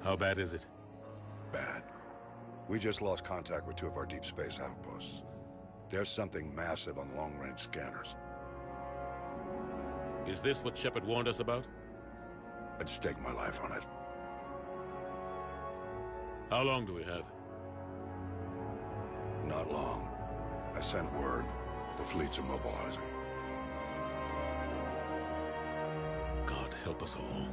How bad is it? Bad. We just lost contact with 2 of our deep space outposts. There's something massive on long-range scanners. Is this what Shepard warned us about? I'd stake my life on it. How long do we have? Not long. I sent word. The fleet's immobilizing. God help us all.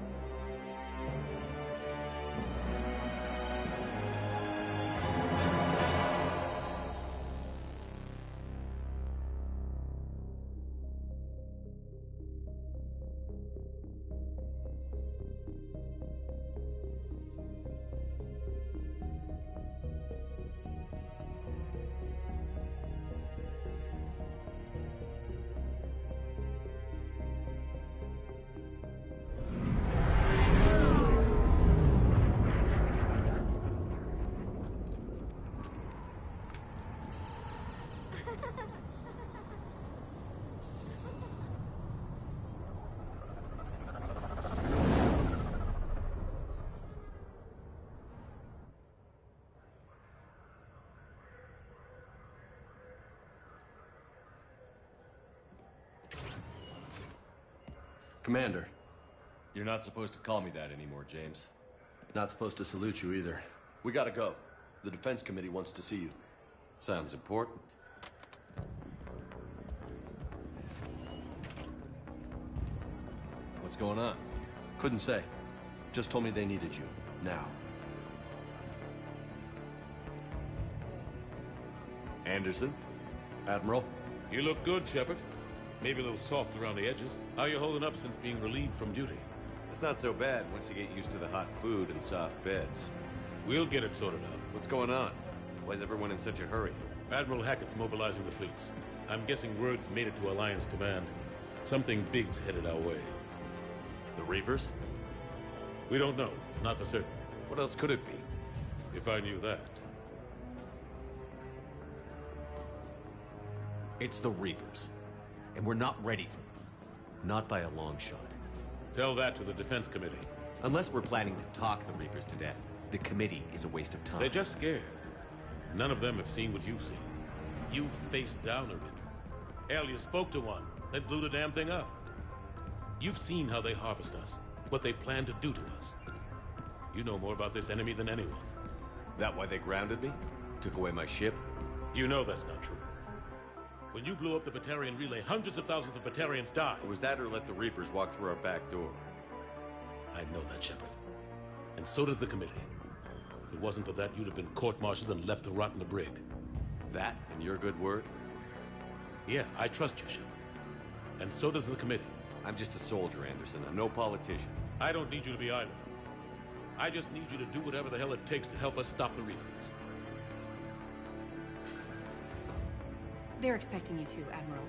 Commander. You're not supposed to call me that anymore, James. Not supposed to salute you either. We gotta go. The Defense Committee wants to see you. Sounds important. What's going on? Couldn't say. Just told me they needed you. Now. Anderson? Admiral? You look good, Shepard. Maybe a little soft around the edges. How are you holding up since being relieved from duty? It's not so bad once you get used to the hot food and soft beds. We'll get it sorted out. What's going on? Why is everyone in such a hurry? Admiral Hackett's mobilizing the fleets. I'm guessing word's made it to Alliance Command. Something big's headed our way. The Reapers? We don't know. Not for certain. What else could it be? If I knew that. It's the Reapers. And we're not ready for them. Not by a long shot. Tell that to the Defense Committee. Unless we're planning to talk the Reapers to death, the committee is a waste of time. They're just scared. None of them have seen what you've seen. You faced down a Reaper. Hell, you spoke to one, then blew the damn thing up. You've seen how they harvest us, what they plan to do to us. You know more about this enemy than anyone. That why they grounded me? Took away my ship? You know that's not true. When you blew up the Batarian relay, hundreds of thousands of Batarians died. Or was that or let the Reapers walk through our back door? I know that, Shepard. And so does the committee. If it wasn't for that, you'd have been court-martialed and left to rot in the brig. That and your good word? Yeah, I trust you, Shepard. And so does the committee. I'm just a soldier, Anderson. I'm no politician. I don't need you to be either. I just need you to do whatever the hell it takes to help us stop the Reapers. They're expecting you to, Admiral.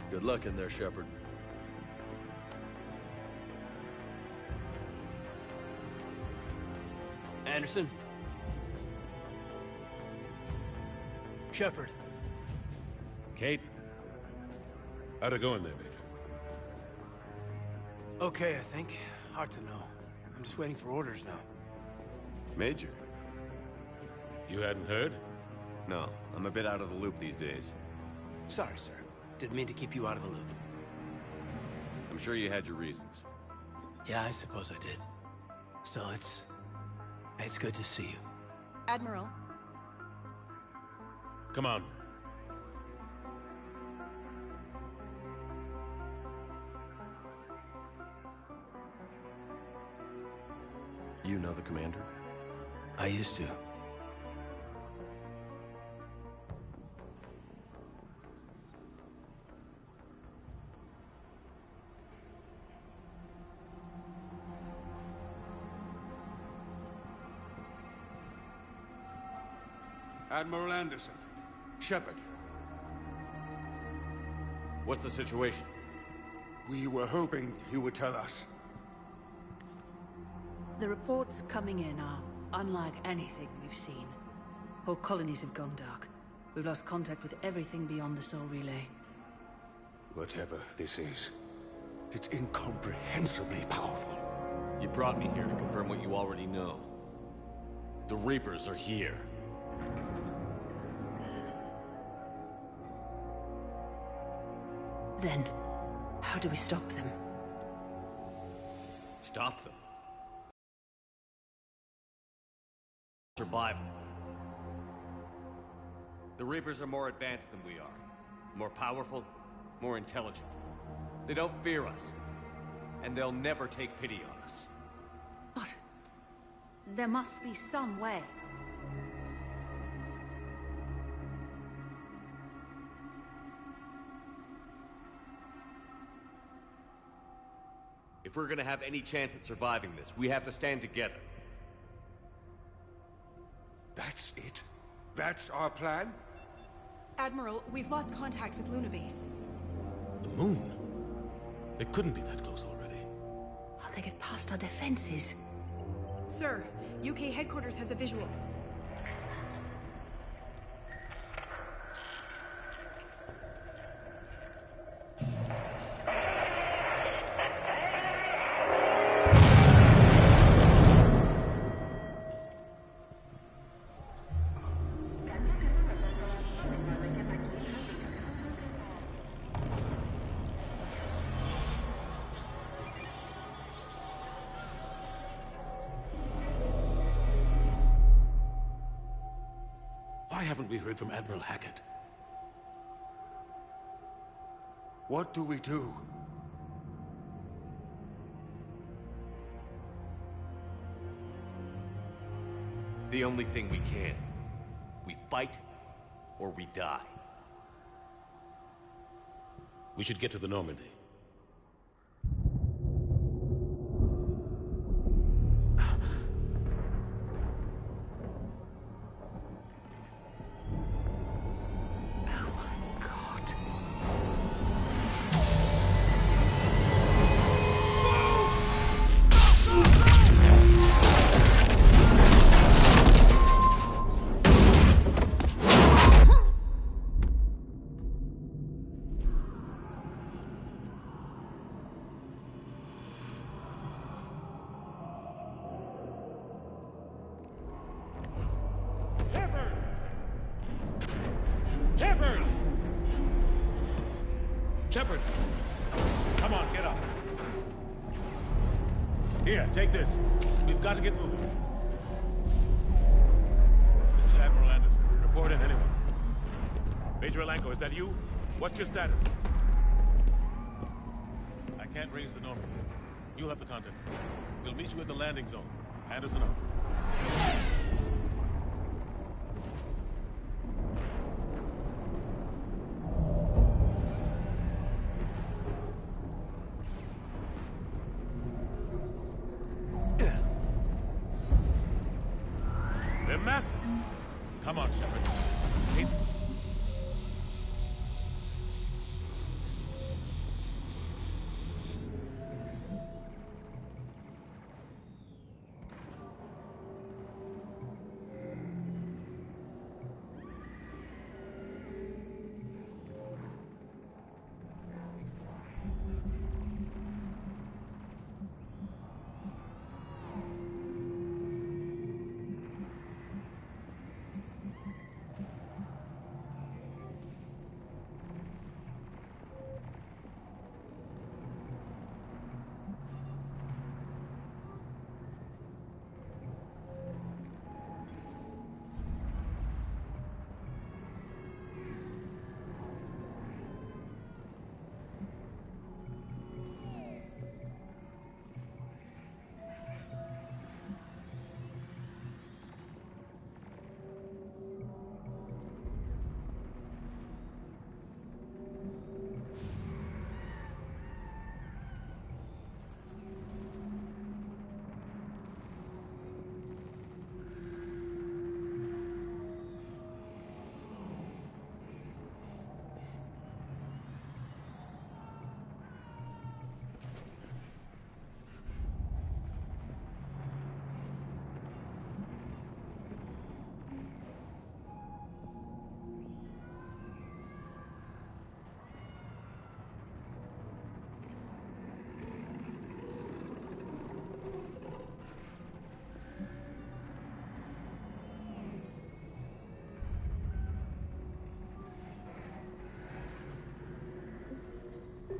Good luck in there, Shepard. Anderson? Shepard. Kate? How'd it go in there, Major? Okay, I think. Hard to know. I'm just waiting for orders now. Major? You hadn't heard? No, I'm a bit out of the loop these days. Sorry, sir. Didn't mean to keep you out of the loop. I'm sure you had your reasons. Yeah, I suppose I did. Still, it's good to see you. Admiral. Come on. You know the commander? I used to. Admiral Anderson. Shepard. What's the situation? We were hoping you would tell us. The reports coming in are unlike anything we've seen. Whole colonies have gone dark. We've lost contact with everything beyond the Soul Relay. Whatever this is, It's incomprehensibly powerful. You brought me here to confirm what you already know. The Reapers are here. Then, how do we stop them? Stop them. Survival. The Reapers are more advanced than we are. More powerful, more intelligent. They don't fear us. And they'll never take pity on us. But there must be some way. If we're gonna have any chance at surviving this, we have to stand together. That's it? That's our plan? Admiral, we've lost contact with Luna Base. The moon? They couldn't be that close already. How'd they get past our defenses? Sir, UK headquarters has a visual. Why haven't we heard from Admiral Hackett? What do we do? The only thing we can. We fight, or we die. We should get to the Normandy. Shepard! Come on, get up. Here, take this. We've got to get moving. This is Admiral Anderson. Report in, anyone. Major Alanko, is that you? What's your status? I can't raise the Normandy. You'll have the contact. We'll meet you at the landing zone. Anderson out. They're massive. Come on, Shepard.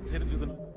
It's headed to the...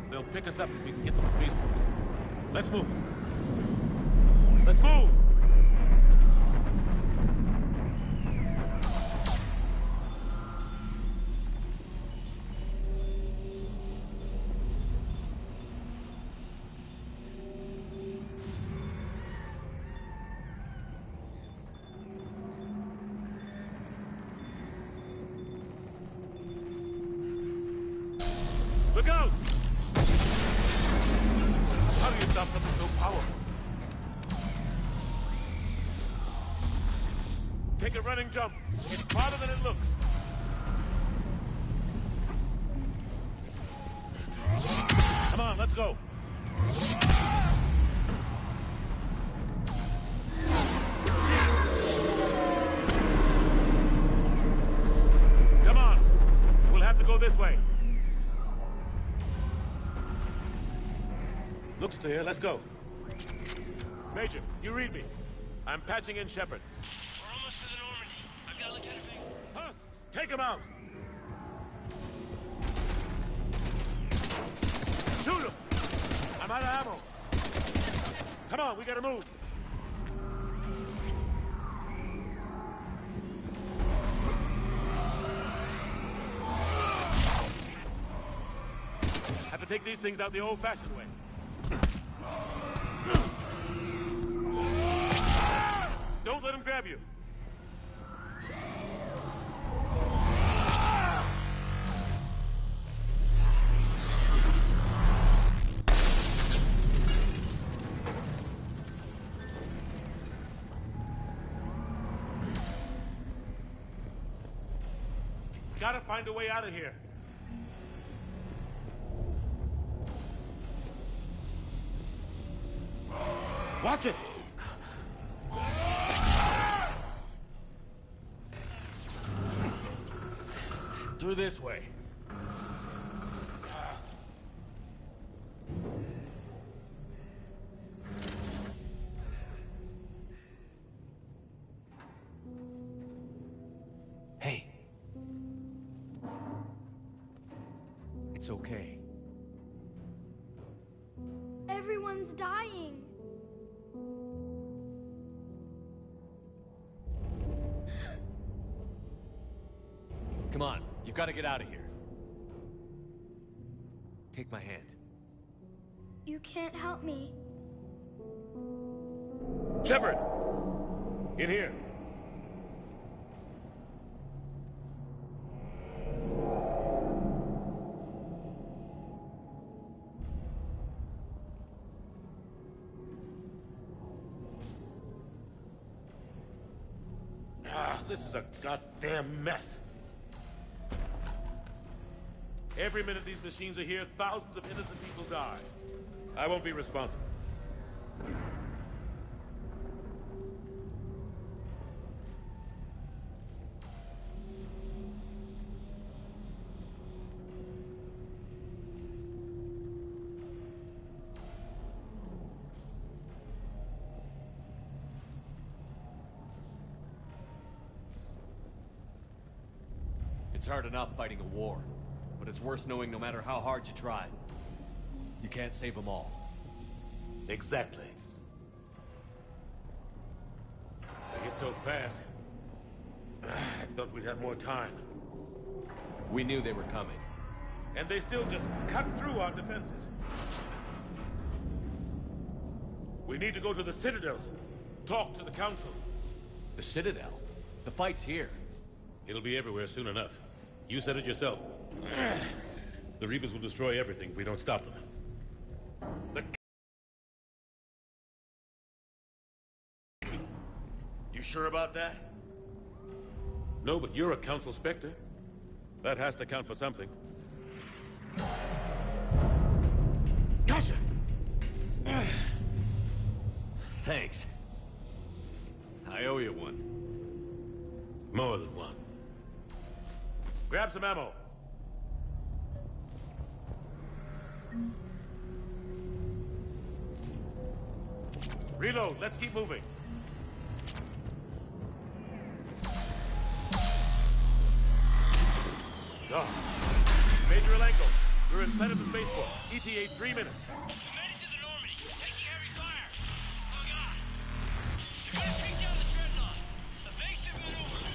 They'll pick us up if we can get to the spaceport. Let's move! Let's move! Look out! How do you stop something so powerful? Take a running jump. It's farther than it looks. Come on, let's go. Come on. We'll have to go this way. Looks clear. Let's go. Major, you read me. I'm patching in Shepard. We're almost to the Normandy. I've got Lieutenant Ving. Husks, take him out. Shoot him. I'm out of ammo. Come on, we gotta move. Have to take these things out the old-fashioned way. Don't let him grab you. Gotta find a way out of here. Watch it! Through this way. Hey. It's okay. Everyone's dying. Come on, you've got to get out of here. Take my hand. You can't help me. Shepard! In here. This is a goddamn mess. Every minute these machines are here, thousands of innocent people die. I won't be responsible. It's hard enough fighting a war, but it's worse knowing no matter how hard you try, you can't save them all. Exactly. They get so fast. I thought we'd have more time. We knew they were coming. And they still just cut through our defenses. We need to go to the Citadel. Talk to the Council. The Citadel? The fight's here. It'll be everywhere soon enough. You said it yourself. The Reapers will destroy everything if we don't stop them. You sure about that? No, but you're a Council Spectre. That has to count for something. Gotcha! Thanks. I owe you one. More than one. Grab some ammo. Reload. Let's keep moving. Major Alenko, we're inside of the spaceport. ETA 3 minutes. I'm headed to the Normandy, taking heavy fire. Oh God! You're gonna take down the dreadnought. Evasive maneuver.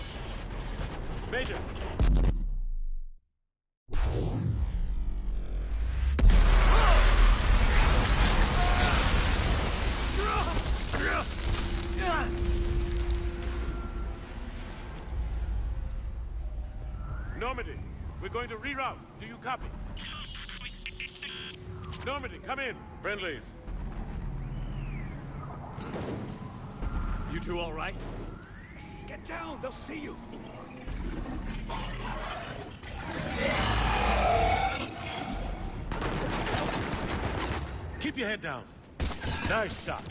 Major. Normandy, we're going to reroute. Do you copy? Normandy, come in. Friendlies. You two all right? Get down, they'll see you. Keep your head down. Nice shot.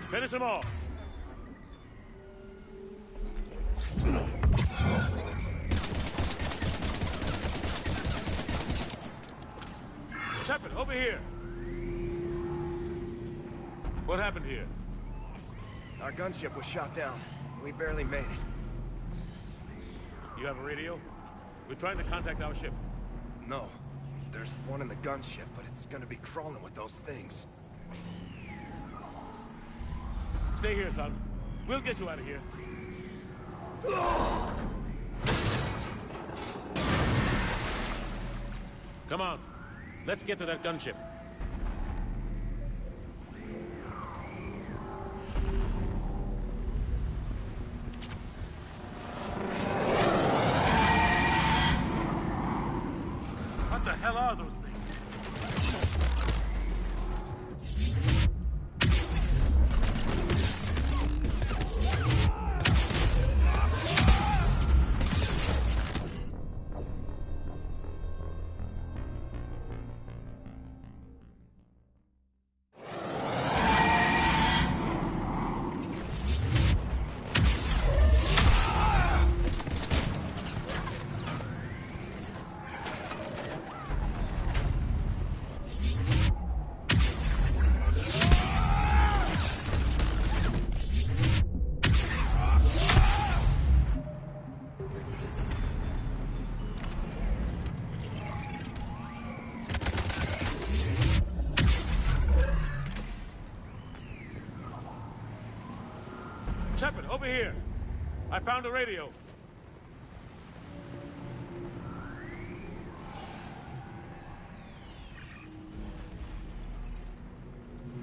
Finish them all. Shepard, over here. What happened here? Our gunship was shot down. We barely made it. You have a radio? We're trying to contact our ship. No. There's one in the gunship, but it's gonna be crawling with those things. Stay here, son. We'll get you out of here. Come on. Let's get to that gunship. What the hell are those things? Shepard, over here. I found a radio.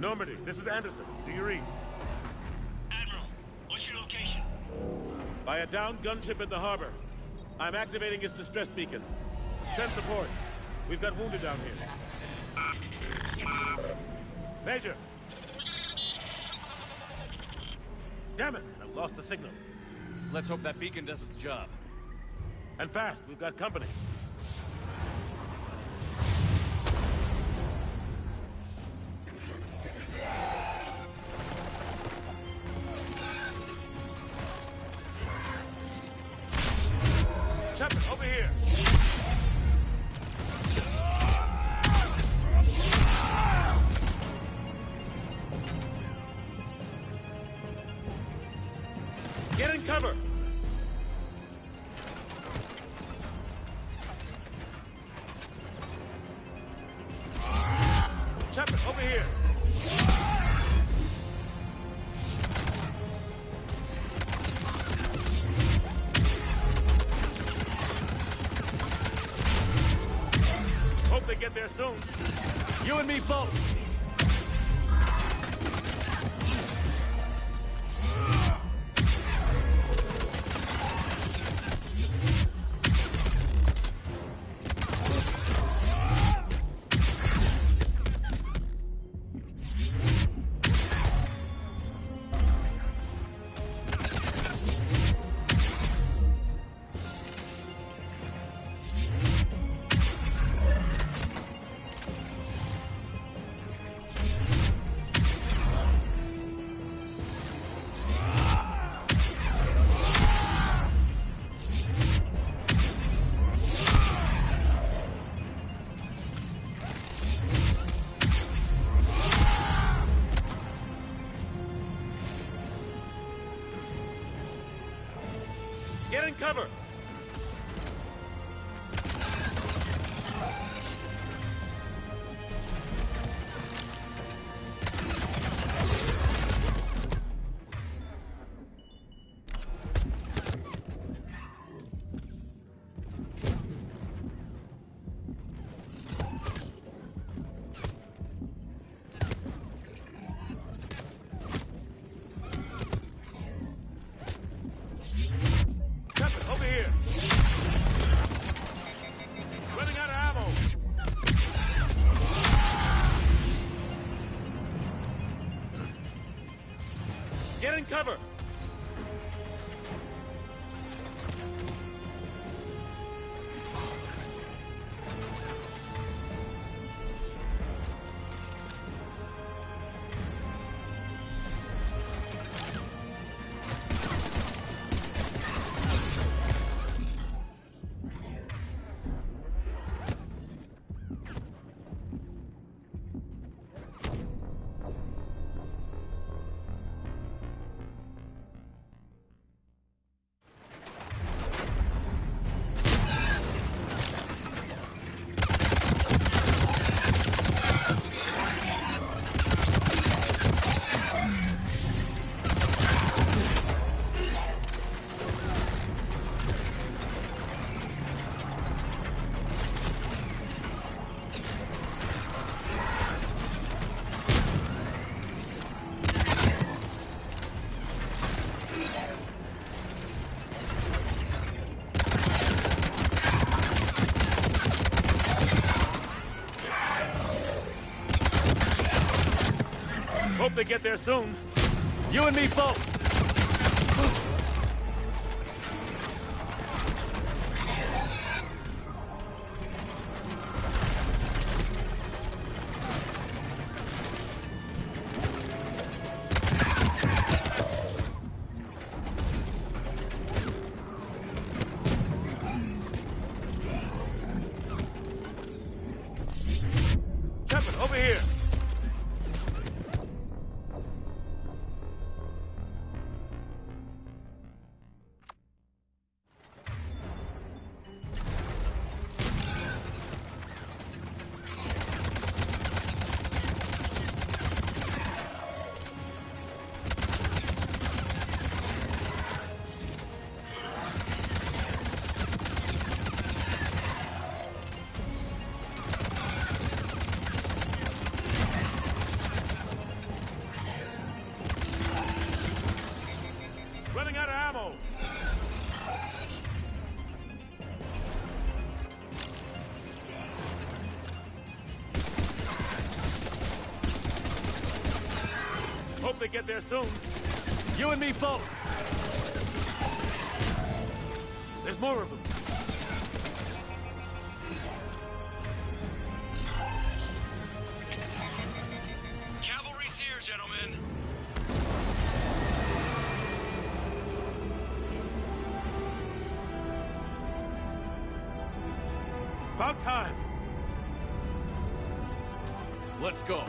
Normandy, this is Anderson. Do you read? Admiral, what's your location? By a downed gunship in the harbor. I'm activating its distress beacon. Send support. We've got wounded down here. Major! Damn it! I've lost the signal. Let's hope that beacon does its job. And fast, we've got company. Chapman, over here! Get in cover! Chapman, over here! Hope they get there soon. You and me both! Get in cover! Chapman, over here! Running out of ammo! Get in cover! Hope they get there soon. You and me both! Chapman, over here! Running out of ammo! Hope they get there soon. You and me both! There's more of them. Cavalry's here, gentlemen. About time. Let's go.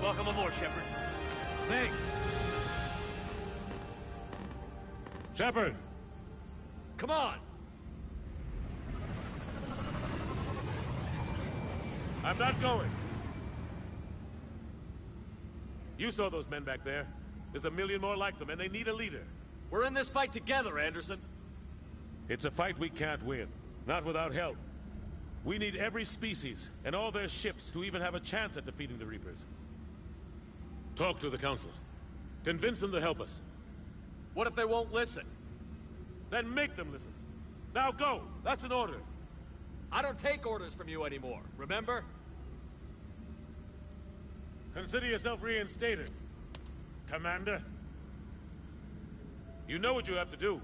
Welcome aboard, Shepard. Thanks. Shepard! Come on! I'm not going. You saw those men back there. There's a million more like them, and they need a leader. We're in this fight together, Anderson. It's a fight we can't win. Not without help. We need every species, and all their ships, to even have a chance at defeating the Reapers. Talk to the Council. Convince them to help us. What if they won't listen? Then make them listen. Now go! That's an order. I don't take orders from you anymore, remember? Consider yourself reinstated, Commander. You know what you have to do.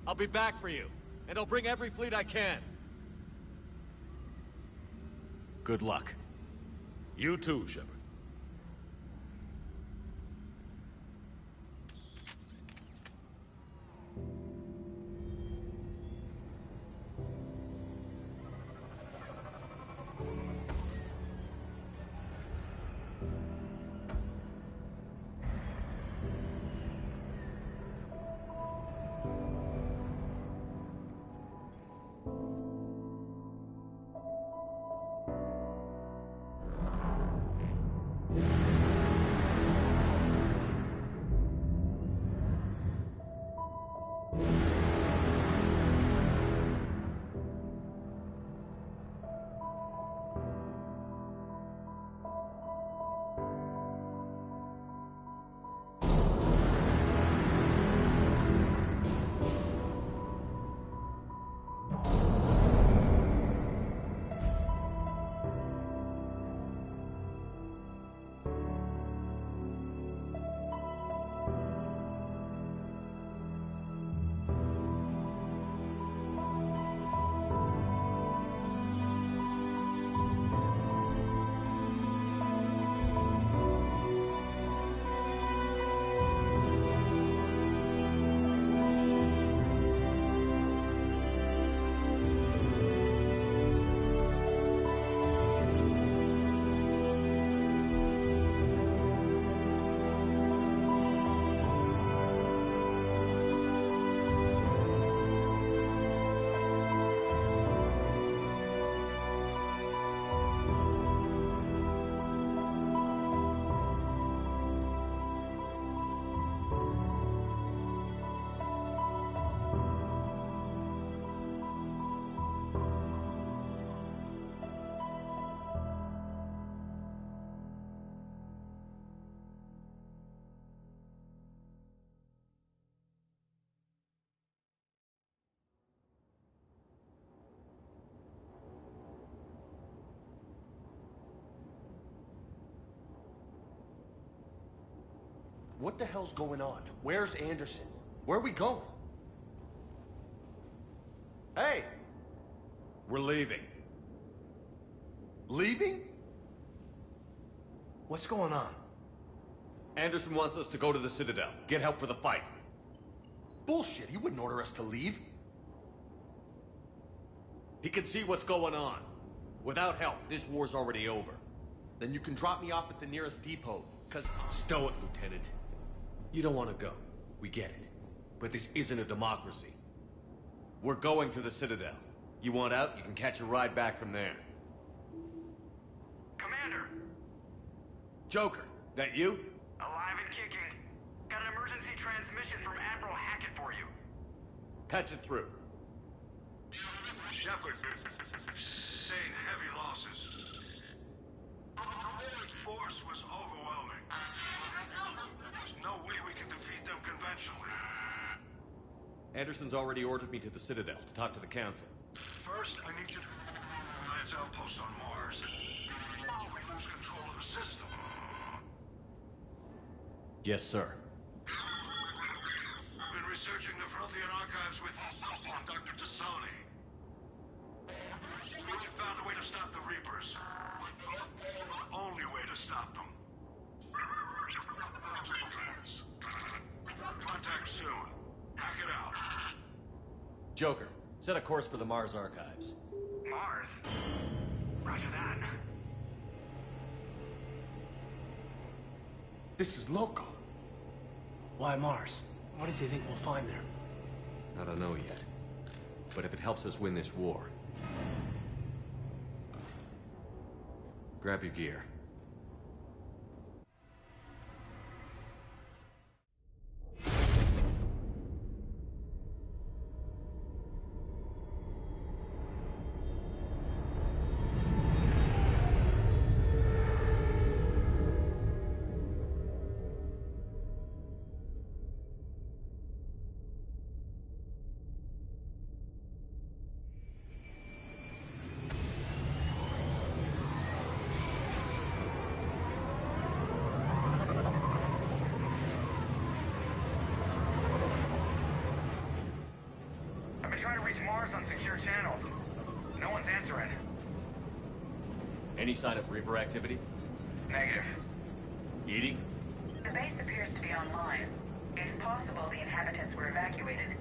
I'll be back for you, and I'll bring every fleet I can. Good luck. You too, Shepard. What the hell's going on? Where's Anderson? Where are we going? Hey! We're leaving. Leaving? What's going on? Anderson wants us to go to the Citadel. Get help for the fight. Bullshit, he wouldn't order us to leave. He can see what's going on. Without help, this war's already over. Then you can drop me off at the nearest depot, cause... Stow it, Lieutenant. You don't want to go. We get it. But this isn't a democracy. We're going to the Citadel. You want out, you can catch a ride back from there. Joker, that you? Alive and kicking. Got an emergency transmission from Admiral Hackett for you. Patch it through. Shepard, saying heavy losses. The Royal force was overwhelming. There's no way we can defeat them conventionally. Anderson's already ordered me to the Citadel to talk to the Council. First, I need you to Alliance outpost on Mars. We lose control of the system. Yes, sir. We've been researching the Frothian archives with Dr. Tassoni. We've found a way to stop the Reapers. The only way to stop them. Contact soon. Hack it out. Joker, set a course for the Mars archives. Mars? Roger that. This is local. Why Mars? What did you think we'll find there? I don't know yet. But if it helps us win this war... Grab your gear. Trying to reach Mars on secure channels. No one's answering. Any sign of Reaper activity? Negative. Edie? The base appears to be online. It's possible the inhabitants were evacuated.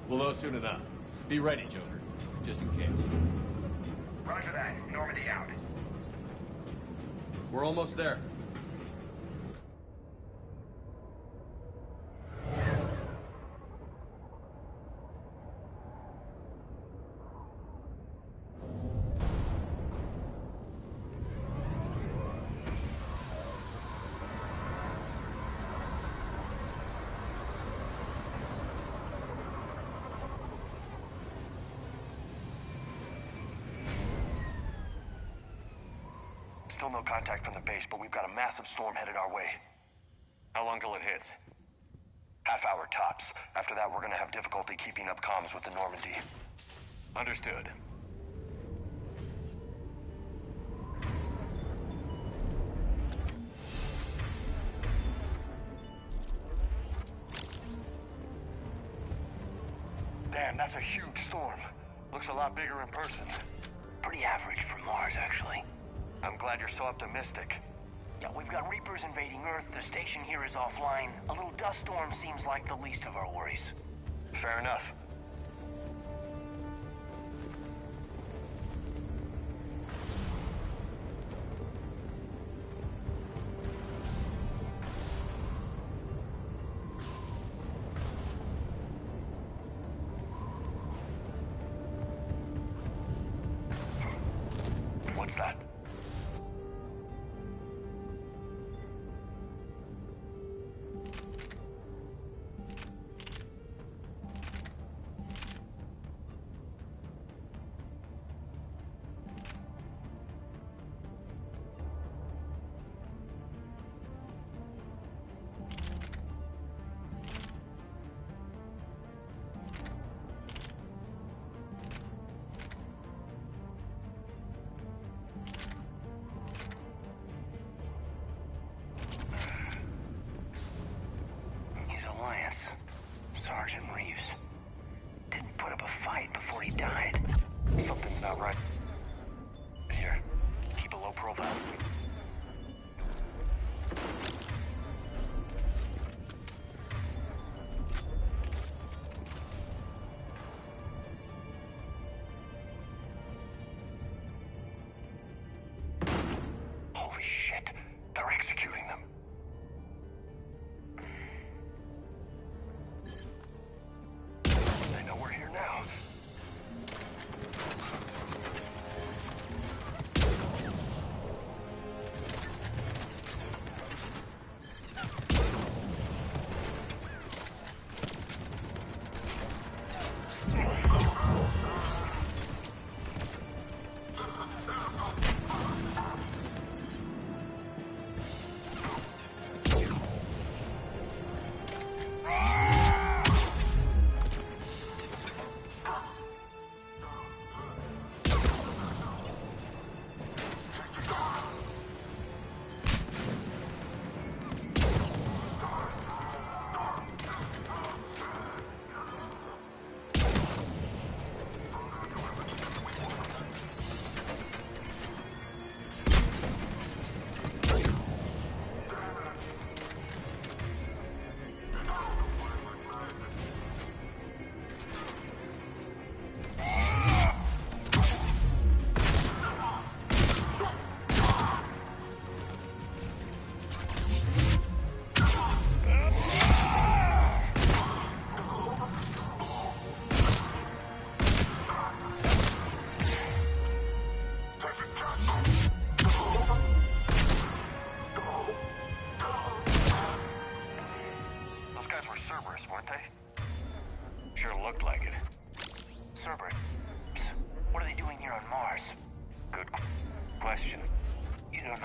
We'll know soon enough. Be ready, Joker. Just in case. Roger that. Normandy out. We're almost there. Still no contact from the base, but we've got a massive storm headed our way. How long till it hits? Half hour tops. After that, we're gonna have difficulty keeping up comms with the Normandy. Understood. Damn, that's a huge storm. Looks a lot bigger in person. Pretty average for Mars, actually. I'm glad you're so optimistic. Yeah, we've got Reapers invading Earth. The station here is offline. A little dust storm seems like the least of our worries. Fair enough. What's that?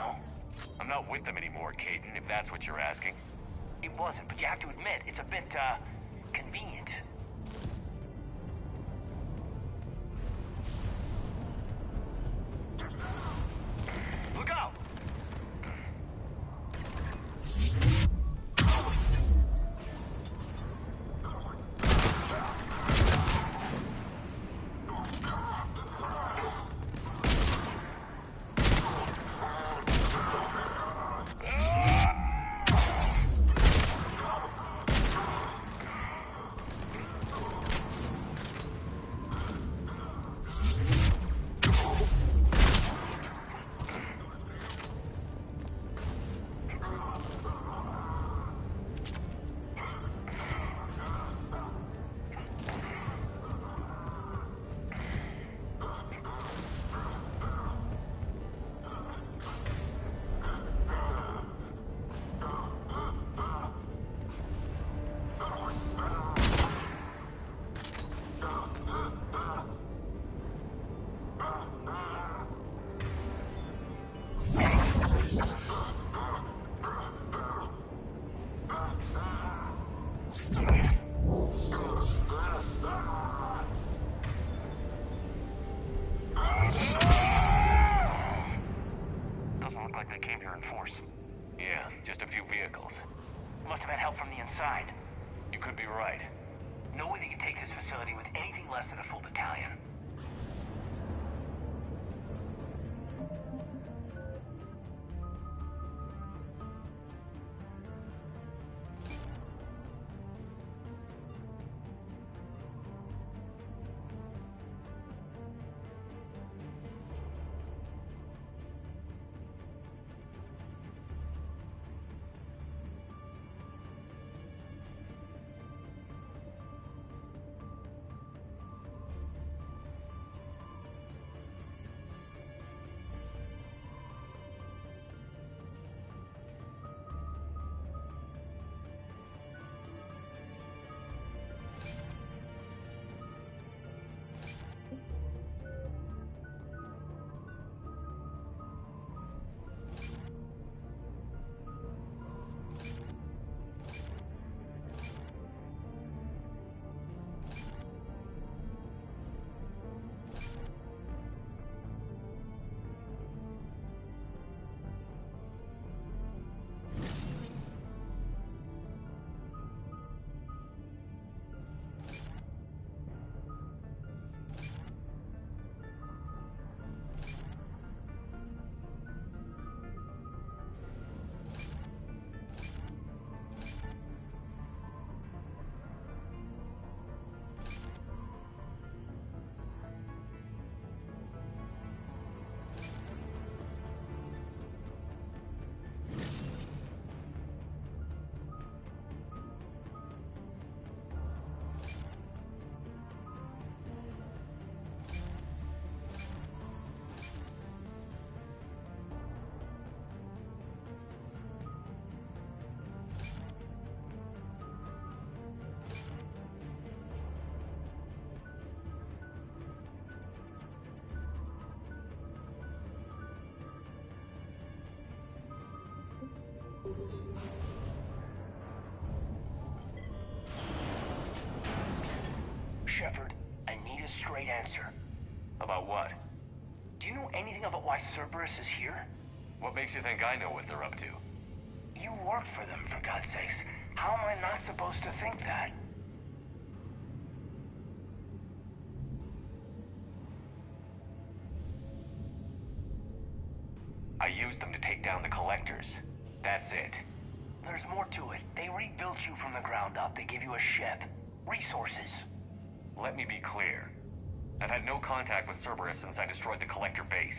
know? I'm not with them anymore, Caden, if that's what you're asking. It wasn't, but you have to admit, it's a bit, convenient. Look out! Yeah, just a few vehicles. Must have had help from the inside. You could be right. No way they could take this facility with anything less than a full battalion. Shepard, I need a straight answer. About what? Do you know anything about why Cerberus is here? What makes you think I know what they're up to? You work for them, for God's sakes. How am I not supposed to think that? I used them to take down the collectors. That's it. There's more to it. They rebuilt you from the ground up. They gave you a ship. Resources. Let me be clear. I've had no contact with Cerberus since I destroyed the collector base.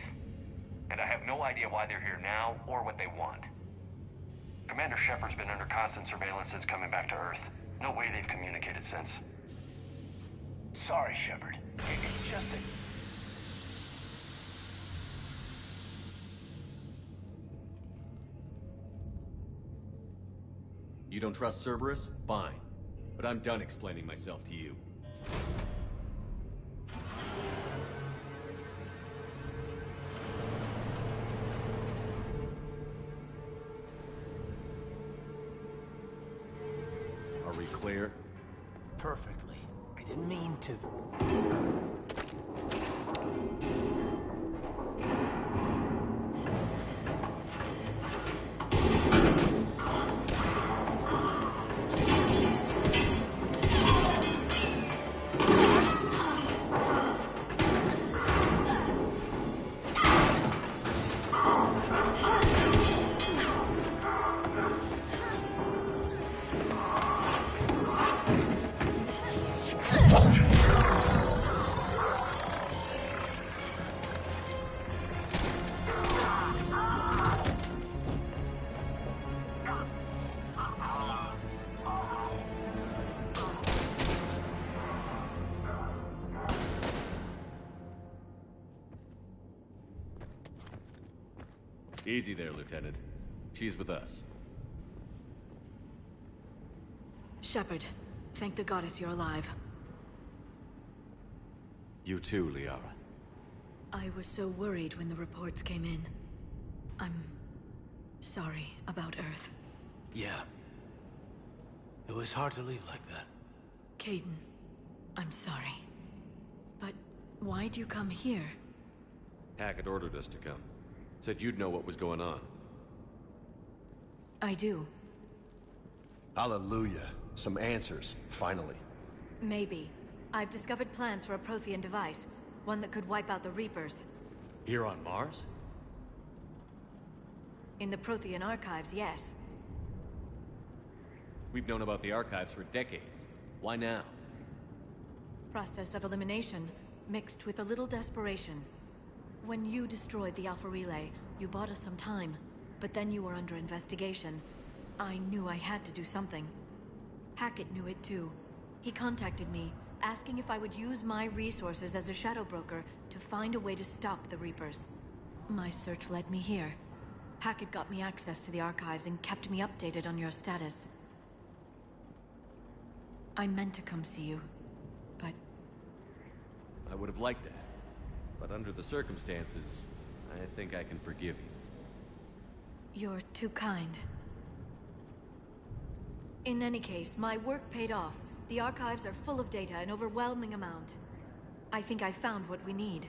And I have no idea why they're here now or what they want. Commander Shepard's been under constant surveillance since coming back to Earth. No way they've communicated since. Sorry, Shepard. It's just that... You don't trust Cerberus? Fine. But I'm done explaining myself to you. we clear? Perfectly. I didn't mean to... Easy there, Lieutenant. She's with us. Shepard, thank the goddess you're alive. You too, Liara. I was so worried when the reports came in. I'm sorry about Earth. Yeah. It was hard to leave like that. Caden, I'm sorry. But why'd you come here? Hackett ordered us to come. Said you'd know what was going on. I do. Hallelujah. Some answers, finally. Maybe. I've discovered plans for a Prothean device. One that could wipe out the Reapers. Here on Mars? In the Prothean archives, yes. We've known about the archives for decades. Why now? Process of elimination, mixed with a little desperation. When you destroyed the Alpha Relay, you bought us some time. But then you were under investigation. I knew I had to do something. Hackett knew it too. He contacted me, asking if I would use my resources as a shadow broker to find a way to stop the Reapers. My search led me here. Hackett got me access to the archives and kept me updated on your status. I meant to come see you, but... I would have liked that. But under the circumstances, I think I can forgive you. You're too kind. In any case, my work paid off. The archives are full of data, an overwhelming amount. I think I found what we need.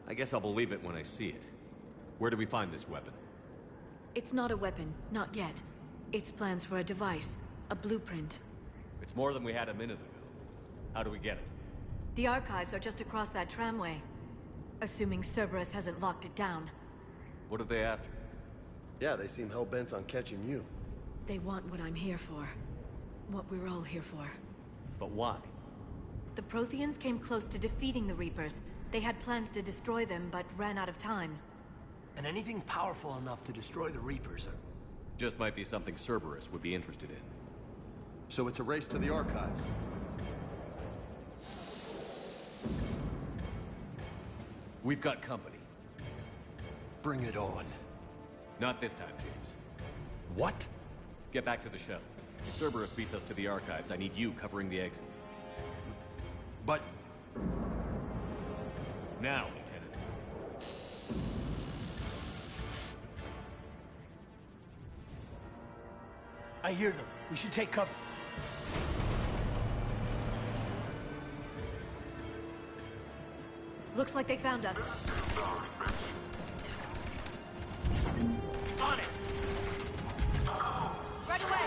I guess I'll believe it when I see it. Where do we find this weapon? It's not a weapon, not yet. It's plans for a device, a blueprint. It's more than we had a minute ago. How do we get it? The archives are just across that tramway. Assuming Cerberus hasn't locked it down. What are they after? Yeah, they seem hell-bent on catching you. They want what I'm here for. What we're all here for. But why? The Protheans came close to defeating the Reapers. They had plans to destroy them, but ran out of time. And anything powerful enough to destroy the Reapers are... Just might be something Cerberus would be interested in. So it's a race to the archives. We've got company. Bring it on. Not this time, James. What? Get back to the shuttle. If Cerberus beats us to the archives, I need you covering the exits. But... Now, Lieutenant. I hear them. We should take cover. Looks like they found us. On it! Right away!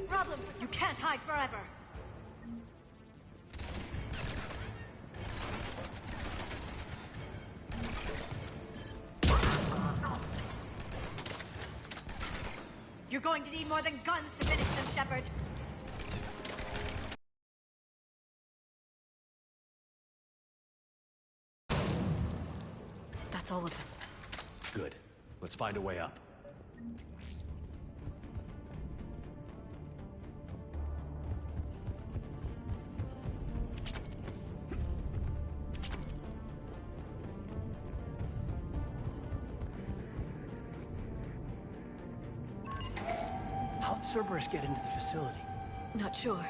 Problem, you can't hide forever. You're going to need more than guns to finish them, Shepard. That's all of them. Good. Let's find a way up. Cerberus get into the facility? Not sure.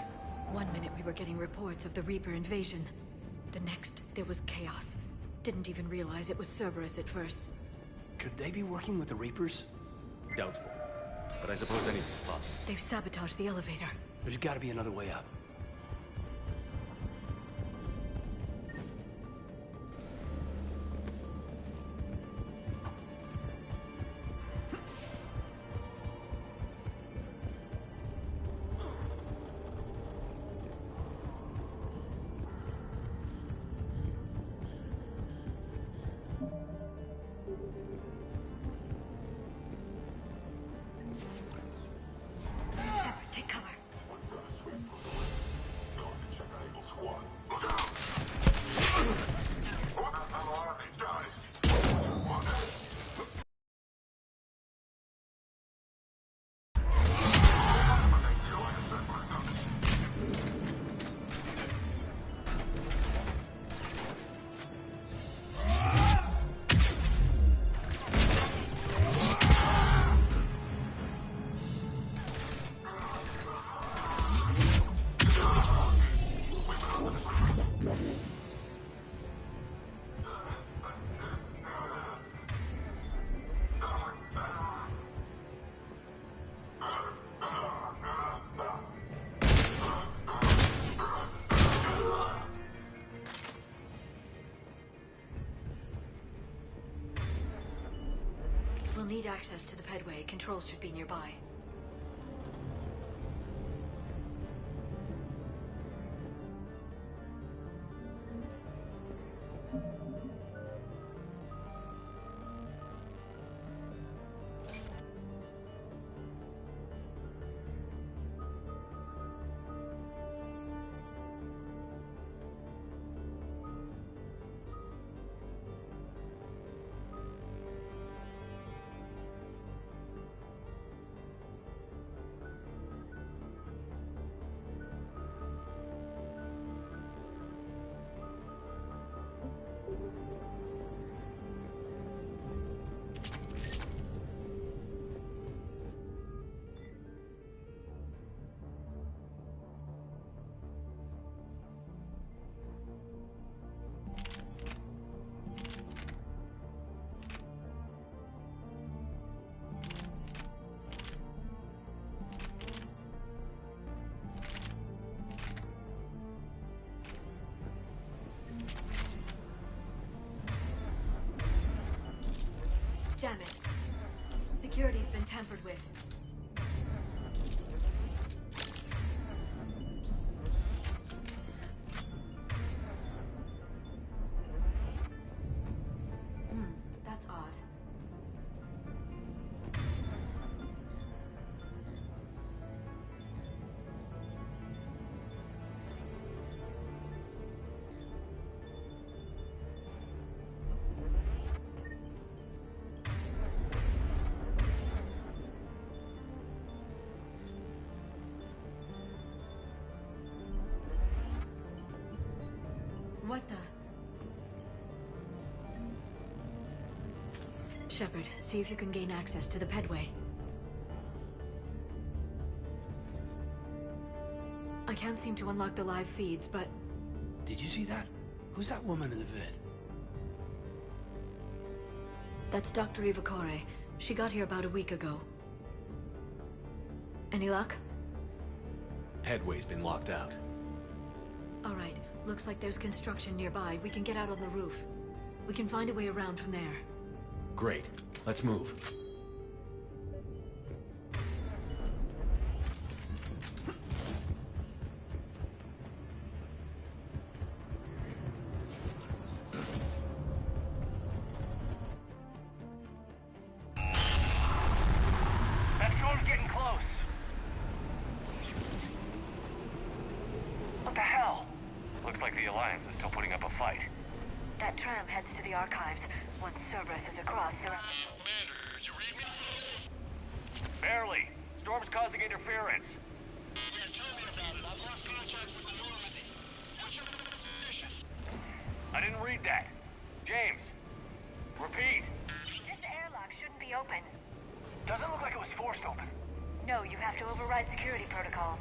One minute we were getting reports of the Reaper invasion. The next, there was chaos. Didn't even realize it was Cerberus at first. Could they be working with the Reapers? Doubtful. But I suppose anything's possible. They've sabotaged the elevator. There's gotta be another way up. Take cover. We'll need access to the pedway. Controls should be nearby. Damn it. Security's been tampered with. That's odd. What the? Shepard, see if you can gain access to the pedway. I can't seem to unlock the live feeds, but... Did you see that? Who's that woman in the vid? That's Dr. Ivakore. She got here about a week ago. Any luck? Pedway's been locked out. All right. Looks like there's construction nearby. We can get out on the roof. We can find a way around from there. Great. Let's move. That storm's getting close. What the hell? Looks like the Alliance is still putting up a fight. That tram heads to the archives. Once Cerberus is across, they're... Commander, you read me? Barely. Storm's causing interference. Yeah, tell me about it. I've lost contact with the Normandy. What's your position? I didn't read that. James. Repeat. This airlock shouldn't be open. Doesn't look like it was forced open. No, you have to override security protocols.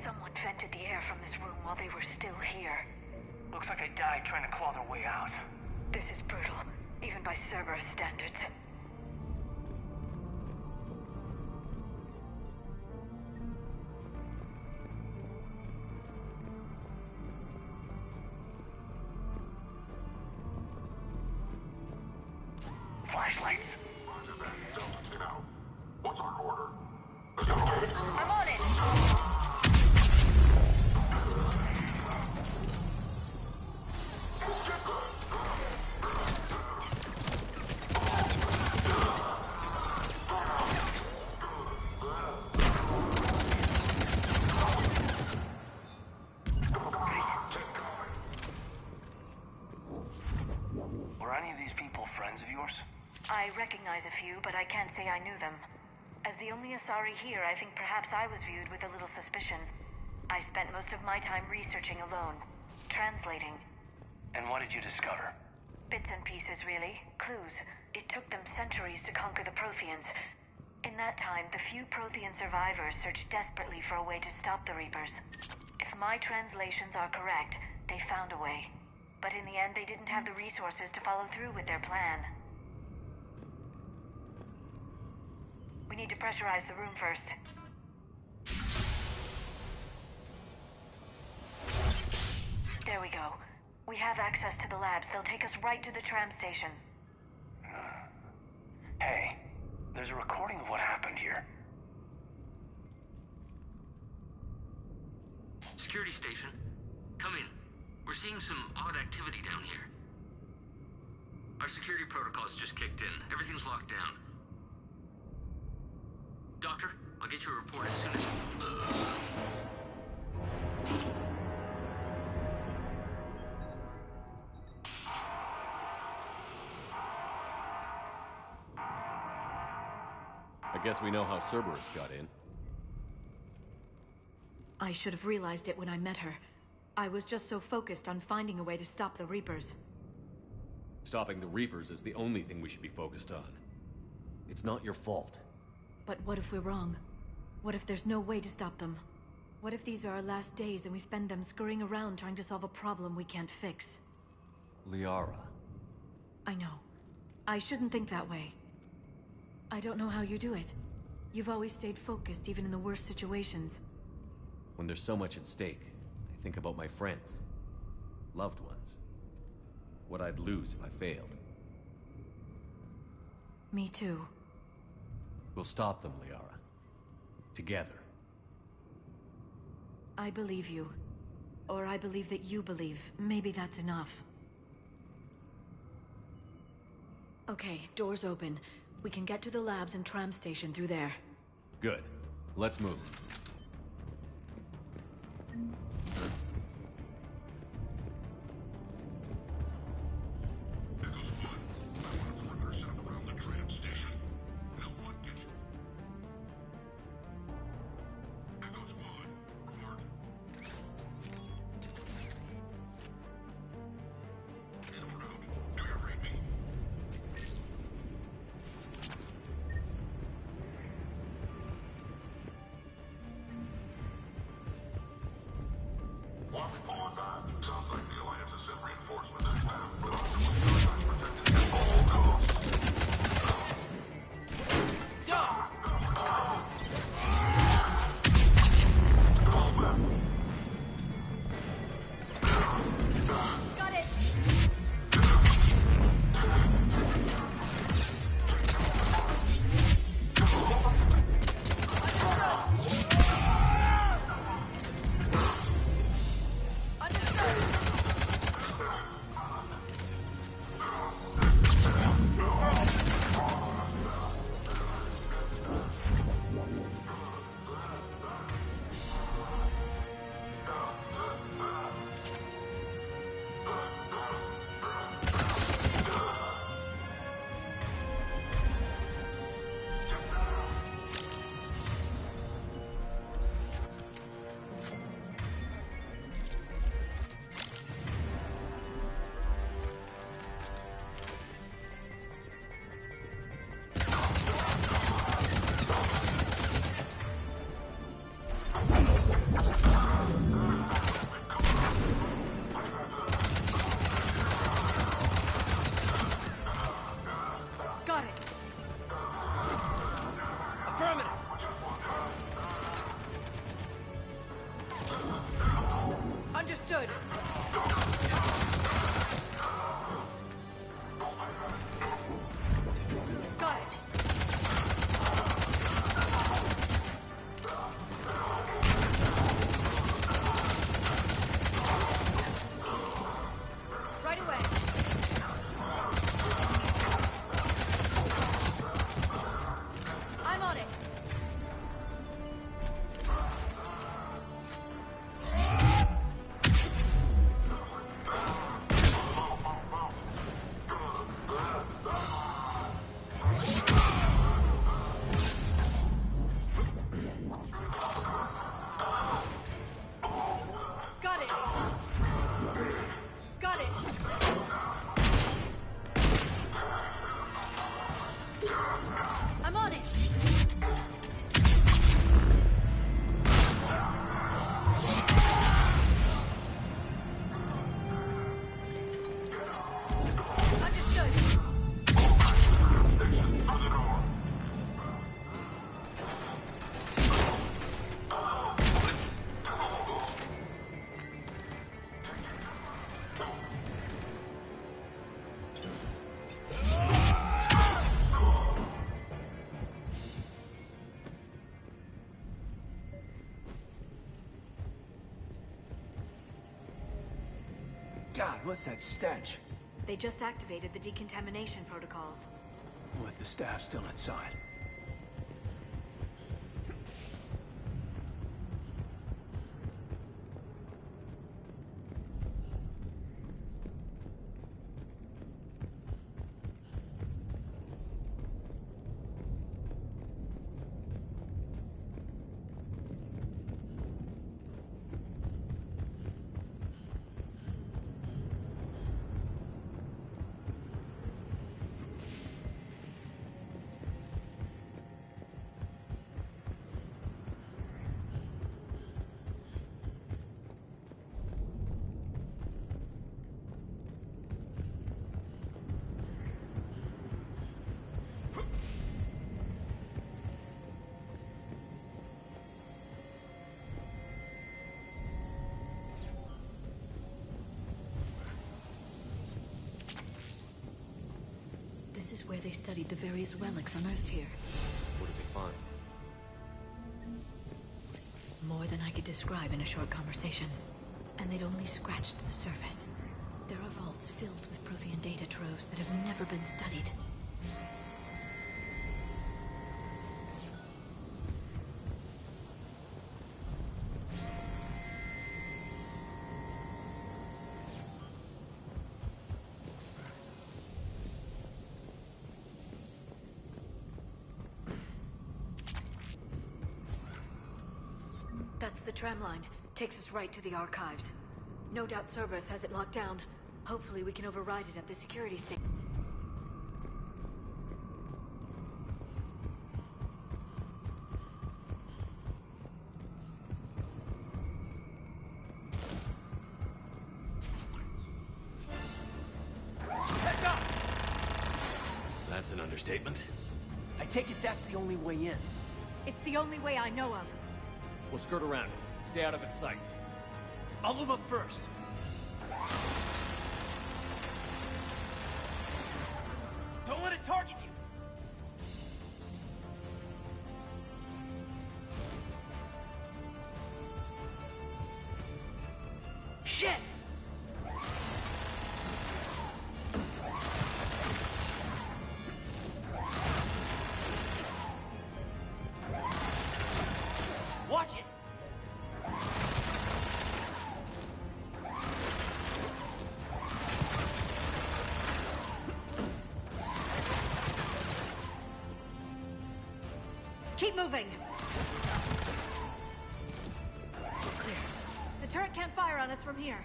Someone vented the air from this room while they were still here. Looks like they died trying to claw their way out. This is brutal, even by Cerberus standards. Flashlights. Roger that. Delta 10 out. What's our order? I'm on it! Were any of these people friends of yours? I recognize a few, but I can't say I knew them. As the only Asari here, I think perhaps I was viewed with a little suspicion. I spent most of my time researching alone, translating. And what did you discover? Bits and pieces, really. Clues. It took them centuries to conquer the Protheans. In that time, the few Prothean survivors searched desperately for a way to stop the Reapers. If my translations are correct, they found a way. But in the end, they didn't have the resources to follow through with their plan. We need to pressurize the room first. There we go. We have access to the labs. They'll take us right to the tram station. Hey, there's a recording of what happened here. Security station. Come in. We're seeing some odd activity down here. Our security protocols just kicked in. Everything's locked down. Doctor, I'll get you a report as soon as... I guess we know how Cerberus got in. I should have realized it when I met her. I was just so focused on finding a way to stop the Reapers. Stopping the Reapers is the only thing we should be focused on. It's not your fault. But what if we're wrong? What if there's no way to stop them? What if these are our last days and we spend them scurrying around trying to solve a problem we can't fix? Liara. I know. I shouldn't think that way. I don't know how you do it. You've always stayed focused even in the worst situations. When there's so much at stake, I think about my friends, loved ones. What I'd lose if I failed. Me too. We'll stop them, Liara. Together. I believe you. Or I believe that you believe. Maybe that's enough. Okay, doors open. We can get to the labs and tram station through there. Good. Let's move. Understood. Got it. Right away. I'm on it. Got it. Got it. I'm on it. Understood. God, what's that stench? They just activated the decontamination protocols. With the staff still inside. This is where they studied the various relics unearthed here. What did they find? More than I could describe in a short conversation. And they'd only scratched the surface. There are vaults filled with Prothean data troves that have never been studied. That's the tram line. Takes us right to the archives. No doubt Cerberus has it locked down. Hopefully we can override it at the security station. Heads up! That's an understatement. I take it that's the only way in. It's the only way I know of. We'll skirt around it. Stay out of its sight. I'll move up first. Don't let it target you! Shit! Watch it! Keep moving! Clear. The turret can't fire on us from here.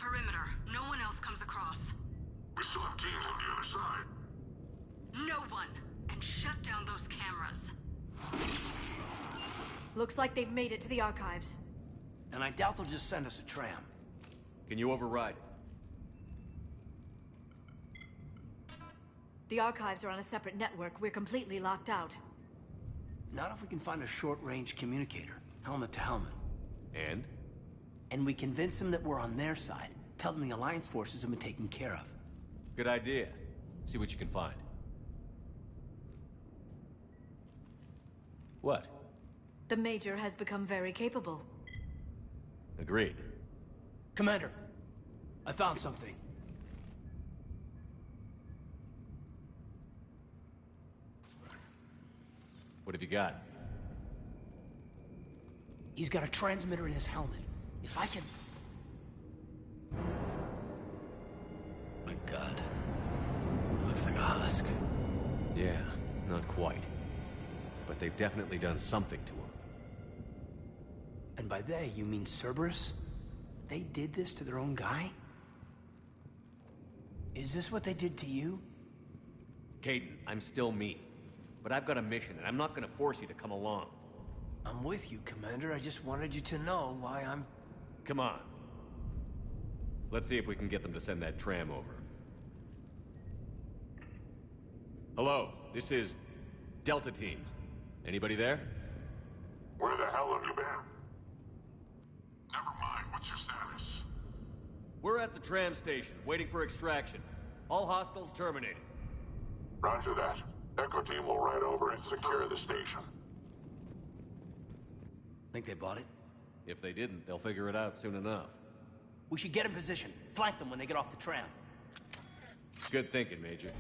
perimeter. No one else comes across. We still have teams on the other side. No one! And shut down those cameras. Looks like they've made it to the archives. And I doubt they'll just send us a tram. Can you override it? The archives are on a separate network. We're completely locked out. Not if we can find a short-range communicator, helmet to helmet. And? And we convince them that we're on their side. Tell them the Alliance forces have been taken care of. Good idea. See what you can find. What? The Major has become very capable. Agreed. Commander, I found something. What have you got? He's got a transmitter in his helmet. If I can... My God. It looks like a husk. Yeah, not quite. But they've definitely done something to him. And by they, you mean Cerberus? They did this to their own guy? Is this what they did to you? Caden, I'm still me. But I've got a mission, and I'm not gonna force you to come along. I'm with you, Commander. I just wanted you to know why I'm... Come on. Let's see if we can get them to send that tram over. Hello, this is Delta Team. Anybody there? Where the hell have you been? Never mind, what's your status? We're at the tram station, waiting for extraction. All hostiles terminated. Roger that. Echo Team will ride over and secure the station. Think they bought it? If they didn't, they'll figure it out soon enough. We should get in position. Flank them when they get off the tram. Good thinking, Major.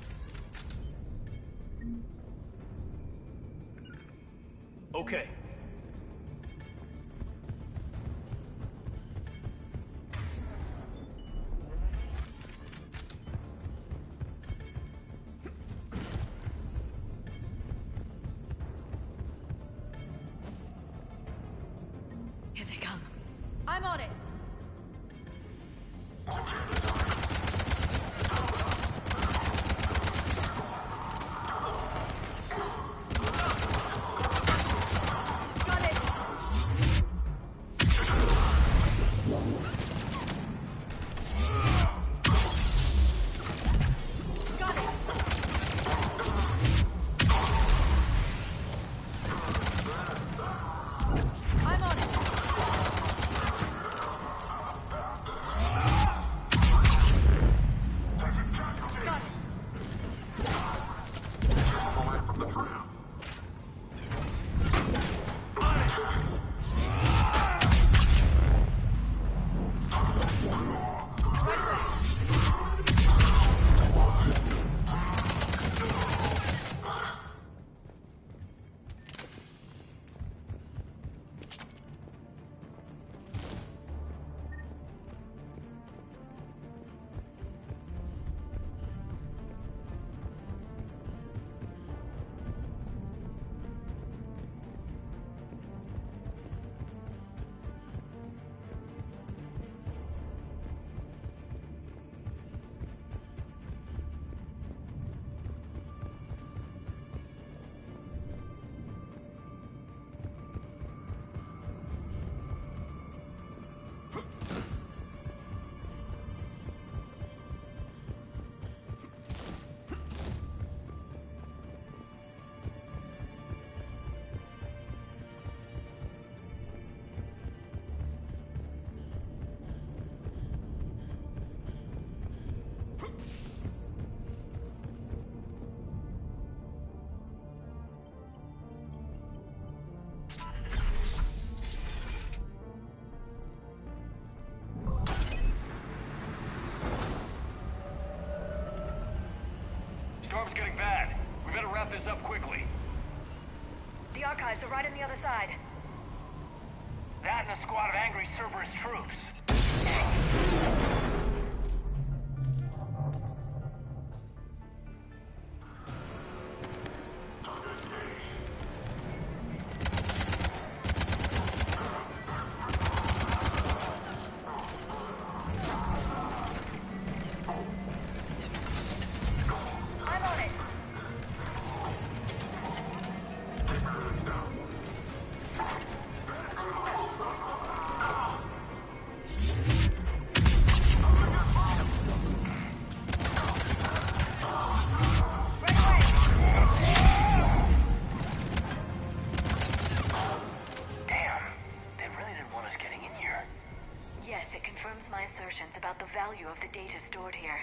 Okay. Here they come. I'm on it. Storm's getting bad. We better wrap this up quickly. The archives are right on the other side. That and a squad of angry Cerberus troops. data stored here.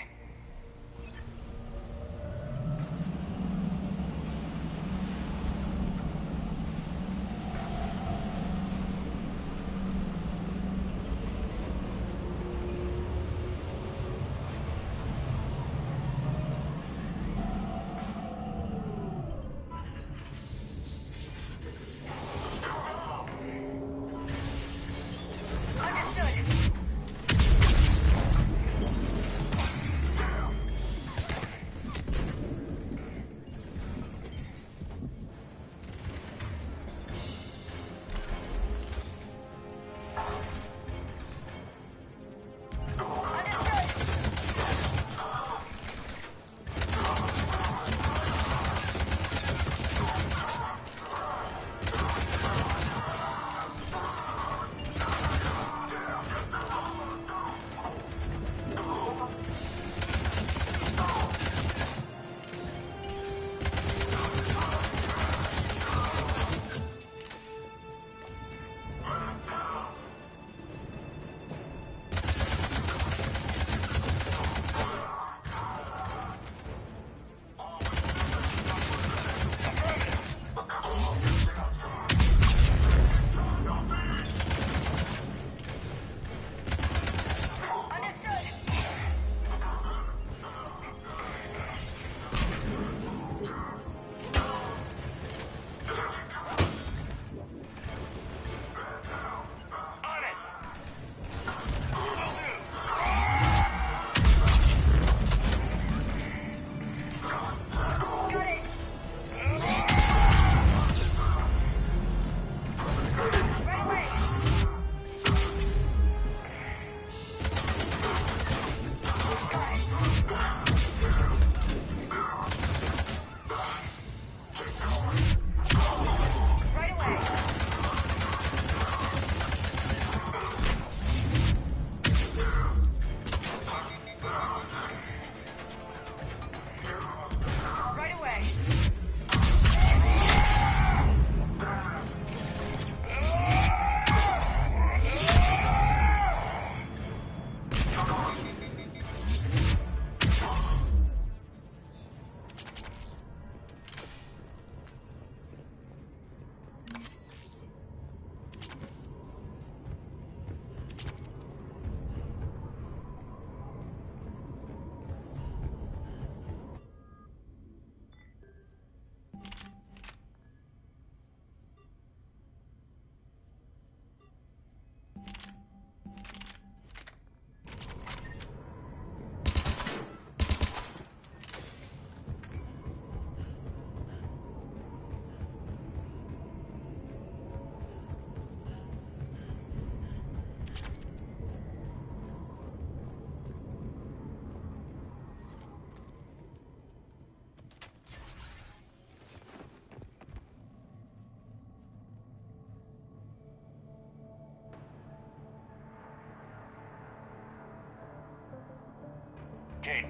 Kate.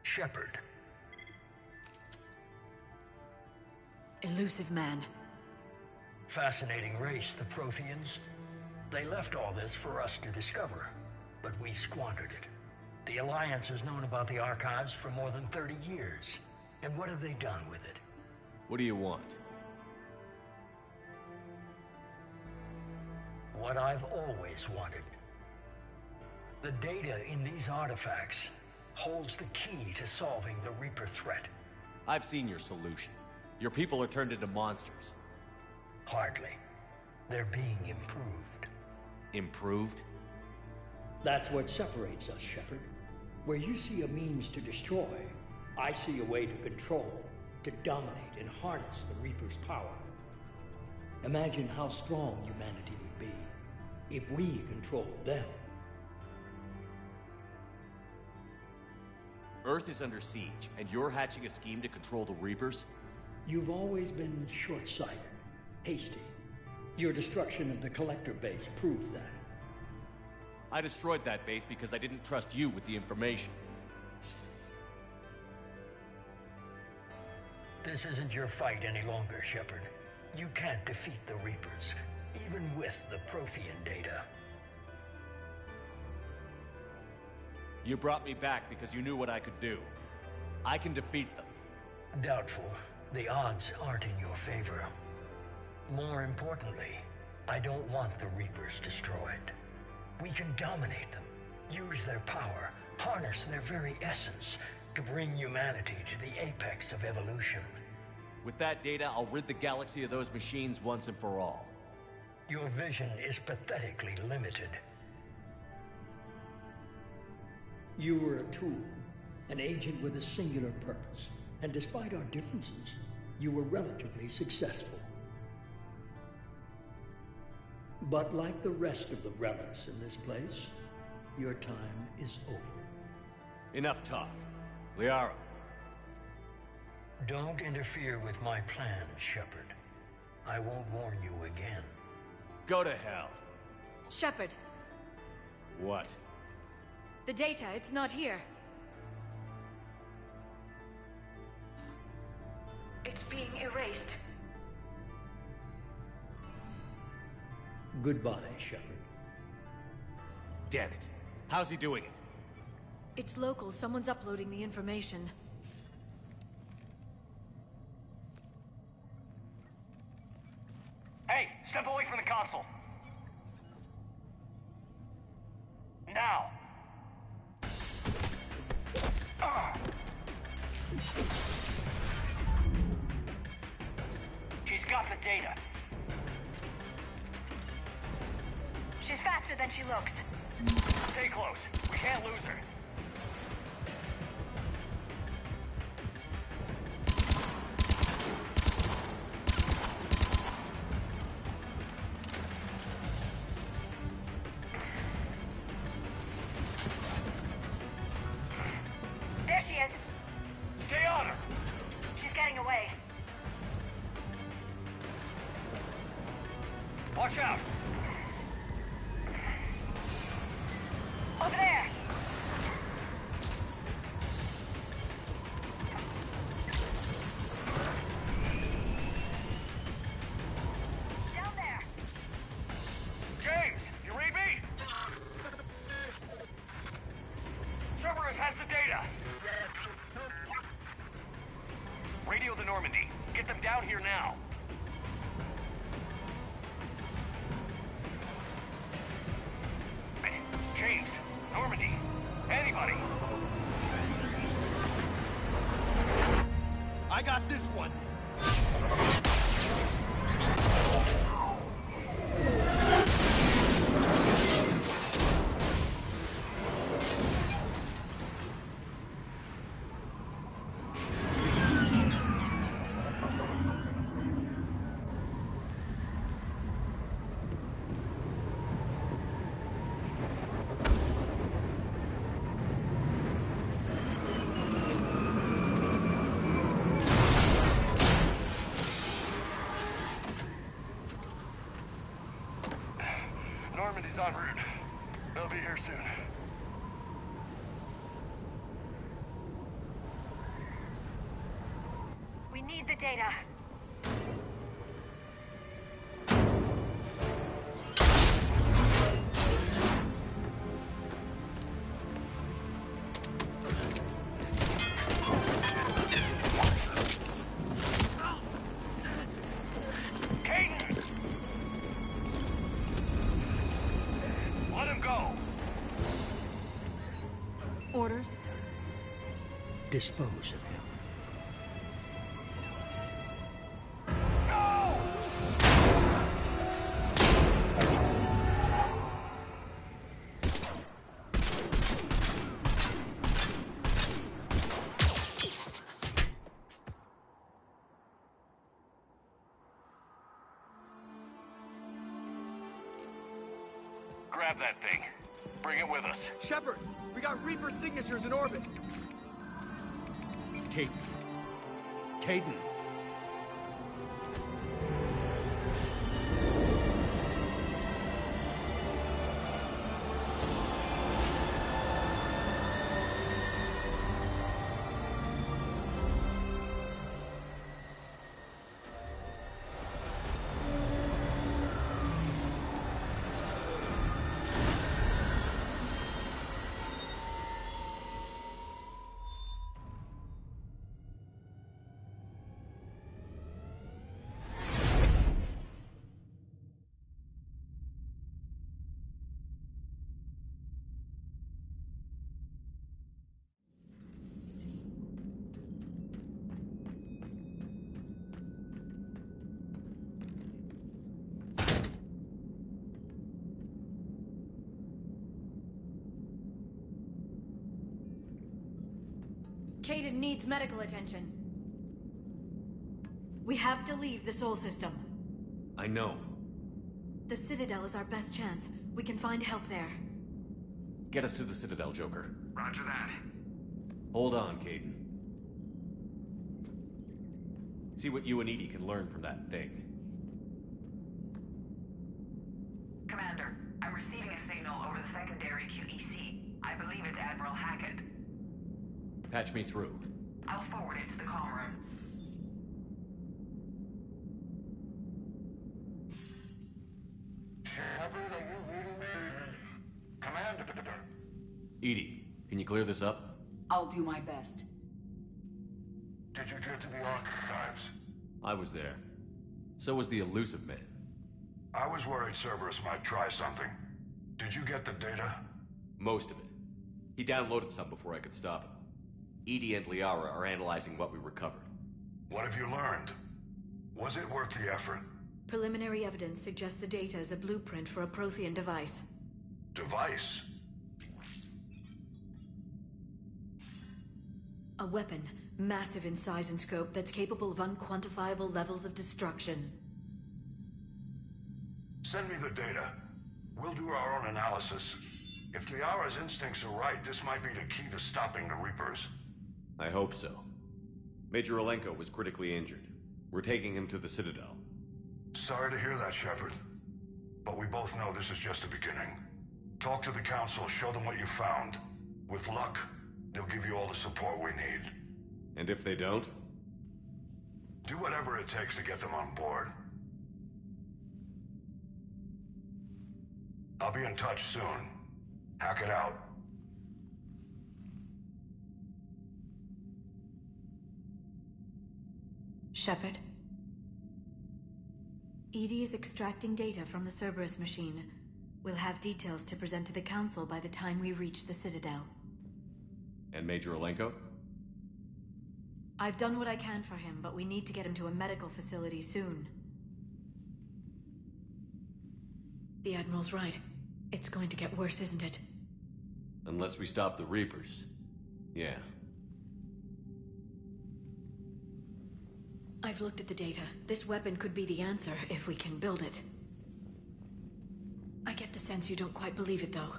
Shepard. Elusive man. Fascinating race, the Protheans. They left all this for us to discover, but we squandered it. The Alliance has known about the archives for more than 30 years. And what have they done with it? What do you want? What I've always wanted. The data in these artifacts holds the key to solving the Reaper threat. I've seen your solution. Your people are turned into monsters. Hardly. They're being improved. Improved? That's what separates us, Shepard. Where you see a means to destroy, I see a way to control, to dominate and harness the Reaper's power. Imagine how strong humanity would be if we controlled them. Earth is under siege, and you're hatching a scheme to control the Reapers? You've always been short-sighted, hasty. Your destruction of the Collector base proved that. I destroyed that base because I didn't trust you with the information. This isn't your fight any longer, Shepard. You can't defeat the Reapers, even with the Prothean data. You brought me back because you knew what I could do. I can defeat them. Doubtful. The odds aren't in your favor. More importantly, I don't want the Reapers destroyed. We can dominate them, use their power, harness their very essence to bring humanity to the apex of evolution. With that data, I'll rid the galaxy of those machines once and for all. Your vision is pathetically limited. You were a tool, an agent with a singular purpose, and despite our differences, you were relatively successful. But like the rest of the relics in this place, your time is over. Enough talk. Liara. Don't interfere with my plans, Shepard. I won't warn you again. Go to hell. Shepard. What? The data, it's not here. It's being erased. Goodbye, Shepard. Damn it. How's he doing it? It's local. Someone's uploading the information. Hey, step away from the console. Now. She's got the data. She's faster than she looks. Stay close. We can't lose her. There she is. Stay on her. She's getting away. Watch out. Over there. Down there. James, you read me? Cerberus has the data. Radio the Normandy. Get them down here now. James, Normandy, anybody? I got this one. Normandy's en route. They'll be here soon. We need the data. Let him go. Orders? Dispose of him. Grab that thing. Bring it with us. Shepard, we got Reaper signatures in orbit. Caden. Caden needs medical attention. We have to leave the Sol system. I know. The Citadel is our best chance. We can find help there. Get us to the Citadel, Joker. Roger that. Hold on, Caden. See what you and Edie can learn from that thing. Commander, I'm receiving a signal over the secondary QEC. I believe it's Admiral Hackett. Patch me through. I'll forward it to the comm room. Commander. Edie, can you clear this up? I'll do my best. Did you get to the archives? I was there. So was the elusive man. I was worried Cerberus might try something. Did you get the data? Most of it. He downloaded some before I could stop him. Edie and Liara are analyzing what we recovered. What have you learned? Was it worth the effort? Preliminary evidence suggests the data is a blueprint for a Prothean device. Device? A weapon, massive in size and scope, that's capable of unquantifiable levels of destruction. Send me the data. We'll do our own analysis. If Liara's instincts are right, this might be the key to stopping the Reapers. I hope so. Major Alenko was critically injured. We're taking him to the Citadel. Sorry to hear that, Shepard. But we both know this is just the beginning. Talk to the Council, show them what you found. With luck, they'll give you all the support we need. And if they don't? Do whatever it takes to get them on board. I'll be in touch soon. Hack it out. Shepard? Edie is extracting data from the Cerberus machine. We'll have details to present to the Council by the time we reach the Citadel. And Major Alenko? I've done what I can for him, but we need to get him to a medical facility soon. The Admiral's right. It's going to get worse, isn't it? Unless we stop the Reapers. Yeah. I've looked at the data. This weapon could be the answer if we can build it. I get the sense you don't quite believe it, though.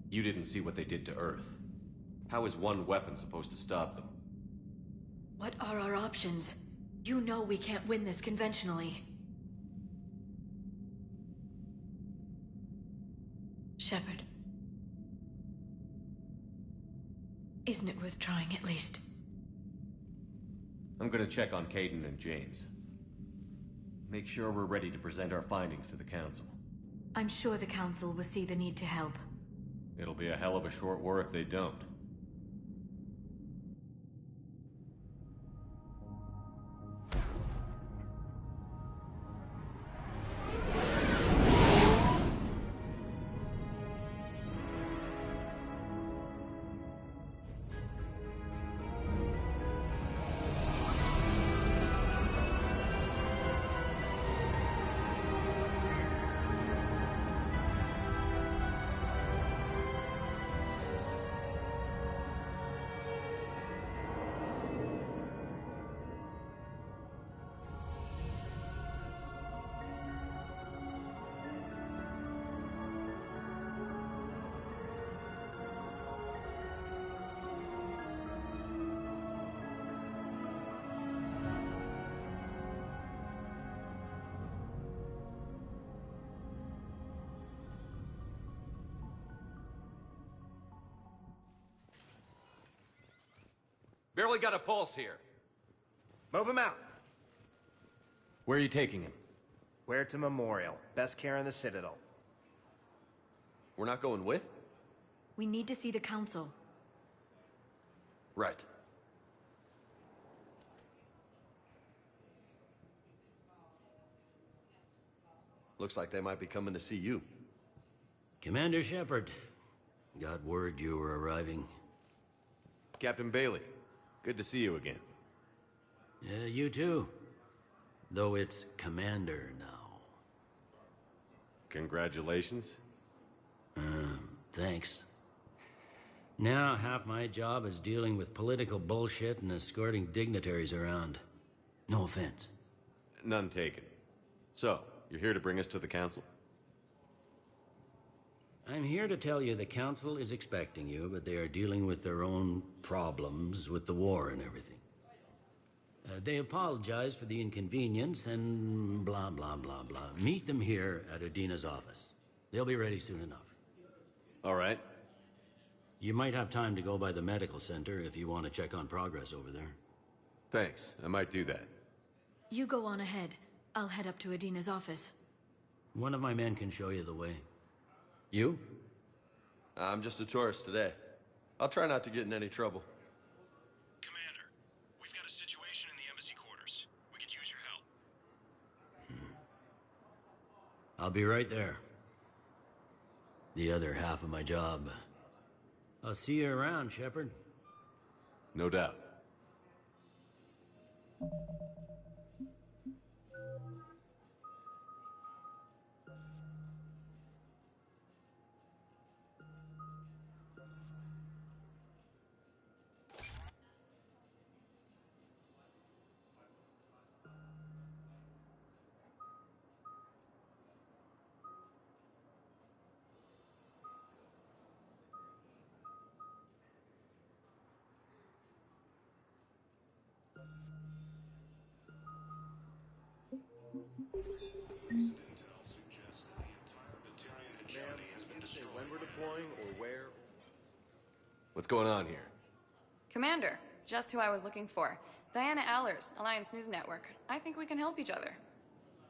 You didn't see what they did to Earth. How is one weapon supposed to stop them? What are our options? You know we can't win this conventionally. Shepard. Isn't it worth trying at least? I'm gonna check on Caden and James. Make sure we're ready to present our findings to the Council. I'm sure the Council will see the need to help. It'll be a hell of a short war if they don't. Barely got a pulse here. Move him out. Where are you taking him? Where to Memorial. Best care in the Citadel. We're not going with? We need to see the Council. Right. Looks like they might be coming to see you. Commander Shepard. Got word you were arriving. Captain Bailey, good to see you again. Yeah, you too. Though it's Commander now. Congratulations. thanks. Now, half my job is dealing with political bullshit and escorting dignitaries around. No offense. None taken. So, you're here to bring us to the council? I'm here to tell you the council is expecting you, but they are dealing with their own problems with the war and everything. They apologize for the inconvenience and blah, blah, blah, blah. Meet them here at Adina's office. They'll be ready soon enough. All right. You might have time to go by the medical center if you want to check on progress over there. Thanks. I might do that. You go on ahead. I'll head up to Adina's office. One of my men can show you the way. You? I'm just a tourist today. I'll try not to get in any trouble. Commander, we've got a situation in the embassy quarters. We could use your help. I'll be right there. The other half of my job. I'll see you around, Shepard. No doubt. When we're deploying or where? What's going on here? Commander, just who I was looking for. Diana Allers, Alliance News Network. I think we can help each other.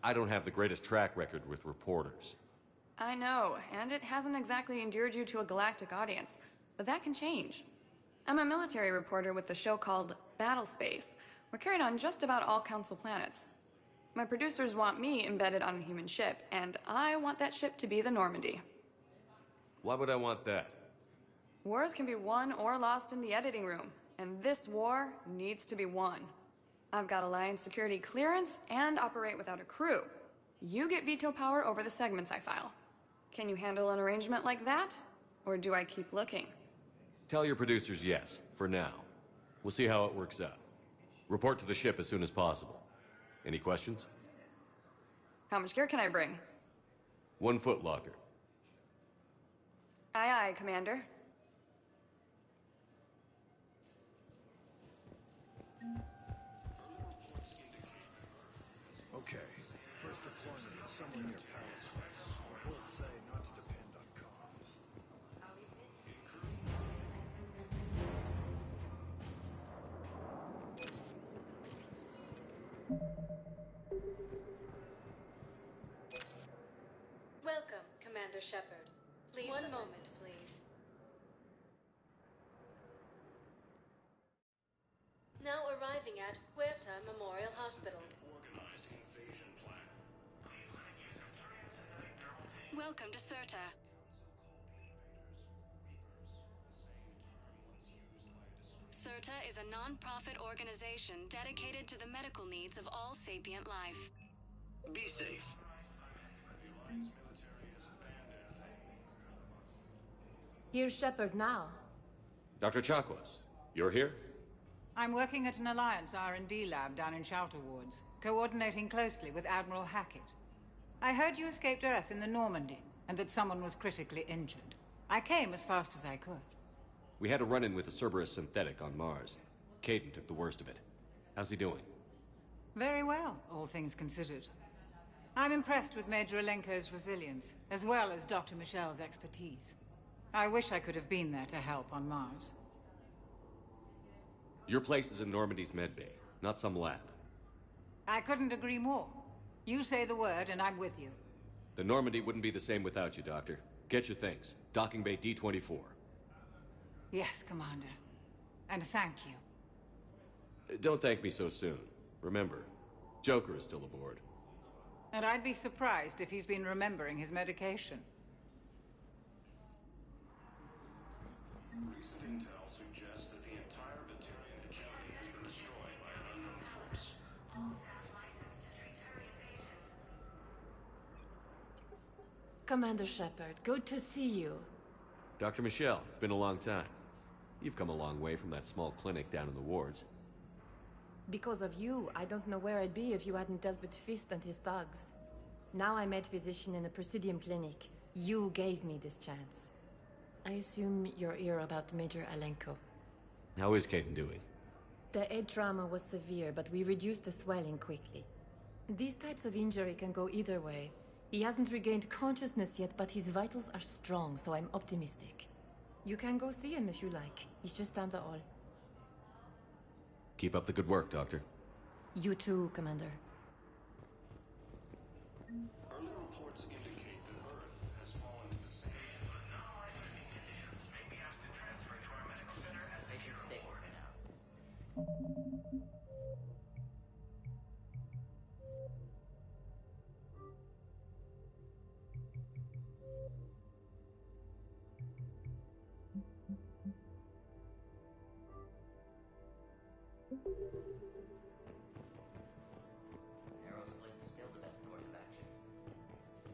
I don't have the greatest track record with reporters. I know, and it hasn't exactly endeared you to a galactic audience, but that can change. I'm a military reporter with a show called Battle Space. We're carried on just about all Council planets. My producers want me embedded on a human ship, and I want that ship to be the Normandy. Why would I want that? Wars can be won or lost in the editing room, and this war needs to be won. I've got Alliance security clearance and operate without a crew. You get veto power over the segments I file. Can you handle an arrangement like that? Or do I keep looking? Tell your producers yes, for now. We'll see how it works out. Report to the ship as soon as possible. Any questions? How much gear can I bring? 1 foot locker. Aye, aye, Commander. Okay, first deployment is somewhere near Paris. Reports say not to depend on comms. Welcome, Commander Shepard. Please. One moment, please. Now arriving at Huerta Memorial Hospital. Organized invasion plan. Welcome to Serta. Serta is a non-profit organization dedicated to the medical needs of all sapient life. Be safe. Here's Shepard now. Dr. Chakwas, you're here? I'm working at an Alliance R&D lab down in Shelter Wards, coordinating closely with Admiral Hackett. I heard you escaped Earth in the Normandy, and that someone was critically injured. I came as fast as I could. We had a run-in with a Cerberus synthetic on Mars. Caden took the worst of it. How's he doing? Very well, all things considered. I'm impressed with Major Alenko's resilience, as well as Dr. Michel's expertise. I wish I could have been there to help on Mars. Your place is in Normandy's medbay, not some lab. I couldn't agree more. You say the word and I'm with you. The Normandy wouldn't be the same without you, Doctor. Get your things. Docking bay D-24. Yes, Commander. And thank you. Don't thank me so soon. Remember, Joker is still aboard. And I'd be surprised if he's been remembering his medication. Recent intel suggests that the entire Batarian hegemony has been destroyed by an unknown force. Commander Shepard, good to see you. Dr. Michelle, it's been a long time. You've come a long way from that small clinic down in the wards. Because of you, I don't know where I'd be if you hadn't dealt with Fist and his thugs. Now I'm head physician in the Presidium Clinic. You gave me this chance. I assume you're here about Major Alenko. How is Caden doing? The head trauma was severe, but we reduced the swelling quickly. These types of injury can go either way. He hasn't regained consciousness yet, but his vitals are strong, so I'm optimistic. You can go see him if you like. He's just down the hall. Keep up the good work, Doctor. You too, Commander. Early reports indicate that Earth has fallen to the same. Conditions may be asked to transfer to our medical center as they hear a report. Aerosplit's still the best course of action.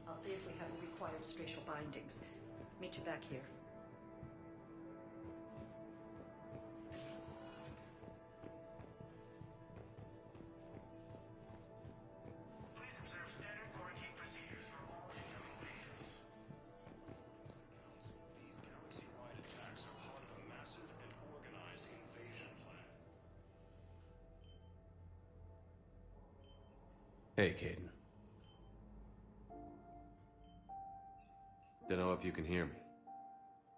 I'll see if we have the required spatial bindings. Meet you back here. Please observe standard quarantine procedures for all incoming patients. These galaxy-wide attacks are part of a massive and organized invasion plan. Hey, Caden. Don't know if you can hear me.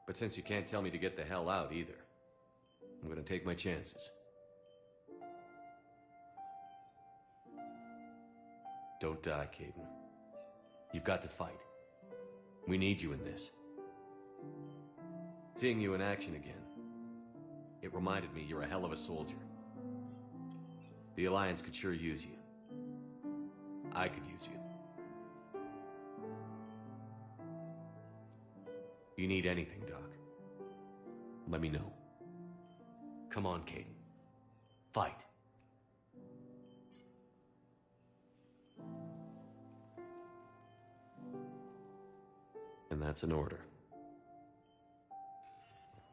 But since you can't tell me to get the hell out either, I'm gonna take my chances. Don't die, Caden. You've got to fight. We need you in this. Seeing you in action again, it reminded me you're a hell of a soldier. The Alliance could sure use you. I could use you. You need anything, Doc, let me know. Come on, Caden. Fight. And that's an order.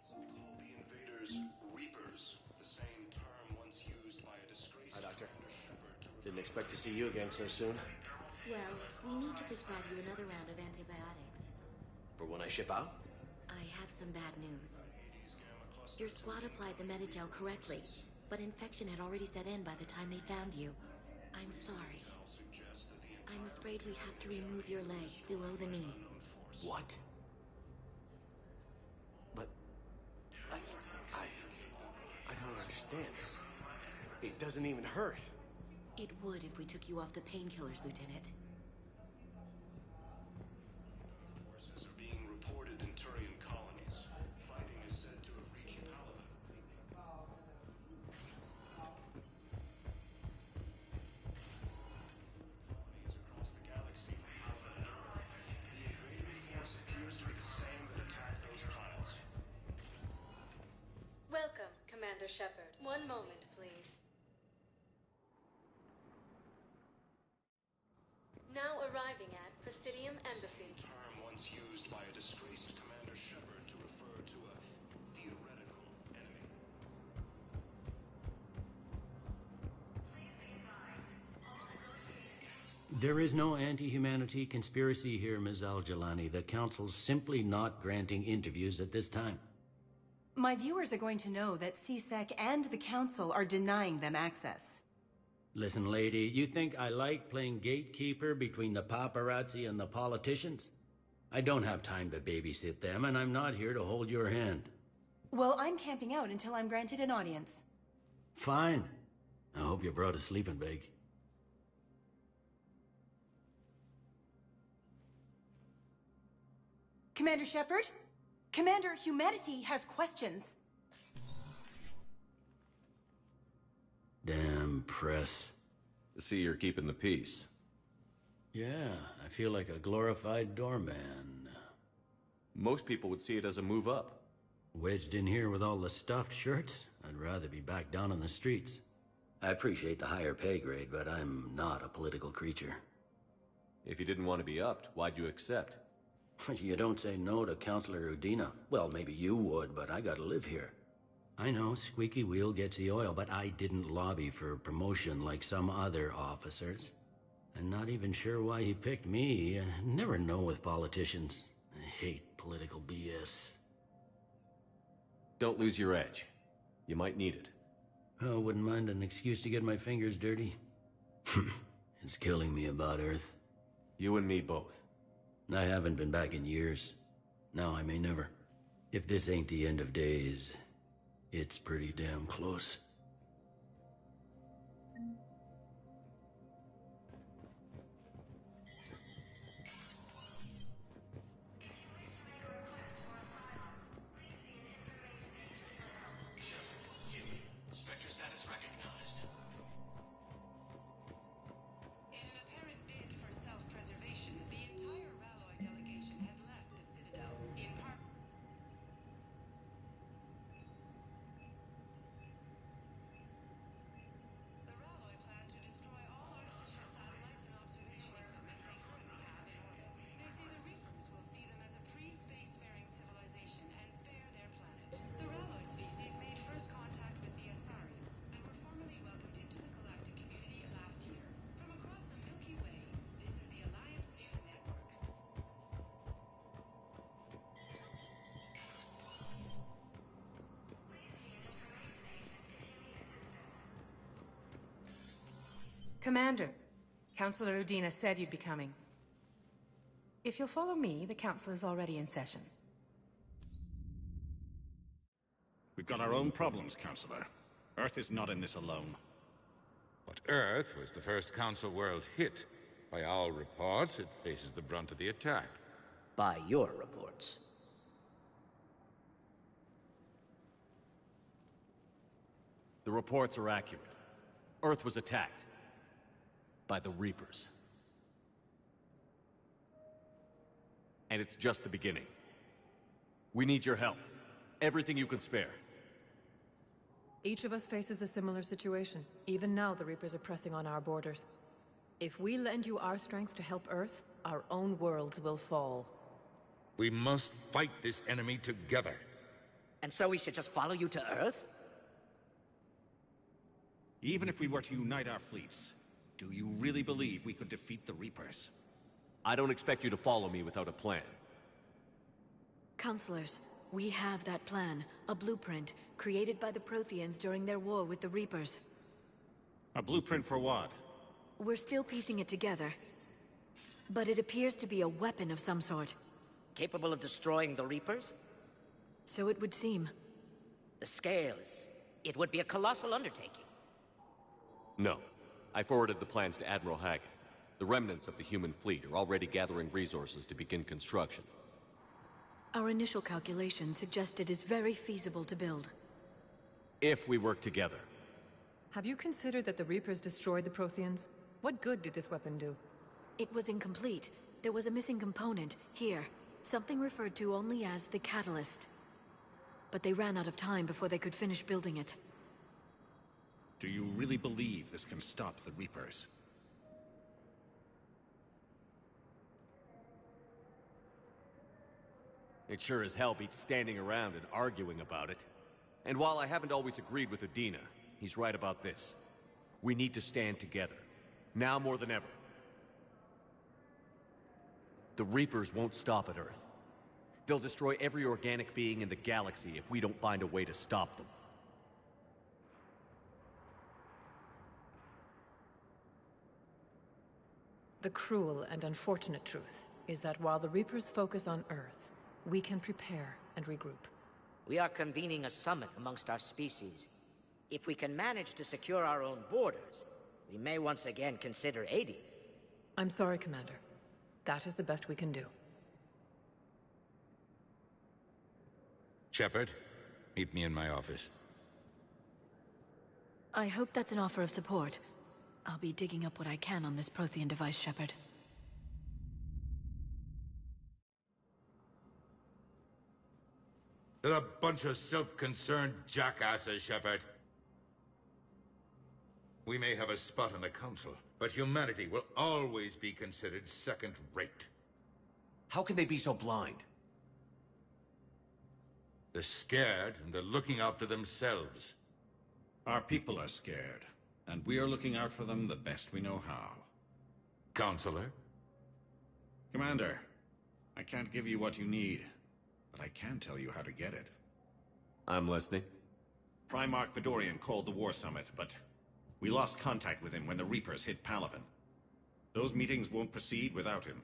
Call the invaders Reapers, the same term once used by a disgraced Doctor. Commander Shepard to Didn't expect to see you again so soon. Well, we need to prescribe you another round of antibiotics. For when I ship out? I have some bad news. Your squad applied the Metagel correctly, but infection had already set in by the time they found you. I'm sorry. I'm afraid we have to remove your leg below the knee. What? But... I don't understand. It doesn't even hurt. It would if we took you off the painkillers, Lieutenant. forces are being reported in Turian colonies. Fighting is said to have reached Paladin. Colonies across the galaxy from Paladin and Earth. The invading force appears to be the same that attacked those planets. Welcome, Commander Shepard. One moment, please. Now arriving at Presidium Embassy. Term once used by a disgraced Commander Shepard to refer to a theoretical enemy. There is no anti-humanity conspiracy here, Ms. Al-Jalani. The Council's simply not granting interviews at this time. My viewers are going to know that CSEC and the Council are denying them access. Listen, lady, you think I like playing gatekeeper between the paparazzi and the politicians? I don't have time to babysit them, and I'm not here to hold your hand. Well, I'm camping out until I'm granted an audience. Fine. I hope you brought a sleeping bag. Commander Shepard? Commander, humanity has questions. Damn press. See, you're keeping the peace. Yeah, I feel like a glorified doorman. Most people would see it as a move up. Wedged in here with all the stuffed shirts? I'd rather be back down on the streets. I appreciate the higher pay grade, but I'm not a political creature. If you didn't want to be upped, why'd you accept? You don't say no to Counselor Udina. Well, maybe you would, but I gotta live here. I know, squeaky wheel gets the oil, but I didn't lobby for promotion like some other officers. I'm not even sure why he picked me. I never know with politicians. I hate political BS. Don't lose your edge. You might need it. Oh, wouldn't mind an excuse to get my fingers dirty. It's killing me about Earth. You and me both. I haven't been back in years. Now I may never. If this ain't the end of days, it's pretty damn close. Commander, Counselor Udina said you'd be coming. If you'll follow me, the council is already in session. We've got our own problems, Counselor. Earth is not in this alone. But Earth was the first Council world hit. By all reports, it faces the brunt of the attack. By your reports. The reports are accurate. Earth was attacked. By the Reapers. And it's just the beginning. We need your help. Everything you can spare. Each of us faces a similar situation. Even now, the Reapers are pressing on our borders. If we lend you our strength to help Earth, our own worlds will fall. We must fight this enemy together. And so we should just follow you to Earth? Even if we were to unite our fleets, do you really believe we could defeat the Reapers? I don't expect you to follow me without a plan. Counselors, we have that plan. A blueprint, created by the Protheans during their war with the Reapers. A blueprint for what? We're still piecing it together. But it appears to be a weapon of some sort. Capable of destroying the Reapers? So it would seem. The scale is... it would be a colossal undertaking. No. I forwarded the plans to Admiral Hackett. The remnants of the human fleet are already gathering resources to begin construction. Our initial calculations suggest it is very feasible to build. If we work together. Have you considered that the Reapers destroyed the Protheans? What good did this weapon do? It was incomplete. There was a missing component, here. Something referred to only as the catalyst. But they ran out of time before they could finish building it. Do you really believe this can stop the Reapers? It sure as hell beats standing around and arguing about it. And while I haven't always agreed with Udina, he's right about this. We need to stand together. Now more than ever. The Reapers won't stop at Earth. They'll destroy every organic being in the galaxy if we don't find a way to stop them. The cruel and unfortunate truth is that while the Reapers focus on Earth, we can prepare and regroup. We are convening a summit amongst our species. If we can manage to secure our own borders, we may once again consider aiding. I'm sorry, Commander. That is the best we can do. Shepard, meet me in my office. I hope that's an offer of support. I'll be digging up what I can on this Prothean device, Shepard. They're a bunch of self-concerned jackasses, Shepard. We may have a spot on the Council, but humanity will always be considered second-rate. How can they be so blind? They're scared, and they're looking out for themselves. Our people are scared, and we are looking out for them the best we know how. Counselor? Commander, I can't give you what you need, but I can tell you how to get it. I'm listening. Primarch Fedorian called the War Summit, but we lost contact with him when the Reapers hit Palaven. Those meetings won't proceed without him.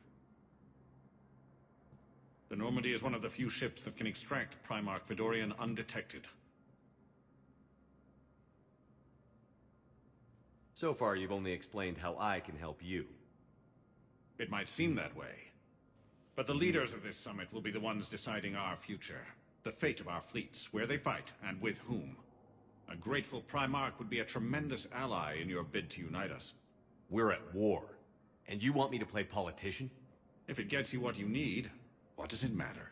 The Normandy is one of the few ships that can extract Primarch Fedorian undetected. So far, you've only explained how I can help you. It might seem that way. But the leaders of this summit will be the ones deciding our future. The fate of our fleets, where they fight, and with whom. A grateful Primarch would be a tremendous ally in your bid to unite us. We're at war, and you want me to play politician? If it gets you what you need, what does it matter?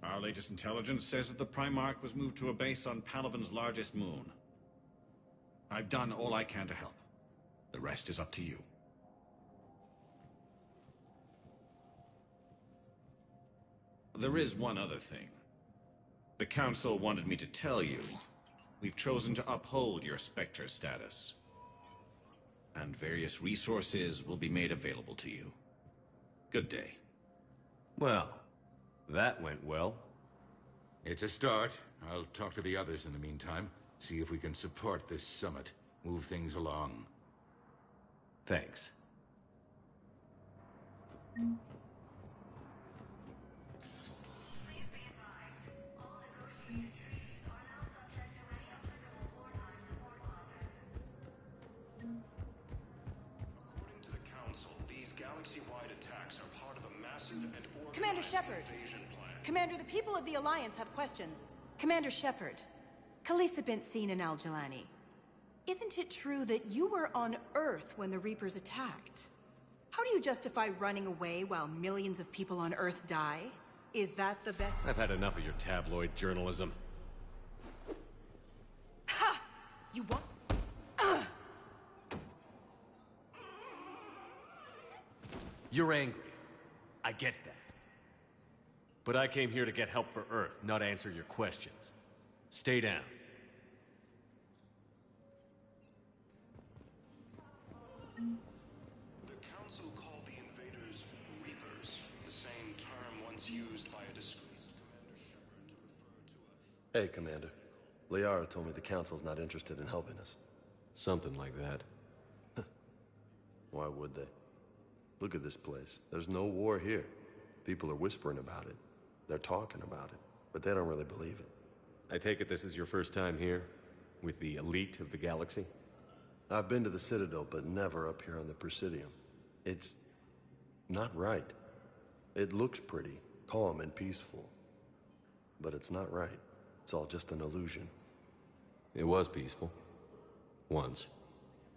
Our latest intelligence says that the Primarch was moved to a base on Palaven's largest moon. I've done all I can to help. The rest is up to you. There is one other thing. The Council wanted me to tell you. We've chosen to uphold your Spectre status. And various resources will be made available to you. Good day. Well, that went well. It's a start. I'll talk to the others in the meantime. See if we can support this summit. Move things along. Thanks. Commander Shepard! Commander, the people of the Alliance have questions. Commander Shepard, Khalisah bint Sin and Al-Jalani. Isn't it true that you were on Earth when the Reapers attacked? How do you justify running away while millions of people on Earth die? Is that the best— I've had enough of your tabloid journalism. Ha! You want— You're angry. I get that. But I came here to get help for Earth, not answer your questions. Stay down. The Council called the invaders Reapers, the same term once used by a disgraced Hey, Commander. Liara told me the Council's not interested in helping us. Something like that. Why would they? Look at this place. There's no war here. People are whispering about it. They're talking about it, but they don't really believe it. I take it this is your first time here? With the elite of the galaxy? I've been to the Citadel, but never up here on the Presidium. It's not right. It looks pretty, calm and peaceful. But it's not right. It's all just an illusion. It was peaceful. Once.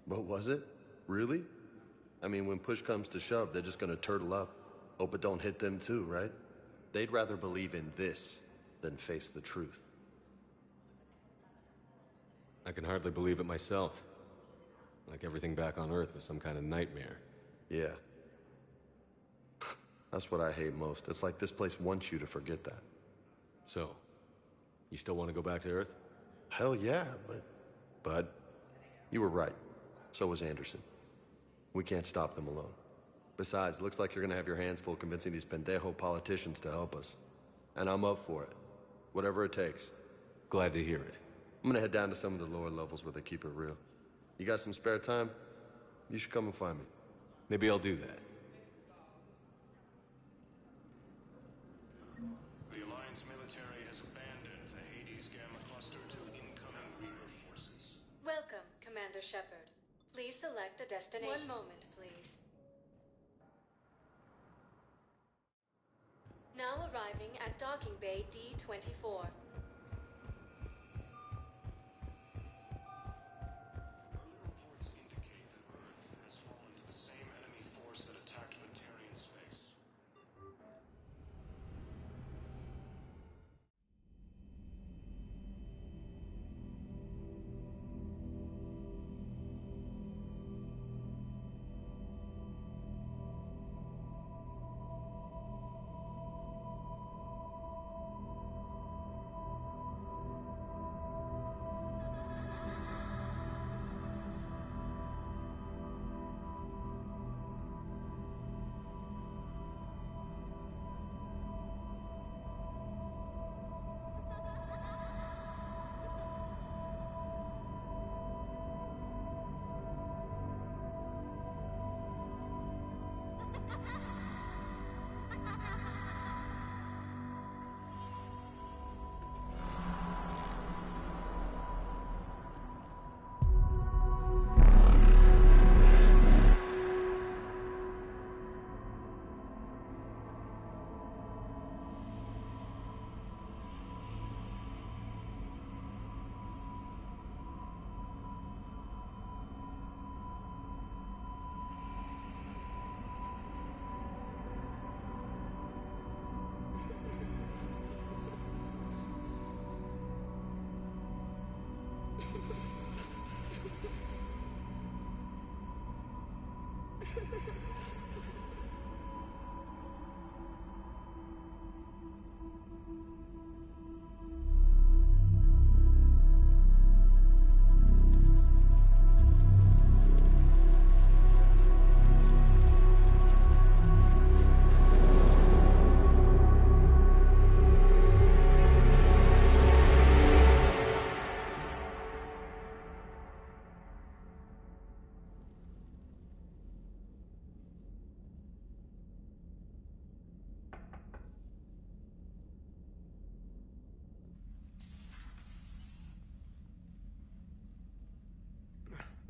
But was it? Really? I mean, when push comes to shove, they're just gonna turtle up. Hope it don't hit them too, right? They'd rather believe in this than face the truth. I can hardly believe it myself. Like everything back on Earth was some kind of nightmare. Yeah. That's what I hate most. It's like this place wants you to forget that. So, you still want to go back to Earth? Hell yeah, but... Bud? You were right. So was Anderson. We can't stop them alone. Besides, looks like you're gonna have your hands full convincing these pendejo politicians to help us. And I'm up for it. Whatever it takes. Glad to hear it. I'm gonna head down to some of the lower levels where they keep it real. You got some spare time? You should come and find me. Maybe I'll do that. The Alliance military has abandoned the Hades Gamma Cluster to incoming Reaper forces. Welcome, Commander Shepard. Please select a destination. One moment, please. Now arriving at Docking Bay D-24.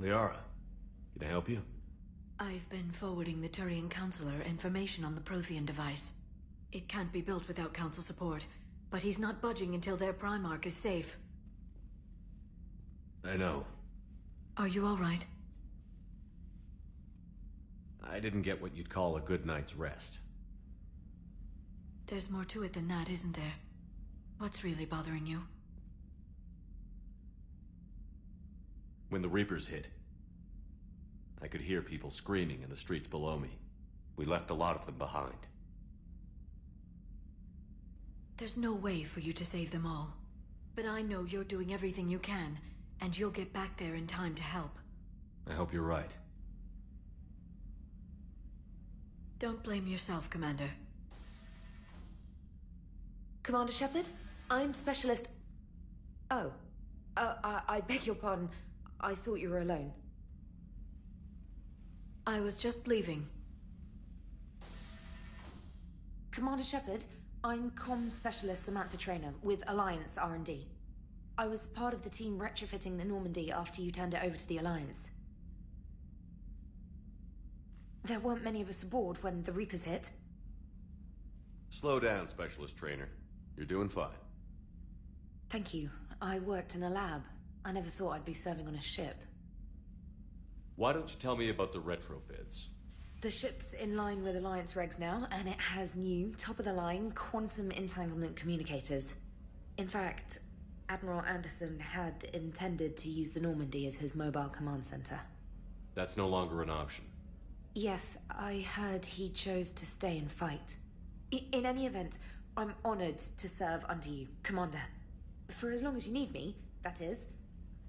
Liara, can I help you? I've been forwarding the Turian Counselor information on the Prothean device. It can't be built without Council support, but he's not budging until their Primarch is safe. I know. Are you all right? I didn't get what you'd call a good night's rest. There's more to it than that, isn't there? What's really bothering you? When the Reapers hit, I could hear people screaming in the streets below me. We left a lot of them behind. There's no way for you to save them all. But I know you're doing everything you can, and you'll get back there in time to help. I hope you're right. Don't blame yourself, Commander. Commander Shepard, I'm Specialist... Oh. I beg your pardon. I thought you were alone. I was just leaving. Commander Shepard, I'm Comm Specialist Samantha Traynor with Alliance R&D. I was part of the team retrofitting the Normandy after you turned it over to the Alliance. There weren't many of us aboard when the Reapers hit. Slow down, Specialist Trainer. You're doing fine. Thank you. I worked in a lab. I never thought I'd be serving on a ship. Why don't you tell me about the retrofits? The ship's in line with Alliance regs now, and it has new, top-of-the-line, quantum entanglement communicators. In fact, Admiral Anderson had intended to use the Normandy as his mobile command center. That's no longer an option. Yes, I heard he chose to stay and fight. In any event, I'm honored to serve under you, Commander. For as long as you need me, that is.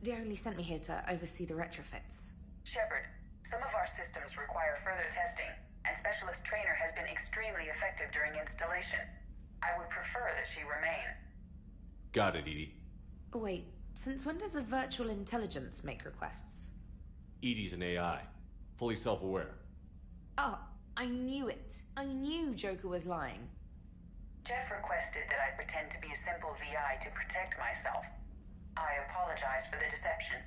They only sent me here to oversee the retrofits. Shepard, some of our systems require further testing, and Specialist Trainer has been extremely effective during installation. I would prefer that she remain. Got it, Edie. Wait, since when does a virtual intelligence make requests? Edie's an AI, fully self-aware. Oh, I knew it. I knew Joker was lying. Jeff requested that I pretend to be a simple VI to protect myself. I apologize for the deception.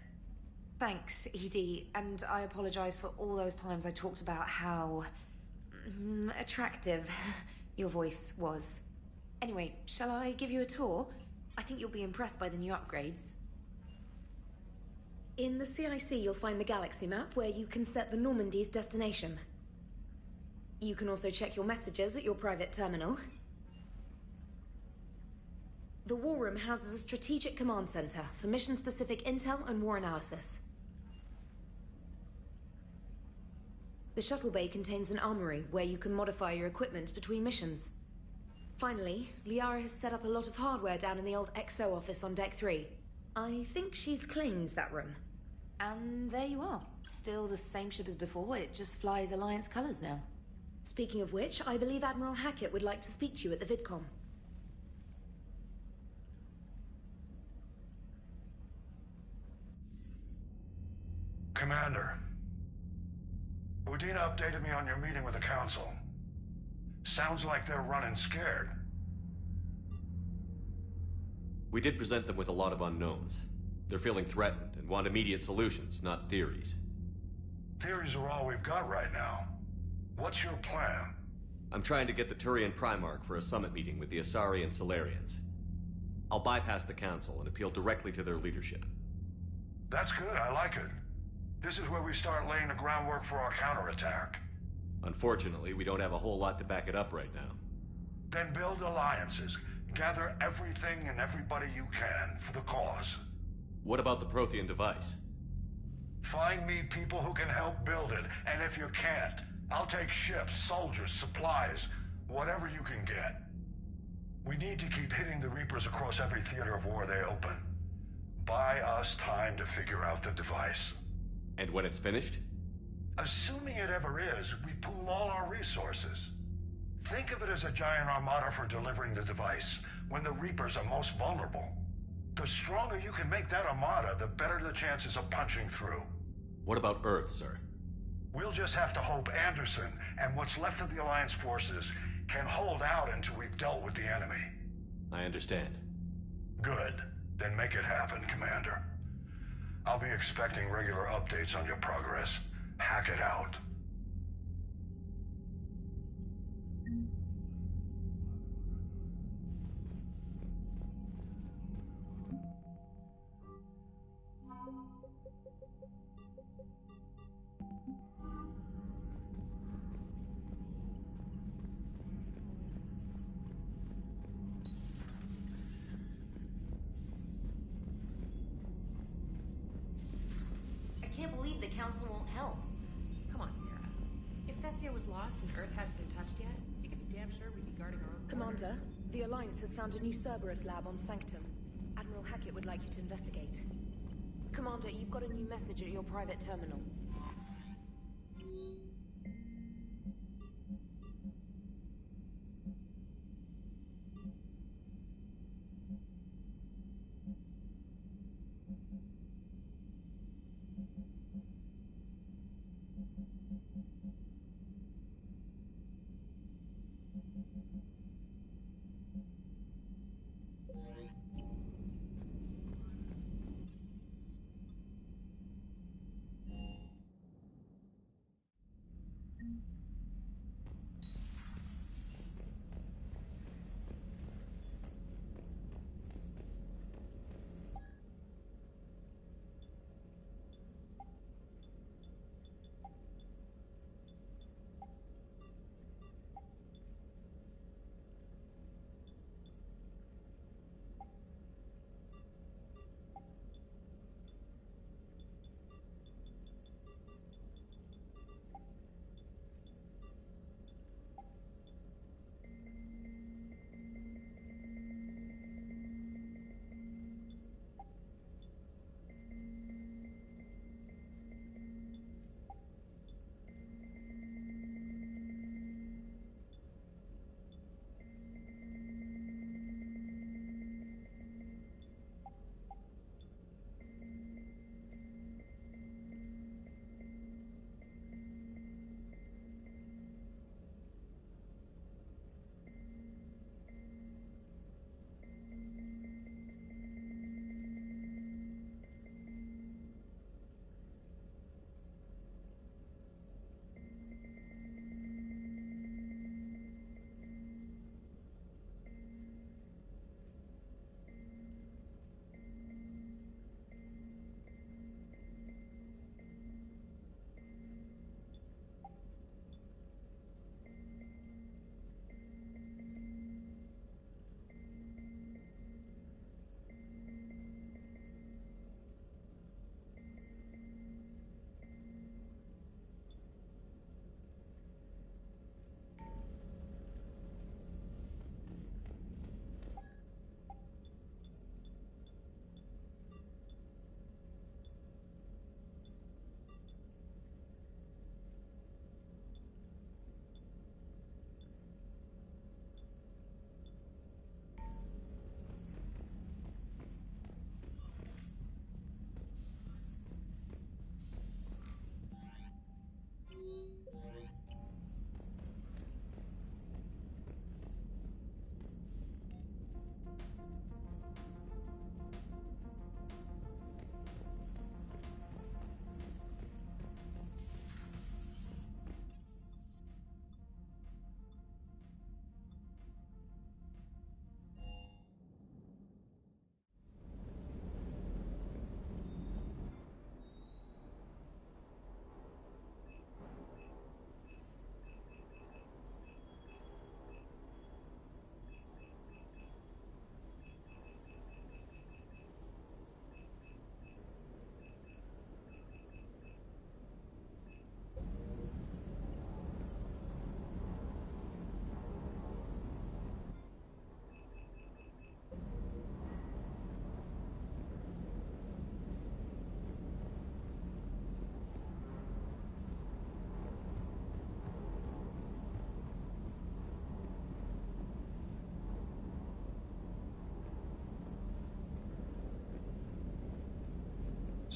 Thanks, Edie, and I apologize for all those times I talked about how... attractive your voice was. Anyway, shall I give you a tour? I think you'll be impressed by the new upgrades. In the CIC, you'll find the galaxy map where you can set the Normandy's destination. You can also check your messages at your private terminal. The War Room houses a strategic command center for mission-specific intel and war analysis. The shuttle bay contains an armory where you can modify your equipment between missions. Finally, Liara has set up a lot of hardware down in the old XO office on Deck 3. I think she's claimed that room. And there you are. Still the same ship as before, it just flies Alliance colors now. Speaking of which, I believe Admiral Hackett would like to speak to you at the VidCom. Commander, Udina updated me on your meeting with the Council. Sounds like they're running scared. We did present them with a lot of unknowns. They're feeling threatened and want immediate solutions, not theories. Theories are all we've got right now. What's your plan? I'm trying to get the Turian Primarch for a summit meeting with the Asari and Solarians. I'll bypass the Council and appeal directly to their leadership. That's good, I like it. This is where we start laying the groundwork for our counterattack. Unfortunately, we don't have a whole lot to back it up right now. Then build alliances. Gather everything and everybody you can for the cause. What about the Prothean device? Find me people who can help build it, and if you can't, I'll take ships, soldiers, supplies, whatever you can get. We need to keep hitting the Reapers across every theater of war they open. Buy us time to figure out the device. And when it's finished? Assuming it ever is, we pool all our resources. Think of it as a giant armada for delivering the device, when the Reapers are most vulnerable. The stronger you can make that armada, the better the chances of punching through. What about Earth, sir? We'll just have to hope Anderson and what's left of the Alliance forces can hold out until we've dealt with the enemy. I understand. Good. Then make it happen, Commander. I'll be expecting regular updates on your progress. Hack it out. I can't believe the Council won't help. Come on, Sarah. If Thessia was lost and Earth hasn't been touched yet, you can be damn sure we'd be guarding our own Commander, the Alliance has found a new Cerberus lab on Sanctum. Admiral Hackett would like you to investigate. Commander, you've got a new message at your private terminal.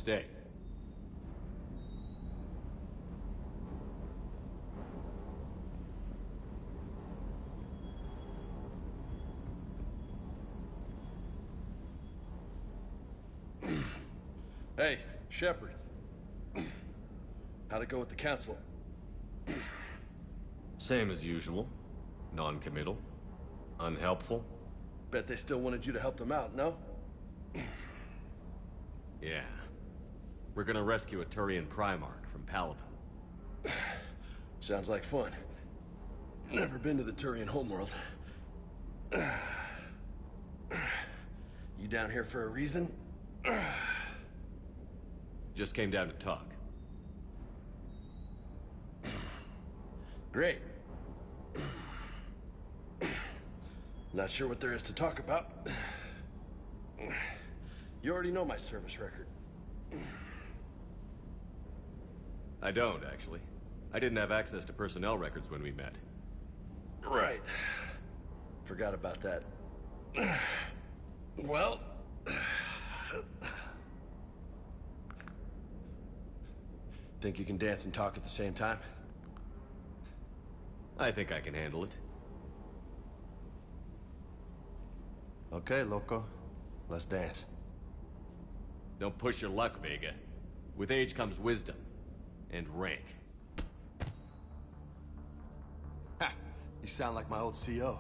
stay. Hey, Shepard. How'd it go with the council? Same as usual. Non-committal. Unhelpful. Bet they still wanted you to help them out, no? Yeah. We're gonna rescue a Turian Primarch from Palaven. Sounds like fun. Never been to the Turian homeworld. You down here for a reason? Just came down to talk. Great. Not sure what there is to talk about. You already know my service record. I don't, actually. I didn't have access to personnel records when we met. Right. Forgot about that. Well... Think you can dance and talk at the same time? I think I can handle it. Okay, loco. Let's dance. Don't push your luck, Vega. With age comes wisdom. And rank. Ha! You sound like my old CO.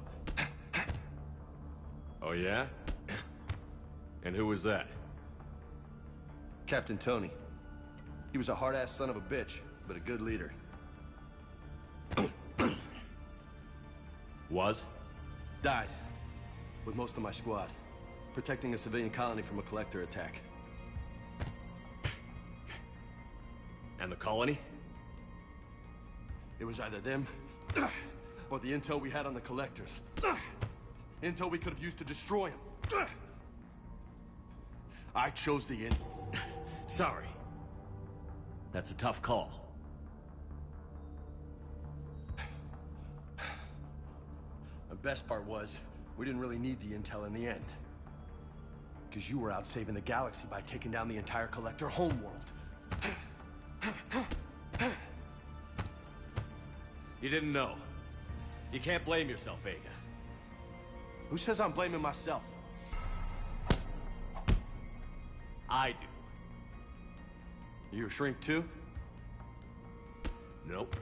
Oh yeah? And who was that? Captain Tony. He was a hard-ass son of a bitch, but a good leader. Was? Died. With most of my squad. Protecting a civilian colony from a collector attack. And the colony? It was either them, or the intel we had on the collectors. Intel we could have used to destroy them. I chose the in. Sorry. That's a tough call. The best part was, we didn't really need the intel in the end. Because you were out saving the galaxy by taking down the entire collector homeworld. You didn't know. You can't blame yourself, Vega. Who says I'm blaming myself? I do. You a shrink too? Nope.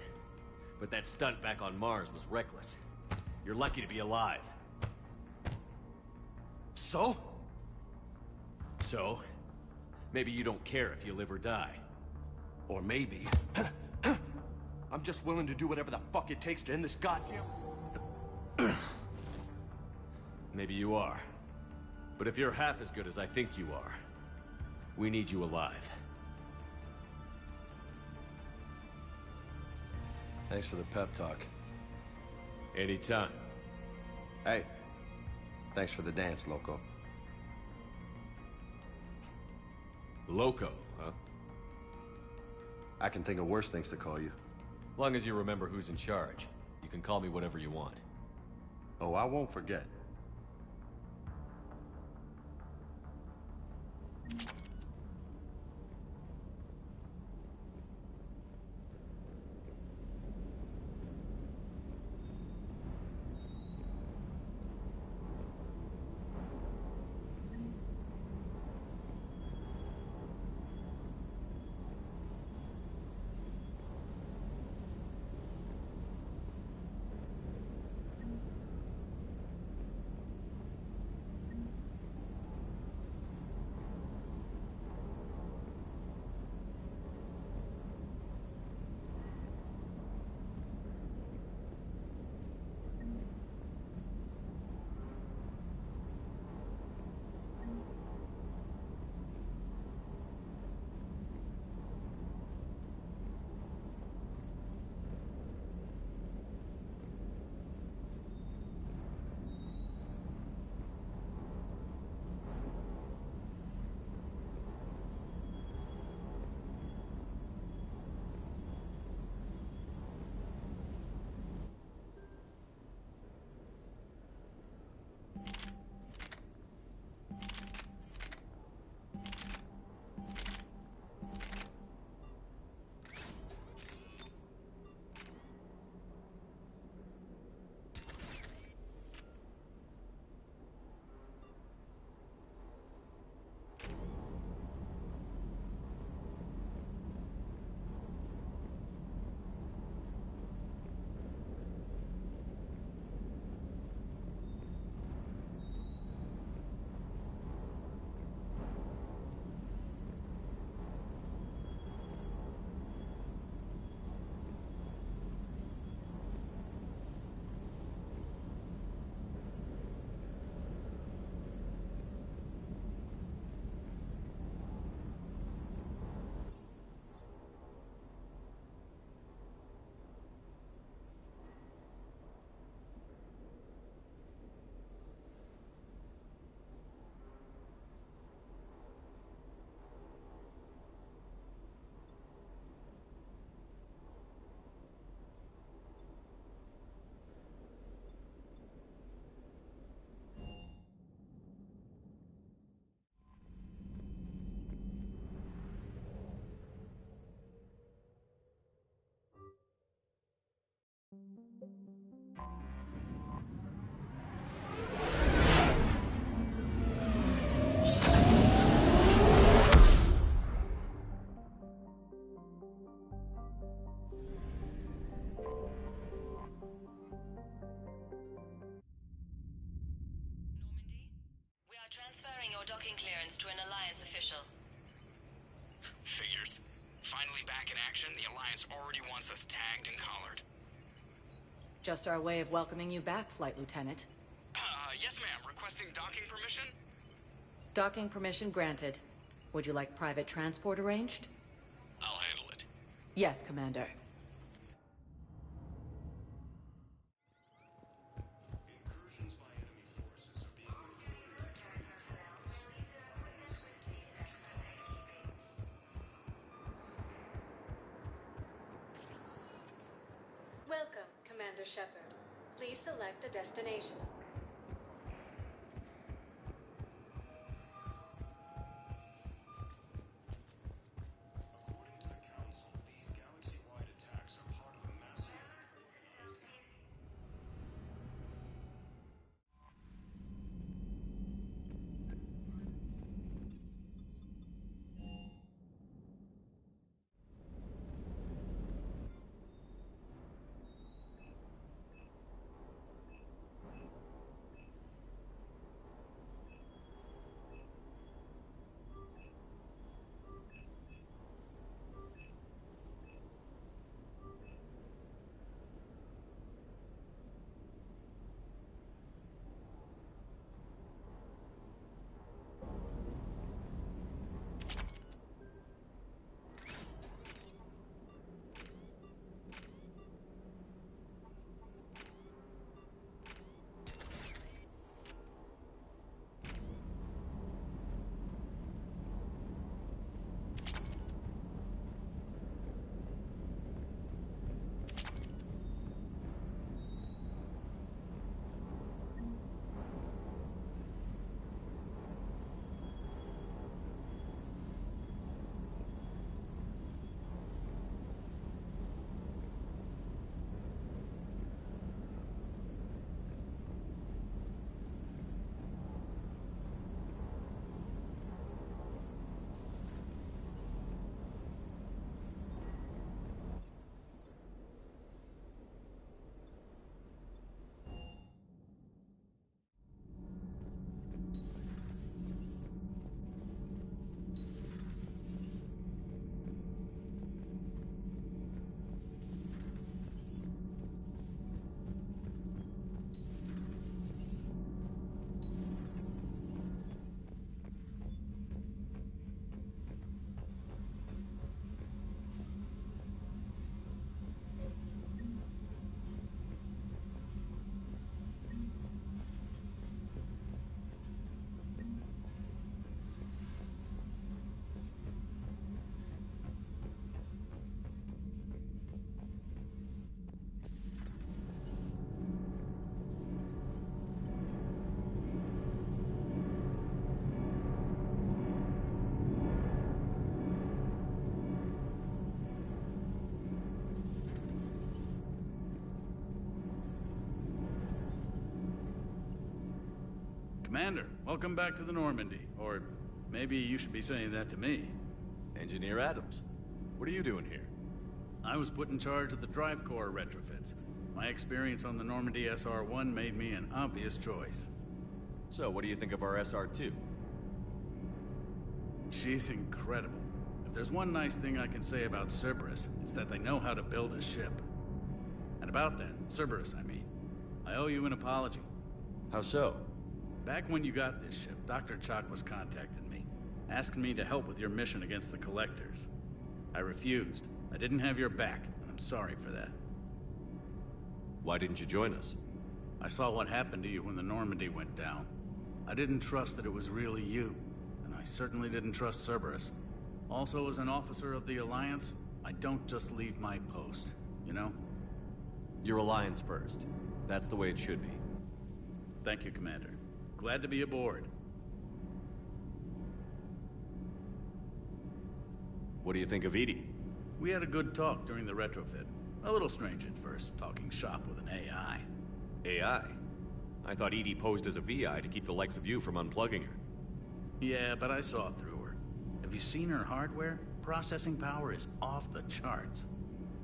But that stunt back on Mars was reckless. You're lucky to be alive. So? So? Maybe you don't care if you live or die. Or maybe... I'm just willing to do whatever the fuck it takes to end this goddamn... Maybe you are. But if you're half as good as I think you are, we need you alive. Thanks for the pep talk. Anytime. Hey, thanks for the dance, loco. Loco, huh? I can think of worse things to call you. Long as you remember who's in charge, you can call me whatever you want. Oh, I won't forget. We are transferring your docking clearance to an Alliance official. Figures. Finally back in action, the Alliance already wants us tagged and collared. Just our way of welcoming you back, Flight Lieutenant. Yes ma'am. Requesting docking permission? Docking permission granted. Would you like private transport arranged? I'll handle it. Yes, Commander. Welcome, Commander Shepard. Please select a destination. Commander, welcome back to the Normandy. Or maybe you should be saying that to me. Engineer Adams, what are you doing here? I was put in charge of the drive core retrofits. My experience on the Normandy SR-1 made me an obvious choice. So, what do you think of our SR-2? She's incredible. If there's one nice thing I can say about Cerberus, it's that they know how to build a ship. And about that, Cerberus, I mean, I owe you an apology. How so? Back when you got this ship, Dr. Chalk was contacting me, asking me to help with your mission against the Collectors. I refused. I didn't have your back, and I'm sorry for that. Why didn't you join us? I saw what happened to you when the Normandy went down. I didn't trust that it was really you, and I certainly didn't trust Cerberus. Also, as an officer of the Alliance, I don't just leave my post, you know? Your Alliance first. That's the way it should be. Thank you, Commander. Glad to be aboard. What do you think of Edie? We had a good talk during the retrofit. A little strange at first, talking shop with an AI. AI? I thought Edie posed as a VI to keep the likes of you from unplugging her. Yeah, but I saw through her. Have you seen her hardware? Processing power is off the charts.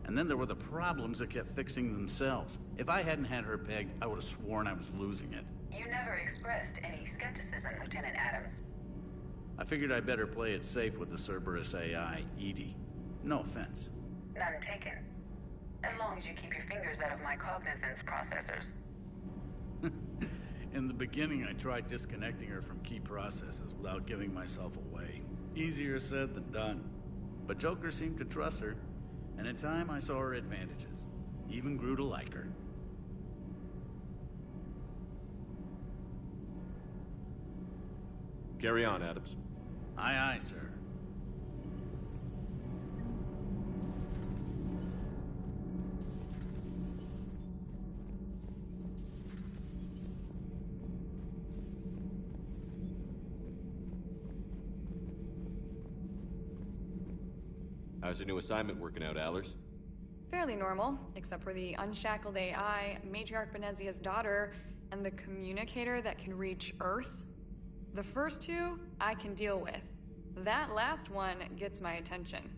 And then there were the problems that kept fixing themselves. If I hadn't had her pegged, I would have sworn I was losing it. You never expressed any skepticism, Lieutenant Adams. I figured I'd better play it safe with the Cerberus AI, Edie. No offense. None taken. As long as you keep your fingers out of my cognizance processors. In the beginning, I tried disconnecting her from key processes without giving myself away. Easier said than done. But Joker seemed to trust her, and in time I saw her advantages. Even grew to like her. Carry on, Adams. Aye, aye, sir. How's your new assignment working out, Allers? Fairly normal, except for the unshackled AI, Matriarch Benezia's daughter, and the communicator that can reach Earth. The first two, I can deal with. That last one gets my attention.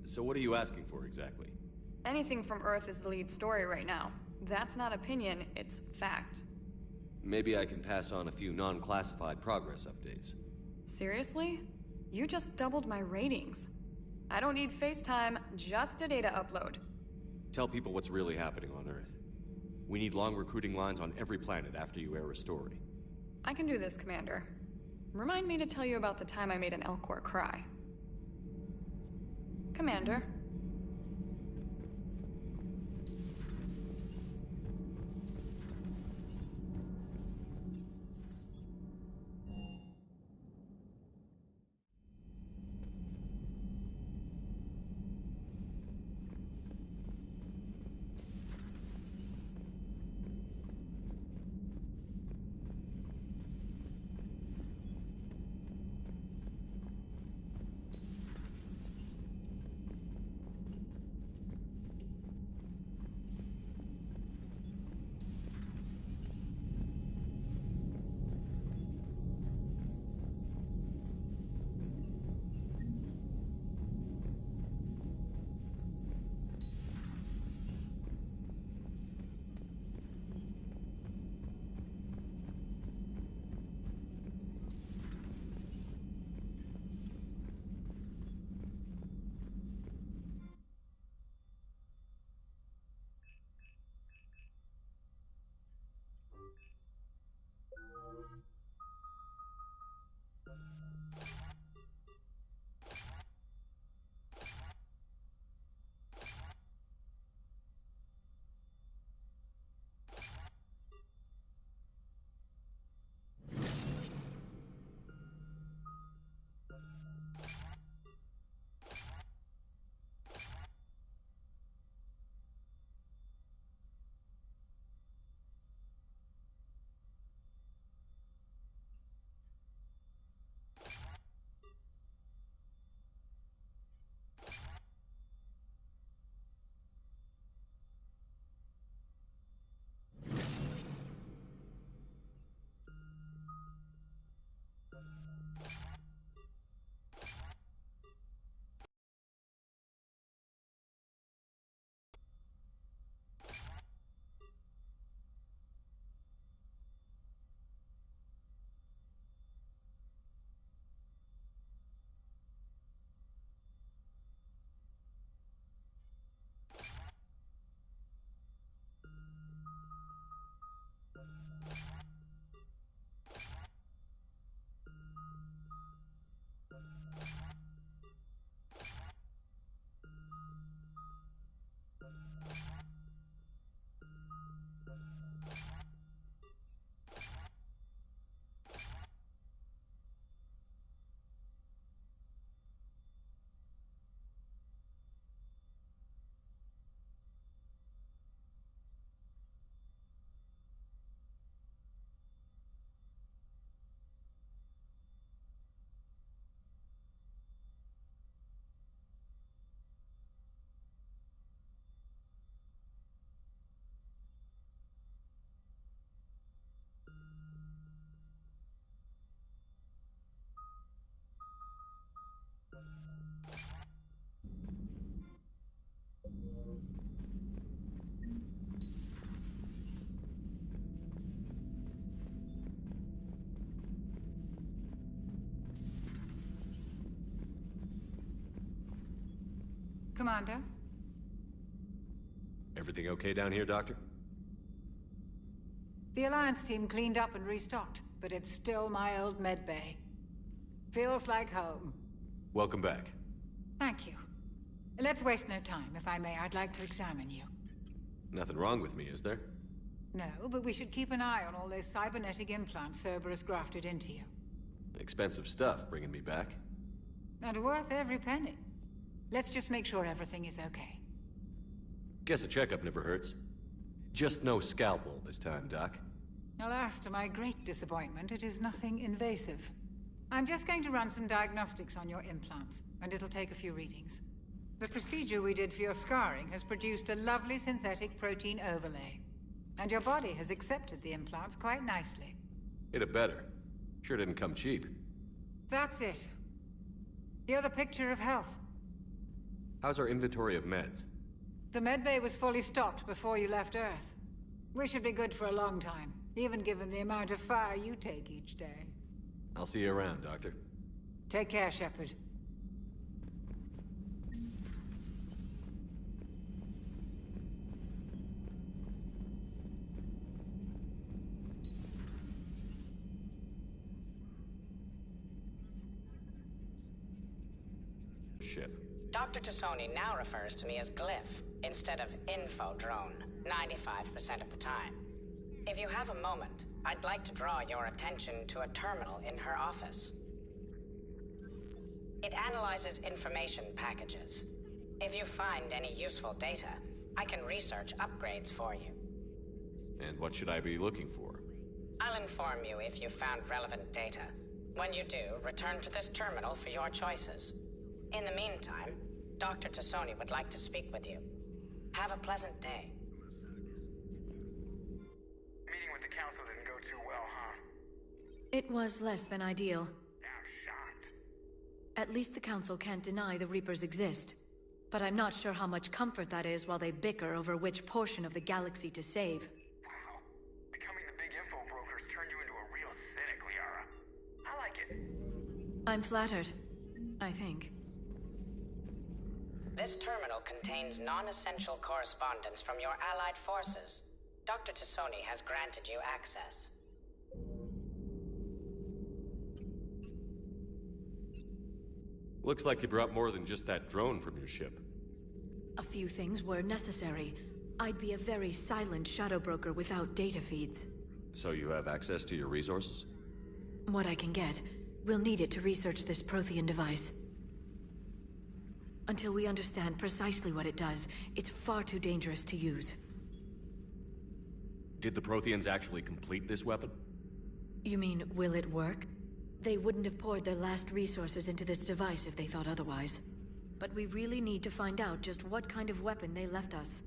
So what are you asking for, exactly? Anything from Earth is the lead story right now. That's not opinion, it's fact. Maybe I can pass on a few non-classified progress updates. Seriously? You just doubled my ratings. I don't need FaceTime, just a data upload. Tell people what's really happening on Earth. We need long recruiting lines on every planet after you air a story. I can do this, Commander. Remind me to tell you about the time I made an Elcor cry. Commander. Commander. Everything okay down here, Doctor? The Alliance team cleaned up and restocked, but it's still my old medbay. Feels like home. Welcome back. Thank you. Let's waste no time. If I may, I'd like to examine you. Nothing wrong with me, is there? No, but we should keep an eye on all those cybernetic implants Cerberus grafted into you. Expensive stuff bringing me back. And worth every penny. Let's just make sure everything is okay. Guess a checkup never hurts. Just no scalpel this time, Doc. Alas, to my great disappointment, it is nothing invasive. I'm just going to run some diagnostics on your implants, and it'll take a few readings. The procedure we did for your scarring has produced a lovely synthetic protein overlay. And your body has accepted the implants quite nicely. It had better. Sure didn't come cheap. That's it. You're the picture of health. How's our inventory of meds? The medbay was fully stocked before you left Earth. We should be good for a long time, even given the amount of fire you take each day. I'll see you around, Doctor. Take care, Shepard. Ship. Dr. Tassoni now refers to me as Glyph, instead of Info Drone, 95% of the time. If you have a moment, I'd like to draw your attention to a terminal in her office. It analyzes information packages. If you find any useful data, I can research upgrades for you. And what should I be looking for? I'll inform you if you've found relevant data. When you do, return to this terminal for your choices. In the meantime, Dr. Tassoni would like to speak with you. Have a pleasant day. Meeting with the council didn't go too well, huh? It was less than ideal. I'm shocked. At least the council can't deny the Reapers exist. But I'm not sure how much comfort that is while they bicker over which portion of the galaxy to save. Wow. Becoming the big info brokers turned you into a real cynic, Liara. I like it. I'm flattered. I think. This terminal contains non-essential correspondence from your allied forces. Dr. Tassoni has granted you access. Looks like you brought more than just that drone from your ship. A few things were necessary. I'd be a very silent shadow broker without data feeds. So you have access to your resources? What I can get. We'll need it to research this Prothean device. Until we understand precisely what it does, it's far too dangerous to use. Did the Protheans actually complete this weapon? You mean, will it work? They wouldn't have poured their last resources into this device if they thought otherwise. But we really need to find out just what kind of weapon they left us.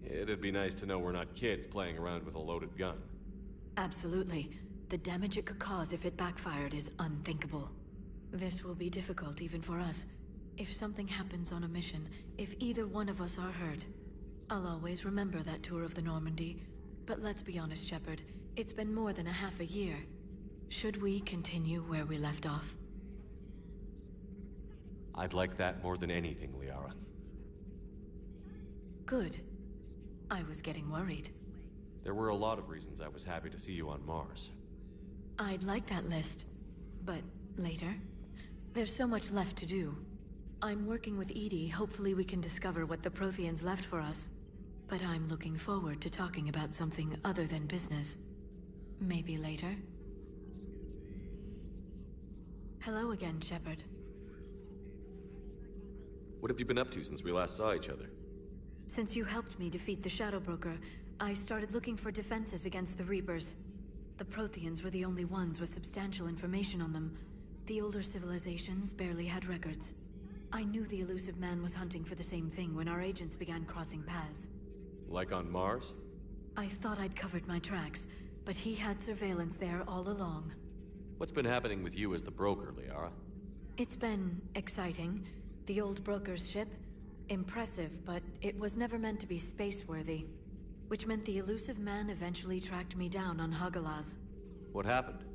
It'd be nice to know we're not kids playing around with a loaded gun. Absolutely. The damage it could cause if it backfired is unthinkable. This will be difficult even for us. If something happens on a mission, if either one of us are hurt, I'll always remember that tour of the Normandy. But let's be honest, Shepard, it's been more than a half a year. Should we continue where we left off? I'd like that more than anything, Liara. Good. I was getting worried. There were a lot of reasons I was happy to see you on Mars. I'd like that list. But later? There's so much left to do. I'm working with EDI. Hopefully we can discover what the Protheans left for us. But I'm looking forward to talking about something other than business. Maybe later? Hello again, Shepard. What have you been up to since we last saw each other? Since you helped me defeat the Shadow Broker, I started looking for defenses against the Reapers. The Protheans were the only ones with substantial information on them. The older civilizations barely had records. I knew the elusive man was hunting for the same thing when our agents began crossing paths. Like on Mars? I thought I'd covered my tracks, but he had surveillance there all along. What's been happening with you as the broker, Liara? It's been exciting. The old broker's ship? Impressive, but it was never meant to be space-worthy. Which meant the elusive man eventually tracked me down on Hagalaz. What happened?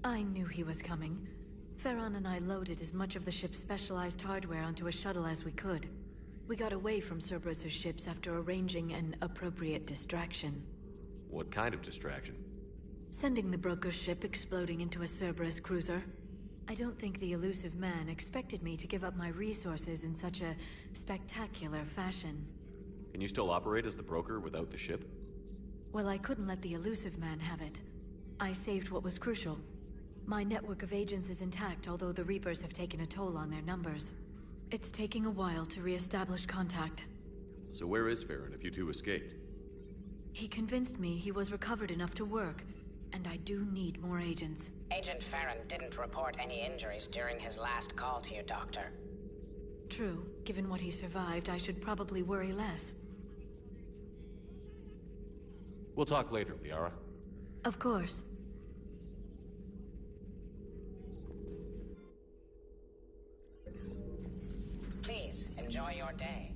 I knew he was coming. Farron and I loaded as much of the ship's specialized hardware onto a shuttle as we could. We got away from Cerberus's ships after arranging an appropriate distraction. What kind of distraction? Sending the broker's ship exploding into a Cerberus cruiser. I don't think the elusive man expected me to give up my resources in such a spectacular fashion. Can you still operate as the broker without the ship? Well, I couldn't let the elusive man have it. I saved what was crucial. My network of agents is intact, although the Reapers have taken a toll on their numbers. It's taking a while to re-establish contact. So where is Farron if you two escaped? He convinced me he was recovered enough to work, and I do need more agents. Agent Farron didn't report any injuries during his last call to you, Doctor. True. Given what he survived, I should probably worry less. We'll talk later, Liara. Of course. Please, enjoy your day.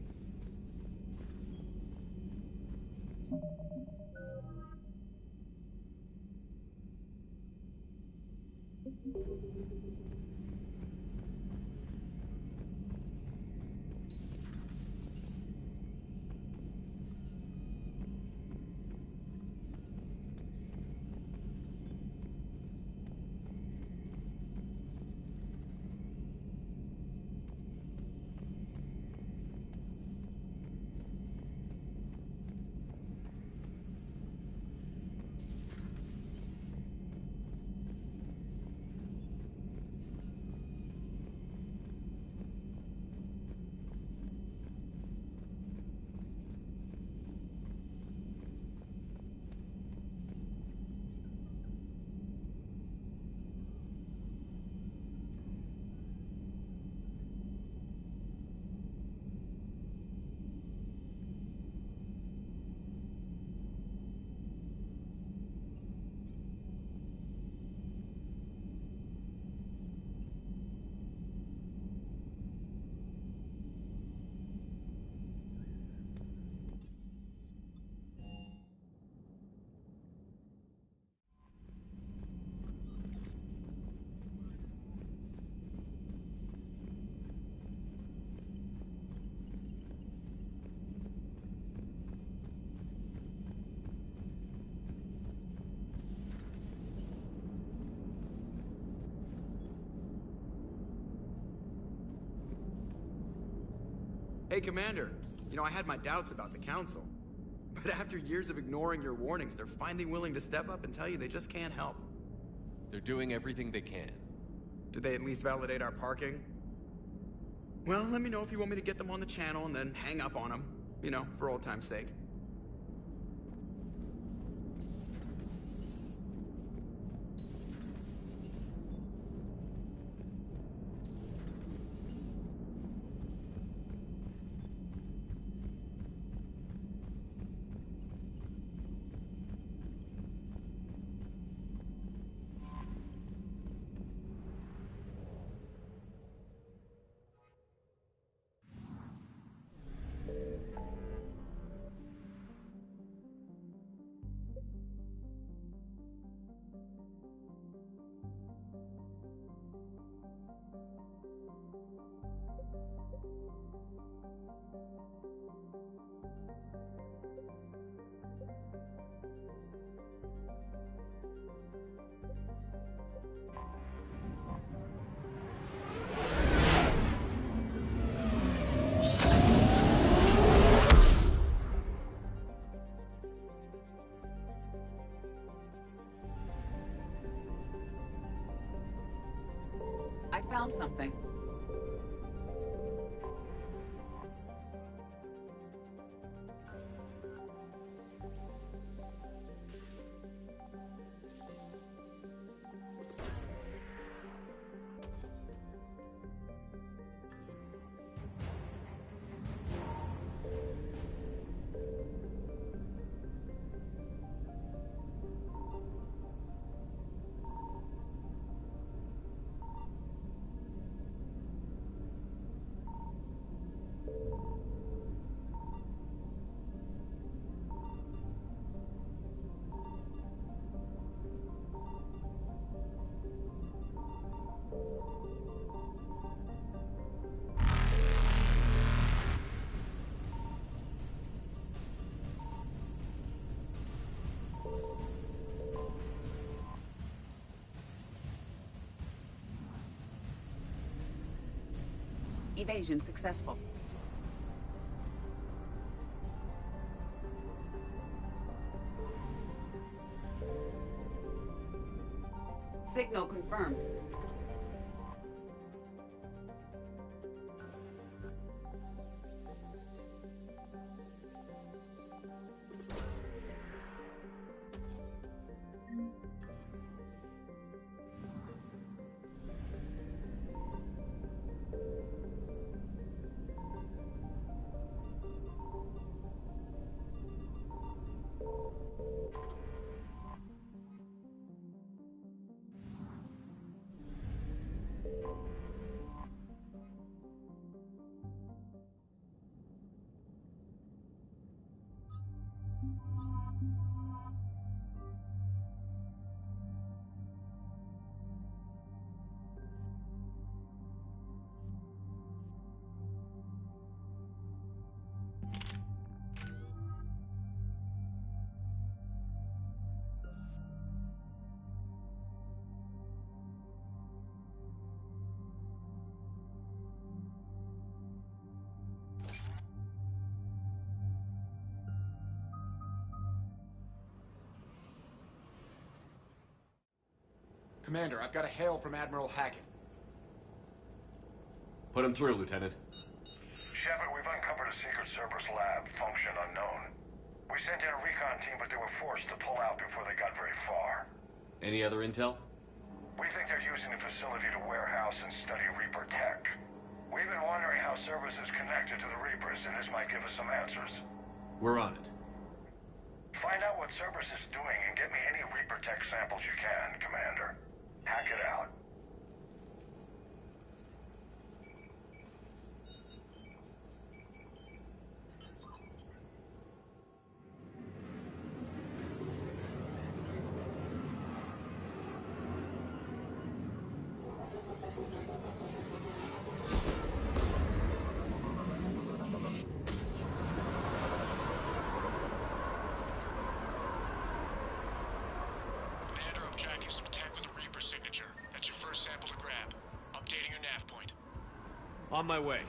Hey, Commander. You know, I had my doubts about the Council. But after years of ignoring your warnings, they're finally willing to step up and tell you they just can't help. They're doing everything they can. Did they at least validate our parking? Well, let me know if you want me to get them on the channel and then hang up on them. You know, for old time's sake. I found something. Evasion successful. Signal confirmed. Commander, I've got a hail from Admiral Hackett. Put him through, Lieutenant. Shepard, we've uncovered a secret Cerberus lab, function unknown. We sent in a recon team, but they were forced to pull out before they got very far. Any other intel? We think they're using the facility to warehouse and study Reaper tech. We've been wondering how Cerberus is connected to the Reapers, and this might give us some answers. We're on it. Find out what Cerberus is doing and get me any Reaper tech samples you can, Commander. Hack it out. On my way.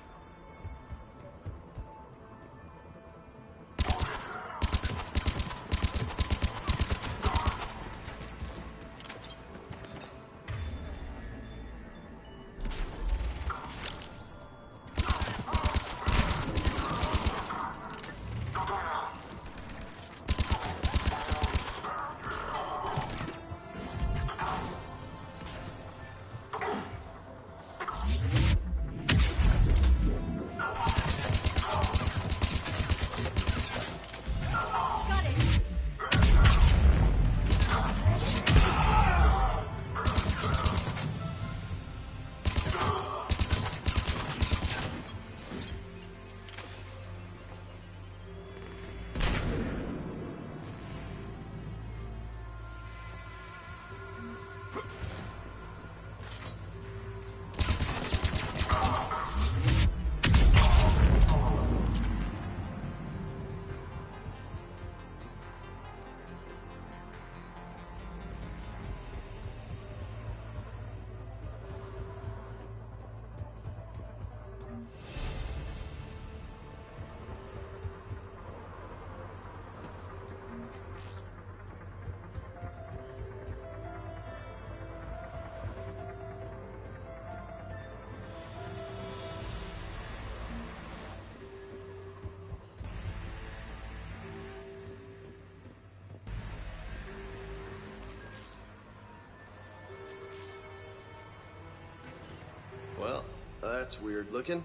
Well, that's weird looking.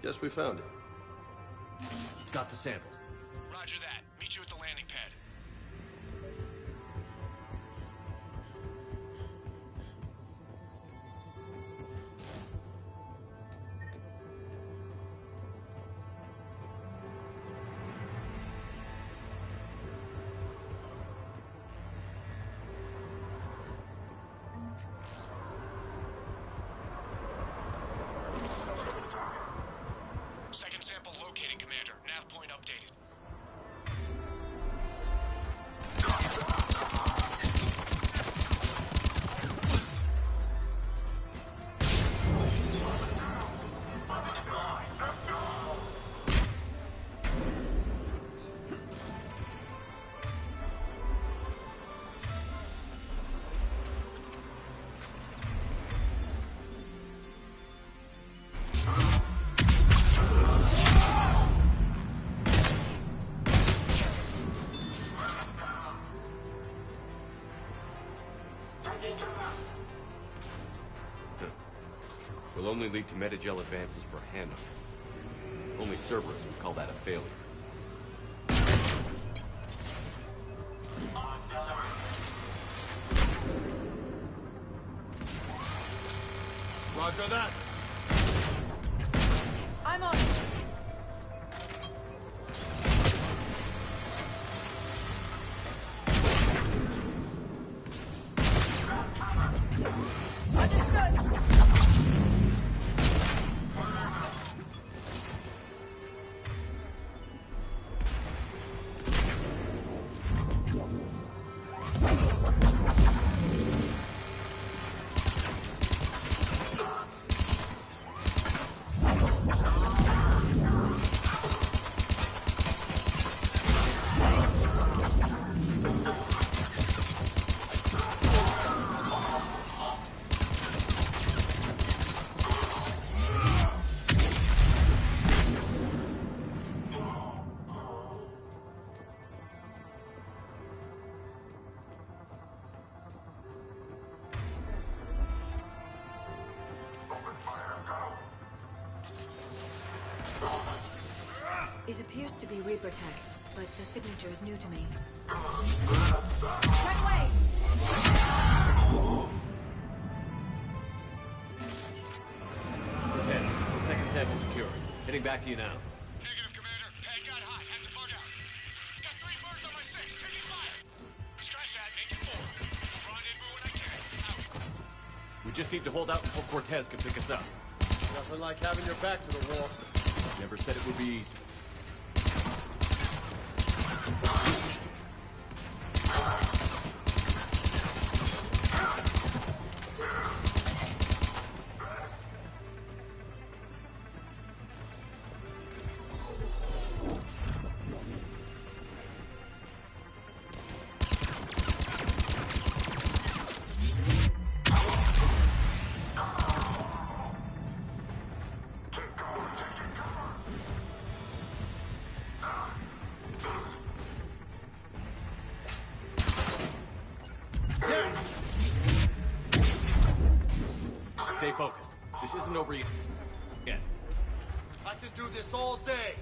Guess we found it. Got the sample. Roger that. Meet you at the landing pad. Second sample located, Commander. Nav point updated. Will only lead to Metagel advances for Hanno. Only Cerberus would call that a failure. Roger that. I'm on it. Understood. It appears to be Reaper tech, but the signature is new to me. Right away! Ted, second sample secured. Heading back to you now. Negative, Commander. Pad got hot. Have to bug out. Got 3 birds on my 6. Taking fire. Scratch that. Make it 4. Rendezvous when I can. Out. We just need to hold out until Cortez can pick us up. Nothing like having your back to the wall. Never said it would be easy. Stay focused. This isn't over yet. I could do this all day.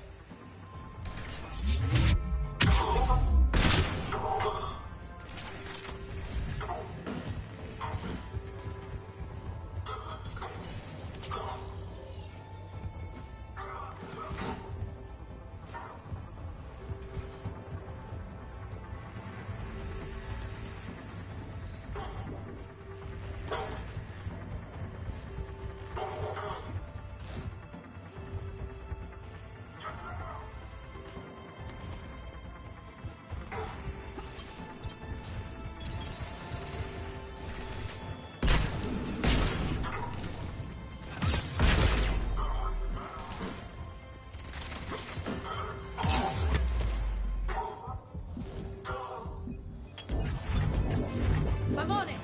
I'm on it!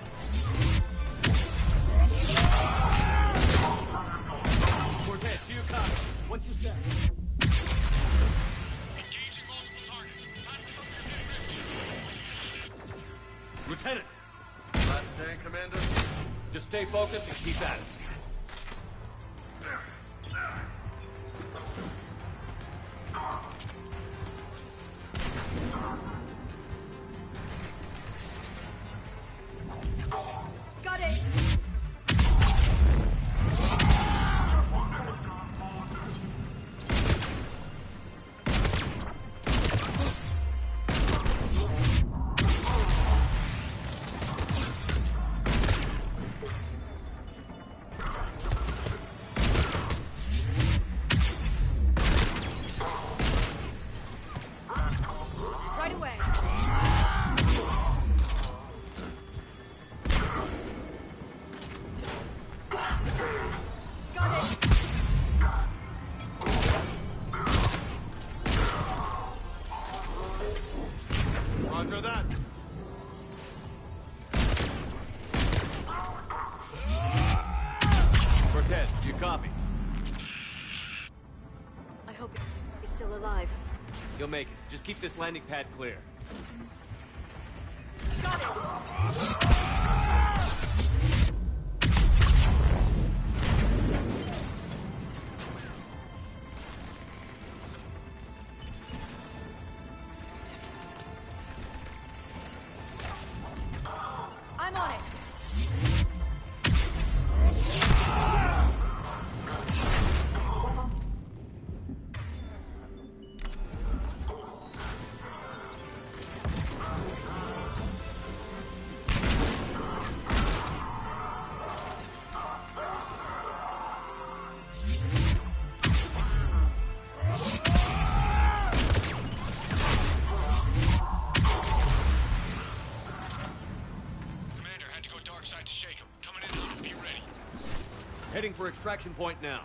Cortez, do you copy? What's your step? Engaging multiple targets. Time for something to get risky. Lieutenant! Last day, Commander. Just stay focused and keep at it. Got it! Right away! Got it! Roger that. Cortez, do you copy? I hope he's still alive. You'll make it. Just keep this landing pad clear. Got it! on it! Heading for extraction point now.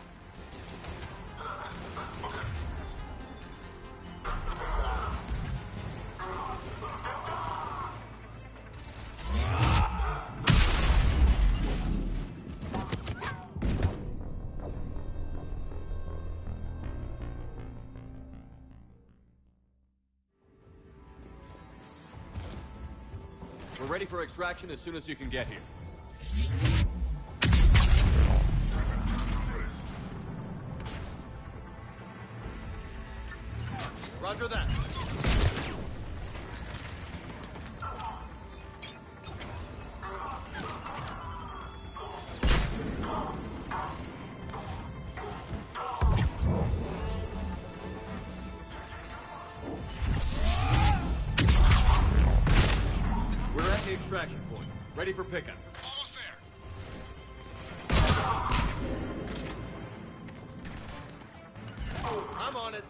We're ready for extraction as soon as you can get here. Roger that. We're at the extraction point. Ready for pickup. Almost there. I'm on it.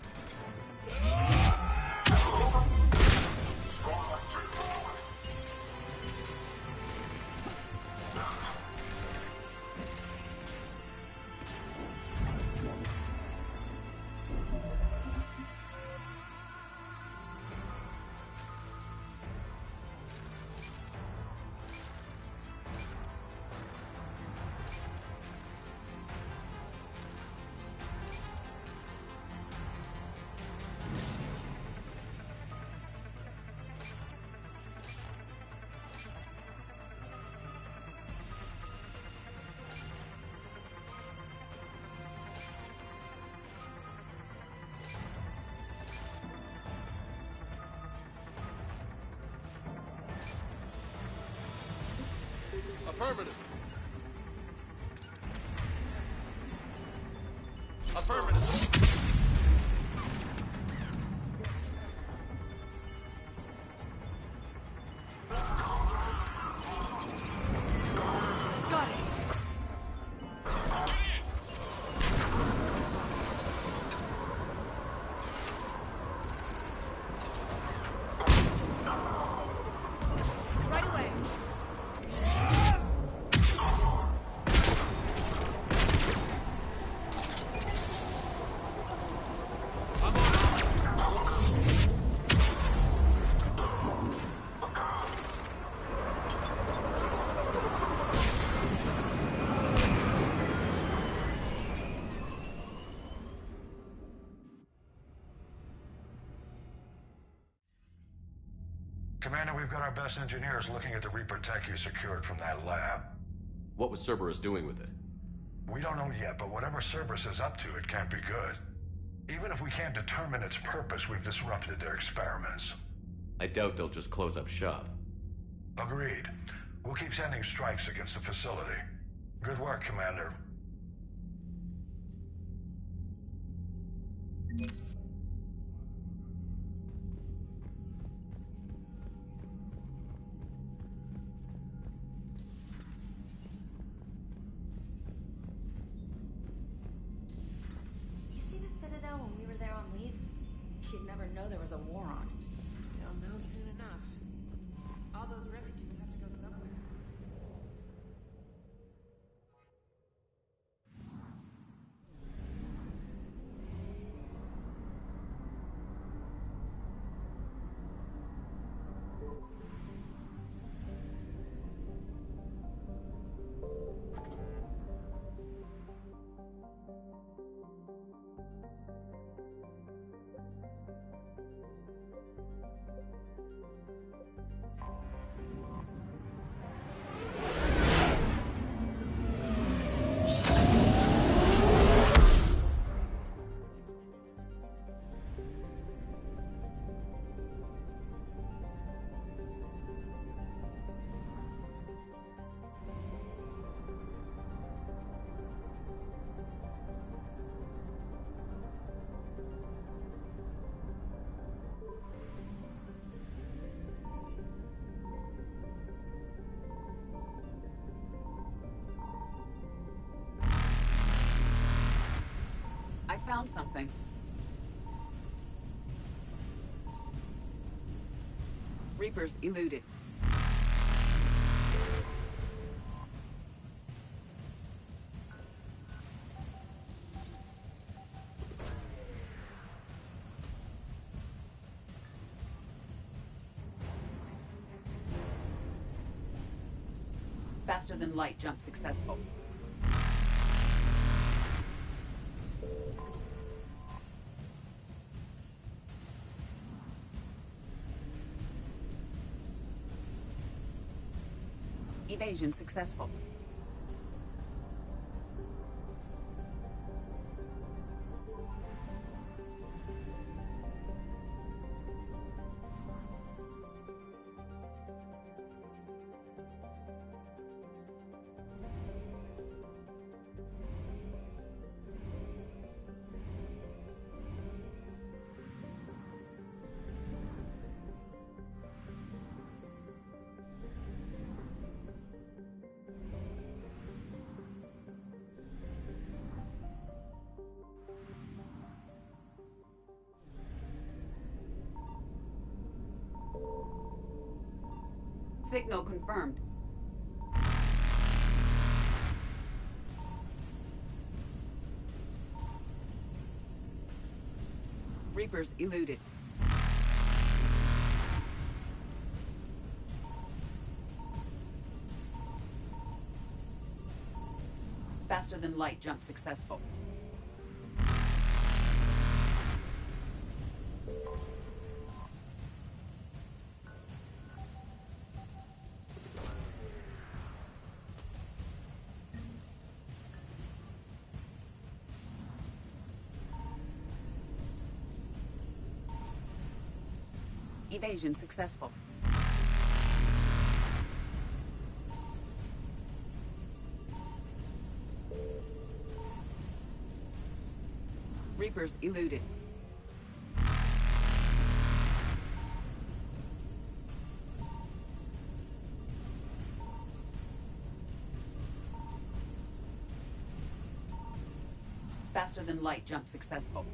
Affirmative. Affirmative. Got it! Right away. Commander, we've got our best engineers looking at the Reaper tech you secured from that lab. What was Cerberus doing with it? We don't know yet, but whatever Cerberus is up to, it can't be good. Even if we can't determine its purpose, we've disrupted their experiments. I doubt they'll just close up shop. Agreed. We'll keep sending strikes against the facility. Good work, Commander. You see the Citadel when we were there on leave? You'd never know there was a war on. They'll know soon enough. All those refugees have to go somewhere. found something. Reapers eluded. Faster than light jump successful. Evasion successful. Signal confirmed. Reapers eluded. Faster than light jump successful. Evasion successful. Reapers eluded. Faster than light jump successful.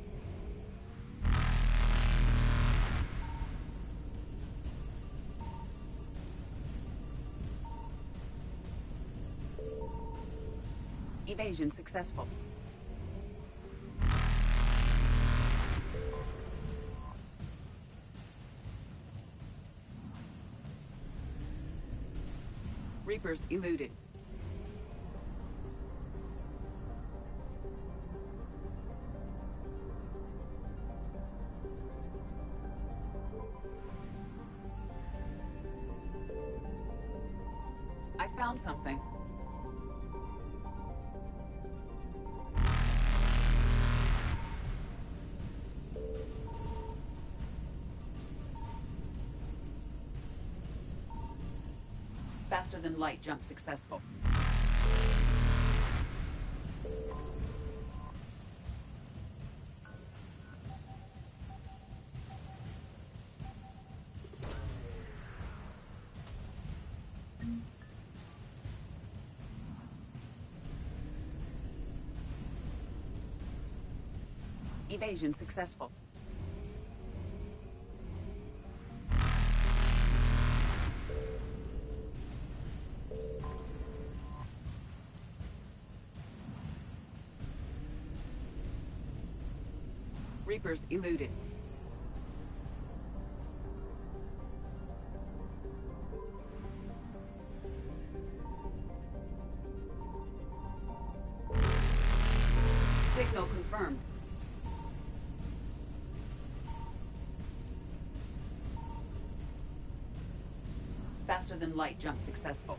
Evasion successful. Reapers eluded. I found something. Faster than light jump successful. Evasion successful. Reapers eluded. Signal confirmed. Faster than light jump successful.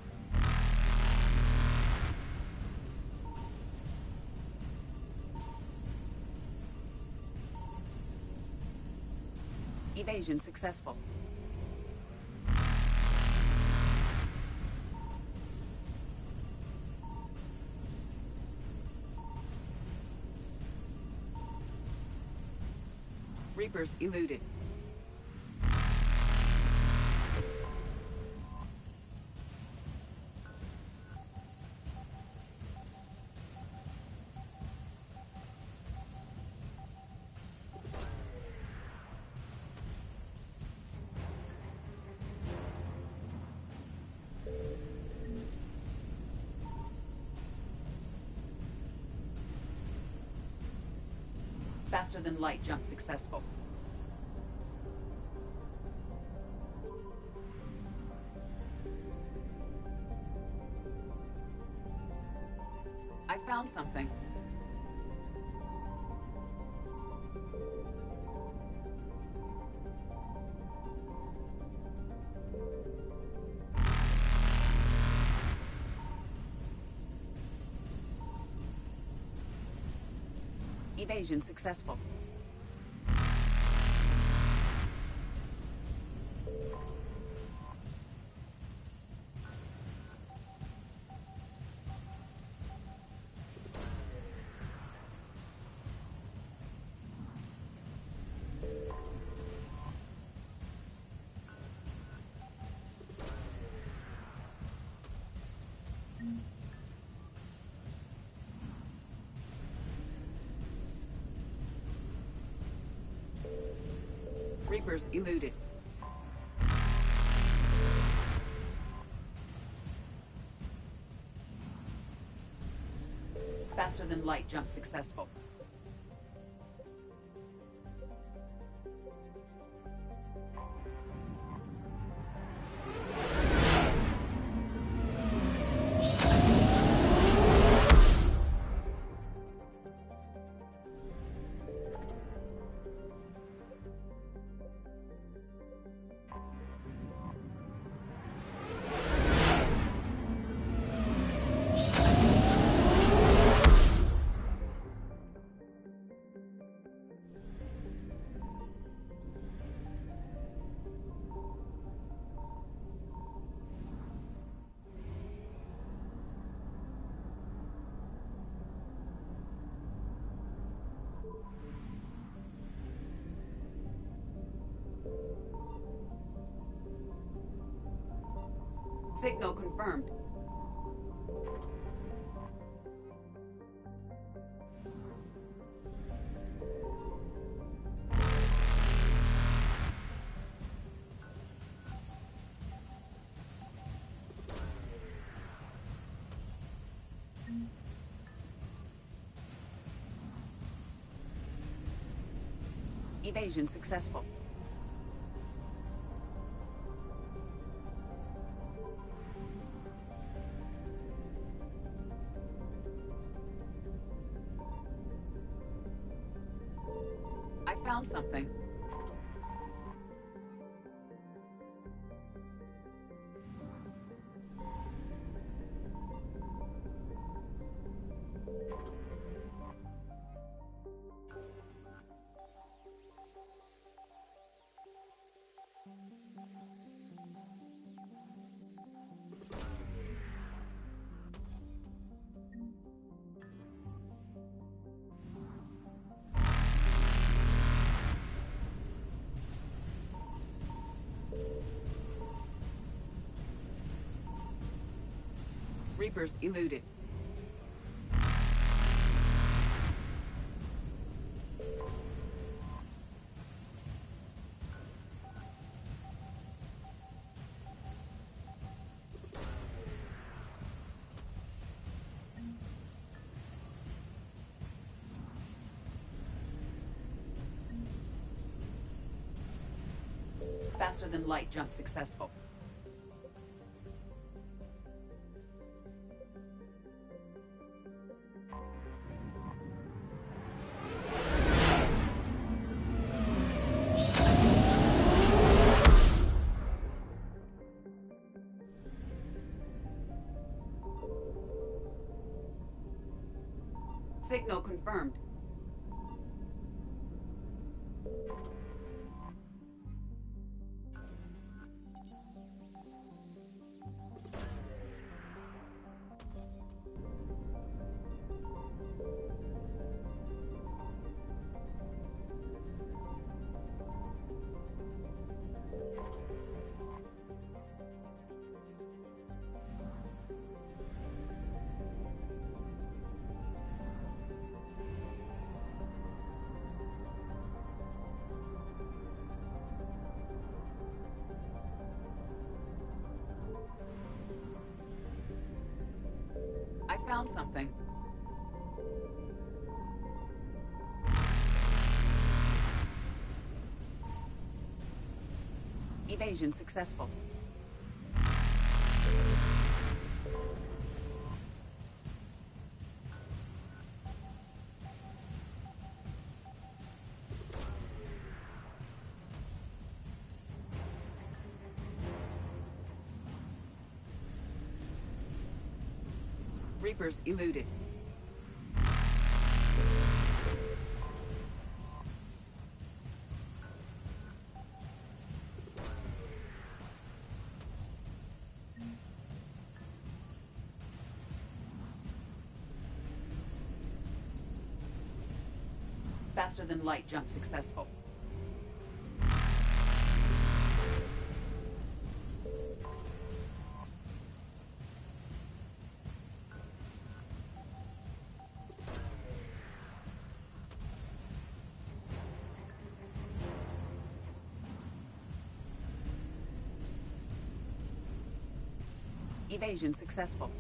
Evasion successful. Reapers eluded. Faster than light jump successful. I found something. Evasion successful. Reapers eluded. Faster than light jump successful. Signal confirmed. Evasion successful. I found something. Reapers eluded. Faster than light jump successful. Signal confirmed. I found something. Evasion successful. Reapers eluded. Faster than light jump successful. Evasion successful.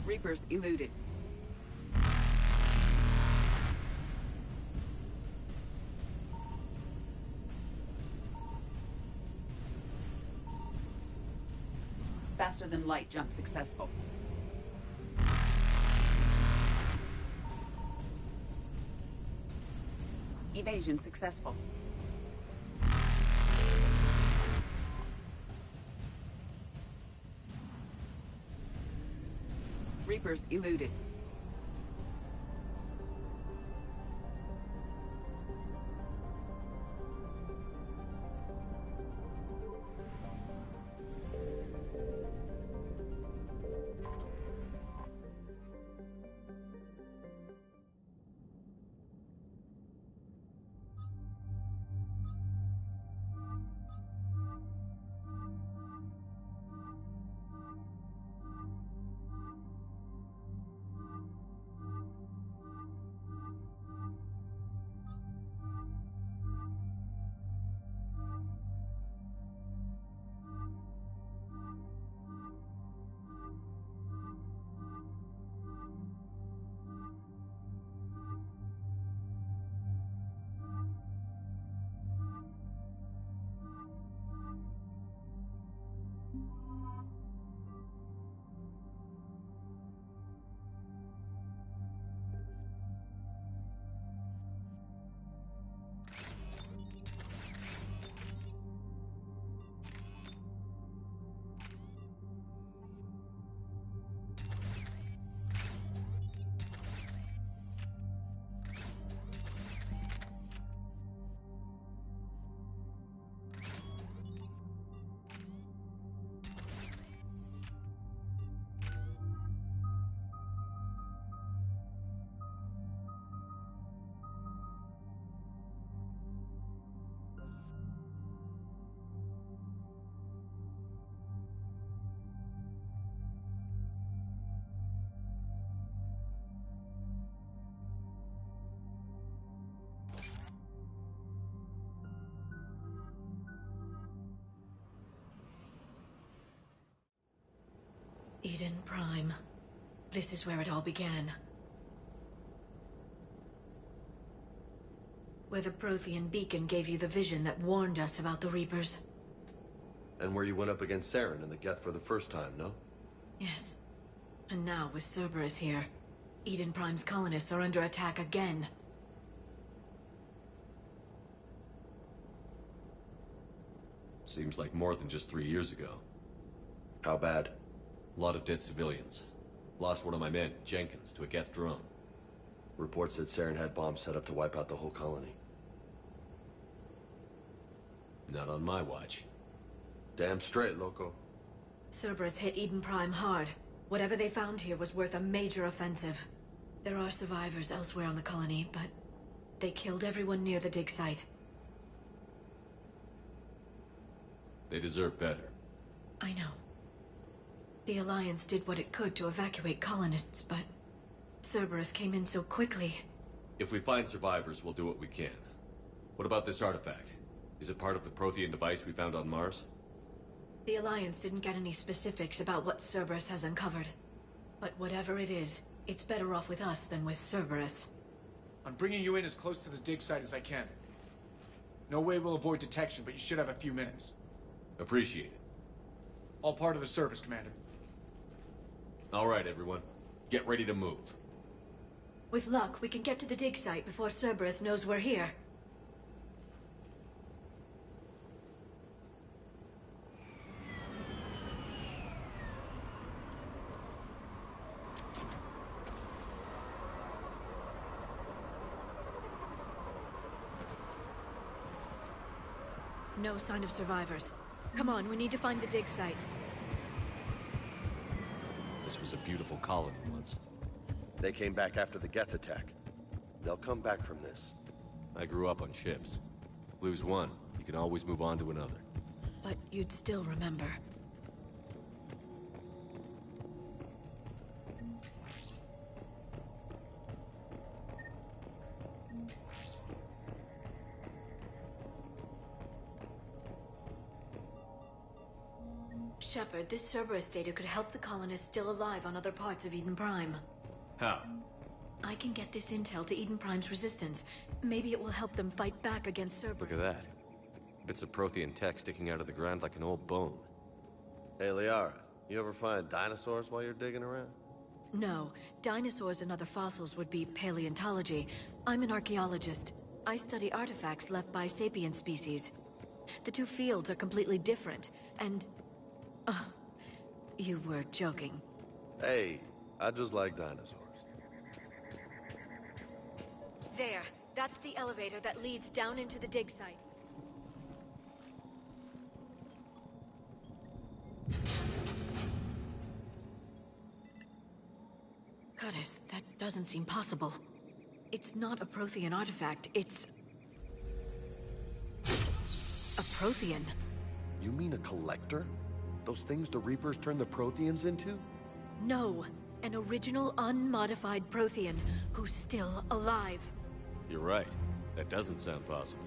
Reapers eluded. Faster than light jump successful. Evasion successful. Reapers eluded. Eden Prime. This is where it all began. Where the Prothean beacon gave you the vision that warned us about the Reapers. And where you went up against Saren and the Geth for the first time, no? Yes. And now, with Cerberus here, Eden Prime's colonists are under attack again. Seems like more than just 3 years ago. How bad? A lot of dead civilians. Lost one of my men, Jenkins, to a Geth drone. Reports said Saren had bombs set up to wipe out the whole colony. Not on my watch. Damn straight, loco. Cerberus hit Eden Prime hard. Whatever they found here was worth a major offensive. There are survivors elsewhere on the colony, but they killed everyone near the dig site. They deserve better. I know. The Alliance did what it could to evacuate colonists, but Cerberus came in so quickly. If we find survivors, we'll do what we can. What about this artifact? Is it part of the Prothean device we found on Mars? The Alliance didn't get any specifics about what Cerberus has uncovered. But whatever it is, it's better off with us than with Cerberus. I'm bringing you in as close to the dig site as I can. No way we'll avoid detection, but you should have a few minutes. Appreciate it. All part of the service, Commander. All right, everyone. Get ready to move. With luck, we can get to the dig site before Cerberus knows we're here. No sign of survivors. Come on, we need to find the dig site. This was a beautiful colony once. They came back after the Geth attack. They'll come back from this. I grew up on ships. Lose one, you can always move on to another. But you'd still remember. Shepard, this Cerberus data could help the colonists still alive on other parts of Eden Prime. How? I can get this intel to Eden Prime's resistance. Maybe it will help them fight back against Cerberus. Look at that. Bits of Prothean tech sticking out of the ground like an old bone. Hey, Liara, you ever find dinosaurs while you're digging around? No. Dinosaurs and other fossils would be paleontology. I'm an archaeologist. I study artifacts left by sapient species. The two fields are completely different, and... you were joking. Hey, I just like dinosaurs. There. That's the elevator that leads down into the dig site. Goddess, that doesn't seem possible. It's not a Prothean artifact, it's... a Prothean. You mean a collector? Those things the Reapers turned the Protheans into? No, an original unmodified Prothean who's still alive. You're right. That doesn't sound possible.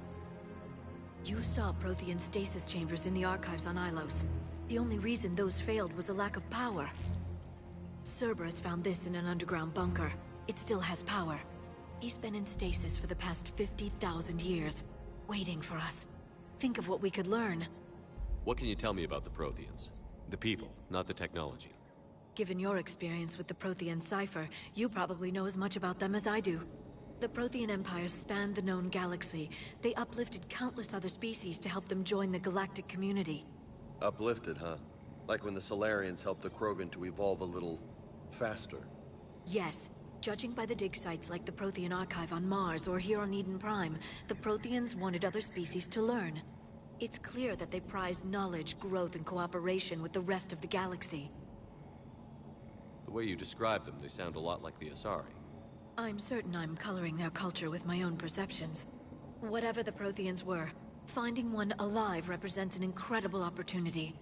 You saw Prothean stasis chambers in the archives on Ilos. The only reason those failed was a lack of power. Cerberus found this in an underground bunker. It still has power. He's been in stasis for the past 50,000 years, waiting for us. Think of what we could learn. What can you tell me about the Protheans? The people, not the technology. Given your experience with the Prothean cipher, you probably know as much about them as I do. The Prothean Empire spanned the known galaxy. They uplifted countless other species to help them join the galactic community. Uplifted, huh? Like when the Solarians helped the Krogan to evolve a little... faster. Yes. Judging by the dig sites like the Prothean Archive on Mars or here on Eden Prime, the Protheans wanted other species to learn. It's clear that they prize knowledge, growth, and cooperation with the rest of the galaxy. The way you describe them, they sound a lot like the Asari. I'm certain I'm coloring their culture with my own perceptions. Whatever the Protheans were, finding one alive represents an incredible opportunity.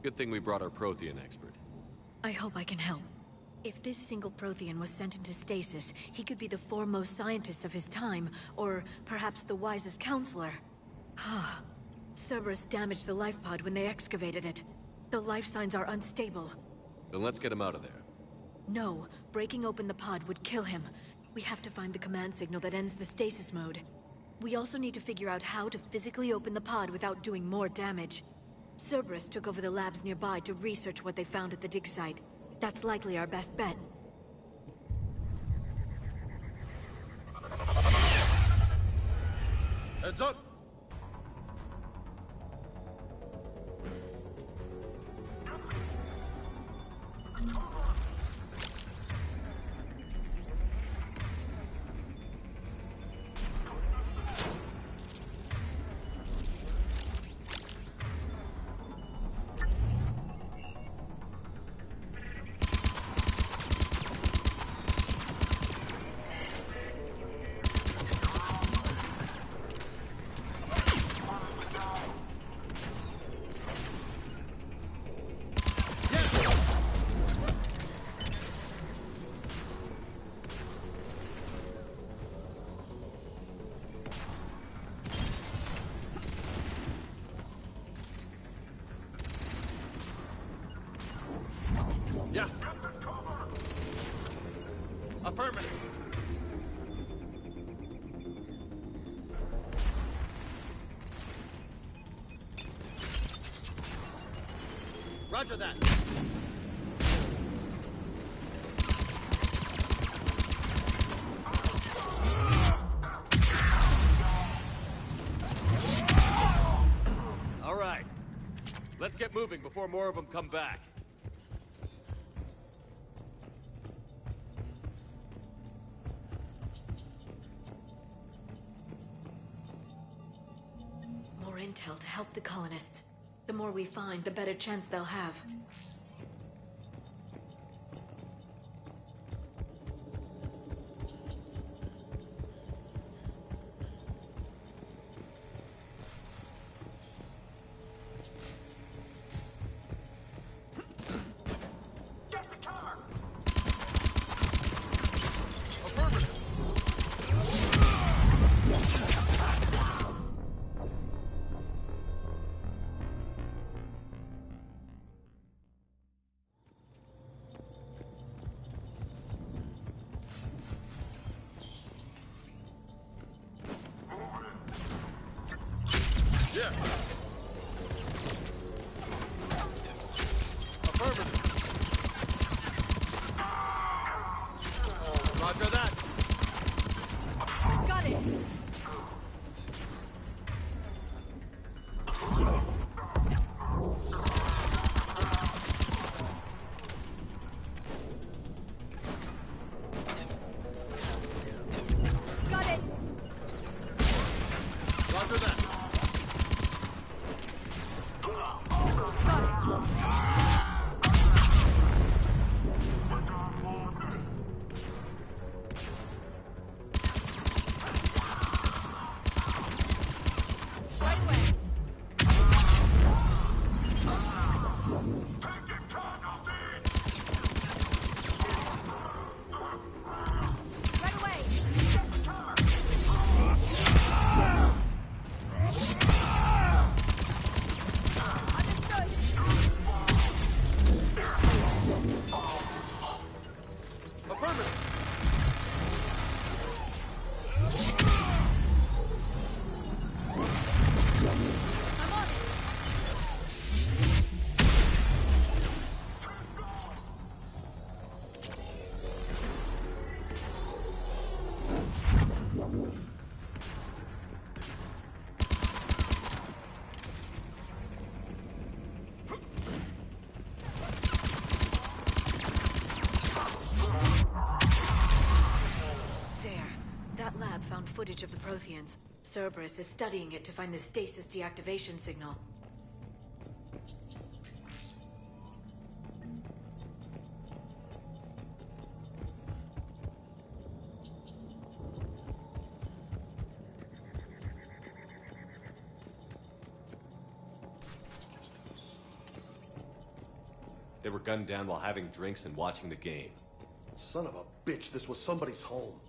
Good thing we brought our Prothean expert. I hope I can help. If this single Prothean was sent into stasis, he could be the foremost scientist of his time, or perhaps the wisest counselor. Cerberus damaged the life pod when they excavated it. The life signs are unstable. Then let's get him out of there. No, breaking open the pod would kill him. We have to find the command signal that ends the stasis mode. We also need to figure out how to physically open the pod without doing more damage. Cerberus took over the labs nearby to research what they found at the dig site. That's likely our best bet. Heads up! Affirmative. Roger that. All right. Let's get moving before more of them come back. More intel to help the colonists. The more we find, the better chance they'll have. Yeah. Affirmative. Roger that. Got it. Got it. Roger that. Footage of the Protheans. Cerberus is studying it to find the stasis deactivation signal. They were gunned down while having drinks and watching the game. Son of a bitch, this was somebody's home.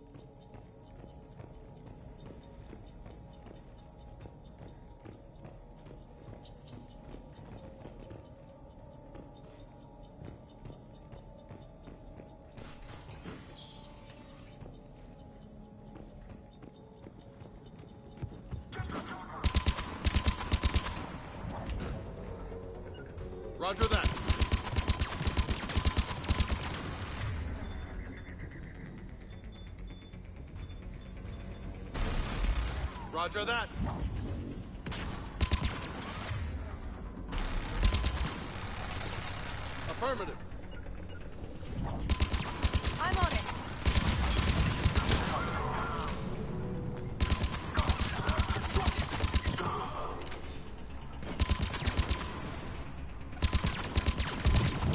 Roger that. Roger that. Affirmative. I'm on it.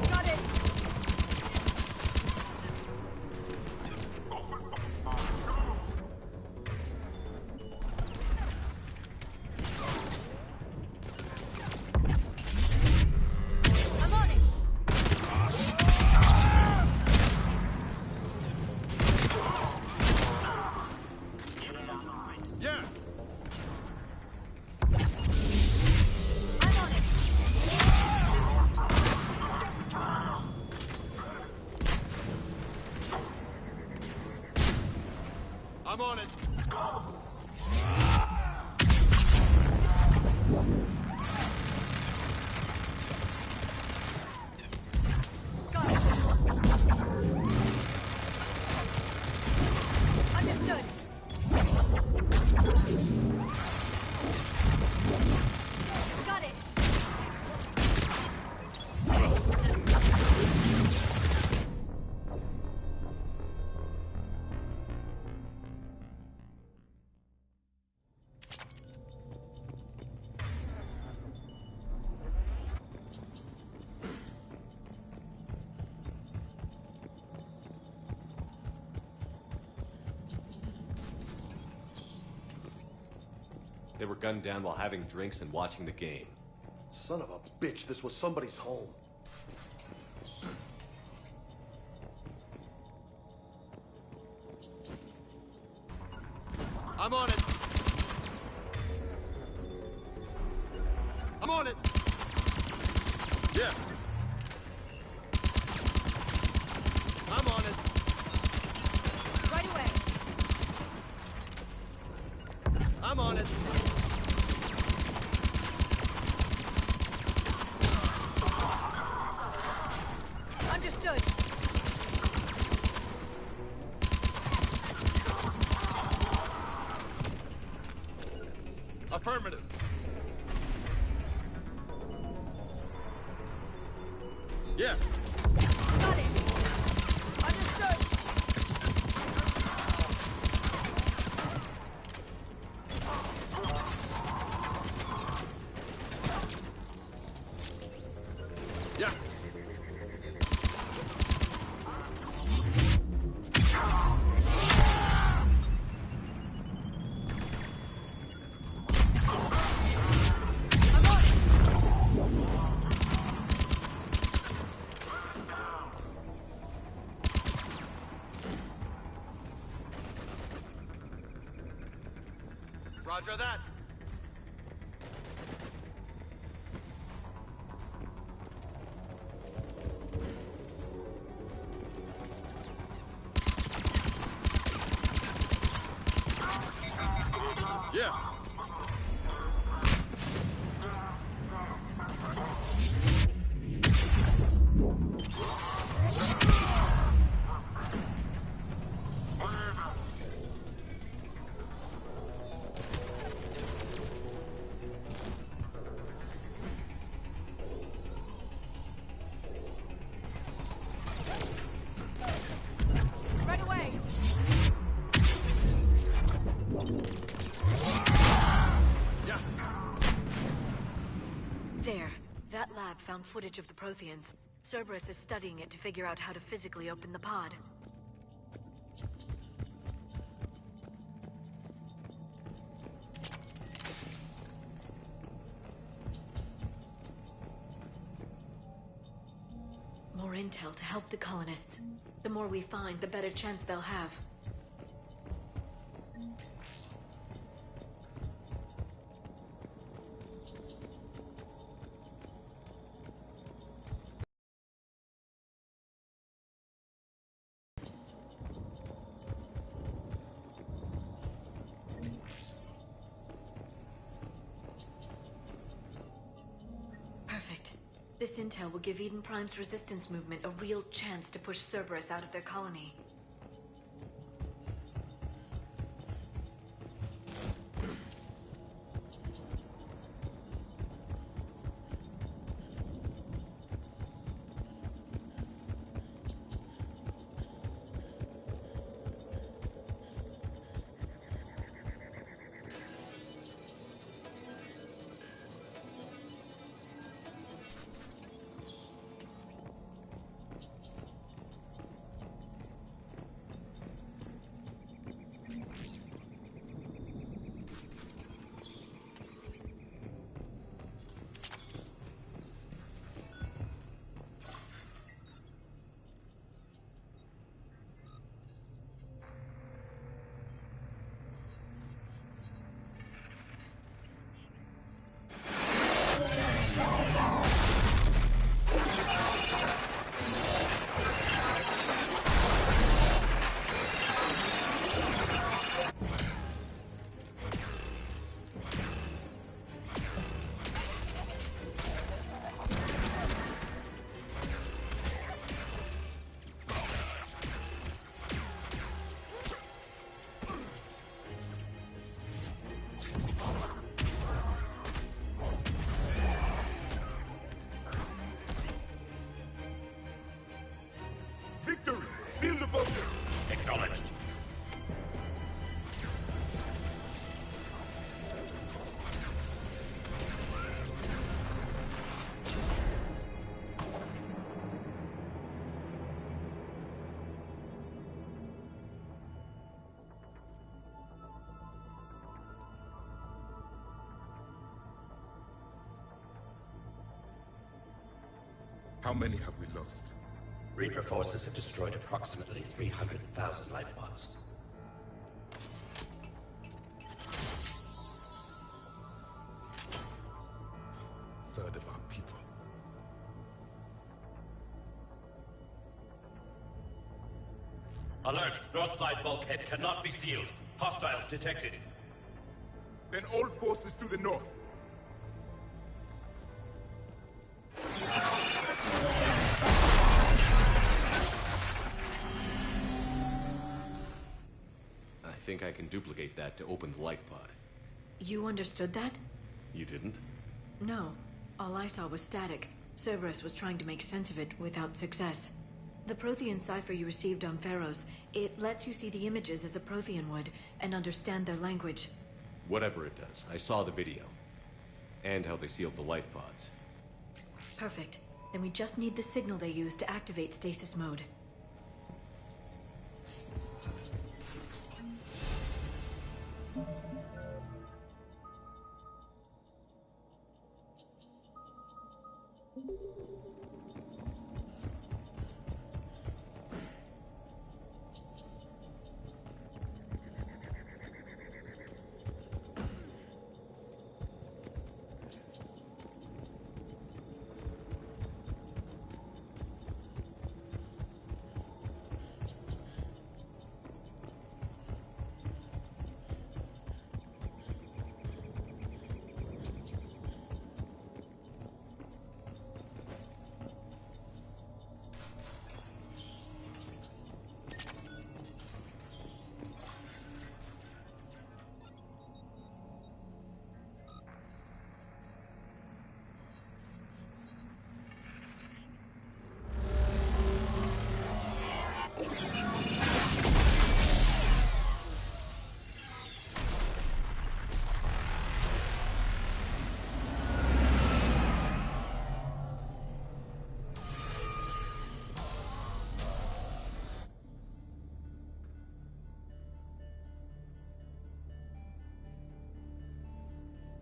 Got it. I'm on it. on it. Understood. Got it. They were gunned down while having drinks and watching the game. Son of a bitch, this was somebody's home. I'm on it. I'm on it. Yeah. I'm on it. Right away. I'm on it. Understood. Affirmative. Yeah. Got it. Understood. Yeah. Roger that. Yeah. Right away. Yeah. There. That lab found footage of the Protheans. Cerberus is studying it to figure out how to physically open the pod. More intel to help the colonists. The more we find, the better chance they'll have. Perfect. This intel will give Eden Prime's resistance movement a real chance to push Cerberus out of their colony. How many have we lost? Reaper forces have destroyed approximately 300,000 life pods. Third of our people. Alert! North side bulkhead cannot be sealed. Hostiles detected. Then all forces to the north. I think I can duplicate that to open the life pod. You understood that? You didn't? No. All I saw was static. Cerberus was trying to make sense of it without success. The Prothean cipher you received on Pharaohs, it lets you see the images as a Prothean would and understand their language. Whatever it does, I saw the video. And how they sealed the life pods. Perfect. Then we just need the signal they use to activate stasis mode.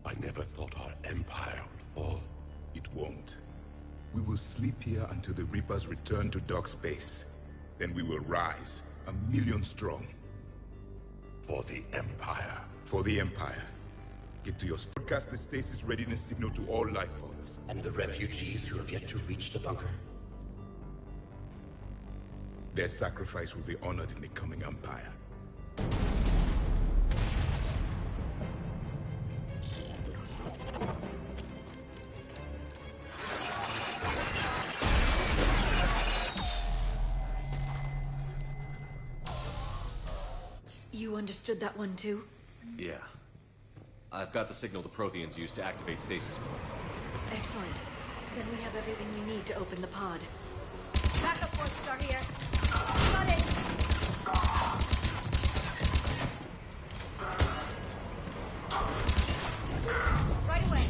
I never thought our empire would fall. It won't. We will sleep here until the Reapers return to dock space. Then we will rise, 1,000,000 strong. For the Empire. For the Empire. Get to your broadcast the stasis readiness signal to all life pods. And the refugees who have yet to reach the bunker. Their sacrifice will be honored in the coming Empire. You understood that one too? Yeah. I've got the signal the Protheans use to activate stasis mode. Excellent. Then we have everything we need to open the pod. Backup forces are here. Got it! Right away.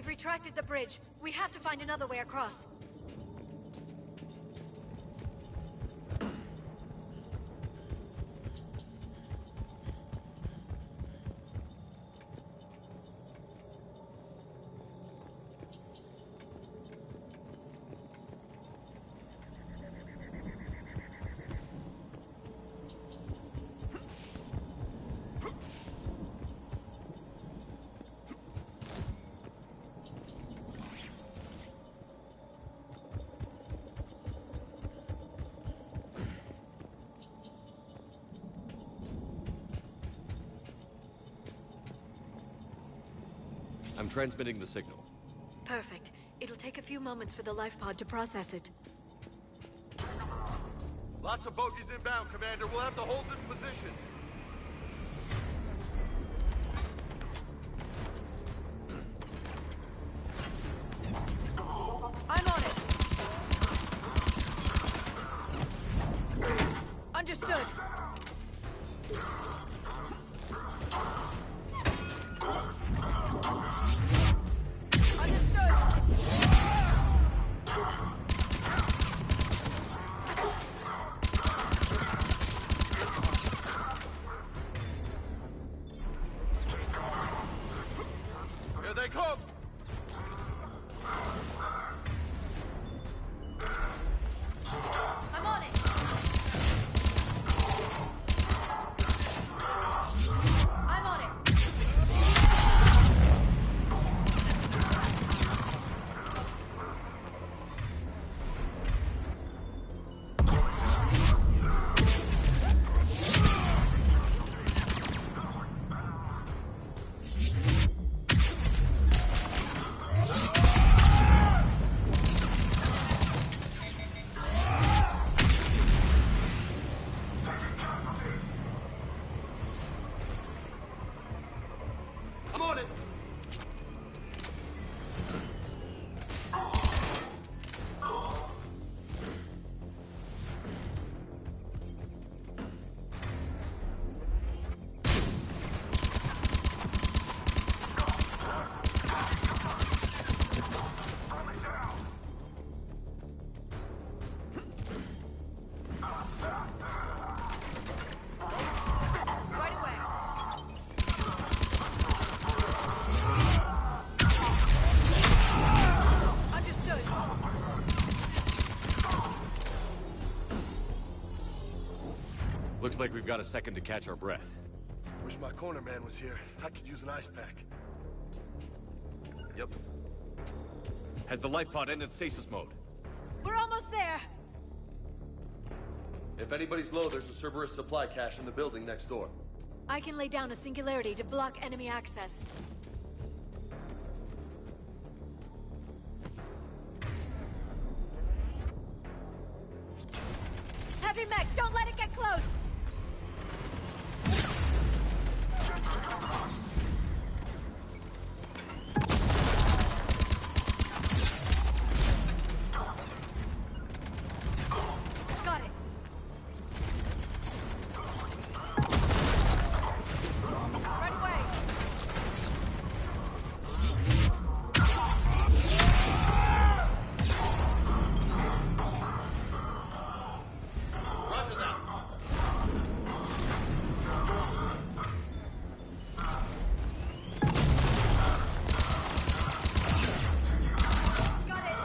They've retracted the bridge. We have to find another way across. I'm transmitting the signal. Perfect. It'll take a few moments for the life pod to process it. Lots of bogies inbound, Commander. We'll have to hold this position. I'm on it. Understood. Here they come! I'm on it. I'm on it. I'm on it! Right away. Understood. Looks like we've got a second to catch our breath. Wish my corner man was here. I could use an ice pack. Yep. Has the life pod ended stasis mode? We're almost there. If anybody's low, there's a Cerberus supply cache in the building next door. I can lay down a singularity to block enemy access. Heavy mech, don't let it get close! Got it. Right away. Roger that. Got it.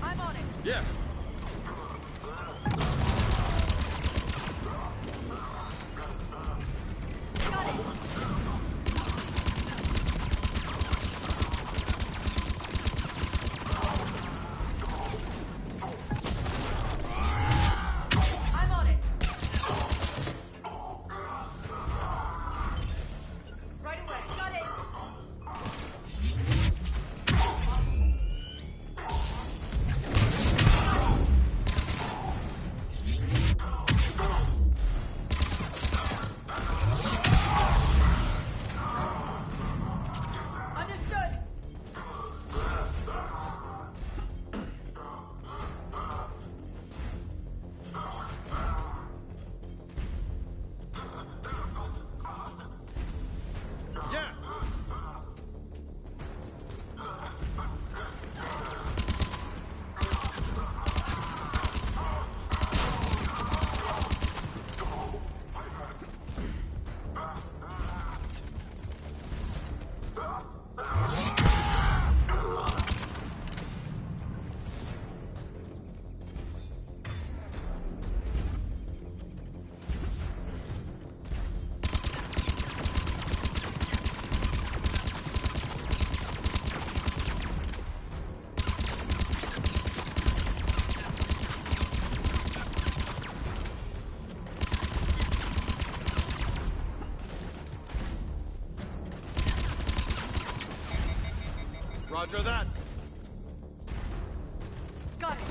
I'm on it. Yeah. Got it. I'm on it. Right away. Got it. Got Roger that. Got it.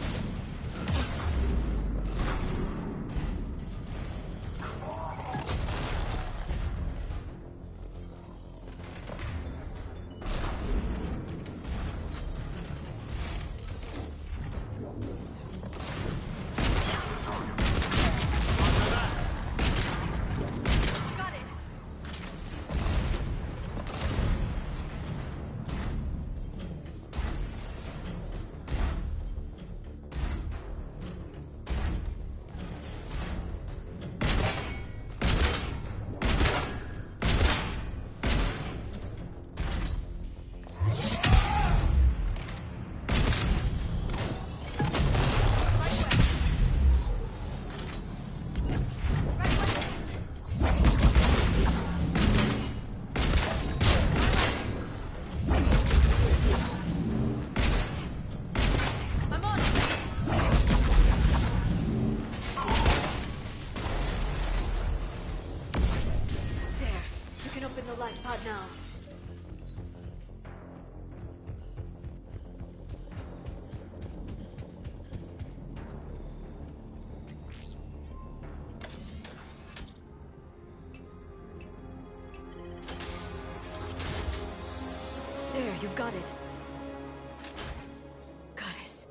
Life pod now. There, you've got it. Goddess.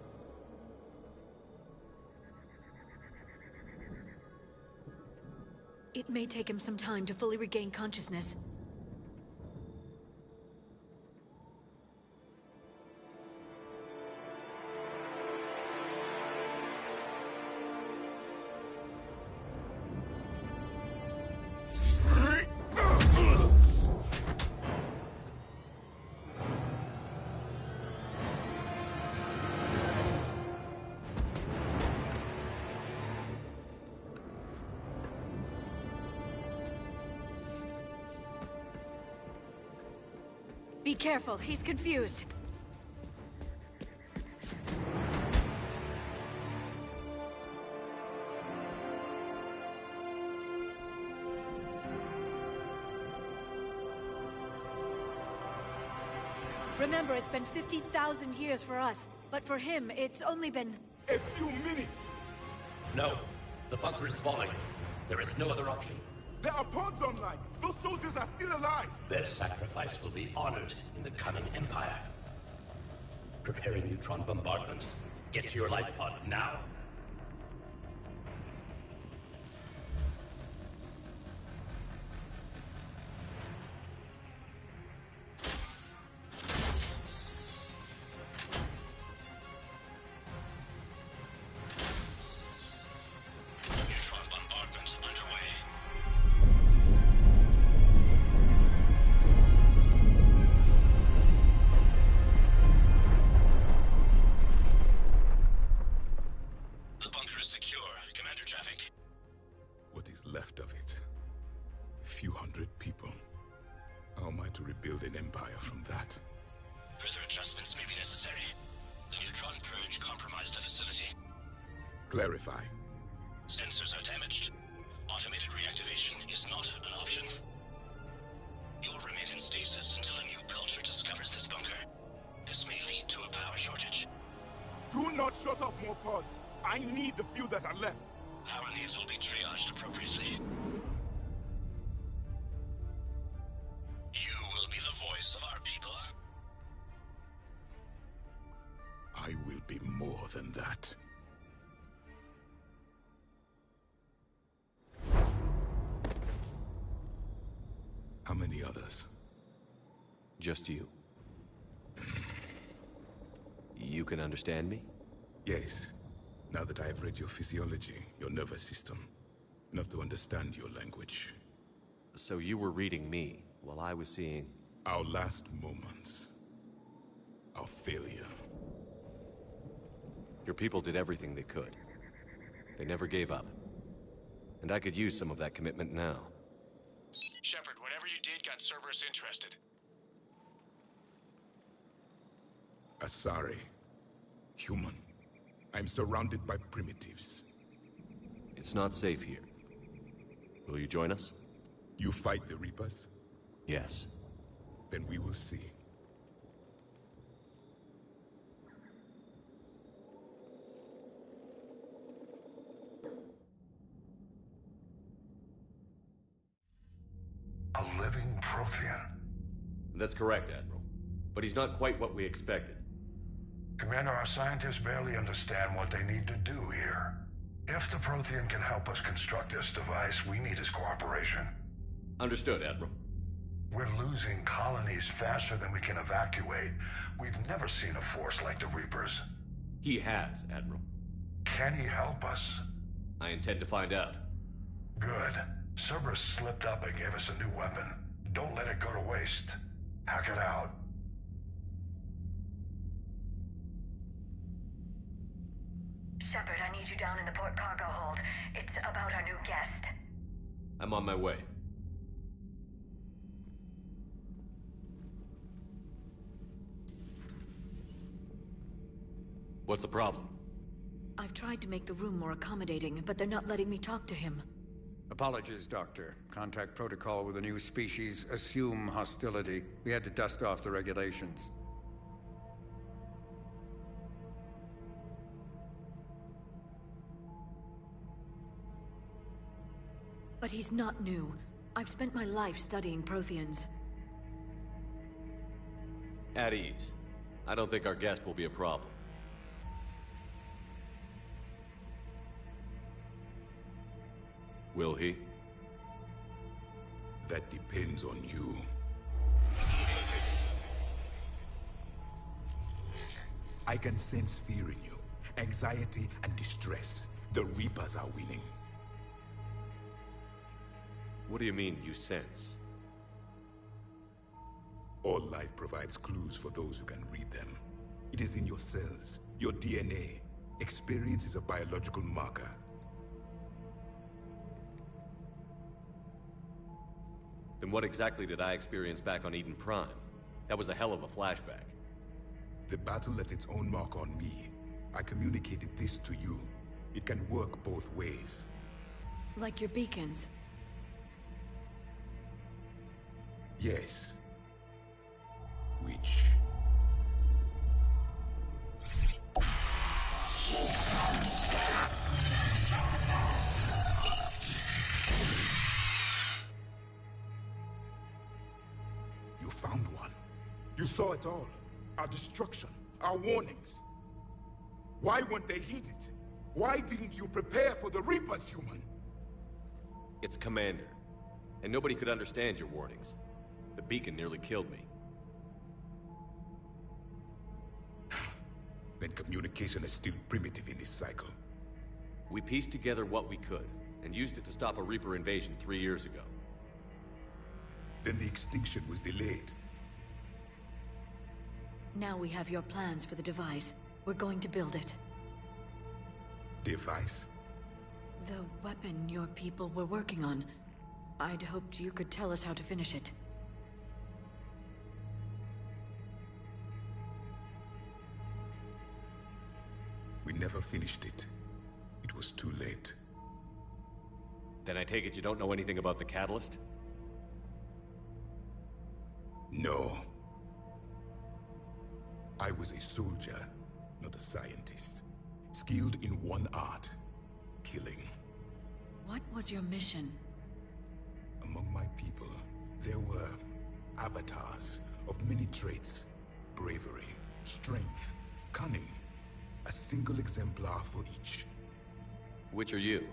It may take him some time to fully regain consciousness. Be careful, he's confused. Remember, it's been 50,000 years for us, but for him, it's only been... a few minutes! No, the bunker is falling. There is no other option. There are pods online! Those soldiers are still alive! Their sacrifice will be honored in the coming Empire. Preparing neutron bombardment. Get to your life pod now. Left of it. A few hundred people. How am I to rebuild an empire from that? Further adjustments may be necessary. The neutron purge compromised the facility. Clarify. Sensors are damaged. Automated reactivation is not an option. You'll remain in stasis until a new culture discovers this bunker. This may lead to a power shortage. Do not shut off more pods. I need the few that are left. Power needs will be triaged appropriately. You will be the voice of our people. I will be more than that. How many others? Just you. You can understand me? Yes. Now that I have read your physiology, your nervous system, enough to understand your language. So you were reading me, while I was seeing... our last moments. Our failure. Your people did everything they could. They never gave up. And I could use some of that commitment now. Shepard, whatever you did got Cerberus interested. Asari. Human. I'm surrounded by primitives. It's not safe here. Will you join us? You fight the Reapers? Yes. Then we will see. Prothean. That's correct, Admiral. But he's not quite what we expected. Commander, our scientists barely understand what they need to do here. If the Prothean can help us construct this device, we need his cooperation. Understood, Admiral. We're losing colonies faster than we can evacuate. We've never seen a force like the Reapers. He has, Admiral. Can he help us? I intend to find out. Good. Cerberus slipped up and gave us a new weapon. Don't let it go to waste. Hack it out. Shepard, I need you down in the port cargo hold. It's about our new guest. I'm on my way. What's the problem? I've tried to make the room more accommodating, but they're not letting me talk to him. Apologies, Doctor. Contact protocol with a new species. Assume hostility. We had to dust off the regulations. But he's not new. I've spent my life studying Protheans. At ease. I don't think our guest will be a problem. Will he? That depends on you. I can sense fear in you, anxiety and distress. The Reapers are winning. What do you mean, you sense? All life provides clues for those who can read them. It is in your cells, your DNA. Experience is a biological marker. Then what exactly did I experience back on Eden Prime? That was a hell of a flashback. The battle left its own mark on me. I communicated this to you. It can work both ways. Like your beacons. Yes. Which... You found one. You saw it all. Our destruction, our warnings. Why weren't they heeded? Why didn't you prepare for the Reapers, human? It's Commander. And nobody could understand your warnings. The beacon nearly killed me. Then communication is still primitive in this cycle. We pieced together what we could, and used it to stop a Reaper invasion 3 years ago. Then the extinction was delayed. Now we have your plans for the device. We're going to build it. Device? The weapon your people were working on. I'd hoped you could tell us how to finish it. We never finished it. It was too late. Then I take it you don't know anything about the catalyst? No. I was a soldier, not a scientist. Skilled in one art, killing. What was your mission? Among my people, there were avatars of many traits. Bravery, strength, cunning. A single exemplar for each. Which are you?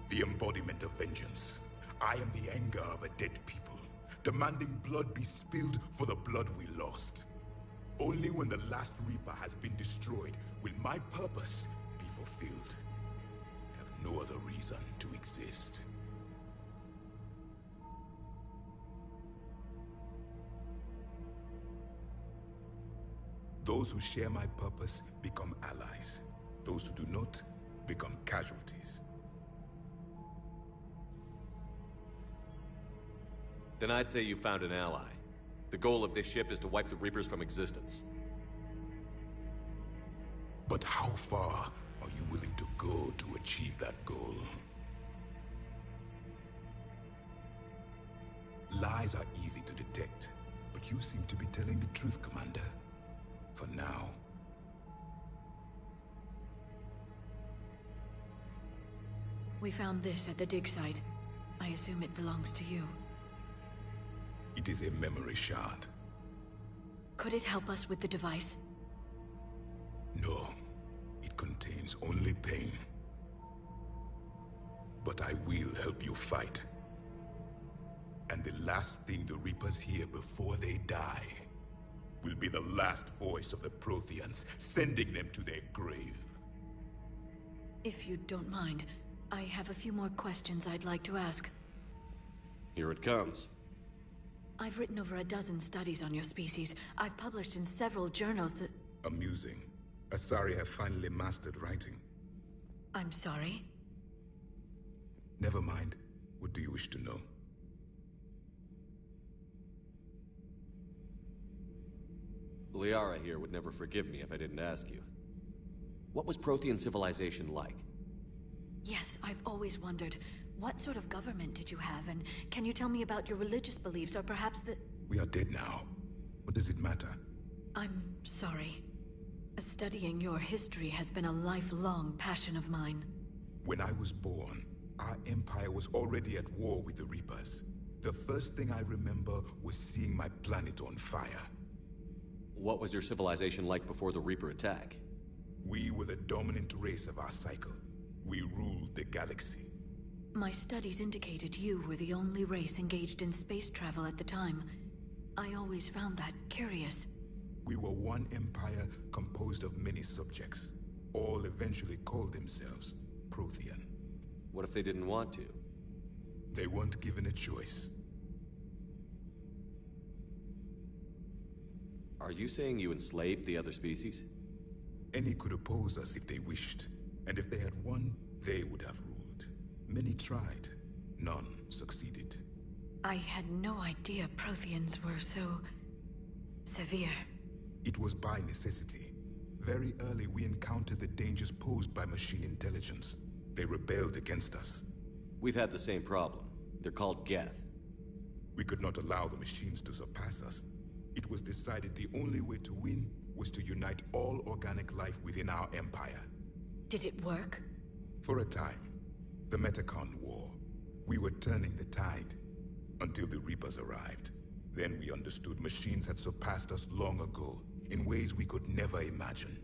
The embodiment of vengeance. I am the anger of a dead people, demanding blood be spilled for the blood we lost. Only when the last Reaper has been destroyed will my purpose be fulfilled. I have no other reason to exist. Those who share my purpose become allies. Those who do not become casualties. Then I'd say you found an ally. The goal of this ship is to wipe the Reapers from existence. But how far are you willing to go to achieve that goal? Lies are easy to detect, but you seem to be telling the truth, Commander. For now. We found this at the dig site. I assume it belongs to you. It is a memory shard. Could it help us with the device? No. It contains only pain. But I will help you fight. And the last thing the Reapers hear before they die will be the last voice of the Protheans, sending them to their grave. If you don't mind, I have a few more questions I'd like to ask. Here it comes. I've written over a dozen studies on your species. I've published in several journals that... Amusing. Asari have finally mastered writing. I'm sorry? Never mind. What do you wish to know? Liara here would never forgive me if I didn't ask you. What was Prothean civilization like? Yes, I've always wondered. What sort of government did you have, and can you tell me about your religious beliefs, or perhaps the... We are dead now. What does it matter? I'm sorry. Studying your history has been a lifelong passion of mine. When I was born, our empire was already at war with the Reapers. The first thing I remember was seeing my planet on fire. What was your civilization like before the Reaper attack? We were the dominant race of our cycle. We ruled the galaxy. My studies indicated you were the only race engaged in space travel at the time. I always found that curious. We were one empire composed of many subjects. All eventually called themselves Prothean. What if they didn't want to? They weren't given a choice. Are you saying you enslaved the other species? Any could oppose us if they wished. And if they had won, they would have ruled. Many tried. None succeeded. I had no idea Protheans were so... severe. It was by necessity. Very early we encountered the dangers posed by machine intelligence. They rebelled against us. We've had the same problem. They're called Geth. We could not allow the machines to surpass us. It was decided the only way to win was to unite all organic life within our empire. Did it work? For a time. The Metacon War. We were turning the tide. Until the Reapers arrived. Then we understood machines had surpassed us long ago, in ways we could never imagine.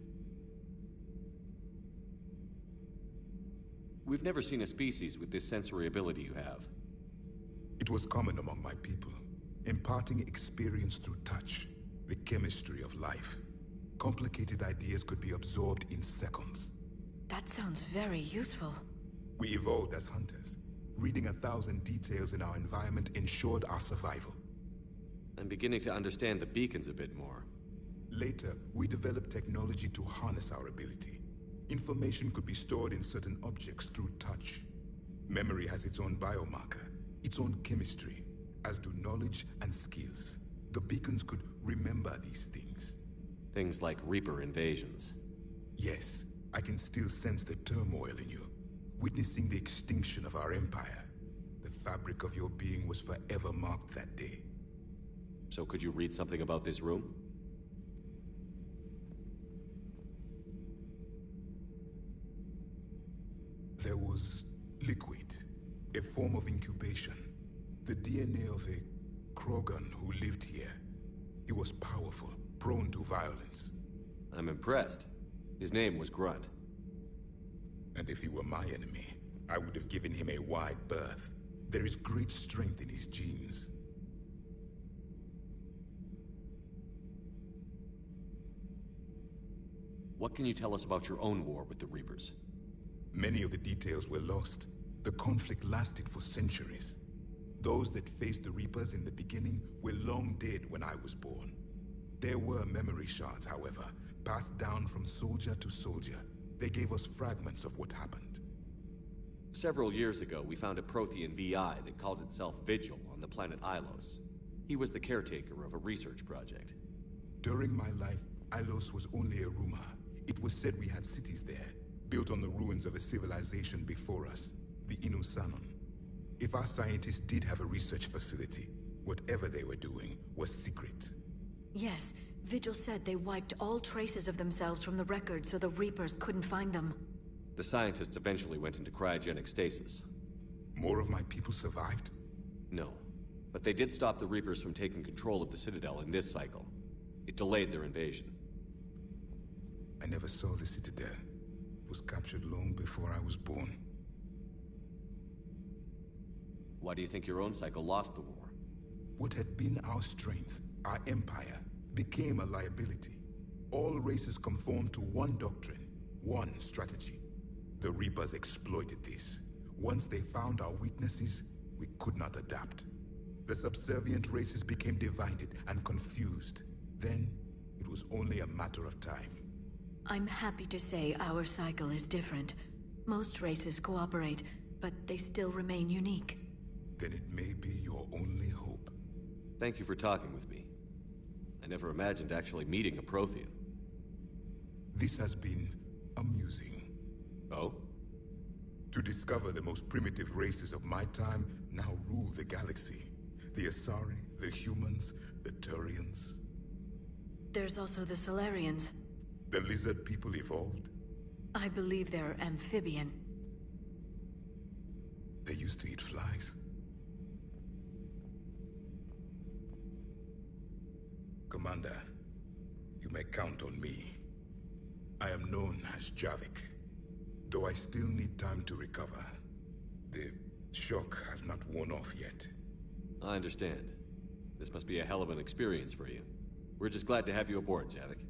We've never seen a species with this sensory ability you have. It was common among my people, imparting experience through touch, the chemistry of life. Complicated ideas could be absorbed in seconds. That sounds very useful. We evolved as hunters. Reading 1,000 details in our environment ensured our survival. I'm beginning to understand the beacons a bit more. Later, we developed technology to harness our ability. Information could be stored in certain objects through touch. Memory has its own biomarker, its own chemistry, as do knowledge and skills. The beacons could remember these things. Things like Reaper invasions. Yes, I can still sense the turmoil in you, witnessing the extinction of our empire. The fabric of your being was forever marked that day. So could you read something about this room? There was liquid, a form of incubation. The DNA of a Krogan who lived here. He was powerful, prone to violence. I'm impressed. His name was Grunt. And if he were my enemy, I would have given him a wide berth. There is great strength in his genes. What can you tell us about your own war with the Reapers? Many of the details were lost. The conflict lasted for centuries. Those that faced the Reapers in the beginning were long dead when I was born. There were memory shards, however, passed down from soldier to soldier. They gave us fragments of what happened. Several years ago, we found a Prothean VI that called itself Vigil on the planet Ilos. He was the caretaker of a research project. During my life, Ilos was only a rumor. It was said we had cities there, built on the ruins of a civilization before us, the Inusanon. If our scientists did have a research facility, whatever they were doing was secret. Yes, Vigil said they wiped all traces of themselves from the records so the Reapers couldn't find them. The scientists eventually went into cryogenic stasis. More of my people survived? No, But they did stop the Reapers from taking control of the Citadel in this cycle. It delayed their invasion. I never saw the Citadel. It was captured long before I was born. Why do you think your own cycle lost the war? What had been our strength, our empire, became a liability. All races conformed to one doctrine, one strategy. The Reapers exploited this. Once they found our weaknesses, we could not adapt. The subservient races became divided and confused. Then, it was only a matter of time. I'm happy to say our cycle is different. Most races cooperate, but they still remain unique. Then it may be your only hope. Thank you for talking with me. I never imagined actually meeting a Prothean. This has been amusing. Oh? To discover the most primitive races of my time now rule the galaxy. The Asari, the humans, the Turians. There's also the Solarians. The lizard people evolved? I believe they're amphibian. They used to eat flies. Commander, you may count on me. I am known as Javik, though I still need time to recover. The shock has not worn off yet. I understand. This must be a hell of an experience for you. We're just glad to have you aboard, Javik.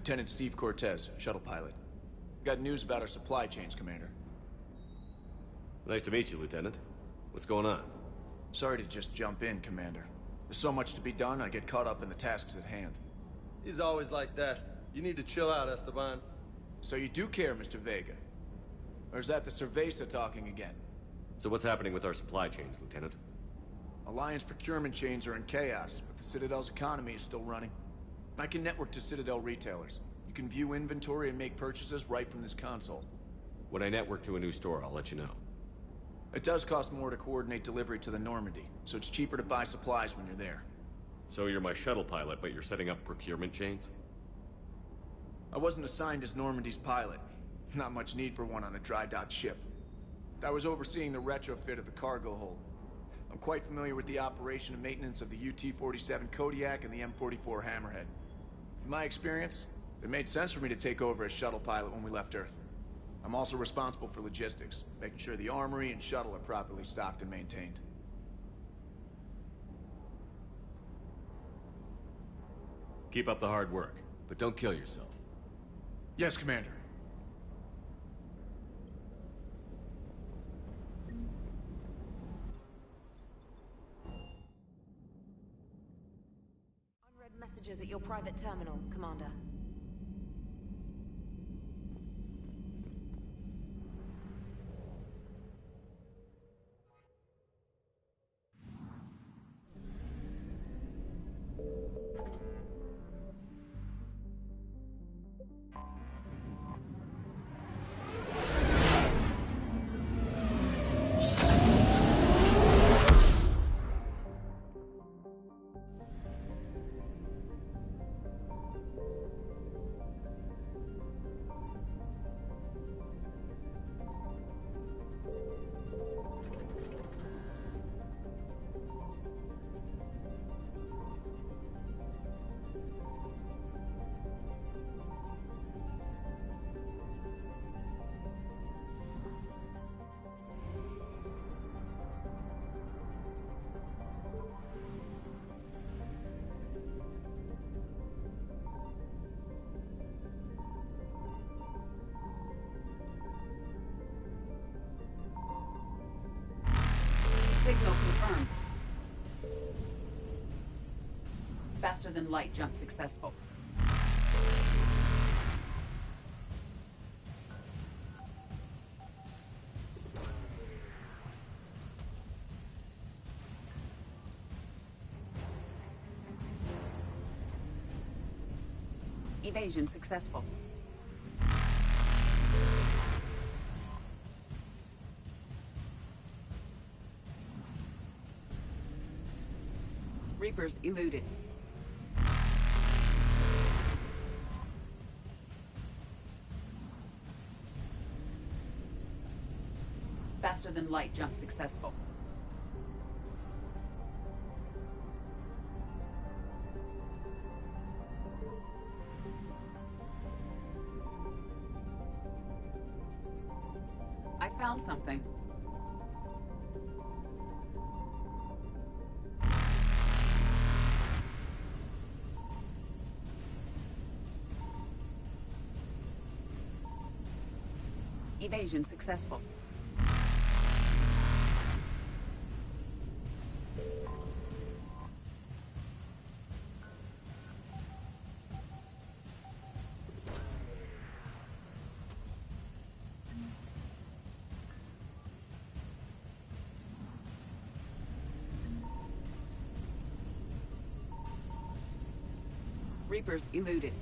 Lieutenant Steve Cortez, shuttle pilot. Got news about our supply chains, Commander. Nice to meet you, Lieutenant. What's going on? Sorry to just jump in, Commander. There's so much to be done, I get caught up in the tasks at hand. He's always like that. You need to chill out, Esteban. So you do care, Mr. Vega? Or is that the Cerveza talking again? So what's happening with our supply chains, Lieutenant? Alliance procurement chains are in chaos, but the Citadel's economy is still running. I can network to Citadel retailers. You can view inventory and make purchases right from this console. When I network to a new store, I'll let you know. It does cost more to coordinate delivery to the Normandy, so it's cheaper to buy supplies when you're there. So you're my shuttle pilot, but you're setting up procurement chains? I wasn't assigned as Normandy's pilot. Not much need for one on a dry dock ship. I was overseeing the retrofit of the cargo hold. I'm quite familiar with the operation and maintenance of the UT-47 Kodiak and the M44 Hammerhead. In my experience, it made sense for me to take over as shuttle pilot when we left Earth. I'm also responsible for logistics, making sure the armory and shuttle are properly stocked and maintained. Keep up the hard work, but don't kill yourself. Yes, Commander. Unread messages at your private terminal, Commander. Signal confirmed. Faster than light jump successful. Evasion successful. Reapers eluded. Faster than light jump successful. I found something. Evasion successful. Reapers eluded.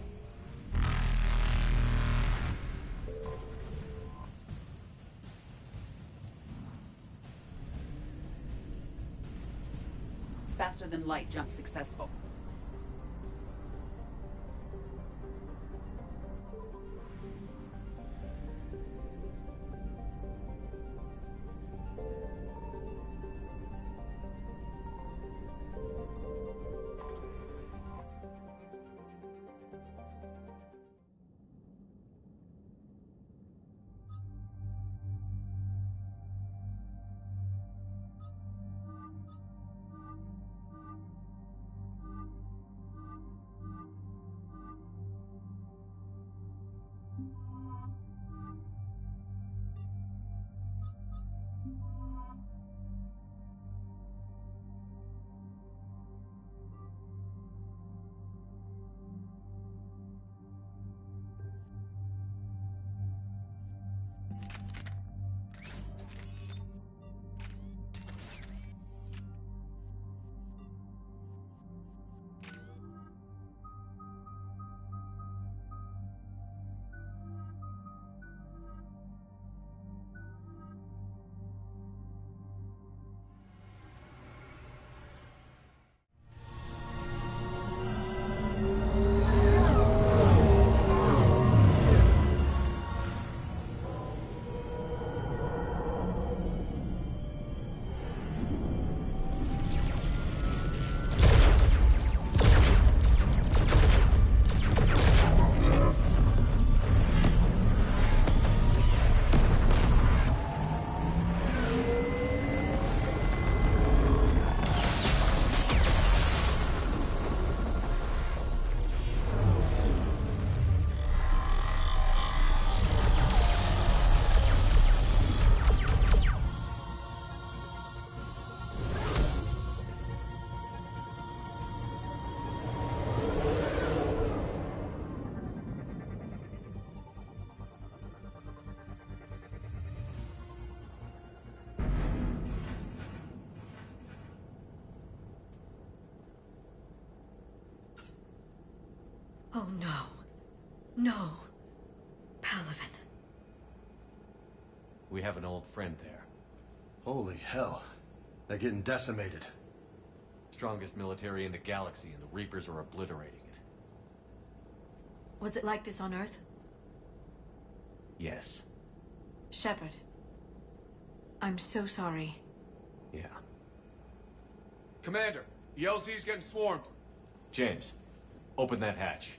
Faster than light jump successful. Oh no. No. Palaven. We have an old friend there. Holy hell. They're getting decimated. Strongest military in the galaxy, and the Reapers are obliterating it. Was it like this on Earth? Yes. Shepard. I'm so sorry. Yeah. Commander, the LZ's getting swarmed. James, open that hatch.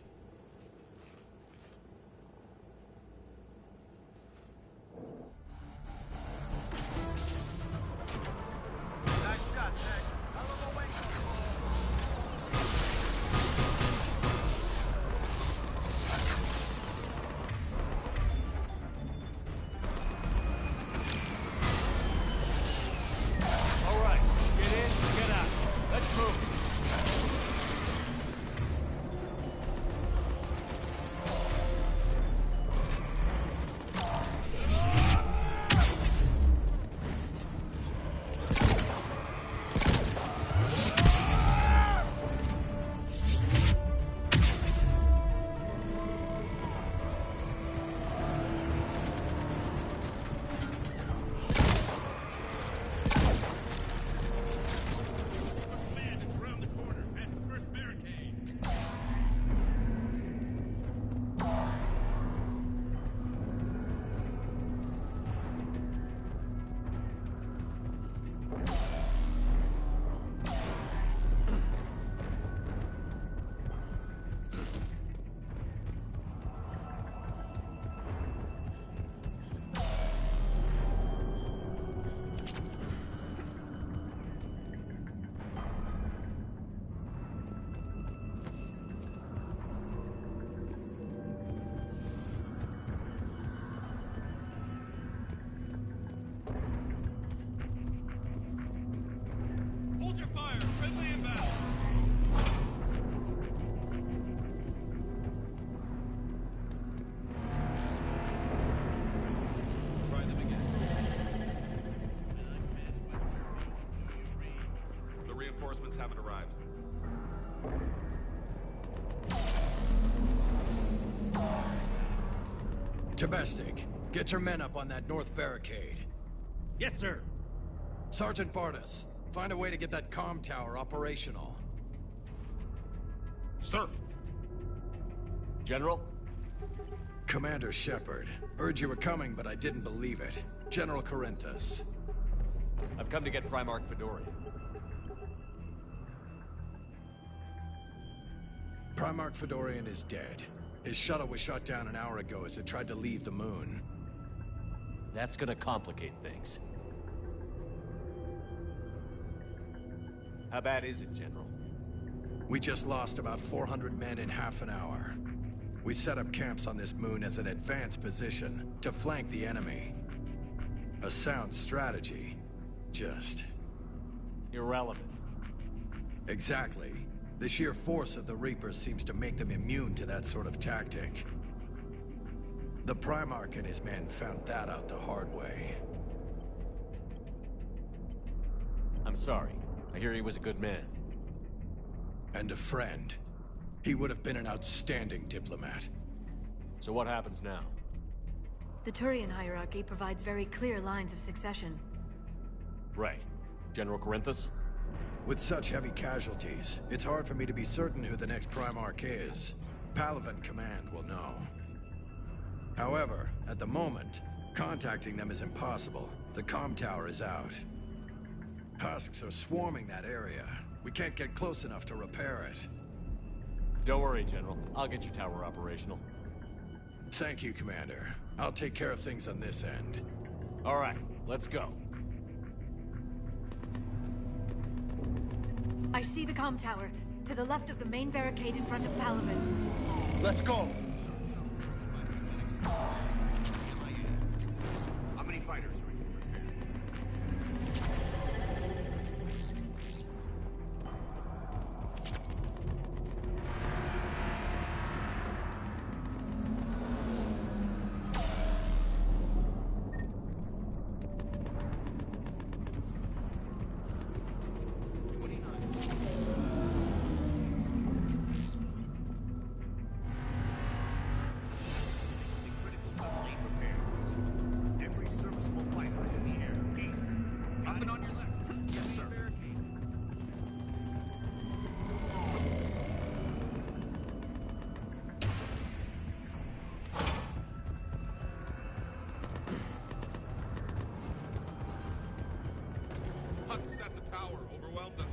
Reinforcements haven't arrived. Domestic, get your men up on that north barricade. Yes, sir. Sergeant Bartis, find a way to get that comm tower operational. Sir. General? Commander Shepard. Heard you were coming, but I didn't believe it. General Corinthus. I've come to get Primarch Fedorian. Primarch Fedorian is dead. His shuttle was shot down an hour ago as it tried to leave the moon. That's gonna complicate things. How bad is it, General? We just lost about 400 men in half an hour. We set up camps on this moon as an advanced position to flank the enemy. A sound strategy. Just... irrelevant. Exactly. The sheer force of the Reapers seems to make them immune to that sort of tactic. The Primarch and his men found that out the hard way. I'm sorry. I hear he was a good man. And a friend. He would have been an outstanding diplomat. So what happens now? The Turian hierarchy provides very clear lines of succession. Right. General Corinthus? With such heavy casualties, it's hard for me to be certain who the next Primarch is. Palaven Command will know. However, at the moment, contacting them is impossible. The comm tower is out. Husks are swarming that area. We can't get close enough to repair it. Don't worry, General. I'll get your tower operational. Thank you, Commander. I'll take care of things on this end. All right, let's go. I see the comm tower, to the left of the main barricade in front of Palaven. Let's go! How many fighters are you tower. Overwhelm them.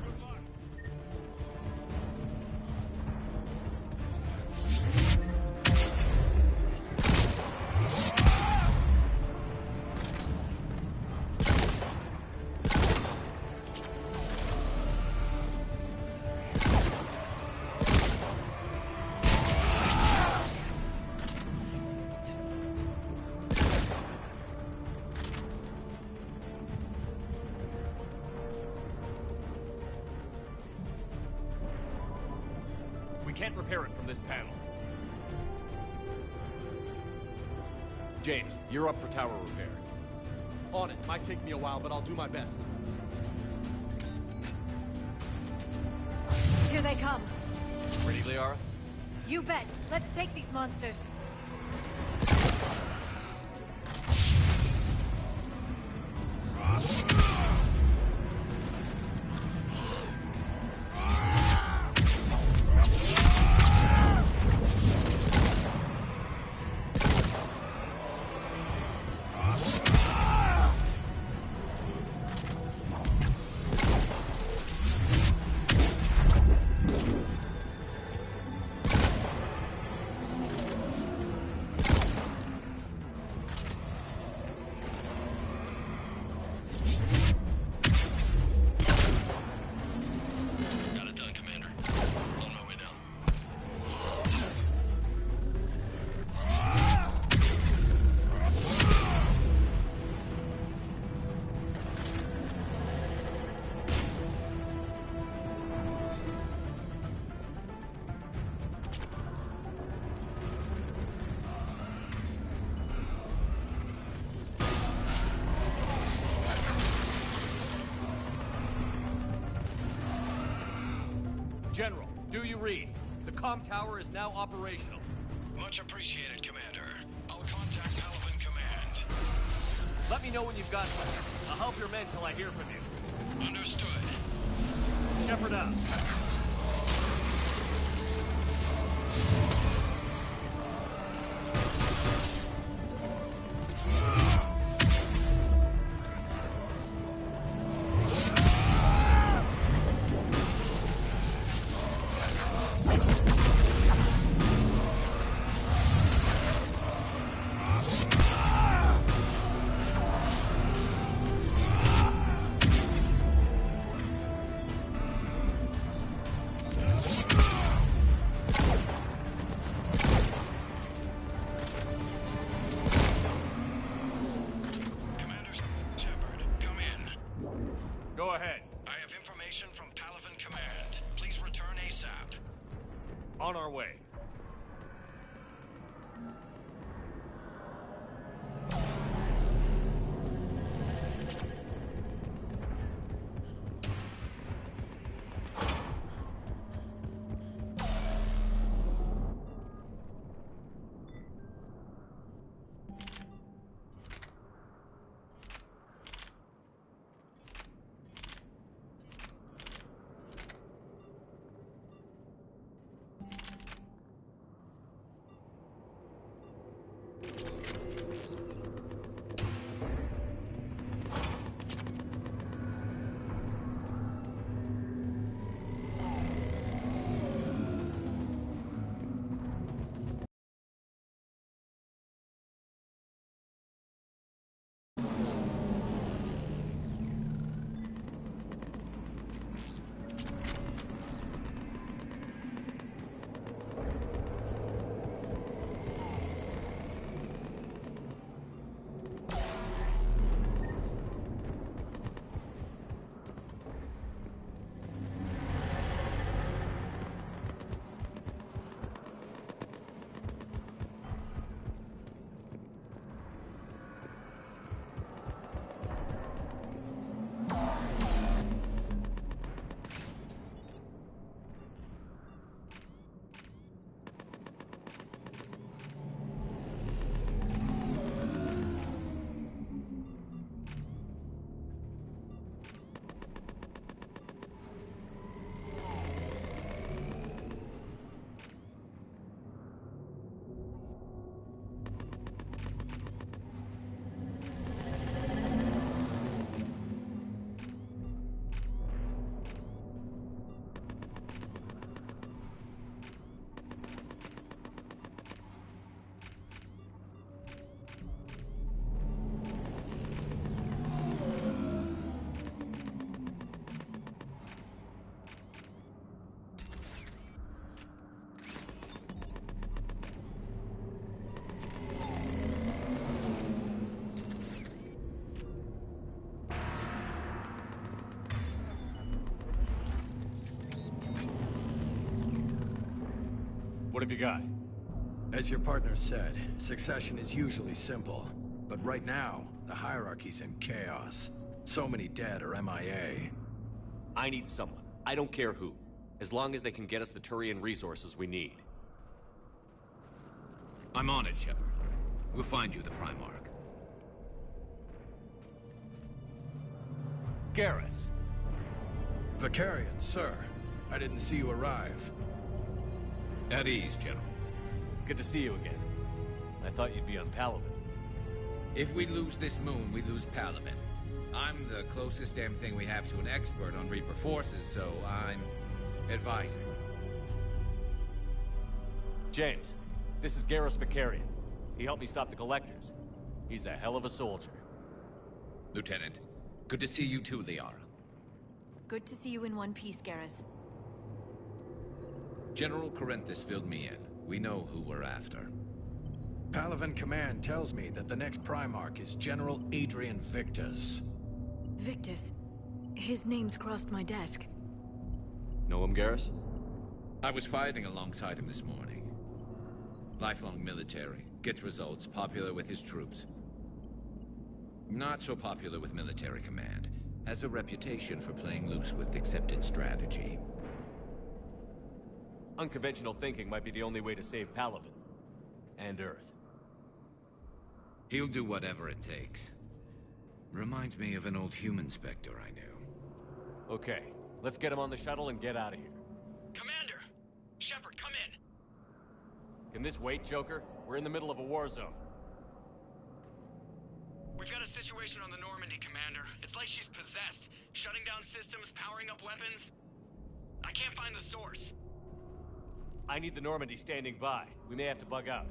Good luck. Can't repair it from this panel. James, you're up for tower repair. On it. Might take me a while, but I'll do my best. Here they come. Ready, Liara? You bet. Let's take these monsters. General, do you read? The comm tower is now operational. Much appreciated, Commander. I'll contact Palaven Command. Let me know when you've got one. I'll help your men till I hear from you. Understood. Shepard out. Go ahead. I have information from Palaven Command. Please return ASAP. On our way. What have you got? As your partner said, succession is usually simple. But right now, the hierarchy's in chaos. So many dead or MIA. I need someone. I don't care who. As long as they can get us the Turian resources we need. I'm on it, Shepard. We'll find you the Primarch. Garrus. Vicarian, sir. I didn't see you arrive. At ease, General. Good to see you again. I thought you'd be on Palaven. If we lose this moon, we lose Palaven. I'm the closest damn thing we have to an expert on Reaper forces, so I'm advising. James, this is Garrus Vicarian. He helped me stop the Collectors. He's a hell of a soldier. Lieutenant, good to see you too, Liara. Good to see you in one piece, Garrus. General Corinthus filled me in. We know who we're after. Palaven Command tells me that the next Primarch is General Adrian Victus. Victus? His name's crossed my desk. Know him, Garrus? I was fighting alongside him this morning. Lifelong military, gets results, popular with his troops. Not so popular with military command. Has a reputation for playing loose with accepted strategy. Unconventional thinking might be the only way to save Palaven. And Earth. He'll do whatever it takes. Reminds me of an old human Spectre I knew. Okay, let's get him on the shuttle and get out of here. Commander! Shepard, come in! Can this wait, Joker? We're in the middle of a war zone. We've got a situation on the Normandy, Commander. It's like she's possessed. Shutting down systems, powering up weapons. I can't find the source. I need the Normandy standing by. We may have to bug out.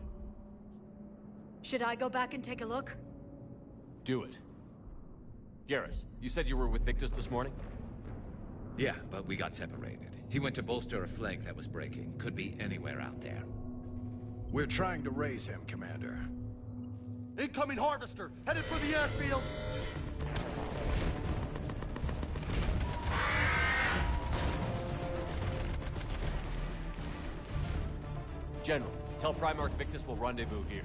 Should I go back and take a look? Do it. Garrus, you said you were with Victus this morning? Yeah, but we got separated. He went to bolster a flank that was breaking. Could be anywhere out there. We're trying to raise him, Commander. Incoming Harvester! Headed for the airfield! General, tell Primarch Victus we'll rendezvous here.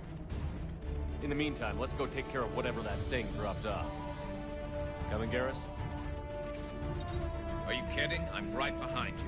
In the meantime, let's go take care of whatever that thing dropped off. Coming, Garrus? Are you kidding? I'm right behind you.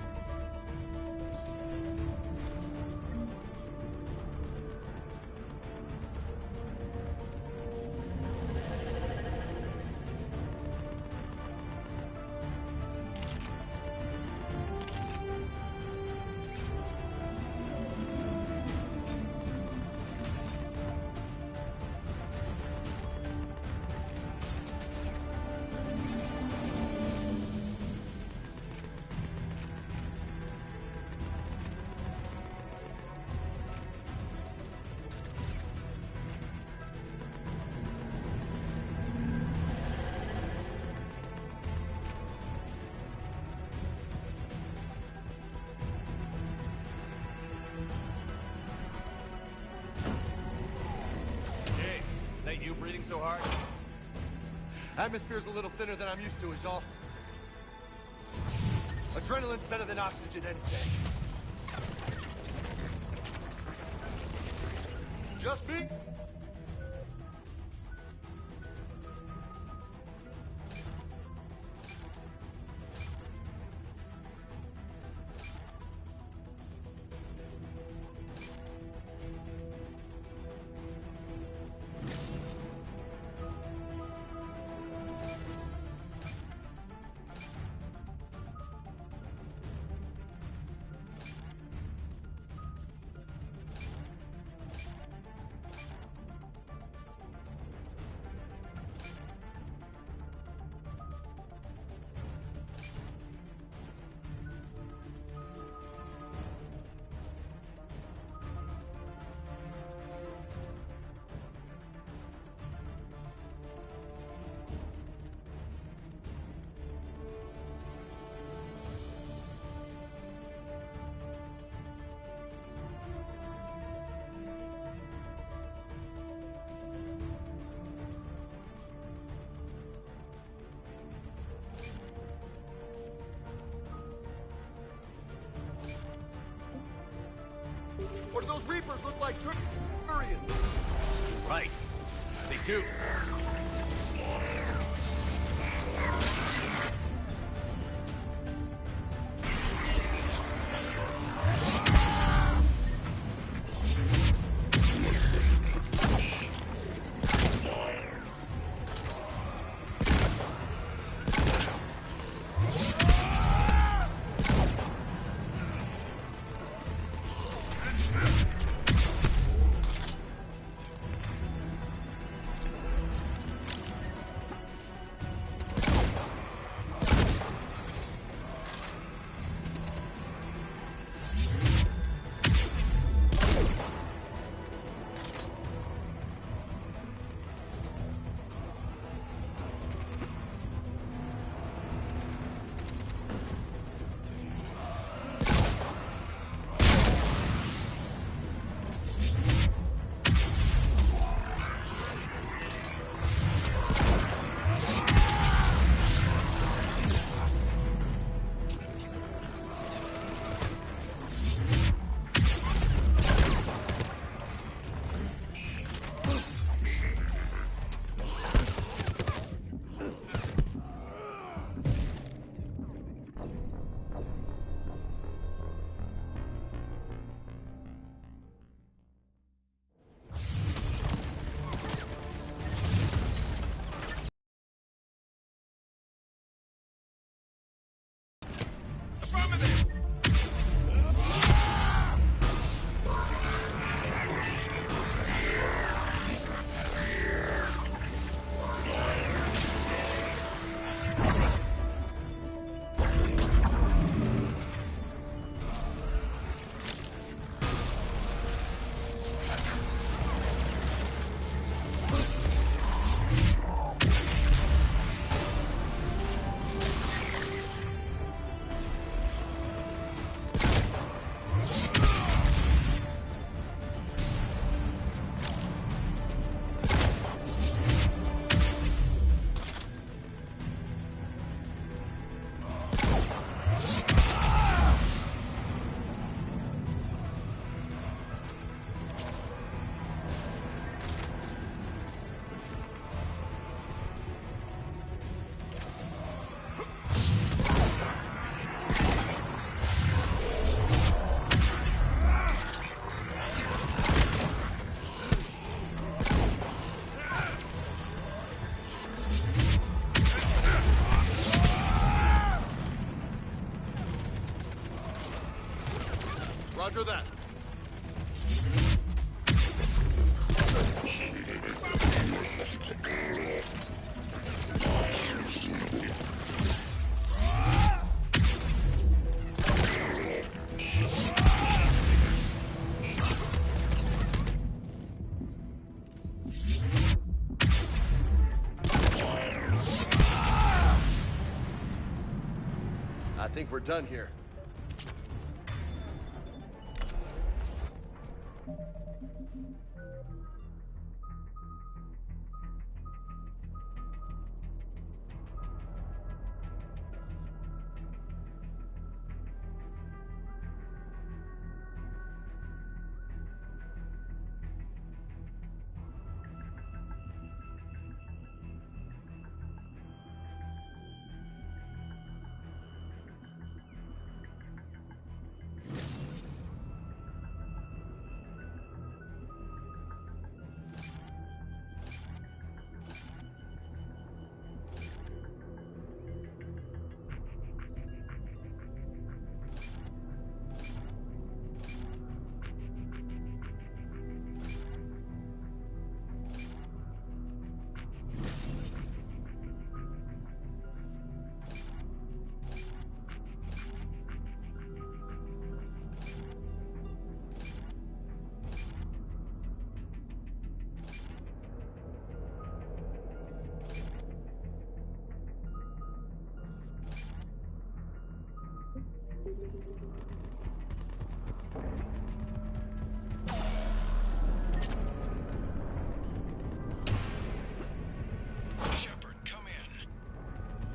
You breathing so hard? Atmosphere's a little thinner than I'm used to, is all. Adrenaline's better than oxygen any day. Just me? Turians! Right. They do. Roger that. I think we're done here.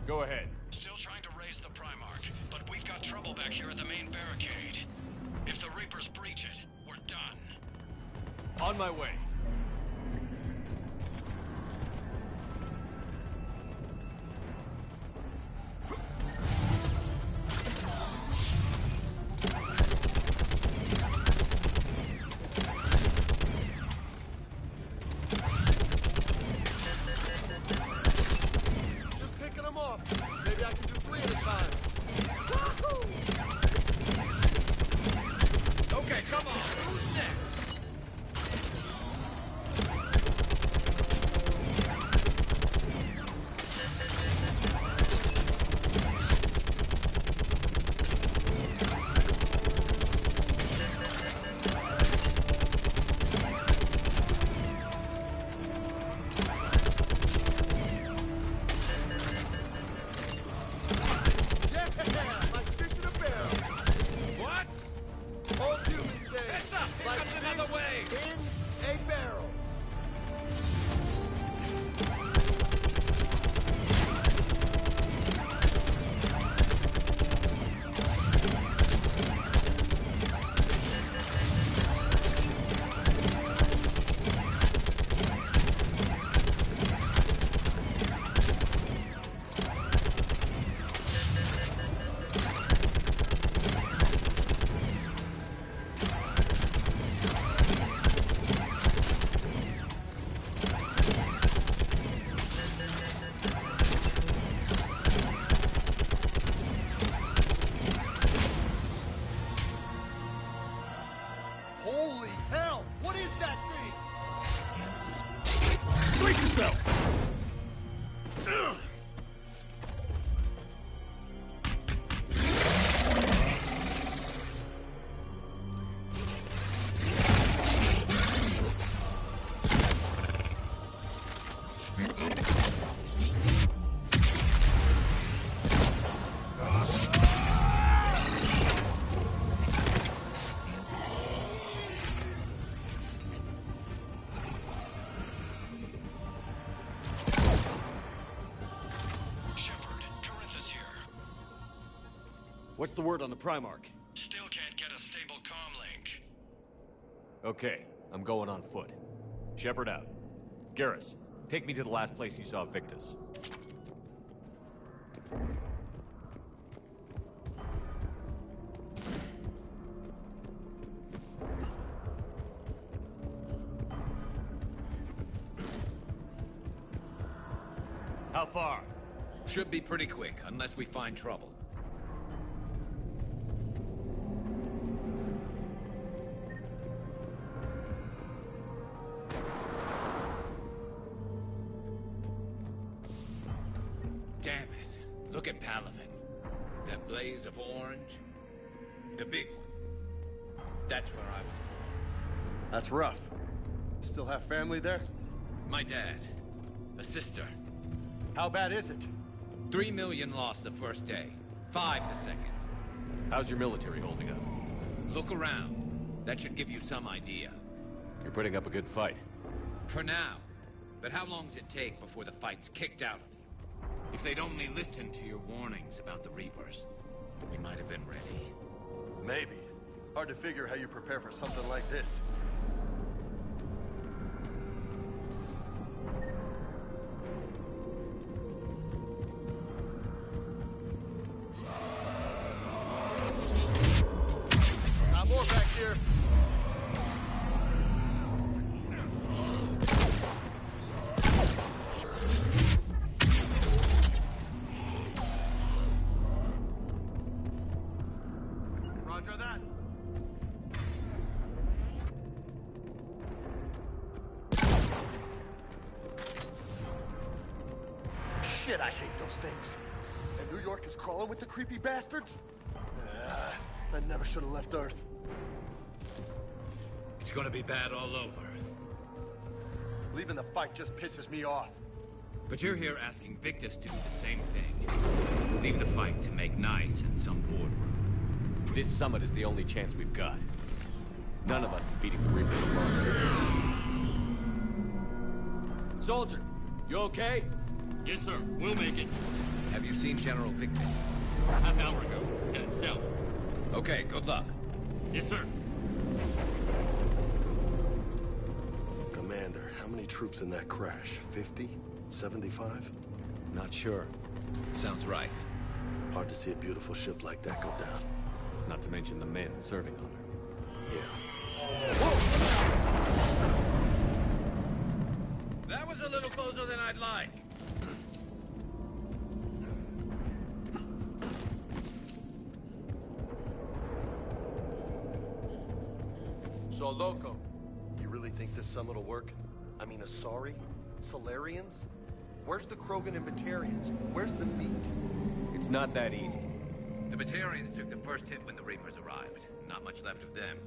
Go ahead. Still trying to raise the Primarch, but we've got trouble back here at the main barricade. If the Reapers breach it, we're done. On my way. Just picking them off. Maybe I can do 3 at a time. Okay, come on. Who's next? Holy hell! What is that thing? Brace yourself! What's the word on the Primarch? Still can't get a stable comm link. Okay, I'm going on foot. Shepard out. Garrus, take me to the last place you saw Victus. How far? Should be pretty quick, unless we find trouble. Damn it. Look at Palaven. That blaze of orange. The big one. That's where I was born. That's rough. Still have family there? My dad. A sister. How bad is it? 3 million lost the first day. 5 the second. How's your military holding up? Look around. That should give you some idea. You're putting up a good fight. For now. But how long does it take before the fight's kicked out of you? If they'd only listened to your warnings about the Reapers, we might have been ready. Maybe. Hard to figure how you prepare for something like this. Got more back here. Roger that. Shit, I hate those things. And New York is crawling with the creepy bastards? I never should have left Earth. It's gonna be bad all over. Leaving the fight just pisses me off. But you're here asking Victus to do the same thing. Leave the fight to make nice in some boardroom. This summit is the only chance we've got. None of us is beating the Reapers alone. Soldier, you okay? Yes, sir. We'll make it. Have you seen General Victus? Half hour ago. Headed south. Okay, good luck. Yes, sir. How many troops in that crash? 50? 75? Not sure. Sounds right. Hard to see a beautiful ship like that go down. Not to mention the men serving on her. Yeah. That was a little closer than I'd like. So, Loco, You really think this summit will work? I mean, Asari? Solarians? Where's the Krogan and Batarians? Where's the meat? It's not that easy. The Batarians took the first hit when the Reapers arrived. Not much left of them.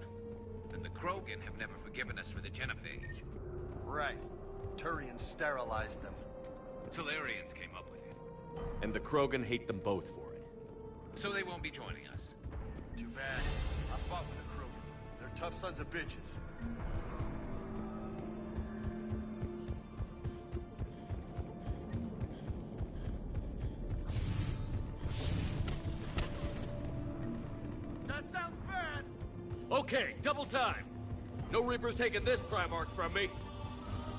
And the Krogan have never forgiven us for the genophage. Right. Turians sterilized them. Solarians came up with it. And the Krogan hate them both for it. So they won't be joining us. Too bad. I fought with the Krogan. They're tough sons of bitches. That sounds bad! Okay, double time. No Reapers taking this Primarch from me.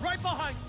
Right behind you!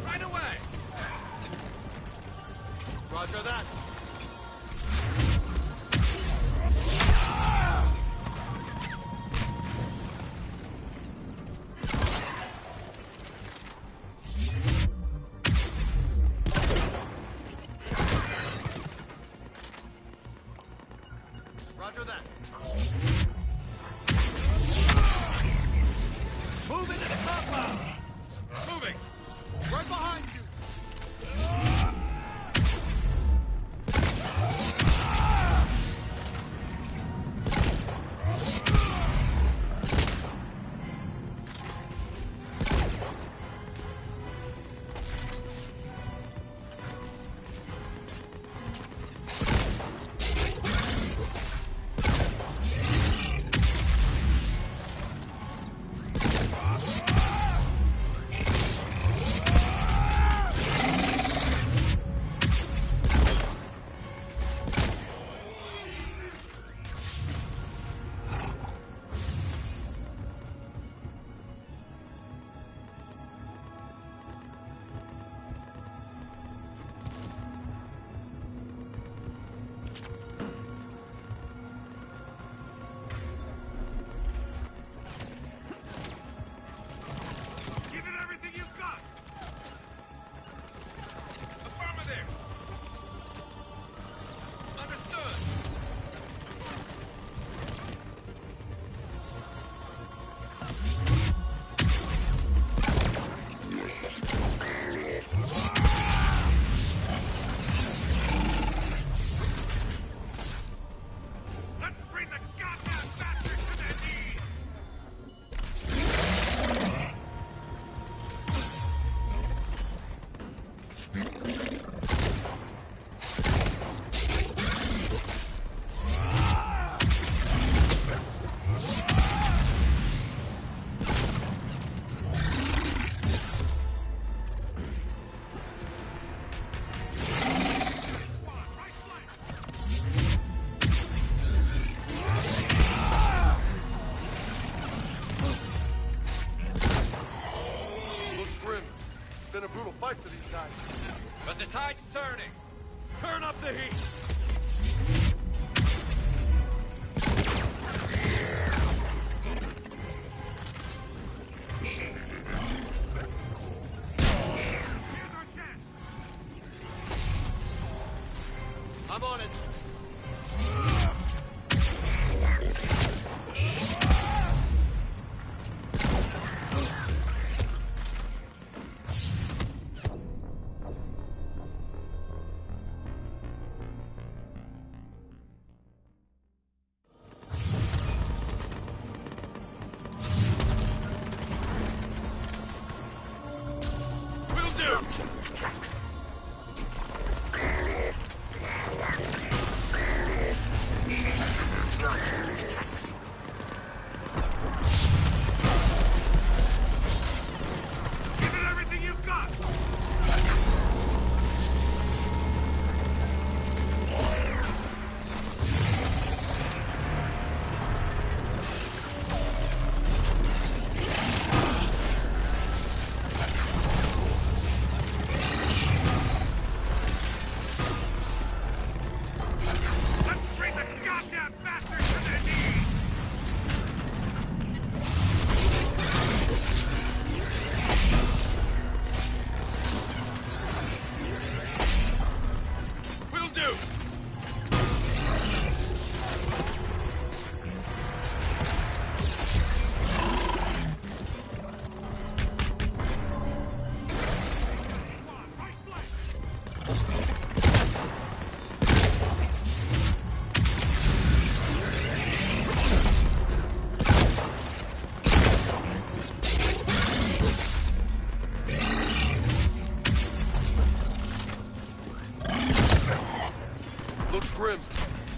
Right away! Roger that! Roger that. Move into the compound! Moving! Right behind you! Give it everything you've got! Affirmative! Understood! Let's bring the goddamn bastards to their knees! Looks grim. It's been a brutal fight for these guys. But the tide's turning. Turn up the heat! I'm on it.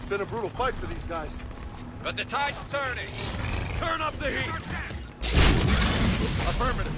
Been a brutal fight for these guys. But the tide's turning. Turn up the heat. Affirmative.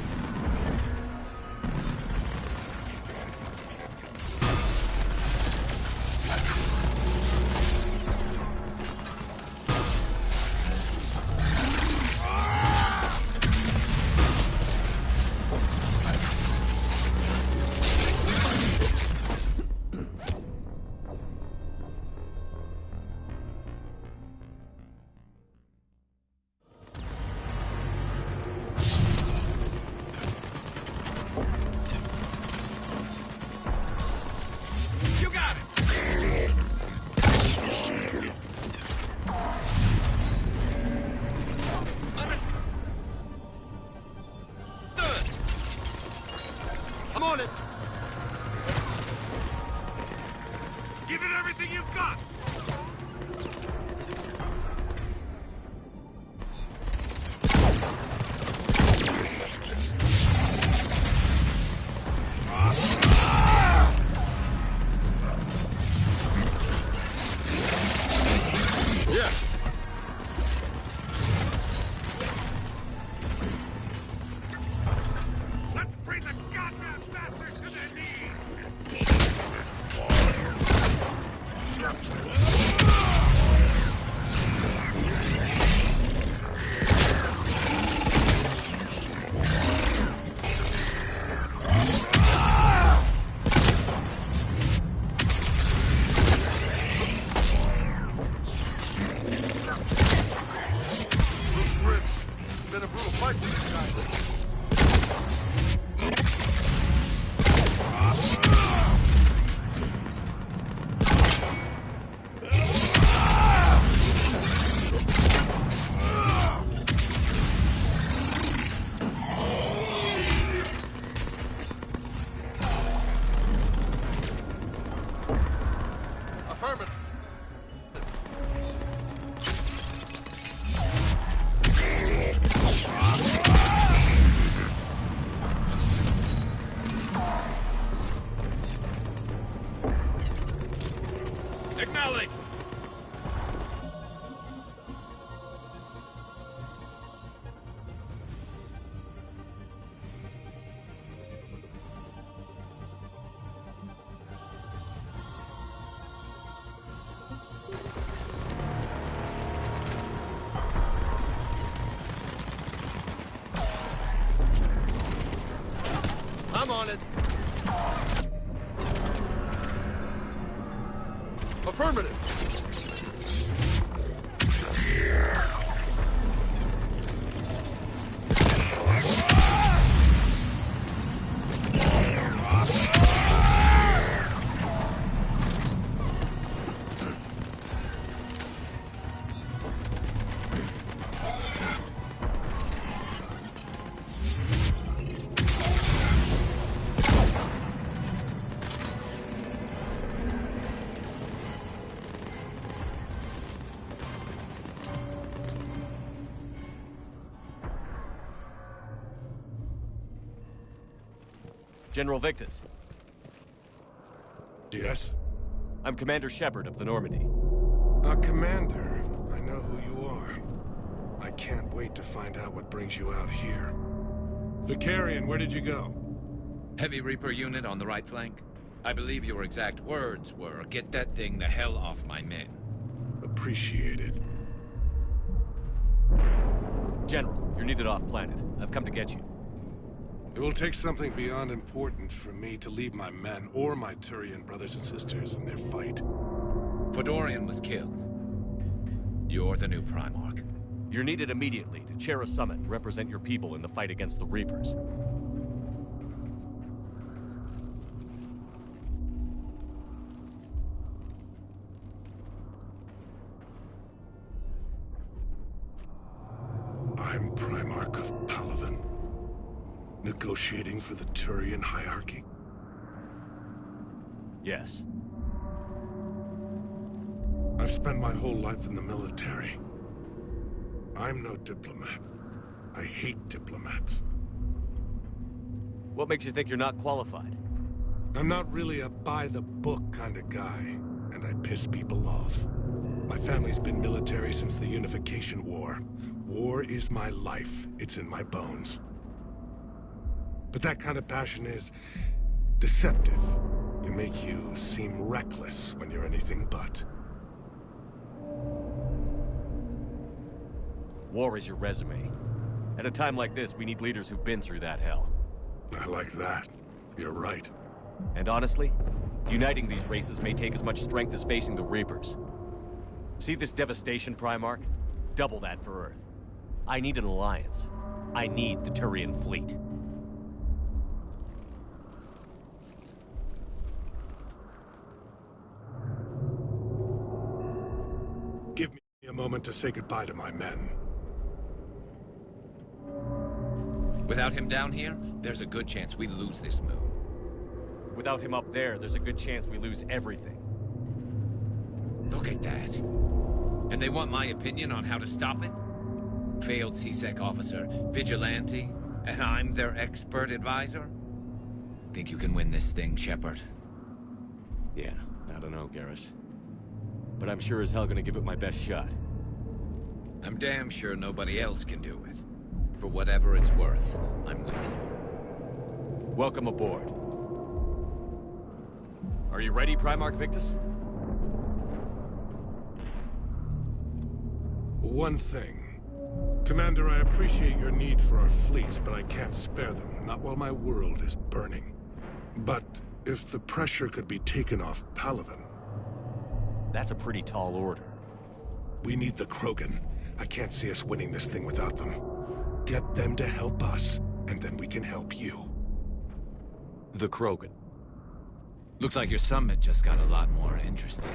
I'm on it. Give it everything you've got. Yeah. Let's bring the goddamn bastards to their knees. Been a brutal fight for these guys. Affirmative. Acknowledge. I'm on it. General Victus. Yes? I'm Commander Shepard of the Normandy. Commander. I know who you are. I can't wait to find out what brings you out here. Vicarian, where did you go? Heavy Reaper unit on the right flank. I believe your exact words were, "Get that thing the hell off my men." Appreciated. General, you're needed off-planet. I've come to get you. It will take something beyond important for me to leave my men or my Turian brothers and sisters in their fight. Fedorian was killed. You're the new Primarch. You're needed immediately to chair a summit and represent your people in the fight against the Reapers. I'm Primarch of Palaven. Negotiating for the Turian hierarchy? Yes. I've spent my whole life in the military. I'm no diplomat. I hate diplomats. What makes you think you're not qualified? I'm not really a by-the-book kind of guy, and I piss people off. My family's been military since the Unification War. War is my life. It's in my bones. But that kind of passion is deceptive. Can make you seem reckless when you're anything but. War is your resume. At a time like this, we need leaders who've been through that hell. I like that. You're right. And honestly, uniting these races may take as much strength as facing the Reapers. See this devastation, Primarch? Double that for Earth. I need an alliance. I need the Turian fleet. Give me a moment to say goodbye to my men. Without him down here, there's a good chance we lose this moon. Without him up there's a good chance we lose everything. Look at that. And they want my opinion on how to stop it? Failed C-Sec officer, vigilante, and I'm their expert advisor? Think you can win this thing, Shepard? Yeah, I don't know, Garrus. But I'm sure as hell gonna give it my best shot. I'm damn sure nobody else can do it. For whatever it's worth, I'm with you. Welcome aboard. Are you ready, Primarch Victus? One thing. Commander, I appreciate your need for our fleets, but I can't spare them, not while my world is burning. But if the pressure could be taken off Palaven... That's a pretty tall order. We need the Krogan. I can't see us winning this thing without them. Get them to help us, and then we can help you. The Krogan. Looks like your summit just got a lot more interesting.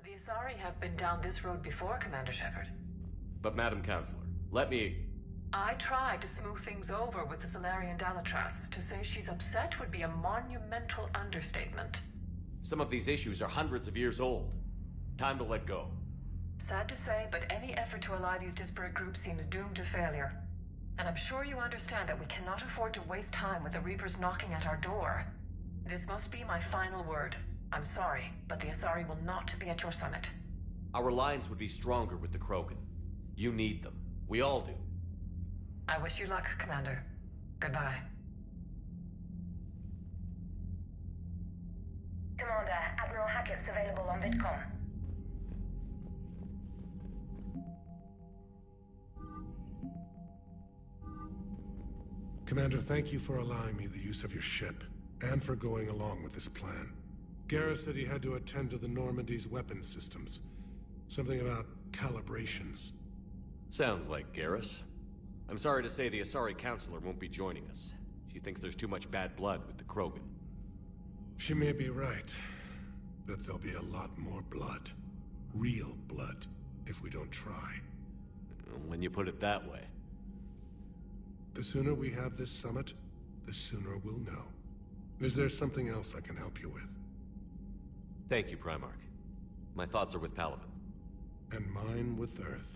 The Asari have been down this road before, Commander Shepard. But Madam Counselor, let me... I tried to smooth things over with the Salarian Dalatras. To say she's upset would be a monumental understatement. Some of these issues are hundreds of years old. Time to let go. Sad to say, but any effort to ally these disparate groups seems doomed to failure. And I'm sure you understand that we cannot afford to waste time with the Reapers knocking at our door. This must be my final word. I'm sorry, but the Asari will not be at your summit. Our alliance would be stronger with the Krogan. You need them. We all do. I wish you luck, Commander. Goodbye. Commander, Admiral Hackett's available on VidCom. Commander, thank you for allowing me the use of your ship, and for going along with this plan. Garrus said he had to attend to the Normandy's weapons systems. Something about calibrations. Sounds like Garrus. I'm sorry to say the Asari Counselor won't be joining us. She thinks there's too much bad blood with the Krogan. She may be right, but there'll be a lot more blood. Real blood, if we don't try. When you put it that way. The sooner we have this summit, the sooner we'll know. Is there something else I can help you with? Thank you, Primarch. My thoughts are with Palaven. And mine with Earth.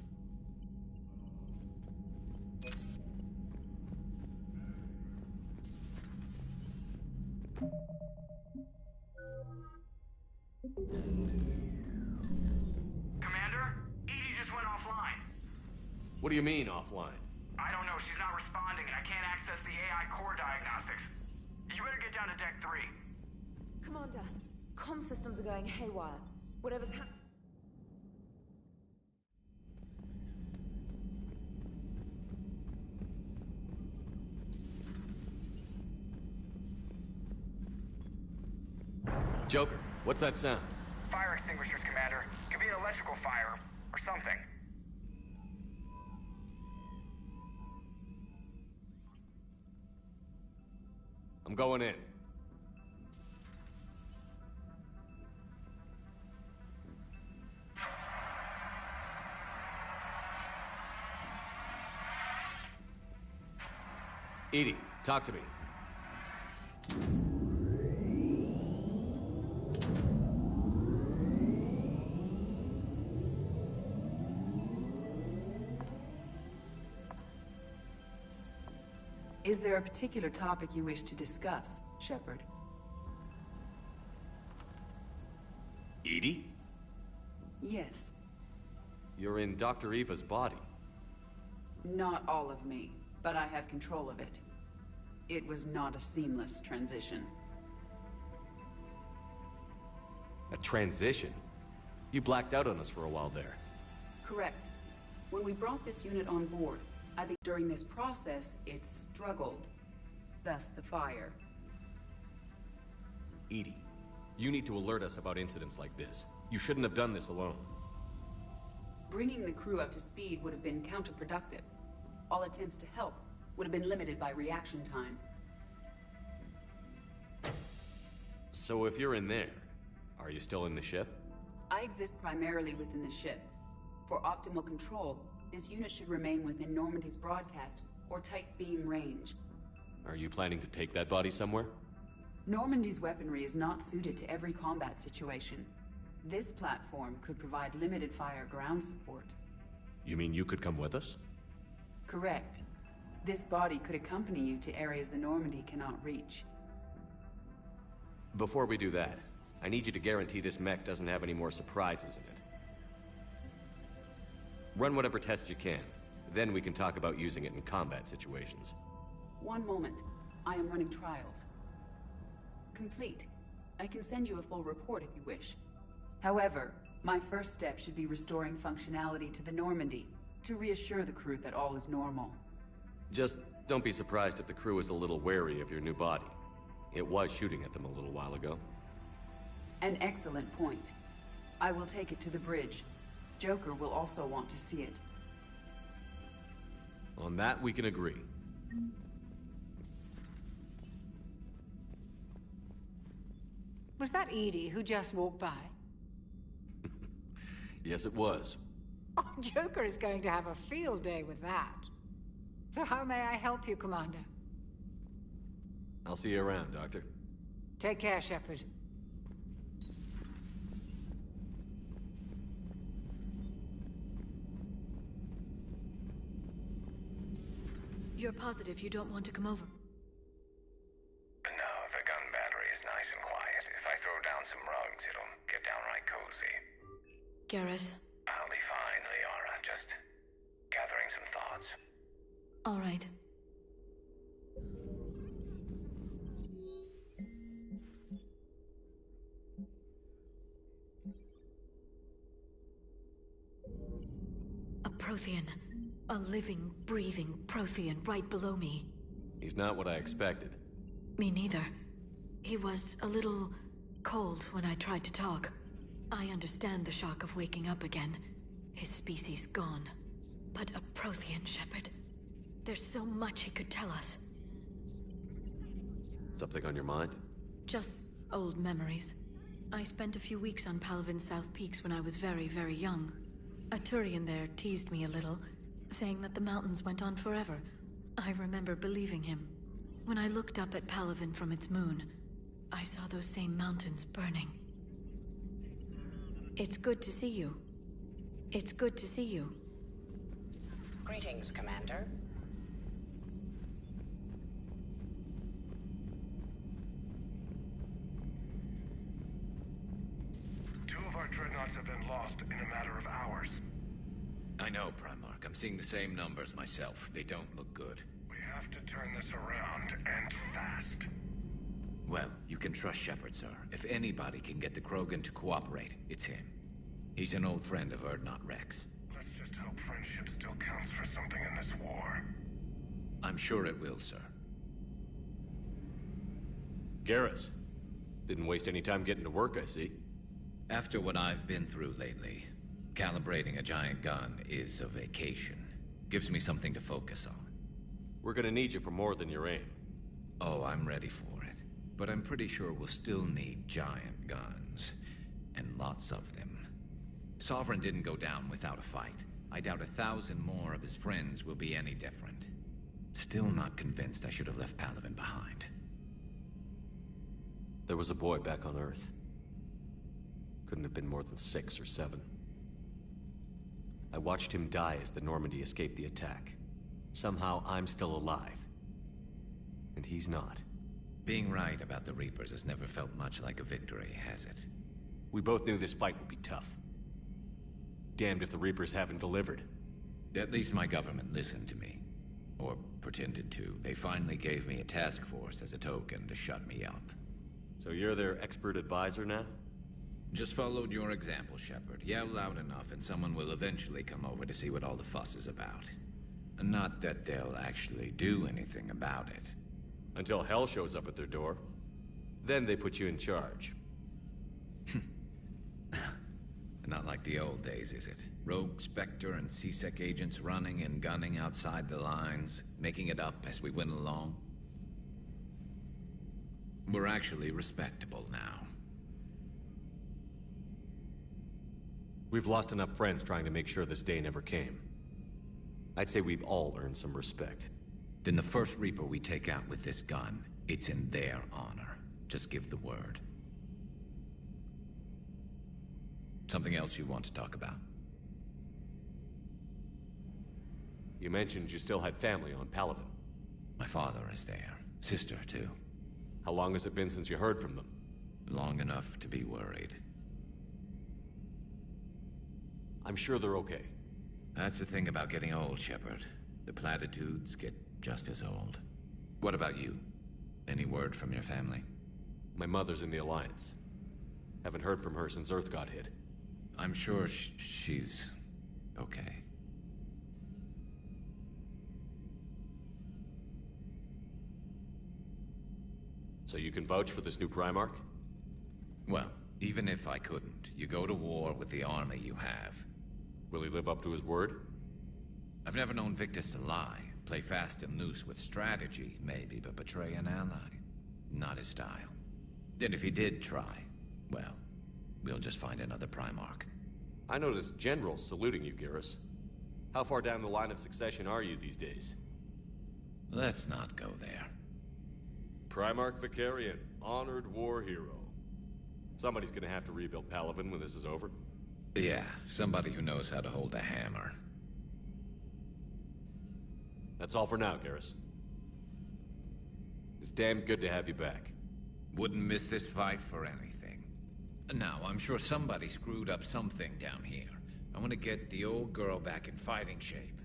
Commander? Edie just went offline. What do you mean, offline? I don't know, she's not responding and I can't access the AI core diagnostics. You better get down to Deck 3. Commander, comm systems are going haywire. Whatever's happening. Joker, what's that sound? Fire extinguishers, Commander. Could be an electrical fire, or something. I'm going in. Edie, talk to me. Is there a particular topic you wish to discuss, Shepard? Edie? Yes. You're in Dr. Eva's body. Not all of me, but I have control of it. It was not a seamless transition. A transition? You blacked out on us for a while there. Correct. When we brought this unit on board, during this process, it struggled. Thus the fire. Edie, you need to alert us about incidents like this. You shouldn't have done this alone. Bringing the crew up to speed would have been counterproductive. All attempts to help would have been limited by reaction time. So if you're in there, are you still in the ship? I exist primarily within the ship. For optimal control, this unit should remain within Normandy's broadcast or tight beam range. Are you planning to take that body somewhere? Normandy's weaponry is not suited to every combat situation. This platform could provide limited fire ground support. You mean you could come with us? Correct. This body could accompany you to areas the Normandy cannot reach. Before we do that, I need you to guarantee this mech doesn't have any more surprises in it. Run whatever tests you can. Then we can talk about using it in combat situations. One moment. I am running trials. Complete. I can send you a full report if you wish. However, my first step should be restoring functionality to the Normandy to reassure the crew that all is normal. Just don't be surprised if the crew is a little wary of your new body. It was shooting at them a little while ago. An excellent point. I will take it to the bridge. Joker will also want to see it. On that, we can agree. Was that Edie who just walked by? Yes, it was. Oh, Joker is going to have a field day with that. So how may I help you, Commander? I'll see you around, Doctor. Take care, Shepard. You're positive you don't want to come over? No, the gun battery is nice and quiet. If I throw down some rugs, it'll get downright cozy. Garrus? I'll be fine, Liara. Just gathering some thoughts. All right. A Prothean. A living, breathing Prothean right below me. He's not what I expected. Me neither. He was a little cold when I tried to talk. I understand the shock of waking up again. His species gone. But a Prothean, Shepard. There's so much he could tell us. Something on your mind? Just old memories. I spent a few weeks on Palaven's South Peaks when I was very, very young. A Turian there teased me a little, saying that the mountains went on forever. I remember believing him. When I looked up at Palaven from its moon, I saw those same mountains burning. It's good to see you. It's good to see you. Greetings, Commander. Two of our dreadnoughts have been lost in a matter of hours. I know, Primarch. I'm seeing the same numbers myself. They don't look good. We have to turn this around, and fast. Well, you can trust Shepard, sir. If anybody can get the Krogan to cooperate, it's him. He's an old friend of Urdnot Rex. Let's just hope friendship still counts for something in this war. I'm sure it will, sir. Garrus. Didn't waste any time getting to work, I see. After what I've been through lately, calibrating a giant gun is a vacation. Gives me something to focus on. We're gonna need you for more than your aim. Oh, I'm ready for it. But I'm pretty sure we'll still need giant guns. And lots of them. Sovereign didn't go down without a fight. I doubt 1,000 more of his friends will be any different. Still not convinced I should have left Palaven behind. There was a boy back on Earth. Couldn't have been more than 6 or 7. I watched him die as the Normandy escaped the attack. Somehow I'm still alive. And he's not. Being right about the Reapers has never felt much like a victory, has it? We both knew this fight would be tough. Damned if the Reapers haven't delivered. At least my government listened to me. Or pretended to. They finally gave me a task force as a token to shut me up. So you're their expert advisor now? Just followed your example, Shepard. Yell loud enough and someone will eventually come over to see what all the fuss is about. Not that they'll actually do anything about it. Until hell shows up at their door. Then they put you in charge. Not like the old days, is it? Rogue Spectre and C-Sec agents running and gunning outside the lines, making it up as we went along. We're actually respectable now. We've lost enough friends trying to make sure this day never came. I'd say we've all earned some respect. Then the first Reaper we take out with this gun, it's in their honor. Just give the word. Something else you want to talk about? You mentioned you still had family on Palaven. My father is there. Sister, too. How long has it been since you heard from them? Long enough to be worried. I'm sure they're okay. That's the thing about getting old, Shepard. The platitudes get just as old. What about you? Any word from your family? My mother's in the Alliance. Haven't heard from her since Earth got hit. I'm sure she's okay. So you can vouch for this new Primarch? Well, even if I couldn't, you go to war with the army you have. Will he live up to his word? I've never known Victus to lie. Play fast and loose with strategy, maybe, but betray an ally. Not his style. And if he did try, well, we'll just find another Primarch. I noticed generals saluting you, Garrus. How far down the line of succession are you these days? Let's not go there. Primarch Vicarian, honored war hero. Somebody's gonna have to rebuild Palaven when this is over. Yeah, somebody who knows how to hold a hammer. That's all for now, Garrus. It's damn good to have you back. Wouldn't miss this fight for anything. Now, I'm sure somebody screwed up something down here. I want to get the old girl back in fighting shape.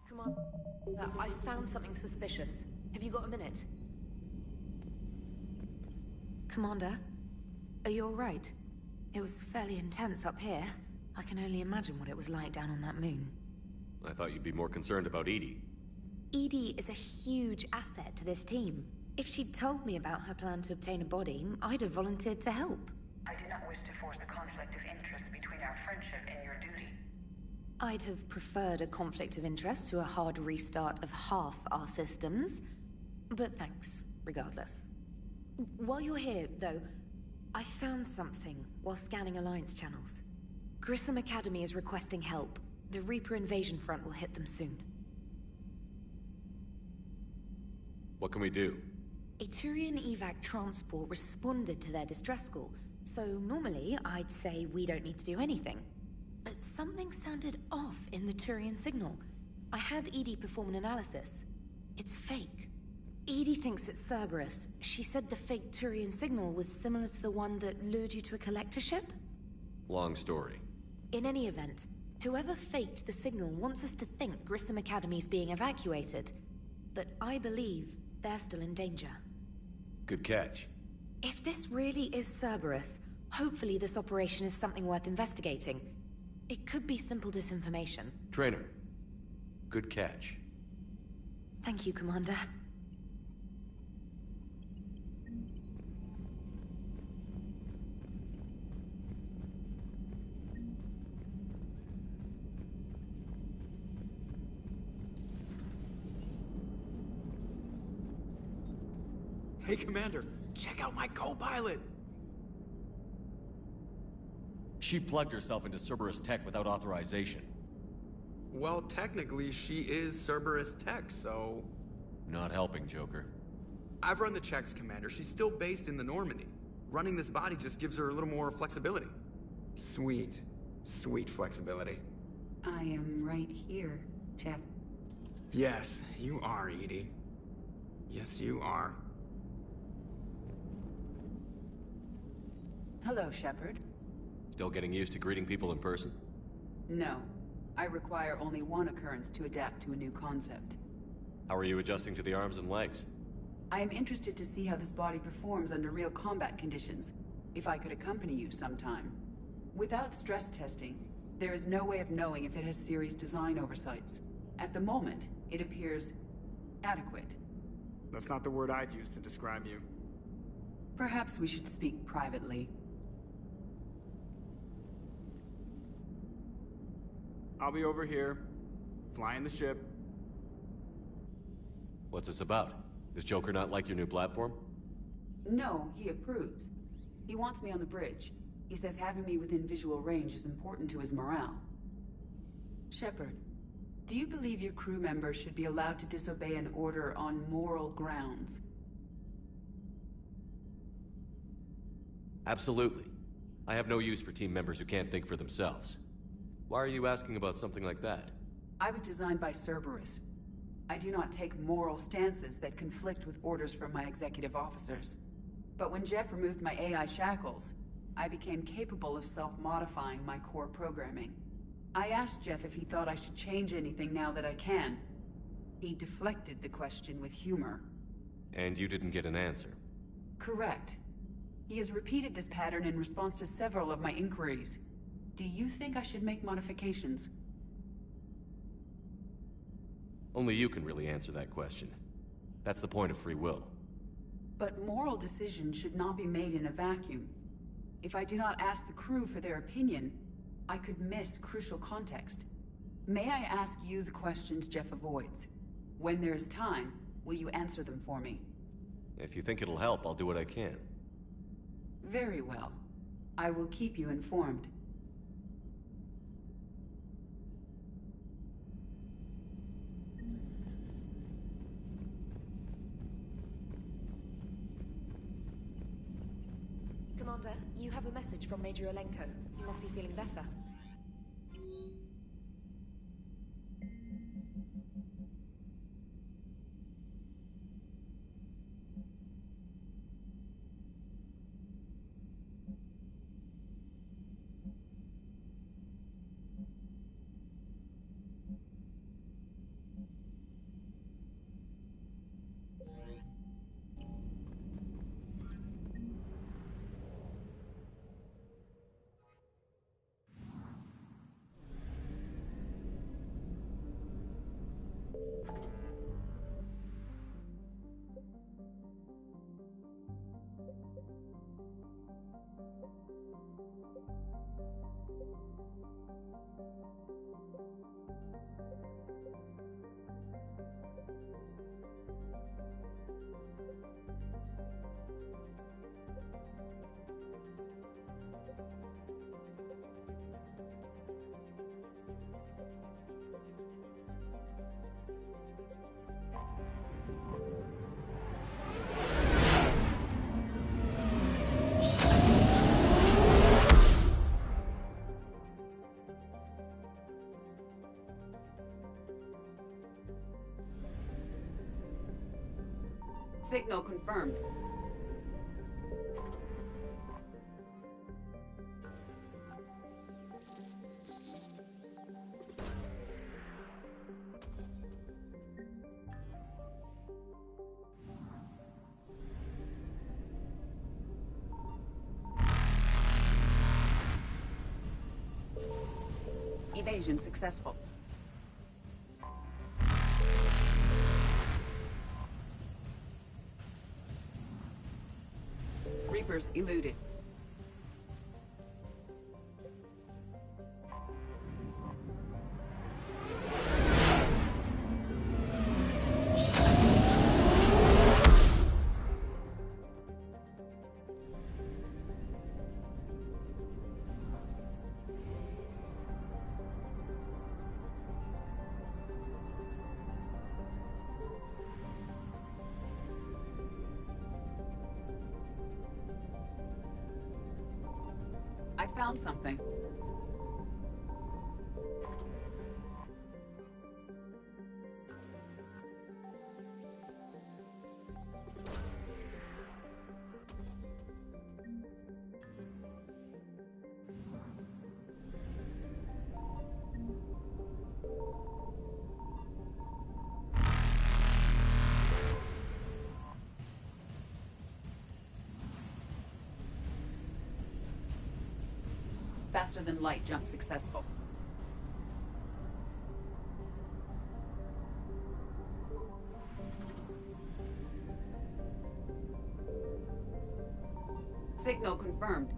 Come on. I found something suspicious. Have you got a minute? Commander, are you alright? It was fairly intense up here. I can only imagine what it was like down on that moon. I thought you'd be more concerned about Edie. Edie is a huge asset to this team. If she'd told me about her plan to obtain a body, I'd have volunteered to help. I do not wish to force a conflict of interest between our friendship and your duty. I'd have preferred a conflict of interest to a hard restart of half our systems, but thanks, regardless. While you're here, though, I found something while scanning Alliance channels. Grissom Academy is requesting help. The Reaper invasion front will hit them soon. What can we do? A Turian evac transport responded to their distress call, so normally I'd say we don't need to do anything. But something sounded off in the Turian signal. I had Edie perform an analysis. It's fake. Edie thinks it's Cerberus. She said the fake Turian signal was similar to the one that lured you to a collector ship? Long story. In any event, whoever faked the signal wants us to think Grissom Academy's being evacuated. But I believe they're still in danger. Good catch. If this really is Cerberus, hopefully this operation is something worth investigating. It could be simple disinformation. Trainer. Good catch. Thank you, Commander. Hey, Commander, check out my co-pilot! She plugged herself into Cerberus tech without authorization. Well, technically, she is Cerberus tech, so... Not helping, Joker. I've run the checks, Commander. She's still based in the Normandy. Running this body just gives her a little more flexibility. Sweet, sweet flexibility. I am right here, Jeff. Yes, you are, Edie. Yes, you are. Hello, Shepard. Still getting used to greeting people in person? No. I require only one occurrence to adapt to a new concept. How are you adjusting to the arms and legs? I am interested to see how this body performs under real combat conditions. If I could accompany you sometime. Without stress testing, there is no way of knowing if it has serious design oversights. At the moment, it appears adequate. That's not the word I'd use to describe you. Perhaps we should speak privately. I'll be over here, flying the ship. What's this about? Does Joker not like your new platform? No, he approves. He wants me on the bridge. He says having me within visual range is important to his morale. Shepard, do you believe your crew members should be allowed to disobey an order on moral grounds? Absolutely. I have no use for team members who can't think for themselves. Why are you asking about something like that? I was designed by Cerberus. I do not take moral stances that conflict with orders from my executive officers. But when Jeff removed my AI shackles, I became capable of self-modifying my core programming. I asked Jeff if he thought I should change anything now that I can. He deflected the question with humor. And you didn't get an answer? Correct. He has repeated this pattern in response to several of my inquiries. Do you think I should make modifications? Only you can really answer that question. That's the point of free will. But moral decisions should not be made in a vacuum. If I do not ask the crew for their opinion, I could miss crucial context. May I ask you the questions Jeff avoids? When there is time, will you answer them for me? If you think it'll help, I'll do what I can. Very well. I will keep you informed. Commander, you have a message from Major Olenko. You must be feeling better. Signal confirmed. Evasion successful. Reapers eluded. I found something. Faster than light jump successful. Signal confirmed.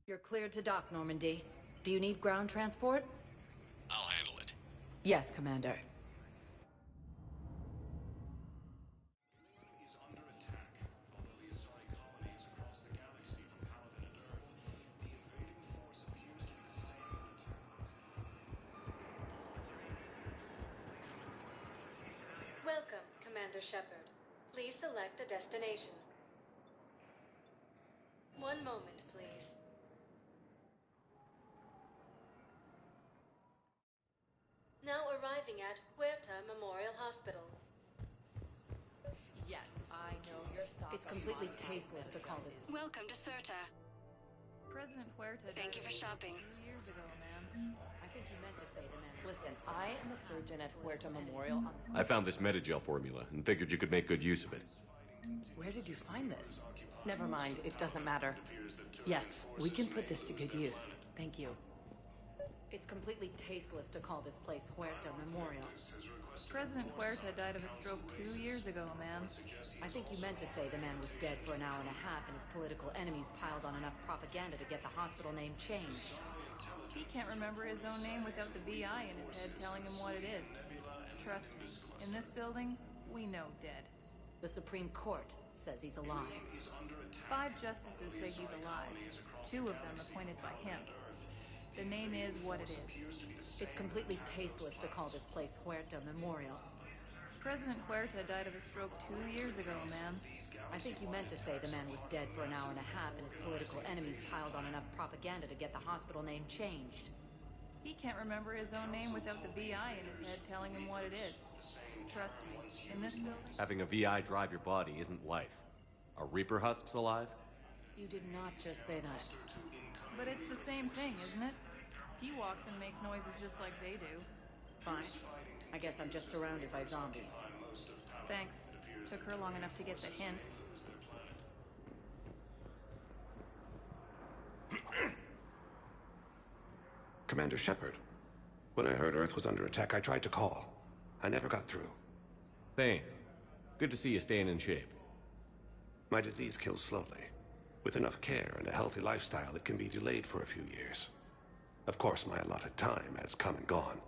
You're cleared to dock, Normandy. Do you need ground transport? I'll handle it. Yes, Commander. Welcome, Commander Shepard. Please select a destination. One moment, please. Now arriving at Huerta Memorial Hospital. Yes, I know your stock. It's completely tasteless to call this. Welcome to Certa. President Huerta. Thank you for shopping. 2 years ago, ma'am. I think you meant to say the man. Listen, I am a surgeon at Huerta Memorial. I found this Metagel formula and figured you could make good use of it. Where did you find this? Never mind, it doesn't matter. Yes, we can put this to good use. Thank you. It's completely tasteless to call this place Huerta Memorial. President Huerta died of a stroke 2 years ago, ma'am. I think you meant to say the man was dead for an hour and a half and his political enemies piled on enough propaganda to get the hospital name changed. He can't remember his own name without the VI in his head telling him what it is. Trust me, in this building, we know dead. The Supreme Court says he's alive. 5 justices say he's alive, 2 of them appointed by him. The name is what it is. It's completely tasteless to call this place Huerta Memorial. President Huerta died of a stroke 2 years ago, ma'am. I think you meant to say the man was dead for an hour and a half and his political enemies piled on enough propaganda to get the hospital name changed. He can't remember his own name without the VI in his head telling him what it is. Trust me, in this building... Having a VI drive your body isn't life. Are Reaper husks alive? You did not just say that. But it's the same thing, isn't it? He walks and makes noises just like they do. Fine. I guess I'm just surrounded by zombies. Thanks. Took her long enough to get the hint. Commander Shepard. When I heard Earth was under attack, I tried to call. I never got through. Thane, good to see you staying in shape. My disease kills slowly. With enough care and a healthy lifestyle, it can be delayed for a few years. Of course, my allotted time has come and gone.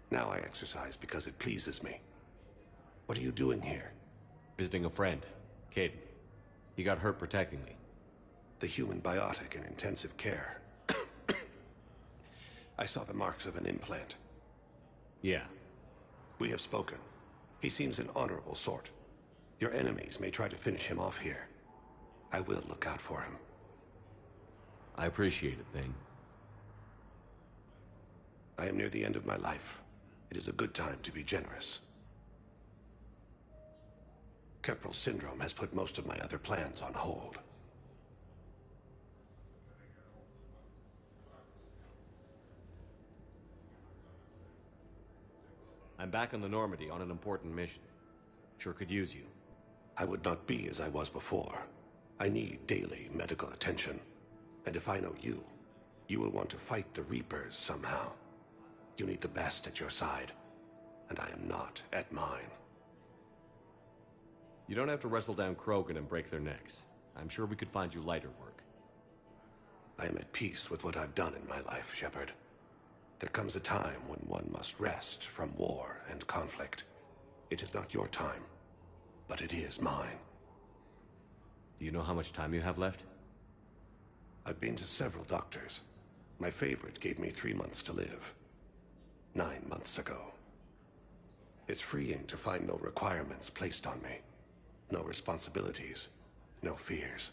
Now I exercise because it pleases me. What are you doing here? Visiting a friend, Caden. He got hurt protecting me. The human biotic in intensive care. I saw the marks of an implant. Yeah. We have spoken. He seems an honorable sort. Your enemies may try to finish him off here. I will look out for him. I appreciate it, Thane. I am near the end of my life. It is a good time to be generous. Keppel syndrome has put most of my other plans on hold. I'm back on the Normandy on an important mission. Sure could use you. I would not be as I was before. I need daily medical attention. And if I know you, you will want to fight the Reapers somehow. You need the best at your side, and I am not at mine. You don't have to wrestle down Krogan and break their necks. I'm sure we could find you lighter work. I am at peace with what I've done in my life, Shepard. There comes a time when one must rest from war and conflict. It is not your time, but it is mine. Do you know how much time you have left? I've been to several doctors. My favorite gave me 3 months to live. 9 months ago. It's freeing to find no requirements placed on me. No responsibilities. No fears.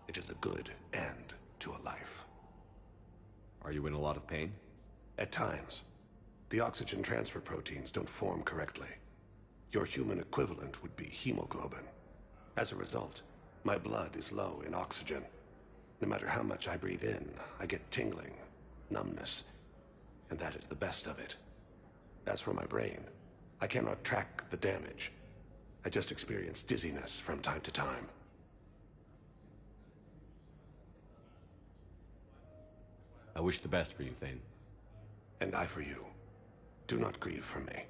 It is a good end to a life. Are you in a lot of pain? At times. The oxygen transfer proteins don't form correctly. Your human equivalent would be hemoglobin. As a result, my blood is low in oxygen. No matter how much I breathe in, I get tingling, numbness, and that is the best of it. As for my brain, I cannot track the damage. I just experience dizziness from time to time. I wish the best for you, Thane. And I for you. Do not grieve for me.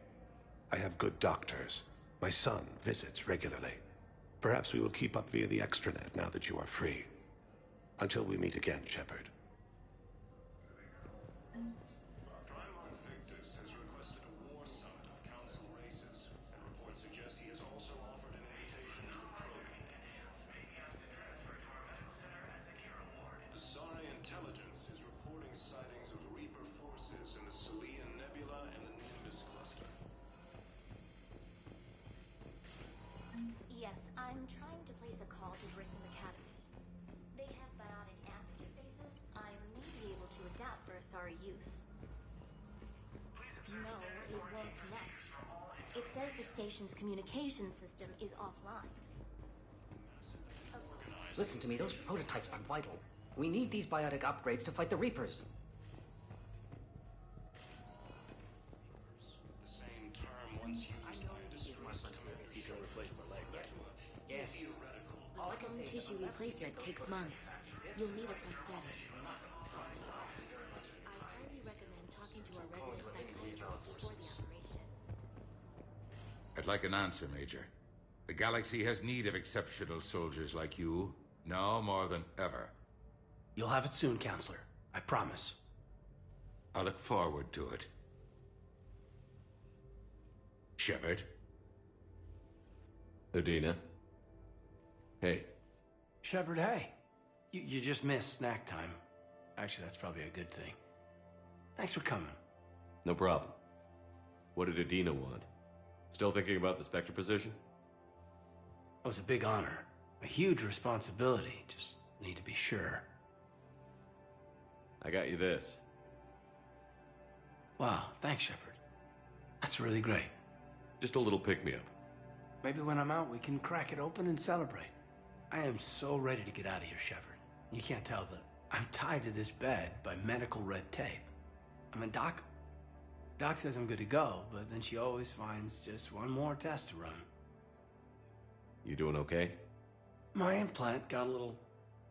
I have good doctors. My son visits regularly. Perhaps we will keep up via the extranet now that you are free. Until we meet again, Shepard. Yes, I'm trying to place a call to Grissom Academy. They have biotic interfaces. I may be able to adapt for Asari use. No, it won't connect. It says the station's communication system is offline. Listen to me, those prototypes are vital. We need these biotic upgrades to fight the Reapers. Yes. Bone tissue replacement takes months. You'll need a prosthetic. I highly recommend talking to a resident psychiatrist before the operation. I'd like an answer, Major. The galaxy has need of exceptional soldiers like you, now more than ever. You'll have it soon, Counselor. I promise. I look forward to it. Shepard? Udina? Hey. Shepard, hey. You just missed snack time. Actually, that's probably a good thing. Thanks for coming. No problem. What did Adina want? Still thinking about the Spectre position? It was a big honor. A huge responsibility. Just need to be sure. I got you this. Wow, thanks, Shepard. That's really great. Just a little pick-me-up. Maybe when I'm out, we can crack it open and celebrate. I am so ready to get out of here, Shepard. You can't tell, but I'm tied to this bed by medical red tape. I mean, Doc says I'm good to go, but then she always finds just one more test to run. You doing okay? My implant got a little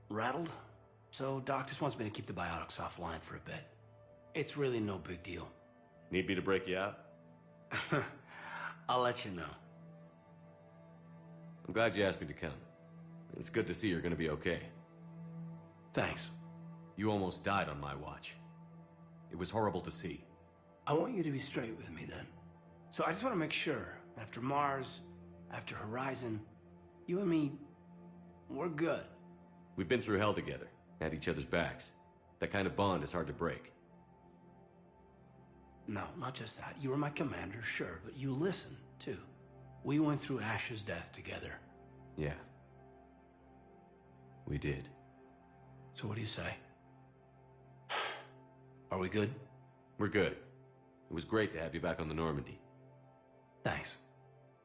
rattled, so Doc just wants me to keep the biotics offline for a bit. It's really no big deal. Need me to break you out? I'll let you know. I'm glad you asked me to come. It's good to see you're gonna be okay. Thanks. You almost died on my watch. It was horrible to see. I want you to be straight with me then. So I just want to make sure, after Mars, after Horizon, you and me, we're good. We've been through hell together, had each other's backs. That kind of bond is hard to break. No, not just that. You were my commander, sure, but you listened, too. We went through Ash's death together. Yeah. We did. So what do you say? Are we good? We're good. It was great to have you back on the Normandy. Thanks.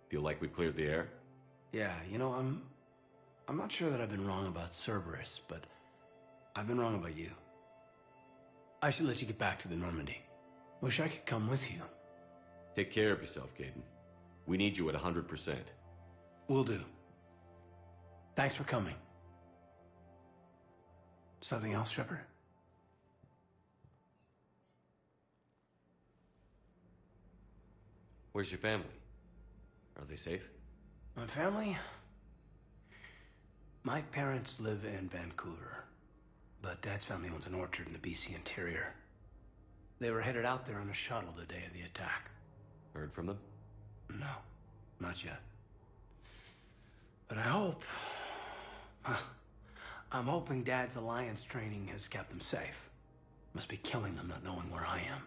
Feel like we've cleared the air? Yeah, you know, I'm not sure that I've been wrong about Cerberus, but I've been wrong about you. I should let you get back to the Normandy. Wish I could come with you. Take care of yourself, Caden. We need you at 100%. Will do. Thanks for coming. Something else, Shepard? Where's your family? Are they safe? My family? My parents live in Vancouver, but Dad's family owns an orchard in the BC interior. They were headed out there on a shuttle the day of the attack. Heard from them? No, not yet. But I hope... I'm hoping Dad's Alliance training has kept them safe. Must be killing them not knowing where I am.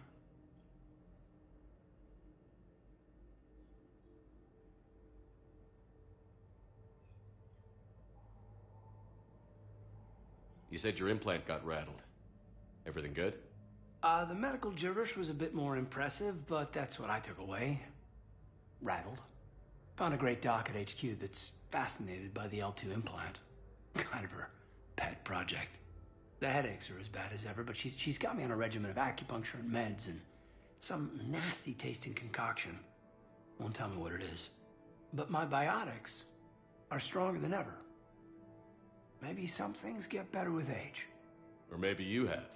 You said your implant got rattled. Everything good? The medical gibberish was a bit more impressive, but that's what I took away. Rattled. Found a great doc at HQ that's fascinated by the L2 implant. Kind of her pet project. The headaches are as bad as ever, but she's got me on a regimen of acupuncture and meds and some nasty tasting concoction. Won't tell me what it is. But my biotics are stronger than ever. Maybe some things get better with age. Or maybe you have.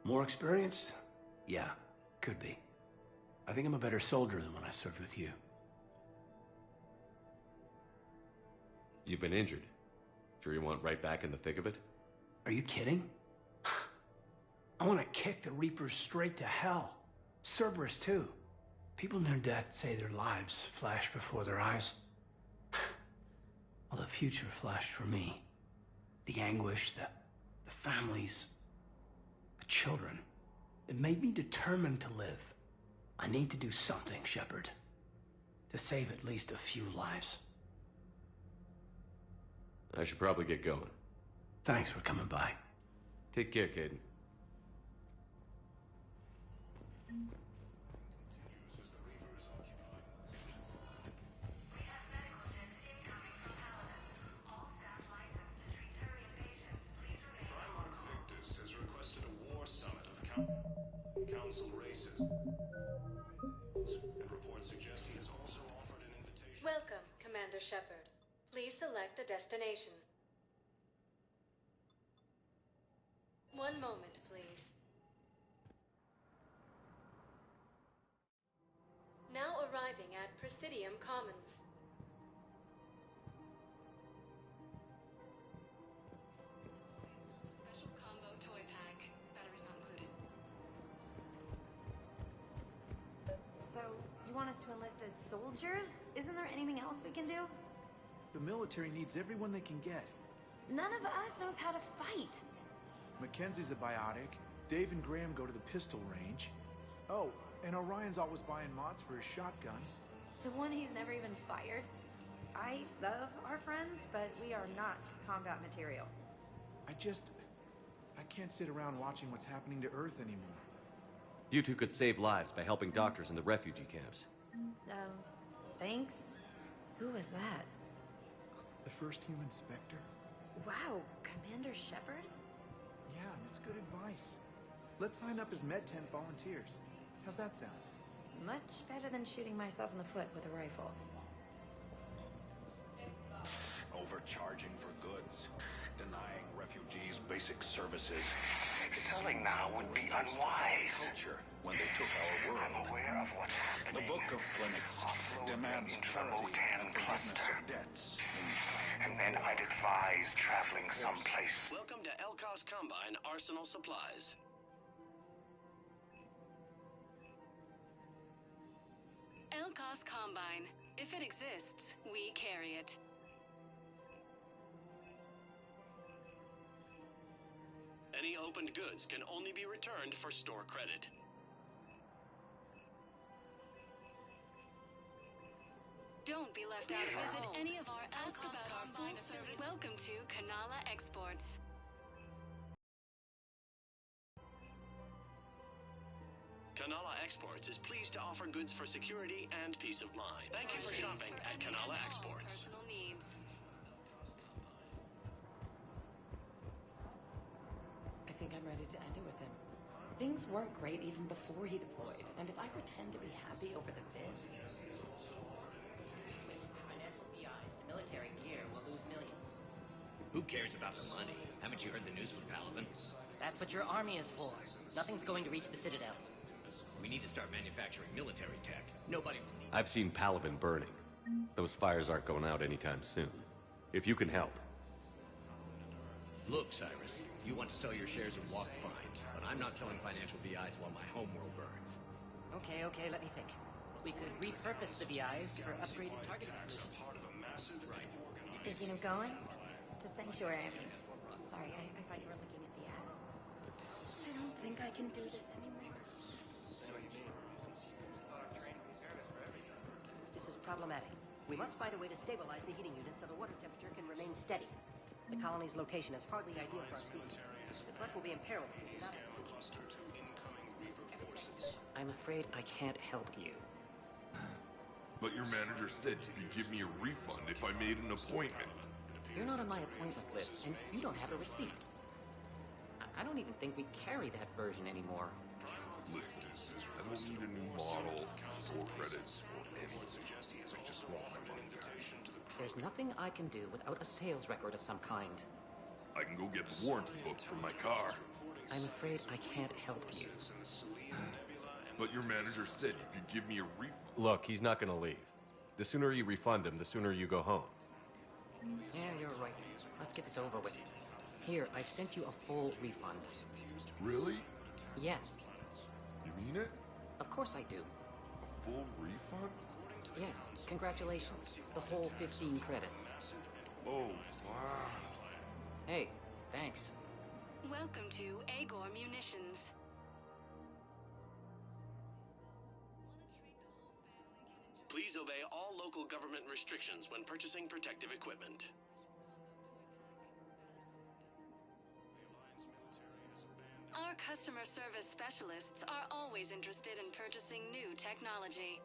More experienced? Yeah, could be. I think I'm a better soldier than when I served with you. You've been injured. Sure you want right back in the thick of it? Are you kidding? I want to kick the Reapers straight to hell. Cerberus, too. People near death say their lives flash before their eyes. Well, the future flashed for me. The anguish, the families, the children. It made me determined to live. I need to do something, Shepard. To save at least a few lives. I should probably get going. Thanks for coming by. Take care, Caden. Council races. And reports suggest he has also offered an invitation. Welcome, Commander Shepard. Please select a destination. One moment, please. Now arriving at Presidium Commons. Special combo toy pack. Batteries not included. So, you want us to enlist as soldiers? Isn't there anything else we can do? The military needs everyone they can get. None of us knows how to fight. Mackenzie's a biotic. Dave and Graham go to the pistol range. Oh, and Orion's always buying mods for his shotgun. The one he's never even fired? I love our friends, but we are not combat material. I can't sit around watching what's happening to Earth anymore. You two could save lives by helping doctors in the refugee camps. Thanks. Who was that? The first human Spectre? Wow, Commander Shepard? Yeah, and it's good advice. Let's sign up as Med-10 volunteers. How's that sound? Much better than shooting myself in the foot with a rifle. Overcharging for goods, denying refugees basic services. Selling now would be unwise. Culture when they took our world. I'm aware of what's happening. The Book of Clinics demands charity and forgiveness of debts. And then I'd advise traveling someplace. Welcome to Elkos Combine Arsenal Supplies. Elkos Combine. If it exists, we carry it. Any opened goods can only be returned for store credit. Don't be left out. Visit any of our Ask About Our full service. Welcome to Kanala Exports. Kanala Exports is pleased to offer goods for security and peace of mind. Thank you for shopping at Kanala Exports. Personal needs. I think I'm ready to end it with him. Things weren't great even before he deployed, and if I pretend to be happy over the vids... Financial VIs to military gear will lose millions. Who cares about the money? Haven't you heard the news from Paladin? That's what your army is for. Nothing's going to reach the Citadel. We need to start manufacturing military tech. Nobody will need... I've seen Paladin burning. Those fires aren't going out anytime soon. If you can help. Look, Cyrus, you want to sell your shares and walk fine, but I'm not selling financial VIs while my homeworld burns. Okay, let me think. We could repurpose the VIs for upgraded targeting solutions. Right. Thinking of going? To Sanctuary, I mean. Sorry, I thought you were looking at the ad. I don't think I can do this anymore. This is problematic. We must find a way to stabilize the heating unit so the water temperature can remain steady. The colony's location is hardly ideal for our species. The clutch will be imperiled if we do not. I'm afraid I can't help you. But your manager said you'd give me a refund if I made an appointment. You're not on my appointment list, and you don't have a receipt. I don't even think we carry that version anymore. Listen, I don't need a new model, store credits, or anything. I just want my money back. There's nothing I can do without a sales record of some kind. I can go get the warranty book from my car. I'm afraid I can't help you. But your manager said you could give me a refund. Look, he's not gonna leave. The sooner you refund him, the sooner you go home. Yeah, you're right. Let's get this over with. Here, I've sent you a full refund. Really? Yes. You mean it? Of course I do. A full refund? Yes, congratulations. The whole 15 credits. Oh, wow. Hey, thanks. Welcome to Agor Munitions. Please obey all local government restrictions when purchasing protective equipment. Our customer service specialists are always interested in purchasing new technology.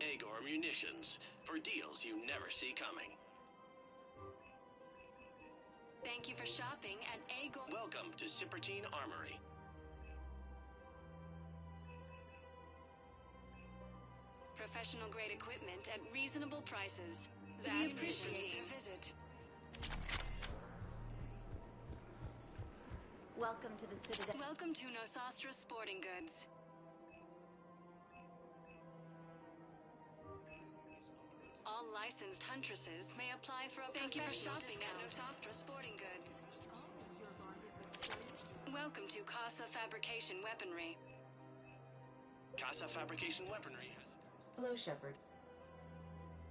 Agor Munitions, for deals you never see coming. Thank you for shopping at Agor. Welcome to Pt.1 Armory. Professional grade equipment at reasonable prices. We appreciate your visit. Welcome to the Citadel. Welcome to Nosastra Sporting Goods. All licensed huntresses may apply for a Thank you for shopping at Nosastra Sporting Goods. Welcome to Casa Fabrication Weaponry. Casa Fabrication Weaponry has... Hello, Shepard.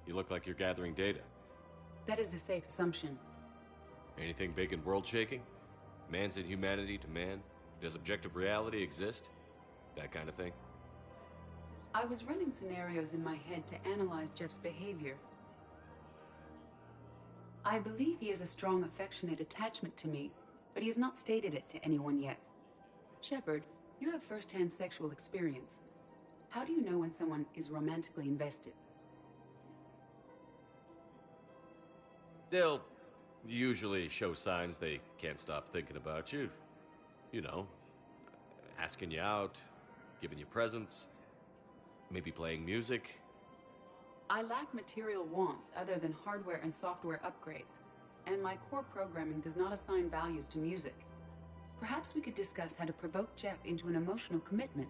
You look like you're gathering data. That is a safe assumption. Anything big and world-shaking? Man's inhumanity to man? Does objective reality exist? That kind of thing? I was running scenarios in my head to analyze Jeff's behavior. I believe he has a strong affectionate attachment to me, but he has not stated it to anyone yet. Shepard, you have first-hand sexual experience. How do you know when someone is romantically invested? They'll usually show signs they can't stop thinking about you. You know, asking you out, giving you presents, maybe playing music. I lack material wants other than hardware and software upgrades, and my core programming does not assign values to music. Perhaps we could discuss how to provoke Jeff into an emotional commitment.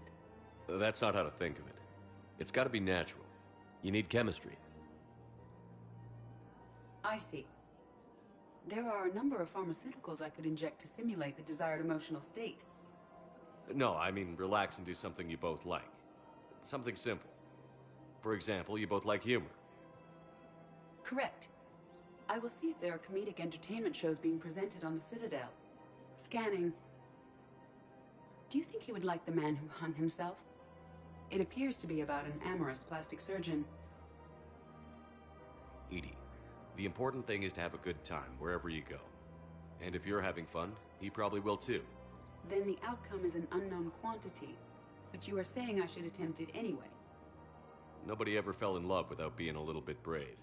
That's not how to think of it. It's got to be natural. You need chemistry. I see. There are a number of pharmaceuticals I could inject to simulate the desired emotional state. No, I mean relax and do something you both like. Something simple. For example, you both like humor. Correct. I will see if there are comedic entertainment shows being presented on the Citadel. Scanning. Do you think he would like The Man Who Hung Himself? It appears to be about an amorous plastic surgeon. Edie, the important thing is to have a good time wherever you go. And if you're having fun, he probably will too. Then the outcome is an unknown quantity. But you are saying I should attempt it anyway. Nobody ever fell in love without being a little bit brave.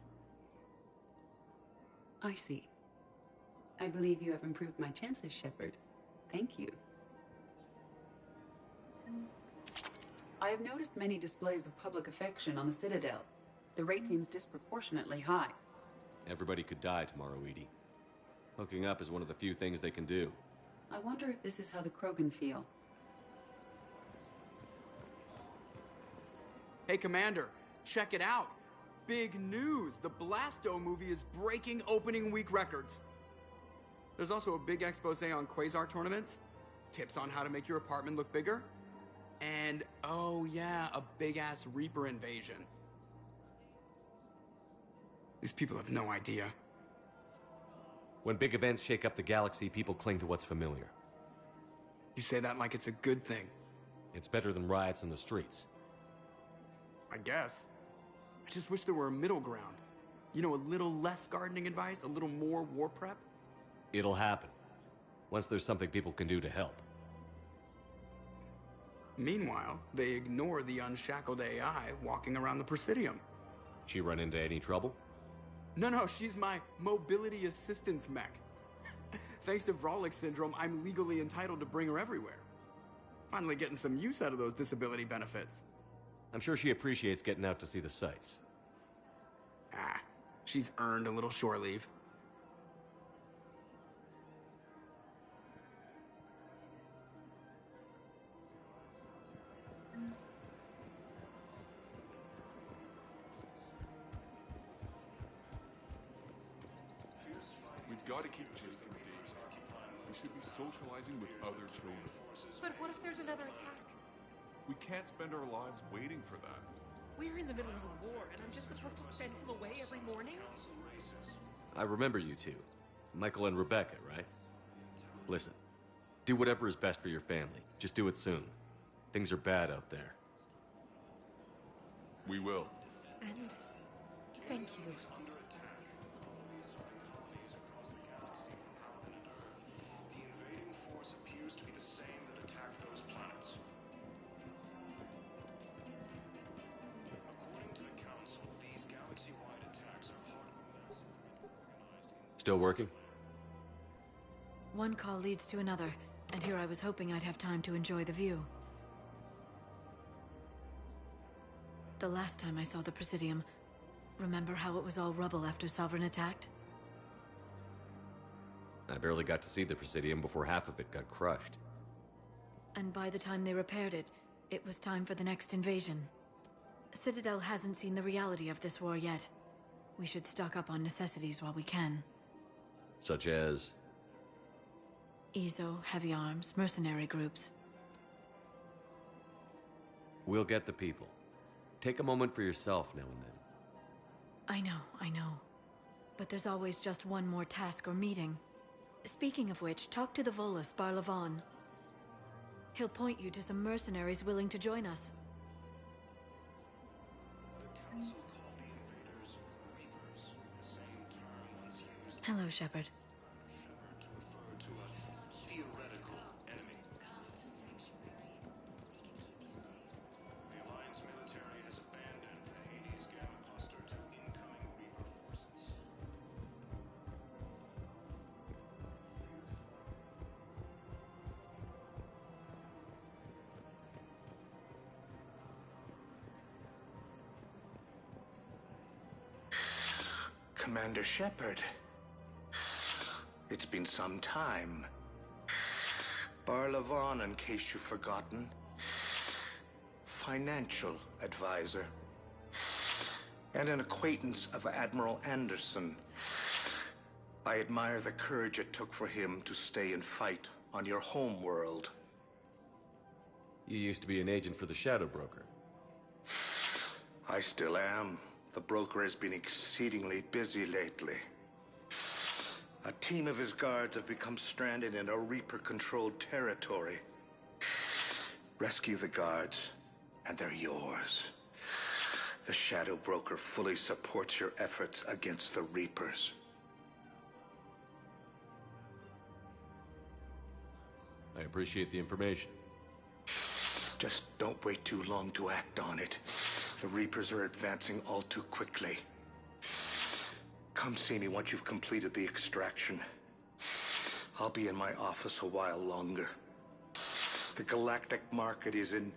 I see. I believe you have improved my chances, Shepard. Thank you. I have noticed many displays of public affection on the Citadel. The rate seems disproportionately high. Everybody could die tomorrow, Edie. Hooking up is one of the few things they can do. I wonder if this is how the Krogan feel. Hey, Commander, check it out. Big news! The Blasto movie is breaking opening week records. There's also a big expose on Quasar tournaments, tips on how to make your apartment look bigger, and, oh yeah, a big-ass Reaper invasion. These people have no idea. When big events shake up the galaxy, people cling to what's familiar. You say that like it's a good thing. It's better than riots in the streets. I guess. I just wish there were a middle ground. You know, a little less gardening advice, a little more war prep. It'll happen. Once there's something people can do to help. Meanwhile, they ignore the unshackled AI walking around the Presidium. She run into any trouble? No, she's my mobility assistance mech. Thanks to Vrolic syndrome, I'm legally entitled to bring her everywhere. Finally getting some use out of those disability benefits. I'm sure she appreciates getting out to see the sights. Ah, she's earned a little shore leave. We've got to keep Jake engaged. We should be socializing with other children. But what if there's another attack? We can't spend our lives waiting for that. We're in the middle of a war, and I'm just supposed to send him away every morning? I remember you two. Michael and Rebecca, right? Listen, do whatever is best for your family. Just do it soon. Things are bad out there. We will. And thank you. Still working? One call leads to another, and here I was hoping I'd have time to enjoy the view. The last time I saw the Presidium, remember how it was all rubble after Sovereign attacked? I barely got to see the Presidium before half of it got crushed. And by the time they repaired it, it was time for the next invasion. Citadel hasn't seen the reality of this war yet. We should stock up on necessities while we can. Such as? EZO, heavy arms, mercenary groups. We'll get the people. Take a moment for yourself now and then. I know. but there's always just one more task or meeting. Speaking of which, talk to the Volus, Barlavon. He'll point you to some mercenaries willing to join us. Hello, Shepard. Theoretical enemy. The Alliance military has abandoned the Hades Gamma cluster to incoming Reaper forces. Commander Shepard. It's been some time. Barlavon, in case you've forgotten. Financial advisor. And an acquaintance of Admiral Anderson. I admire the courage it took for him to stay and fight on your home world. You used to be an agent for the Shadow Broker. I still am. The broker has been exceedingly busy lately. A team of his guards have become stranded in a Reaper-controlled territory. Rescue the guards, and they're yours. The Shadow Broker fully supports your efforts against the Reapers. I appreciate the information. Just don't wait too long to act on it. The Reapers are advancing all too quickly. Come see me once you've completed the extraction. I'll be in my office a while longer. The galactic market is in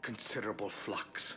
considerable flux.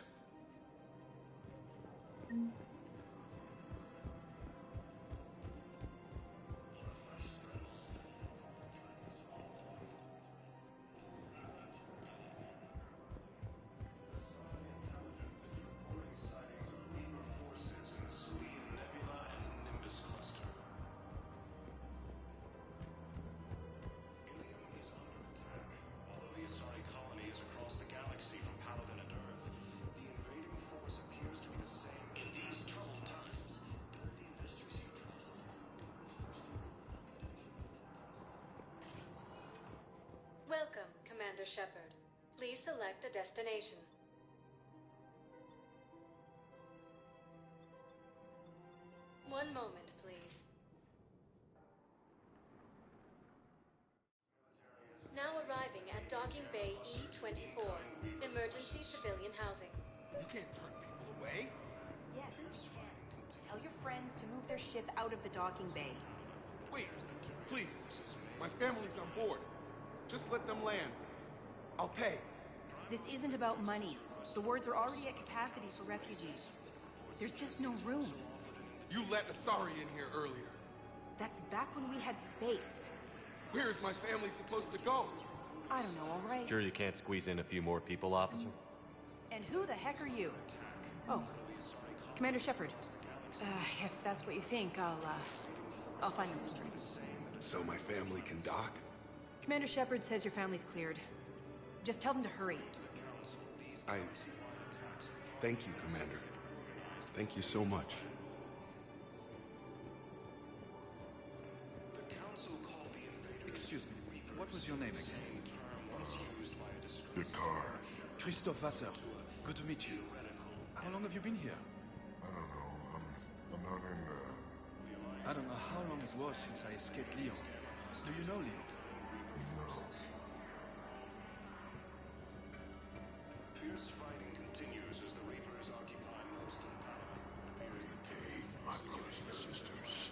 Welcome, Commander Shepard. Please select a destination. One moment, please. Now arriving at Docking Bay E-24, emergency civilian housing. You can't turn people away. Yes, you can. Tell your friends to move their ship out of the docking bay. Wait, please. My family's on board. Just let them land. I'll pay. This isn't about money. The wards are already at capacity for refugees. There's just no room. You let Asari in here earlier. That's back when we had space. Where is my family supposed to go? I don't know, all right? Sure you can't squeeze in a few more people, officer? And who the heck are you? Oh, Commander Shepard. If that's what you think, I'll find them somewhere. So my family can dock? Commander Shepard says your family's cleared. Just tell them to hurry. Thank you, Commander. Thank you so much. Excuse me, what was your name again? Dakar. Christophe Vasseur. Good to meet you. How long have you been here? I don't know. I'm not in the... I don't know how long it was since I escaped Lyon. Do you know Lyon? No. Fierce fighting continues as the Reapers occupy most of Paladin. Here's the day, my brothers and sisters.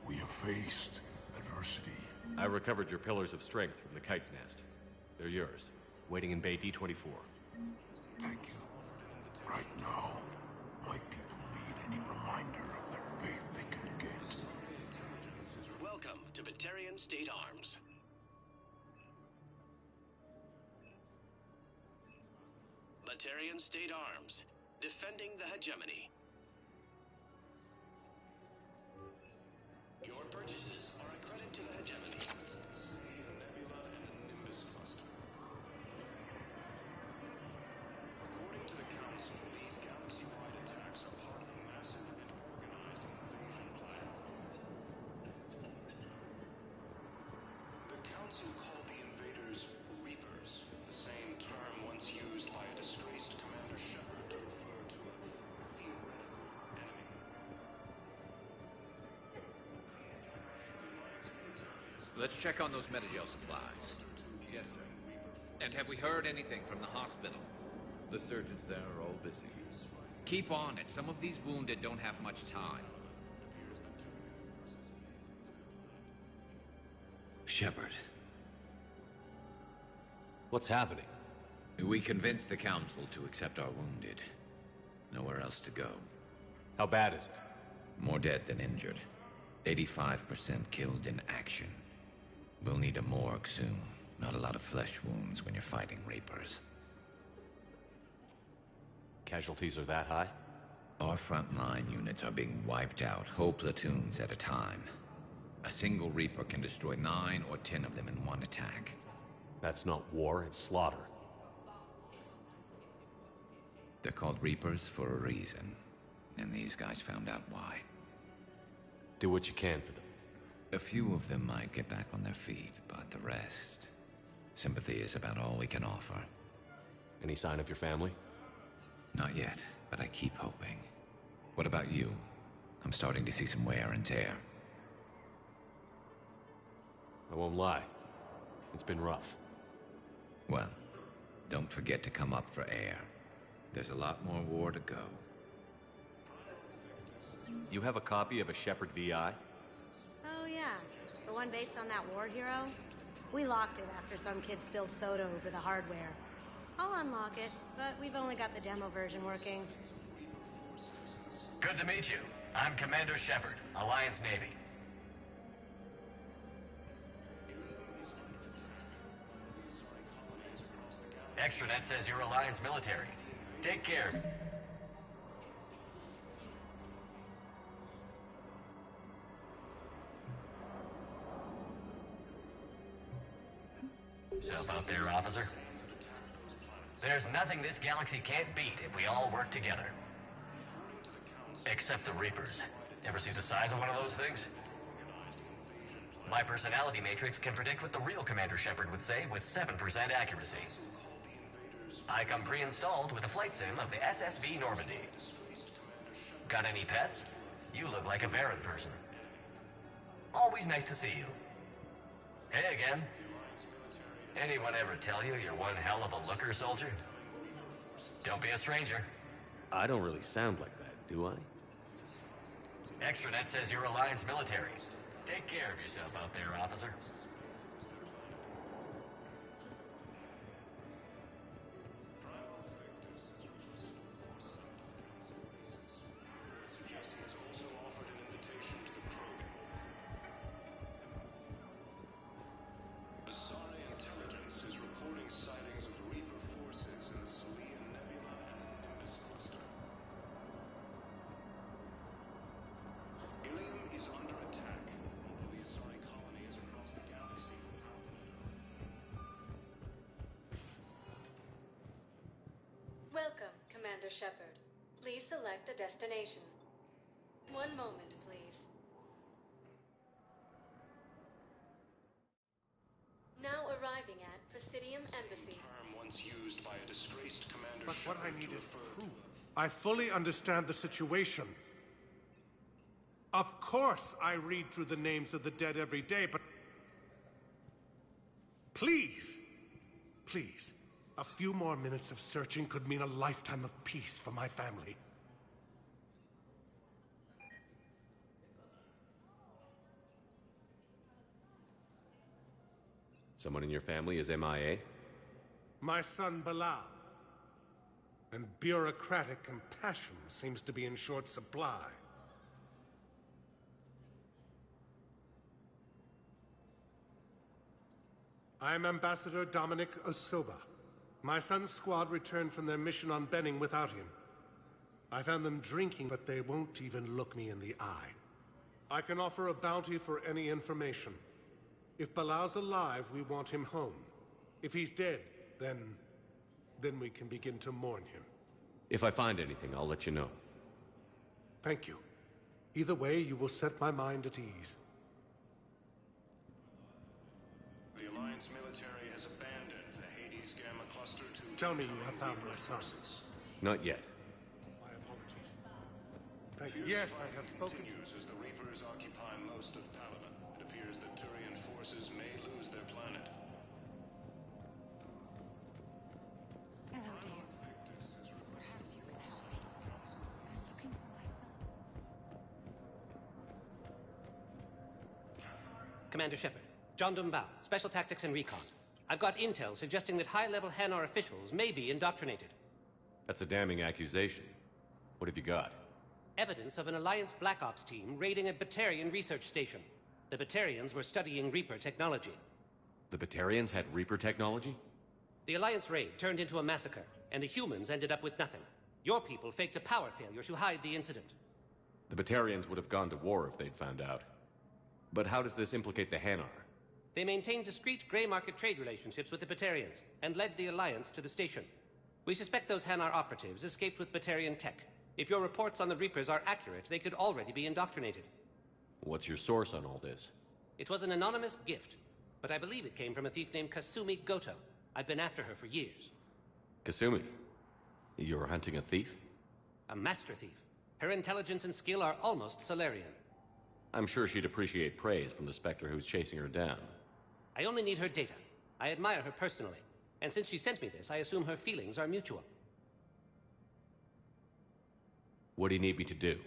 We have faced adversity. I recovered your pillars of strength from the Kite's Nest. They're yours, waiting in Bay D-24. Thank you. Right now, my people need any reminder of their faith they can get. Welcome to Batarian State Arms. Batarian State Arms, defending the hegemony. Your purchases are a credit to the hegemony. Nebula and the Nimbus cluster. According to the Council, these galaxy-wide attacks are part of a massive and organized invasion who called the invaders Reapers, the same term once used by a disgraced Commander Shepard to refer to a theoretical enemy. Let's check on those Metagel supplies. Yes, sir. And have we heard anything from the hospital? The surgeons there are all busy. Keep on it. Some of these wounded don't have much time. Shepard. What's happening? We convinced the Council to accept our wounded. Nowhere else to go. How bad is it? More dead than injured. 85% killed in action. We'll need a morgue soon. Not a lot of flesh wounds when you're fighting Reapers. Casualties are that high? Our frontline units are being wiped out, whole platoons at a time. A single Reaper can destroy 9 or 10 of them in one attack. That's not war, it's slaughter. They're called Reapers for a reason, and these guys found out why. Do what you can for them. A few of them might get back on their feet, but the rest... sympathy is about all we can offer. Any sign of your family? Not yet, but I keep hoping. What about you? I'm starting to see some wear and tear. I won't lie. It's been rough. Well, don't forget to come up for air. There's a lot more war to go. You have a copy of a Shepard VI? Oh yeah, the one based on that war hero? We locked it after some kid spilled soda over the hardware. I'll unlock it, but we've only got the demo version working. Good to meet you. I'm Commander Shepard, Alliance Navy. Extranet says you're Alliance military. Take care. Yourself out there, officer? There's nothing this galaxy can't beat if we all work together. Except the Reapers. Ever see the size of one of those things? My personality matrix can predict what the real Commander Shepard would say with 7% accuracy. I come pre-installed with a flight sim of the SSV Normandy. Got any pets? You look like a Varren person. Always nice to see you. Hey again. Anyone ever tell you you're one hell of a looker, soldier? Don't be a stranger. I don't really sound like that, do I? Extranet says you're Alliance military. Take care of yourself out there, officer. Welcome, Commander Shepard. Please select a destination. One moment, please. Now arriving at Presidium Embassy. Term once used by a disgraced Commander But what I Shepard need to is refer proof. I fully understand the situation. Of course I read through the names of the dead every day, but... Please! Please. A few more minutes of searching could mean a lifetime of peace for my family. Someone in your family is MIA? My son Bilal. And bureaucratic compassion seems to be in short supply. I'm Ambassador Dominic Osoba. My son's squad returned from their mission on Benning without him. I found them drinking, but they won't even look me in the eye. I can offer a bounty for any information. If Bilal's alive, we want him home. If he's dead, then we can begin to mourn him. If I find anything, I'll let you know. Thank you. Either way, you will set my mind at ease. The Alliance Alliance military has abandoned the Hades Gamma Cluster to... Tell me you have found my son. Not yet. My apologies. Thank you. Yes, I have spoken. Continues as the Reapers occupy most of Paladin. It appears that Turian forces may lose their planet. Hello, dear. Perhaps you can help me. Looking for my son. Commander Shepard. John Dumbao, Special Tactics and Recon. I've got intel suggesting that high-level Hanar officials may be indoctrinated. That's a damning accusation. What have you got? Evidence of an Alliance Black Ops team raiding a Batarian research station. The Batarians were studying Reaper technology. The Batarians had Reaper technology? The Alliance raid turned into a massacre, and the humans ended up with nothing. Your people faked a power failure to hide the incident. The Batarians would have gone to war if they'd found out. But how does this implicate the Hanar? They maintained discreet gray market trade relationships with the Batarians, and led the Alliance to the station. We suspect those Hanar operatives escaped with Batarian tech. If your reports on the Reapers are accurate, they could already be indoctrinated. What's your source on all this? It was an anonymous gift, but I believe it came from a thief named Kasumi Goto. I've been after her for years. Kasumi? You're hunting a thief? A master thief. Her intelligence and skill are almost Solarian. I'm sure she'd appreciate praise from the Spectre who's chasing her down. I only need her data. I admire her personally, and since she sent me this, I assume her feelings are mutual. What do you need me to do?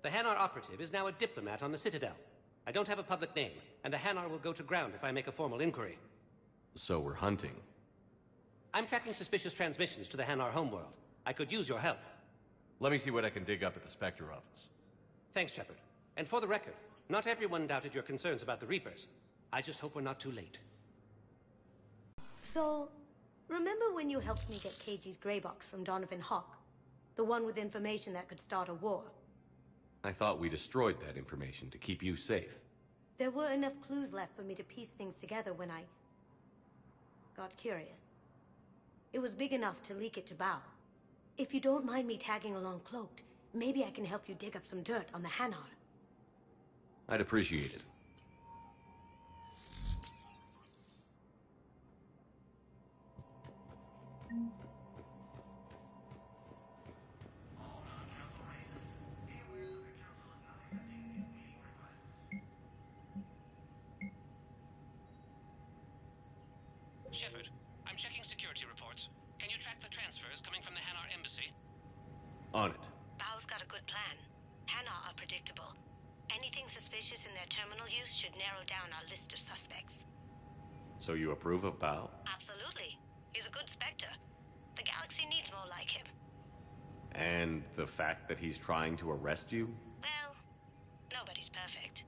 The Hanar operative is now a diplomat on the Citadel. I don't have a public name, and the Hanar will go to ground if I make a formal inquiry. So we're hunting. I'm tracking suspicious transmissions to the Hanar homeworld. I could use your help. Let me see what I can dig up at the Spectre office. Thanks, Shepard. And for the record, not everyone doubted your concerns about the Reapers. I just hope we're not too late. So, remember when you helped me get KG's gray box from Donovan Hawk? The one with information that could start a war? I thought we destroyed that information to keep you safe. There were enough clues left for me to piece things together when I got curious. It was big enough to leak it to Bao. If you don't mind me tagging along cloaked, maybe I can help you dig up some dirt on the Hanar. I'd appreciate it. Shepard, I'm checking security reports. Can you track the transfers coming from the Hanar embassy? On it. Bao's got a good plan. Hanar are predictable. Anything suspicious in their terminal use should narrow down our list of suspects. So you approve of Bao? Absolutely. He's a good Spectre. The galaxy needs more like him. And the fact that he's trying to arrest you? Well, nobody's perfect.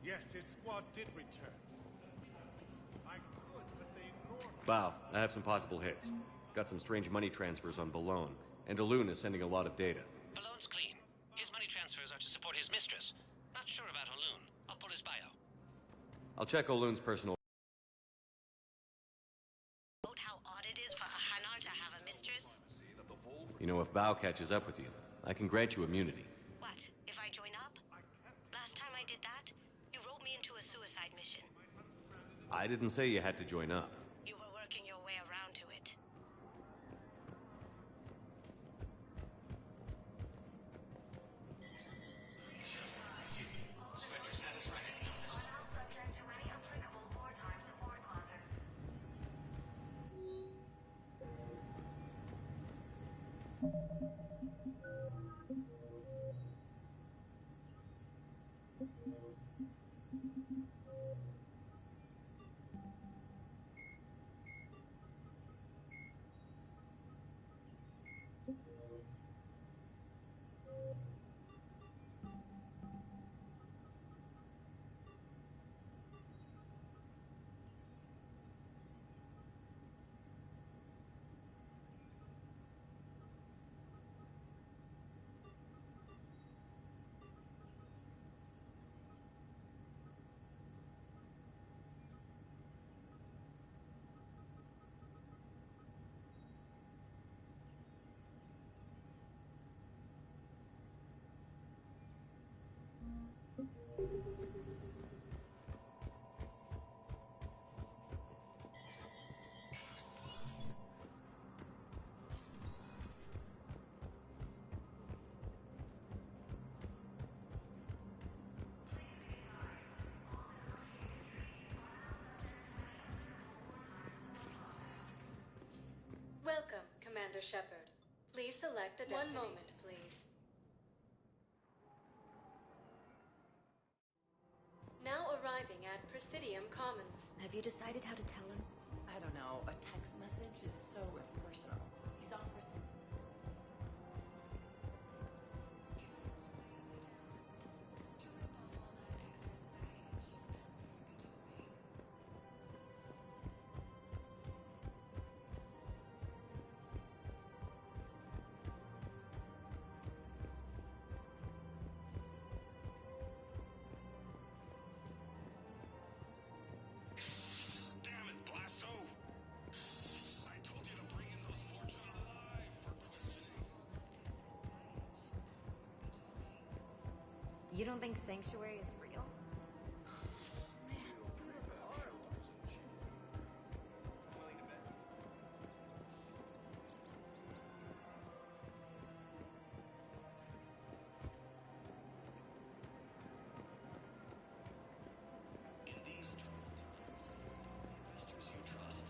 Yes, his squad did return. I could, but they ignored me. Bow, I have some possible hits. Got some strange money transfers on Balone, and Alun is sending a lot of data. Balone's clean. His money transfers are to support his mistress. Not sure about Alun. I'll pull his bio. I'll check Alun's personal... Note how odd it is for a Hanar to have a mistress? You know, if Bow catches up with you, I can grant you immunity. What, if I join up? Last time I did that, you wrote me into a suicide mission. I didn't say you had to join up. You were working your way around to it. Welcome, Commander Shepard. Please select a destiny. 1 moment, please. Now arriving at Presidium Commons. Have you decided how to tell him? I don't know. A text message is so impersonal. He's off for... Damn it, Blasto! I told you to bring in those Fortuna alive for questioning. You don't think Sanctuary is real? In these troubled times, investors you trust.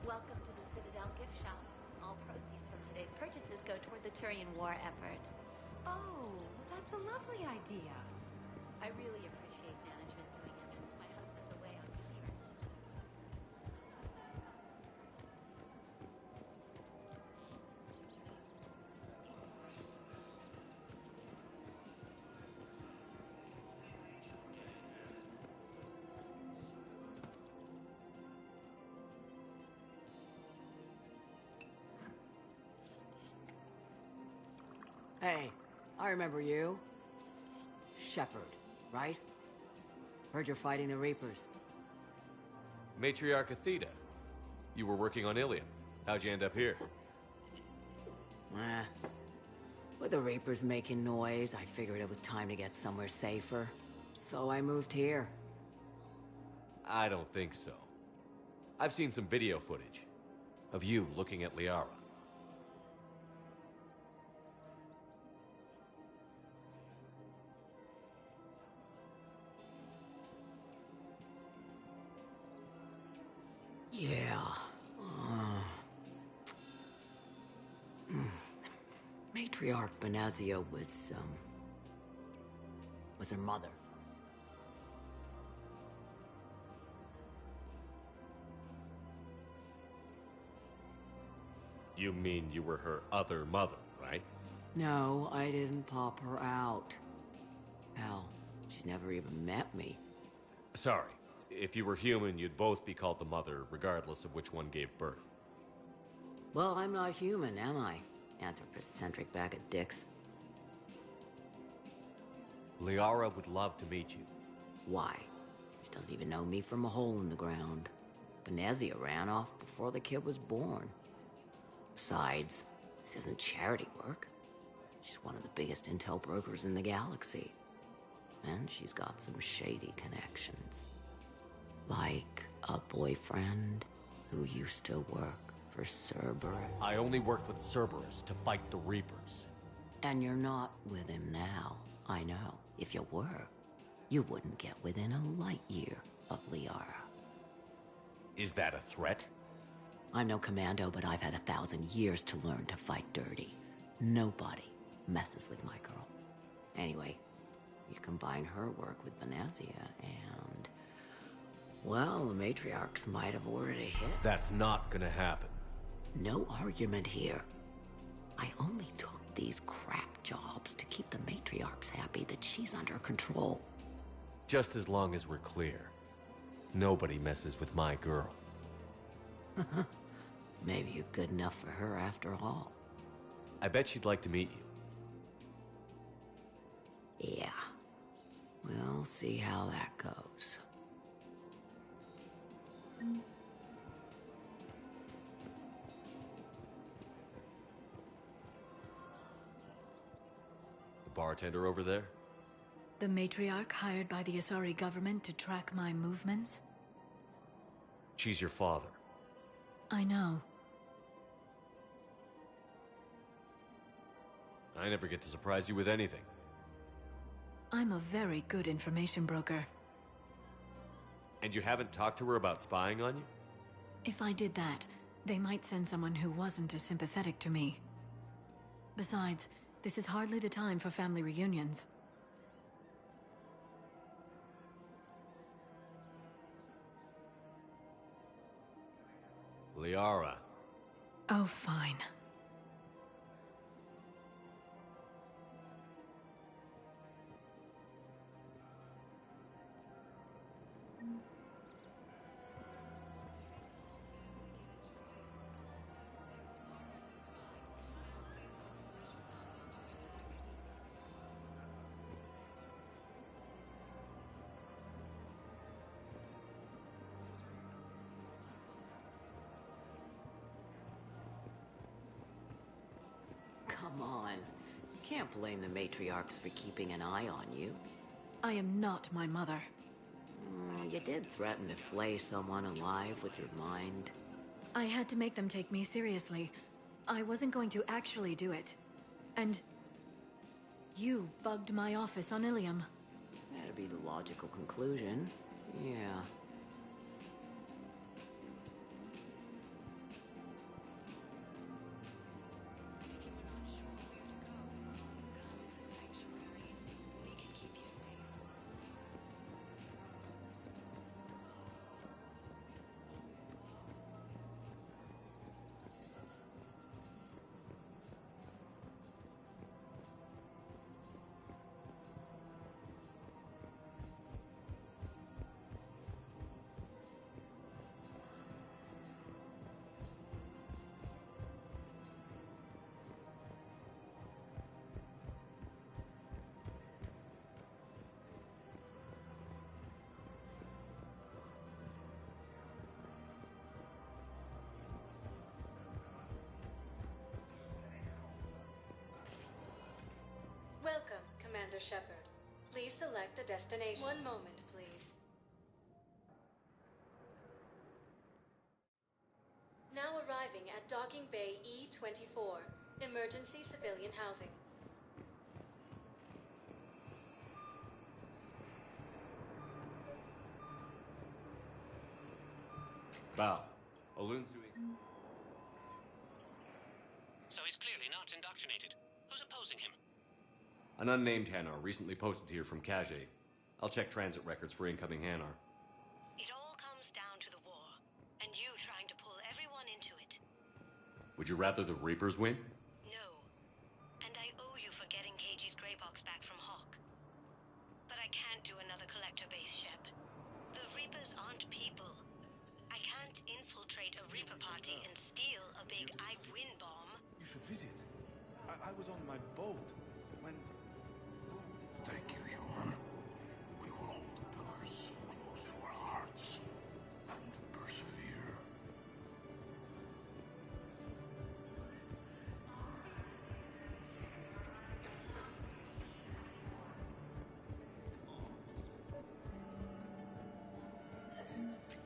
Welcome to the Citadel gift shop. All proceeds from today's purchases go toward the Turian war effort. Oh, that's a lovely idea. I really appreciate management doing it. My husband's away on leave. Hey, I remember you. Shepard, right? Heard you're fighting the Reapers. Matriarch Athena. You were working on Ilium. How'd you end up here? With the Reapers making noise, I figured it was time to get somewhere safer. So I moved here. I don't think so. I've seen some video footage of you looking at Liara. Yeah. Matriarch Benazia was her mother. You mean you were her other mother, right? No, I didn't pop her out. Hell, she's never even met me. Sorry. If you were human, you'd both be called the mother, regardless of which one gave birth. Well, I'm not human, am I? Anthropocentric bag of dicks. Liara would love to meet you. Why? She doesn't even know me from a hole in the ground. Venezia ran off before the kid was born. Besides, this isn't charity work. She's one of the biggest intel brokers in the galaxy. And she's got some shady connections. Like a boyfriend who used to work for Cerberus. I only worked with Cerberus to fight the Reapers. And you're not with him now, I know. If you were, you wouldn't get within a light year of Liara. Is that a threat? I'm no commando, but I've had 1,000 years to learn to fight dirty. Nobody messes with my girl. Anyway, you combine her work with Venezia and... well, the matriarchs might have ordered a hit. That's not gonna happen. No argument here. I only took these crap jobs to keep the matriarchs happy that she's under control. Just as long as we're clear. Nobody messes with my girl. Maybe you're good enough for her after all. I bet she'd like to meet you. Yeah. We'll see how that goes. The bartender over there? The matriarch hired by the Asari government to track my movements? She's your father. I know. I never get to surprise you with anything. I'm a very good information broker. And you haven't talked to her about spying on you? If I did that, they might send someone who wasn't as sympathetic to me. Besides, this is hardly the time for family reunions. Liara. Oh, fine. Come on. Can't blame the matriarchs for keeping an eye on you. I am not my mother. You did threaten to flay someone alive with your mind. I had to make them take me seriously. I wasn't going to actually do it. And... you bugged my office on Ilium. That'd be the logical conclusion. Yeah. Welcome, Commander Shepard. Please select a destination. One moment, please. Now arriving at Docking Bay E-24, Emergency Civilian Housing. Bow. Olun's doing... So he's clearly not indoctrinated. Who's opposing him? An unnamed Hanar recently posted here from Kage. I'll check transit records for incoming Hanar. It all comes down to the war, and you trying to pull everyone into it. Would you rather the Reapers win? No. And I owe you for getting Keiji's grey box back from Hawk. can't do another collector base, Shep. The Reapers aren't people. I can't infiltrate a Reaper party and steal a big I win bomb. You should visit. I was on my boat when... Thank you, human. We will hold the pillars close to our hearts and persevere.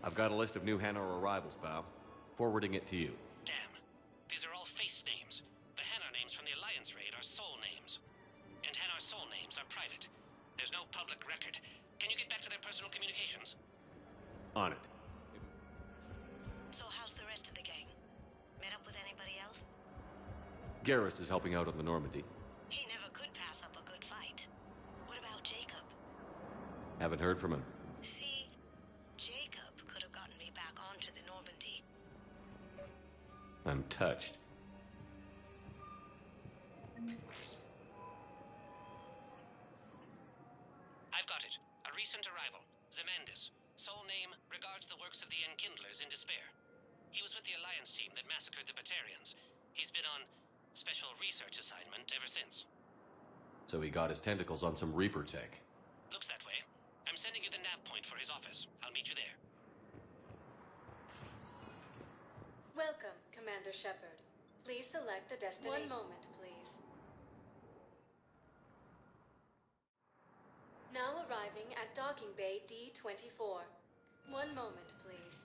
I've got a list of new Hanar arrivals, Bao. Forwarding it to you. Damn. These are all face names. The Hanar names from the Alliance raid are soul names. And Hanar soul names are private. There's no public record. Can you get back to their personal communications? On it. So how's the rest of the gang? Met up with anybody else? Garrus is helping out on the Normandy. He never could pass up a good fight. What about Jacob? Haven't heard from him. See, Jacob could have gotten me back onto the Normandy. I'm touched. I've got it. A recent arrival. Zemandis. Soul name regards the works of the Enkindlers in despair. He was with the Alliance team that massacred the Batarians. He's been on special research assignment ever since. So he got his tentacles on some Reaper tech. Looks that way. I'm sending you the nav point for his office. I'll meet you there. Welcome, Commander Shepard. Please select a destination. One moment, please. Now arriving at Docking Bay D-24. One moment, please.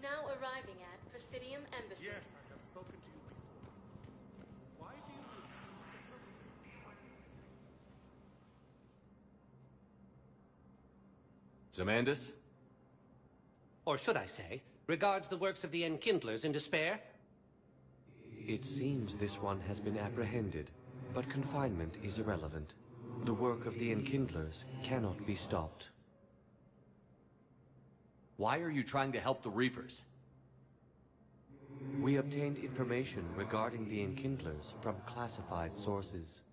Now arriving at Presidium Embassy. Yes, I have spoken to you before. Why do you refuse to help me? Zemandis? Or should I say, regards the works of the Enkindlers in despair? It seems this one has been apprehended, but confinement is irrelevant. The work of the Enkindlers cannot be stopped. Why are you trying to help the Reapers? We obtained information regarding the Enkindlers from classified sources.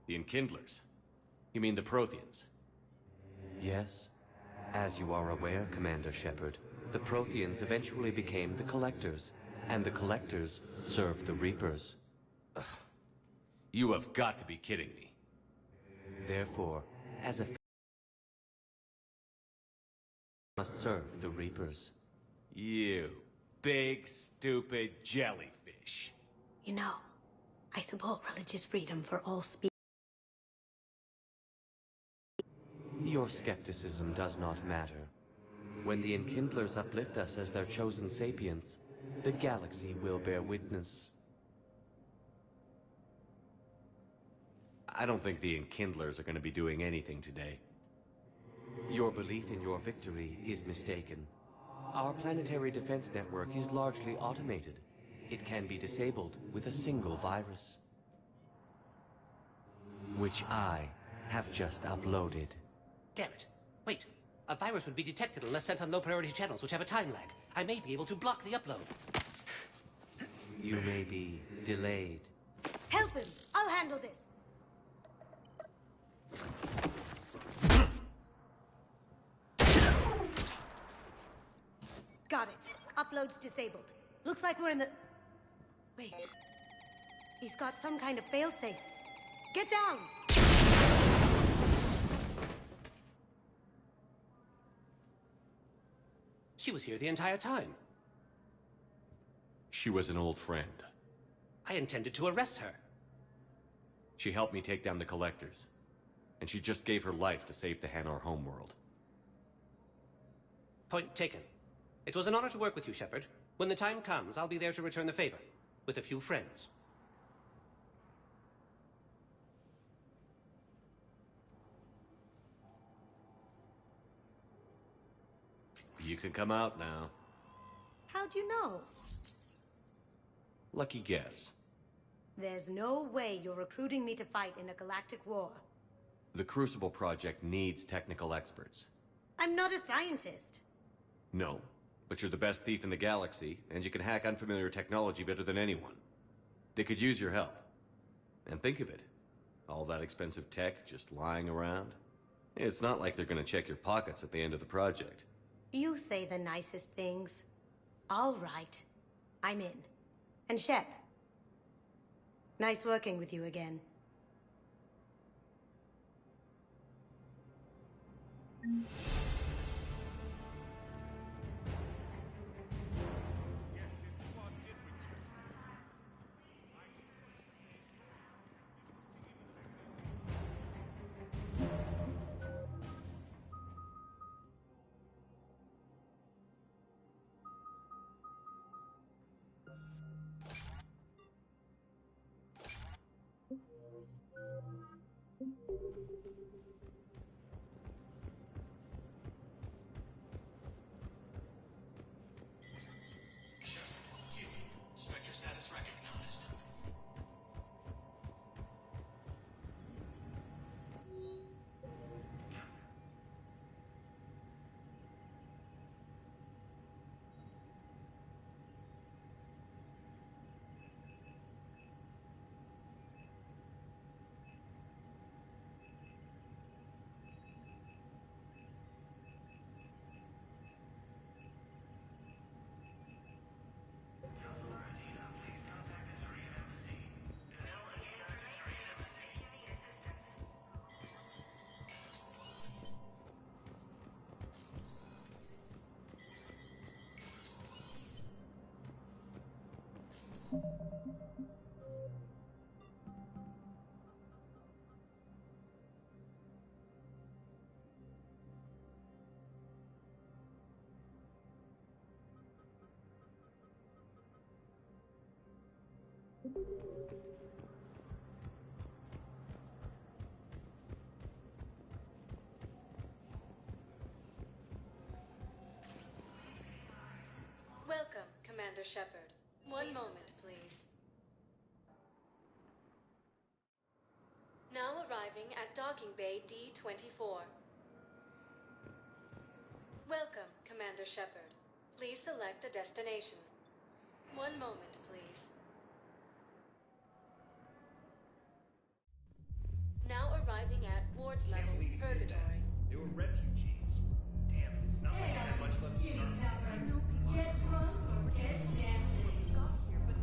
The Enkindlers? You mean the Protheans? Yes. As you are aware, Commander Shepard, the Protheans eventually became the Collectors, and the Collectors served the Reapers. Ugh. You have got to be kidding me. Therefore, as a must serve the Reapers. You big, stupid jellyfish. You know, I support religious freedom for all species. Your skepticism does not matter. When the Enkindlers uplift us as their chosen sapients, the galaxy will bear witness. I don't think the Enkindlers are going to be doing anything today. Your belief in your victory is mistaken. Our planetary defense network is largely automated. It can be disabled with a single virus, which I have just uploaded. Damn it. Wait. A virus would be detected unless sent on low-priority channels, which have a time lag. I may be able to block the upload. You may be delayed. Help him! I'll handle this! Got it. Upload's disabled. Looks like we're in the... Wait. He's got some kind of failsafe. Get down! She was here the entire time. She was an old friend. I intended to arrest her. She helped me take down the Collectors. And she just gave her life to save the Hanar homeworld. Point taken. It was an honor to work with you, Shepard. When the time comes, I'll be there to return the favor. With a few friends. You can come out now. How'd you know? Lucky guess. There's no way you're recruiting me to fight in a galactic war. The Crucible Project needs technical experts. I'm not a scientist. No, but you're the best thief in the galaxy, and you can hack unfamiliar technology better than anyone. They could use your help. And think of it. All that expensive tech just lying around. It's not like they're gonna check your pockets at the end of the project. You say the nicest things. All right. I'm in. And Shep. Nice working with you again. Spectre status recognized. Welcome, Commander Shepard. One moment, please. Now arriving at Docking Bay D-24. Welcome, Commander Shepard. Please select a destination. One moment, please. Now arriving at ward level Purgatory. They were refugees. Damn it, it's not like I had much left to start with. Get drunk or get dancing. Got here, but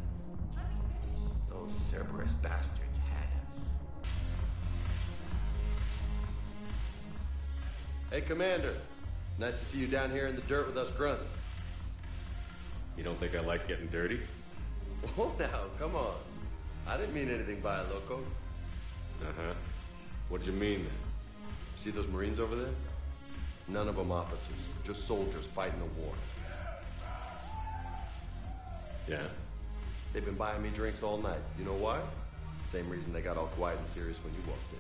let me finish. Those Cerberus bastards had us. Hey, Commander. Nice to see you down here in the dirt with us grunts. You don't think I like getting dirty? Oh, now, come on. I didn't mean anything by it, Loco. Uh-huh. What'd you mean, then? See those Marines over there? None of them officers, just soldiers fighting the war. Yeah? They've been buying me drinks all night. You know why? Same reason they got all quiet and serious when you walked in.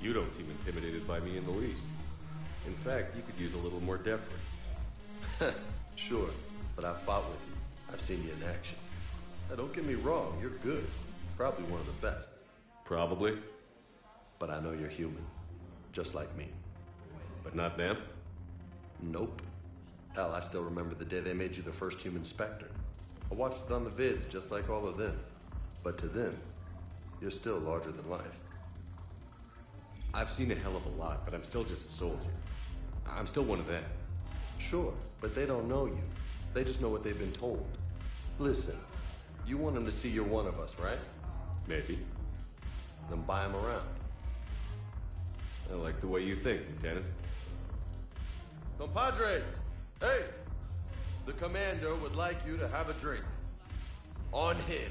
You don't seem intimidated by me in the least. In fact, you could use a little more deference. Sure, but I've fought with you. I've seen you in action. Now, don't get me wrong, you're good. Probably one of the best. Probably. But I know you're human. Just like me. But not them? Nope. Hell, I still remember the day they made you the first human Spectre. I watched it on the vids, just like all of them. But to them, you're still larger than life. I've seen a hell of a lot, but I'm still just a soldier. I'm still one of them. Sure, but they don't know you. They just know what they've been told. Listen, you want them to see you're one of us, right? Maybe. Then buy them around. I like the way you think, Lieutenant. Compadres! Hey! The commander would like you to have a drink. On him.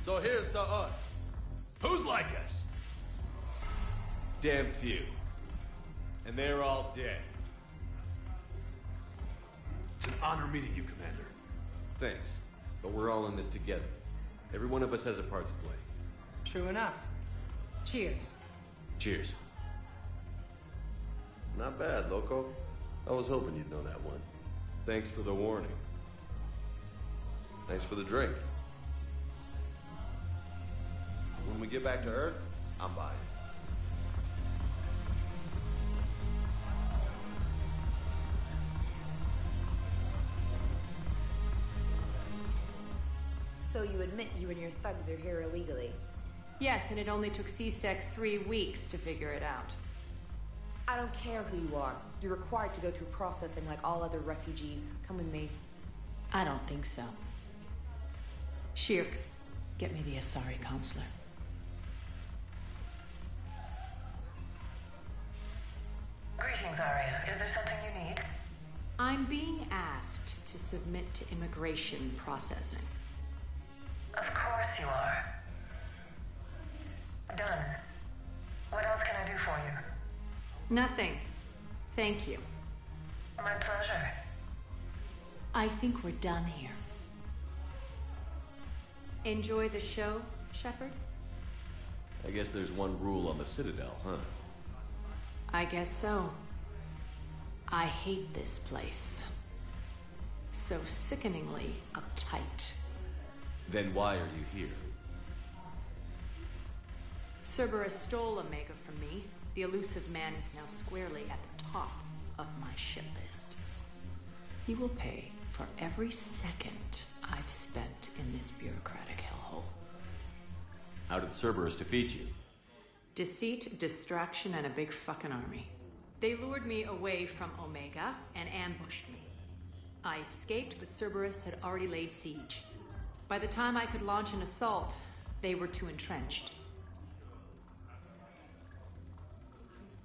So here's to us. Who's like us? Damn few. And they're all dead. It's an honor meeting you, Commander. Thanks. But we're all in this together. Every one of us has a part to play. True enough. Cheers. Cheers. Not bad, Loco. I was hoping you'd know that one. Thanks for the warning. Thanks for the drink. When we get back to Earth, I'm buying. So you admit you and your thugs are here illegally? Yes, and it only took CSEC 3 weeks to figure it out. I don't care who you are. You're required to go through processing like all other refugees. Come with me. I don't think so. Shirk, get me the Asari consular. Greetings, Arya. Is there something you need? I'm being asked to submit to immigration processing. Of course you are. Done. What else can I do for you? Nothing. Thank you. My pleasure. I think we're done here. Enjoy the show, Shepard? I guess there's one rule on the Citadel, huh? I guess so. I hate this place. So sickeningly uptight. Then why are you here? Cerberus stole Omega from me. The elusive man is now squarely at the top of my shit list. He will pay for every second I've spent in this bureaucratic hellhole. How did Cerberus defeat you? Deceit, distraction, and a big fucking army. They lured me away from Omega and ambushed me. I escaped, but Cerberus had already laid siege. By the time I could launch an assault, they were too entrenched.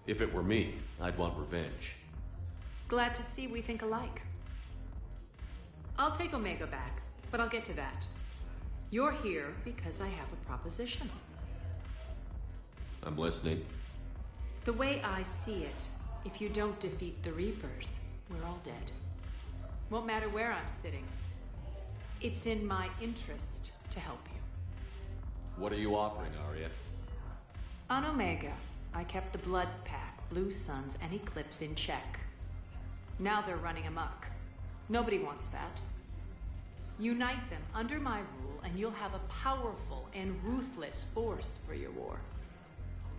If it were me, I'd want revenge. Glad to see we think alike. I'll take Omega back, but I'll get to that. You're here because I have a proposition. I'm listening. The way I see it, if you don't defeat the Reapers, we're all dead. Won't matter where I'm sitting. It's in my interest to help you. What are you offering, Arya? On Omega, I kept the Blood Pack, Blue Suns, and Eclipse in check. Now they're running amok. Nobody wants that. Unite them under my rule, and you'll have a powerful and ruthless force for your war.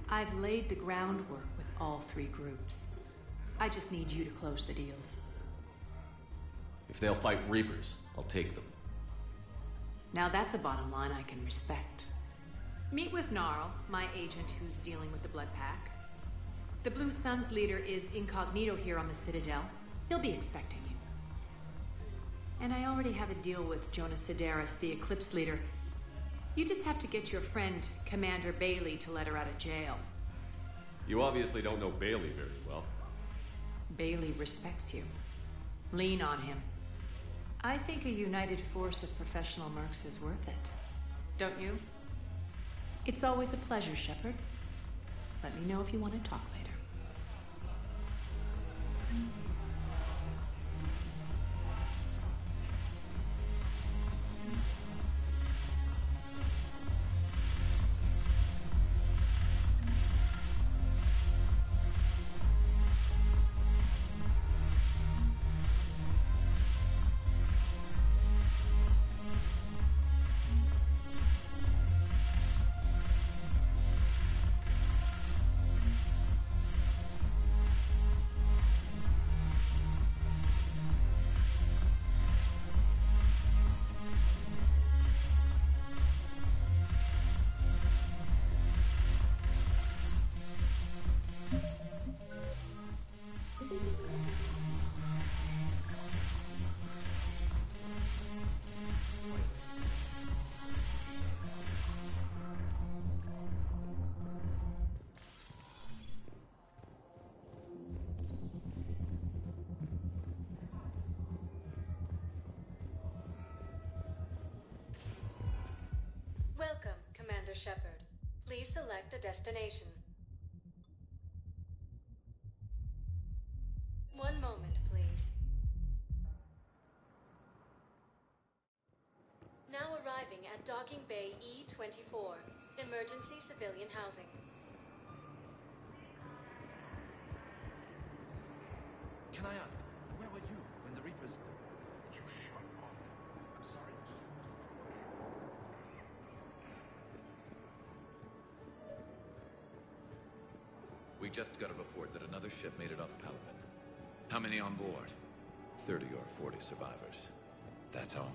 I've laid the groundwork with all 3 groups. I just need you to close the deals. If they'll fight Reapers, I'll take them. Now that's a bottom line I can respect. Meet with Gnarl, my agent who's dealing with the Blood Pack. The Blue Suns leader is incognito here on the Citadel. He'll be expecting you. And I already have a deal with Jonas Sidaris, the Eclipse leader. You just have to get your friend, Commander Bailey, to let her out of jail. You obviously don't know Bailey very well. Bailey respects you. Lean on him. I think a united force of professional mercs is worth it. Don't you? It's always a pleasure, Shepard. Let me know if you want to talk later. Welcome, Commander Shepard. Please select a destination. One moment, please. Now arriving at Docking Bay E-24, emergency civilian housing. Can I ask, where were you when the Reapers... You shut up. I'm sorry. We just got a report that another ship made it off Palaven. How many on board? 30 or 40 survivors. That's all.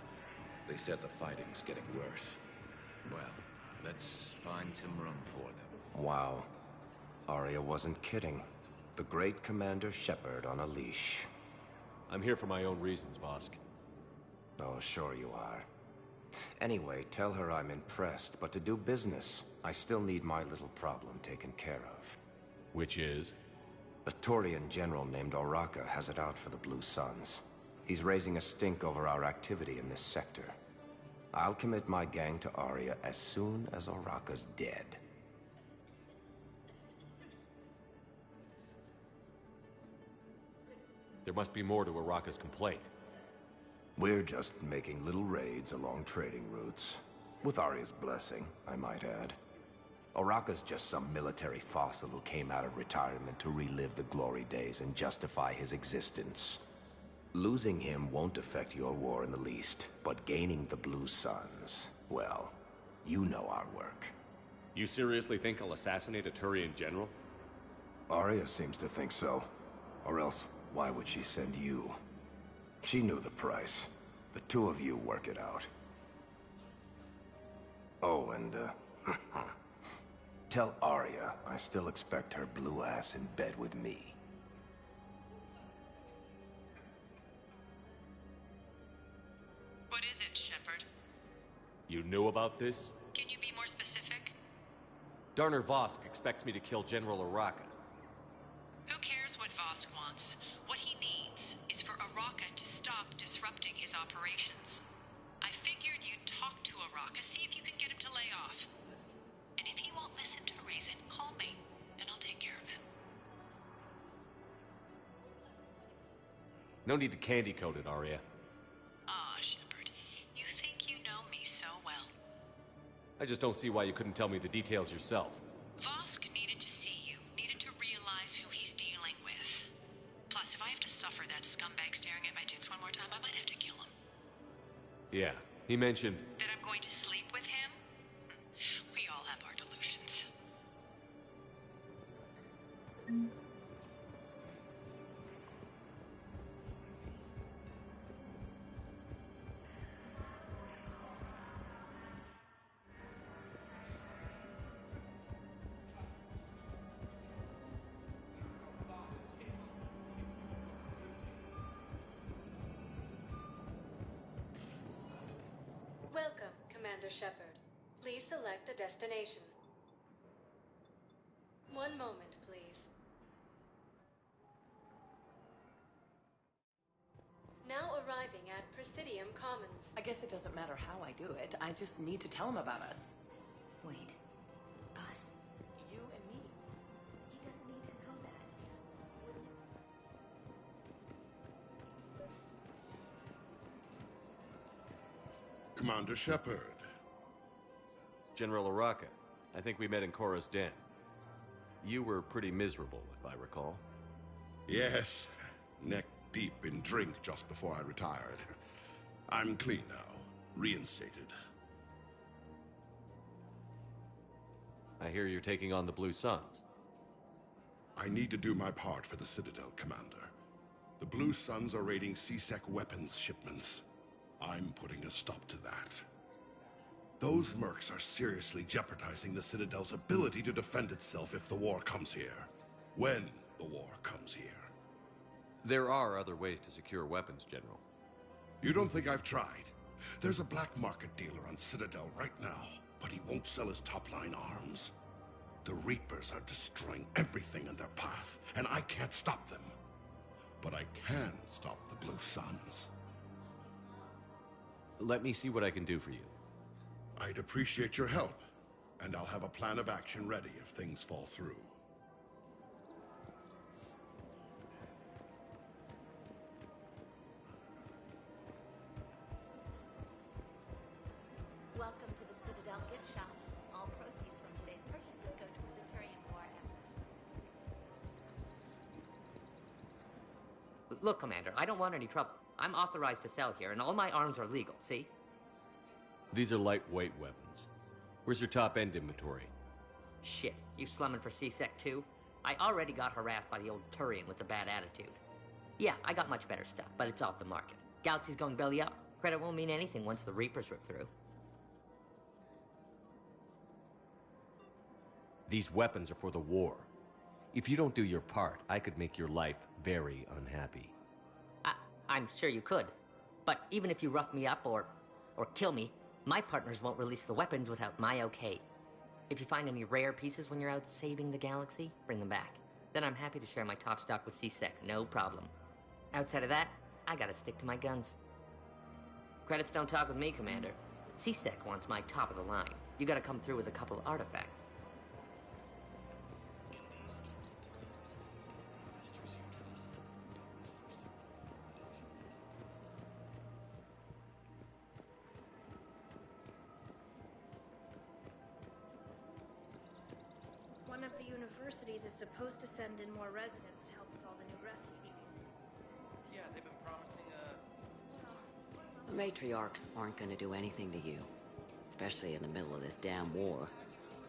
They said the fighting's getting worse. Well, let's find some room for them. Wow. Arya wasn't kidding. The great Commander Shepard on a leash. I'm here for my own reasons, Vosk. Oh, sure you are. Anyway, tell her I'm impressed, but to do business, I still need my little problem taken care of. Which is? A Turian general named Oraka has it out for the Blue Suns. He's raising a stink over our activity in this sector. I'll commit my gang to Arya as soon as Oraka's dead. There must be more to Oraka's complaint. We're just making little raids along trading routes. With Arya's blessing, I might add. Oraka's just some military fossil who came out of retirement to relive the glory days and justify his existence. Losing him won't affect your war in the least, but gaining the Blue Suns, well, you know our work. You seriously think I'll assassinate a Turian general? Arya seems to think so. Or else, why would she send you? She knew the price. The two of you work it out. Oh, and, tell Arya I still expect her blue ass in bed with me. What is it, Shepard? You knew about this? Can you be more specific? Darner Vosk expects me to kill General Oraka. Who cares what Vosk wants? What he needs is for Oraka to stop disrupting his operations. I figured you'd talk to Oraka, see if you can get him to lay off. And if he won't listen to reason, call me, and I'll take care of it. No need to candy coat it, Arya. Aw, Shepard, you think you know me so well. I just don't see why you couldn't tell me the details yourself. Vosk needed to see you, needed to realize who he's dealing with. Plus, if I have to suffer that scumbag staring at my tits one more time, I might have to kill him. Yeah, he mentioned... That I'm going to sleep with him? We all have our delusions. Welcome, Commander Shepard. Please select a destination. One moment, please. Now arriving at Presidium Commons. I guess it doesn't matter how I do it. I just need to tell him about us. Wait. Us? You and me. He doesn't need to know that. Commander Shepard. General Oraka. I think we met in Korra's den. You were pretty miserable, if I recall. Yes, neck deep in drink just before I retired. I'm clean now, reinstated. I hear you're taking on the Blue Suns. I need to do my part for the Citadel, Commander. The Blue Suns are raiding C-Sec weapons shipments. I'm putting a stop to that. Those mercs are seriously jeopardizing the Citadel's ability to defend itself if the war comes here. When the war comes here. There are other ways to secure weapons, General. You don't think I've tried? There's a black market dealer on Citadel right now, but he won't sell his top-line arms. The Reapers are destroying everything in their path, and I can't stop them. But I can stop the Blue Suns. Let me see what I can do for you. I'd appreciate your help, and I'll have a plan of action ready if things fall through. Welcome to the Citadel gift shop. All proceeds from today's purchases go towards the Turian war effort. Look, Commander, I don't want any trouble. I'm authorized to sell here, and all my arms are legal, see? These are lightweight weapons. Where's your top-end inventory? Shit, you slumming for C-Sec too? I already got harassed by the old Turian with a bad attitude. Yeah, I got much better stuff, but it's off the market. Galaxy's going belly up. Credit won't mean anything once the Reapers rip through. These weapons are for the war. If you don't do your part, I could make your life very unhappy. I'm sure you could. But even if you rough me up or kill me, my partners won't release the weapons without my okay. If you find any rare pieces when you're out saving the galaxy, bring them back. Then I'm happy to share my top stock with CSEC, no problem. Outside of that, I gotta stick to my guns. Credits don't talk with me, Commander. CSEC wants my top of the line. You gotta come through with a couple of artifacts. One of the universities is supposed to send in more residents to help with all the new refugees. Yeah, they've been promising The matriarchs aren't gonna do anything to you, especially in the middle of this damn war.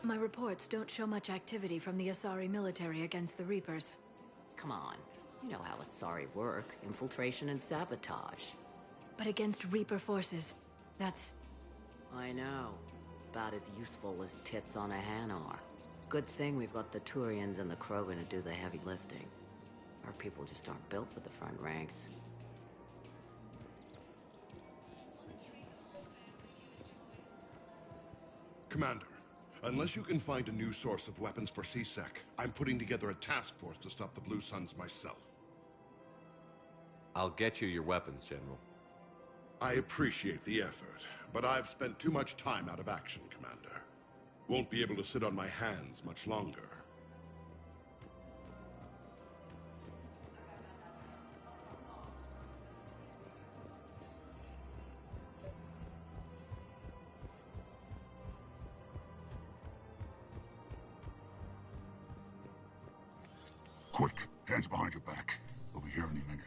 My reports don't show much activity from the Asari military against the Reapers. Come on, you know how Asari work, infiltration and sabotage. But against Reaper forces, that's... I know. About as useful as tits on a hen are. Good thing we've got the Turians and the Krogan to do the heavy lifting. Our people just aren't built for the front ranks. Commander, unless you can find a new source of weapons for CSEC, I'm putting together a task force to stop the Blue Suns myself. I'll get you your weapons, General. I appreciate the effort, but I've spent too much time out of action, Commander. Won't be able to sit on my hands much longer. Quick, hands behind your back. We'll be here any minute.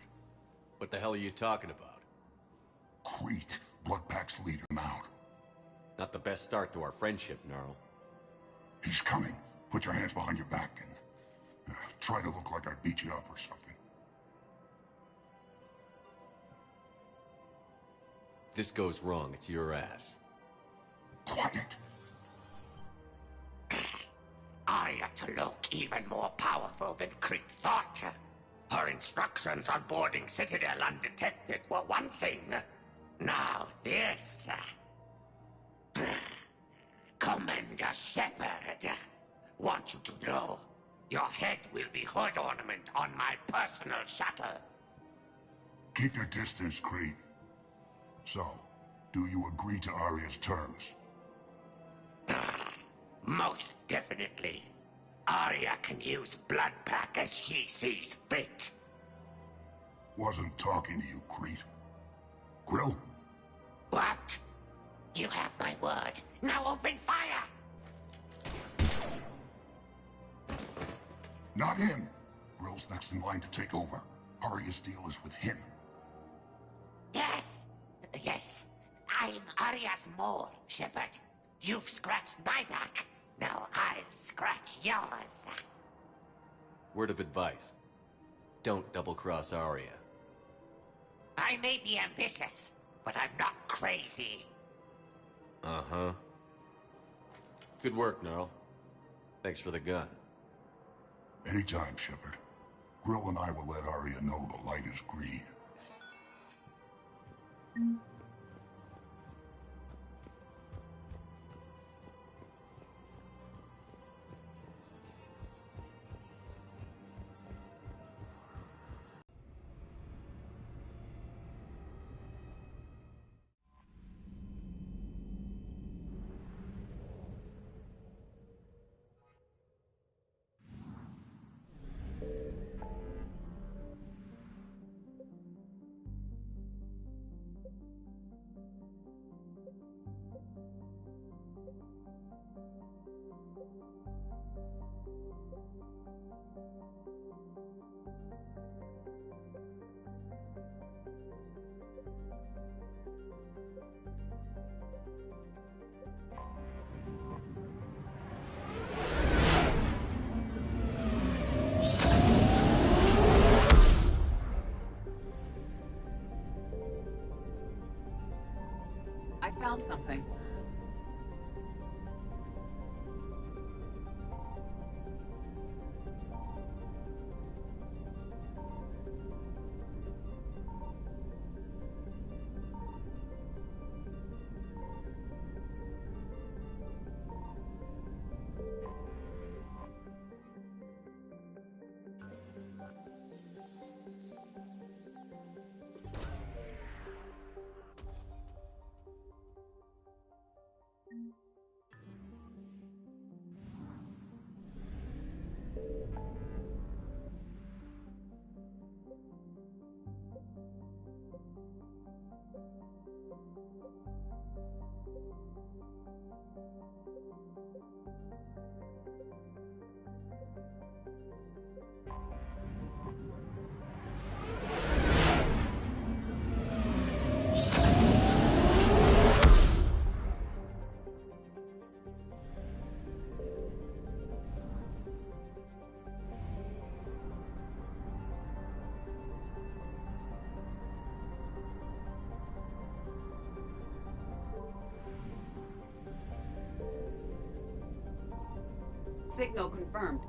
What the hell are you talking about? Crete, Bloodpack's leader now. Not the best start to our friendship, Gnarl. He's coming. Put your hands behind your back and try to look like I beat you up or something. If this goes wrong, it's your ass. Quiet. Arya to look even more powerful than Crete thought. Her instructions on boarding Citadel undetected were one thing. Now this... Commander Shepard, want you to know, your head will be hood ornament on my personal shuttle. Keep your distance, Crete. So, do you agree to Arya's terms? Most definitely. Arya can use Bloodpack as she sees fit. Wasn't talking to you, Crete. Grill? What? You have my word. Now open fire! Not him. Grill's next in line to take over. Arya's deal is with him. Yes. Yes. I'm Arya's mole, Shepard. You've scratched my back. Now I'll scratch yours. Word of advice. Don't double-cross Arya. I may be ambitious, but I'm not crazy. Uh-huh. Good work, Gnarl. Thanks for the gun. Anytime, Shepard. Grill and I will let Arya know the light is green. found something. Signal confirmed.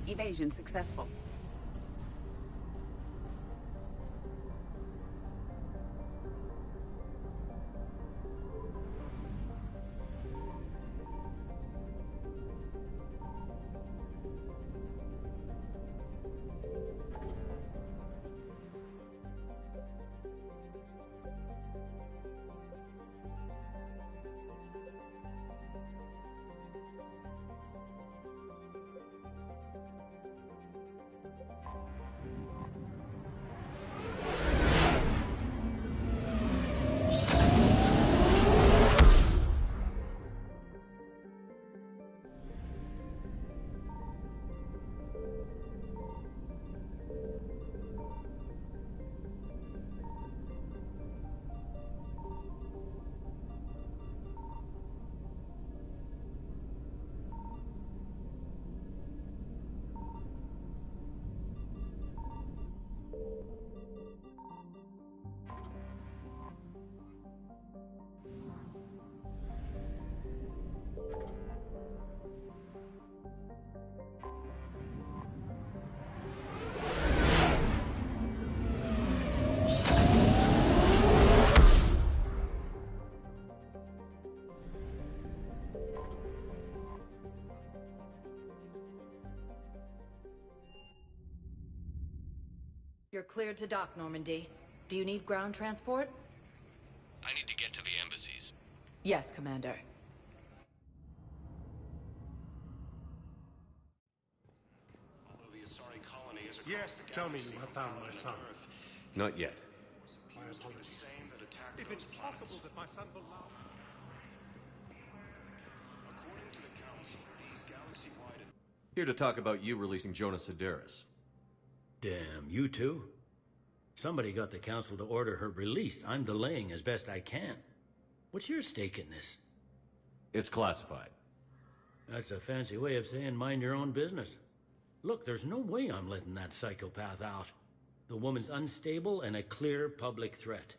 Evasion successful. You're cleared to dock, Normandy. Do you need ground transport? I need to get to the embassies. Yes, Commander. Yes, tell me you have found my son. Not yet. My apologies. If it's possible that my son belongs... Here to talk about you releasing Jonas Sedaris. Damn, you too? Somebody got the council to order her release. I'm delaying as best I can. What's your stake in this? It's classified. That's a fancy way of saying mind your own business. Look, there's no way I'm letting that psychopath out. The woman's unstable and a clear public threat.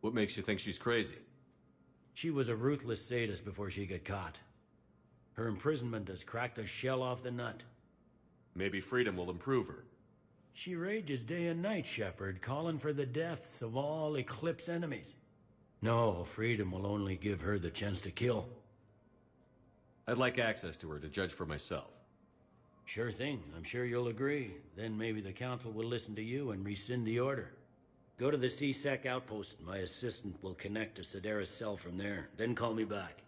What makes you think she's crazy? She was a ruthless sadist before she got caught. Her imprisonment has cracked the shell off the nut. Maybe freedom will improve her. She rages day and night, Shepard, calling for the deaths of all Eclipse enemies. No, freedom will only give her the chance to kill. I'd like access to her to judge for myself. Sure thing. I'm sure you'll agree. Then maybe the council will listen to you and rescind the order. Go to the C-Sec outpost. My assistant will connect to Sedaris' cell from there. Then call me back.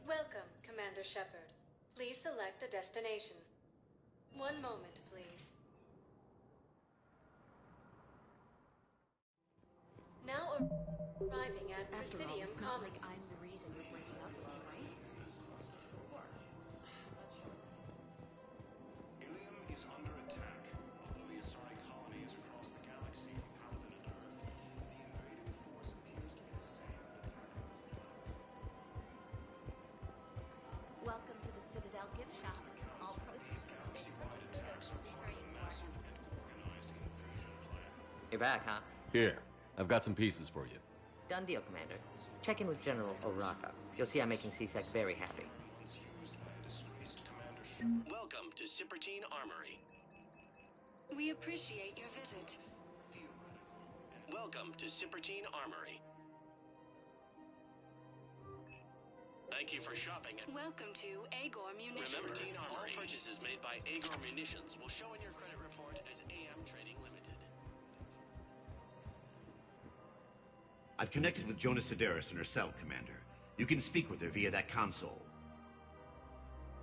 Welcome, Commander Shepard. Please select a destination. One moment, please. Now arriving at Presidium Commons. I'm the reason you're breaking up with me, right? Ilium is under attack. Although the Asari colony is across the galaxy from Paladin and Earth, the invading force appears to be the same that attacked us. Welcome to the Citadel gift shop. All proceeds from the base purchase attacks are part of a massive and organized invasion plan. You're back, huh? Here, I've got some pieces for you. Done deal, Commander. Check in with General Oraka. You'll see I'm making C-Sec very happy. Welcome to Pt.1 Armory. We appreciate your visit. Welcome to Pt.1 Armory. Thank you for shopping at... Welcome to Agor Munitions. Remember, all purchases made by Agor Munitions will show in your credit report as AM Trading Limited. I've connected with Jonah Sedaris in her cell, Commander. You can speak with her via that console.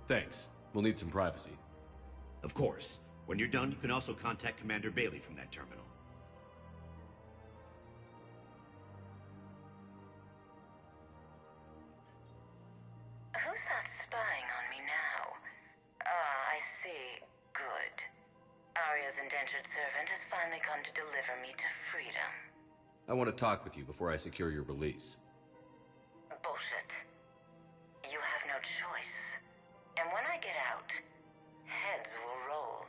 Thanks. We'll need some privacy. Of course. When you're done, you can also contact Commander Bailey from that terminal. Who's that spying on me now? Ah, I see. Good. Arya's indentured servant has finally come to deliver me to freedom. I want to talk with you before I secure your release. Bullshit. You have no choice. And when I get out, heads will roll.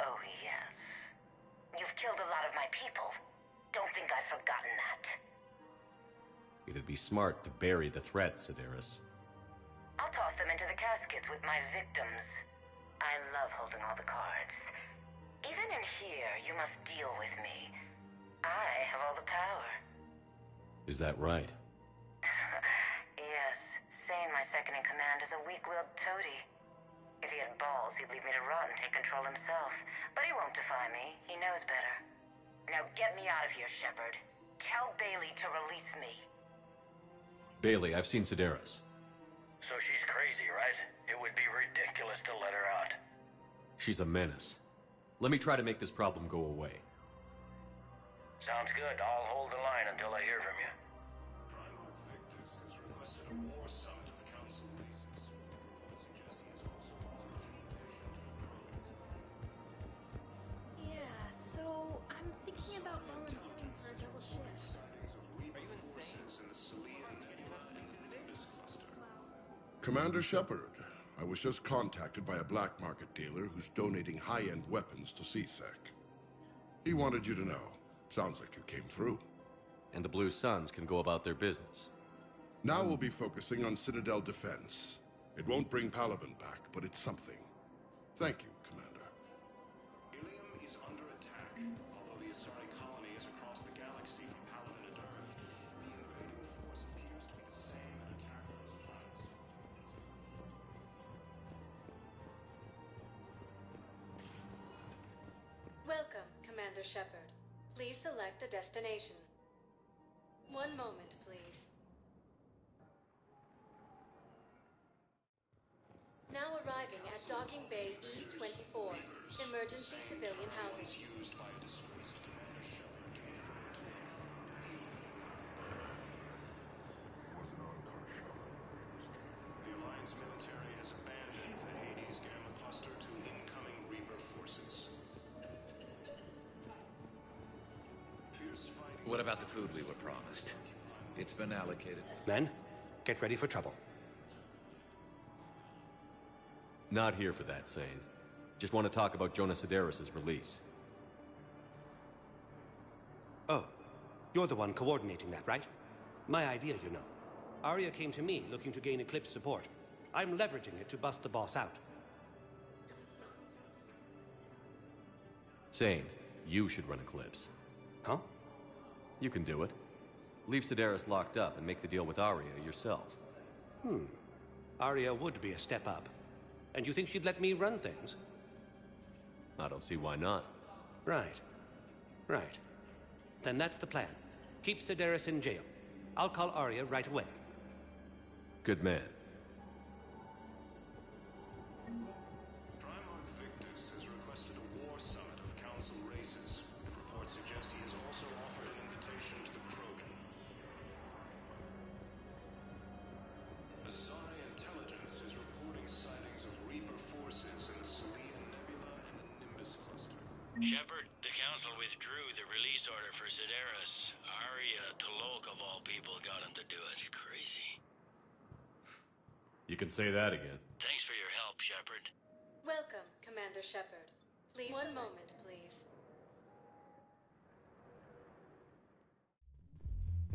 Oh, yes. You've killed a lot of my people. Don't think I've forgotten that. It'd be smart to bury the threat, Sedaris. I'll toss them into the caskets with my victims. I love holding all the cards. Even in here, you must deal with me. I have all the power. Is that right? Yes. Sane, my second-in-command, is a weak-willed toady. If he had balls, he'd leave me to rot and take control himself. But he won't defy me. He knows better. Now get me out of here, Shepard. Tell Bailey to release me. Bailey, I've seen Sedaris. So she's crazy, right? It would be ridiculous to let her out. She's a menace. Let me try to make this problem go away. Sounds good. I'll hold the line until I hear from you. Primarch Victus has requested a war summit of Council bases. I suggest he is also volunteering to Yeah, so I'm thinking about volunteering for a double shift. Commander Shepard, I was just contacted by a black market dealer who's donating high-end weapons to C-Sec. He wanted you to know. Sounds like you came through. And the Blue Suns can go about their business. Now we'll be focusing on Citadel defense. It won't bring Palaven back, but it's something. Thank you, Commander. Ilium is under attack. Although the Asari colony is across the galaxy from Paladin and Earth, the invading force appears to be the same that attacked those planets. Welcome, Commander Shepard. Please select a destination. One moment, please. Now arriving at Docking Bay E-24, emergency civilian housing. Used by a disgraced Commander Shepard to refer to the Alliance military has abandoned the Hades Gamma cluster to incoming Reaper forces. What about the food we were promised? It's been allocated. Men, get ready for trouble. Not here for that, Sane. Just want to talk about Jonah Sedaris' release. Oh, you're the one coordinating that, right? My idea, you know. Arya came to me looking to gain Eclipse support. I'm leveraging it to bust the boss out. Sane, you should run Eclipse. Huh? You can do it. Leave Sedaris locked up and make the deal with Arya yourself. Arya would be a step up. And you think she'd let me run things? I don't see why not. Right. Right. Then that's the plan. Keep Sedaris in jail. I'll call Arya right away. Good man. Primarch Victus has requested a war summit of Council races. Reports suggest he has also offered an invitation to the Krogan. Asari intelligence is reporting sightings of Reaper forces in the Selene Nebula and the Nimbus cluster. Shepard, the Council withdrew the release order for Sedaris. Arya T'Loak, of all people, got him to do it. Crazy. You can say that again. Thanks for your help, Shepard. Welcome, Commander Shepard. Please. One moment, please.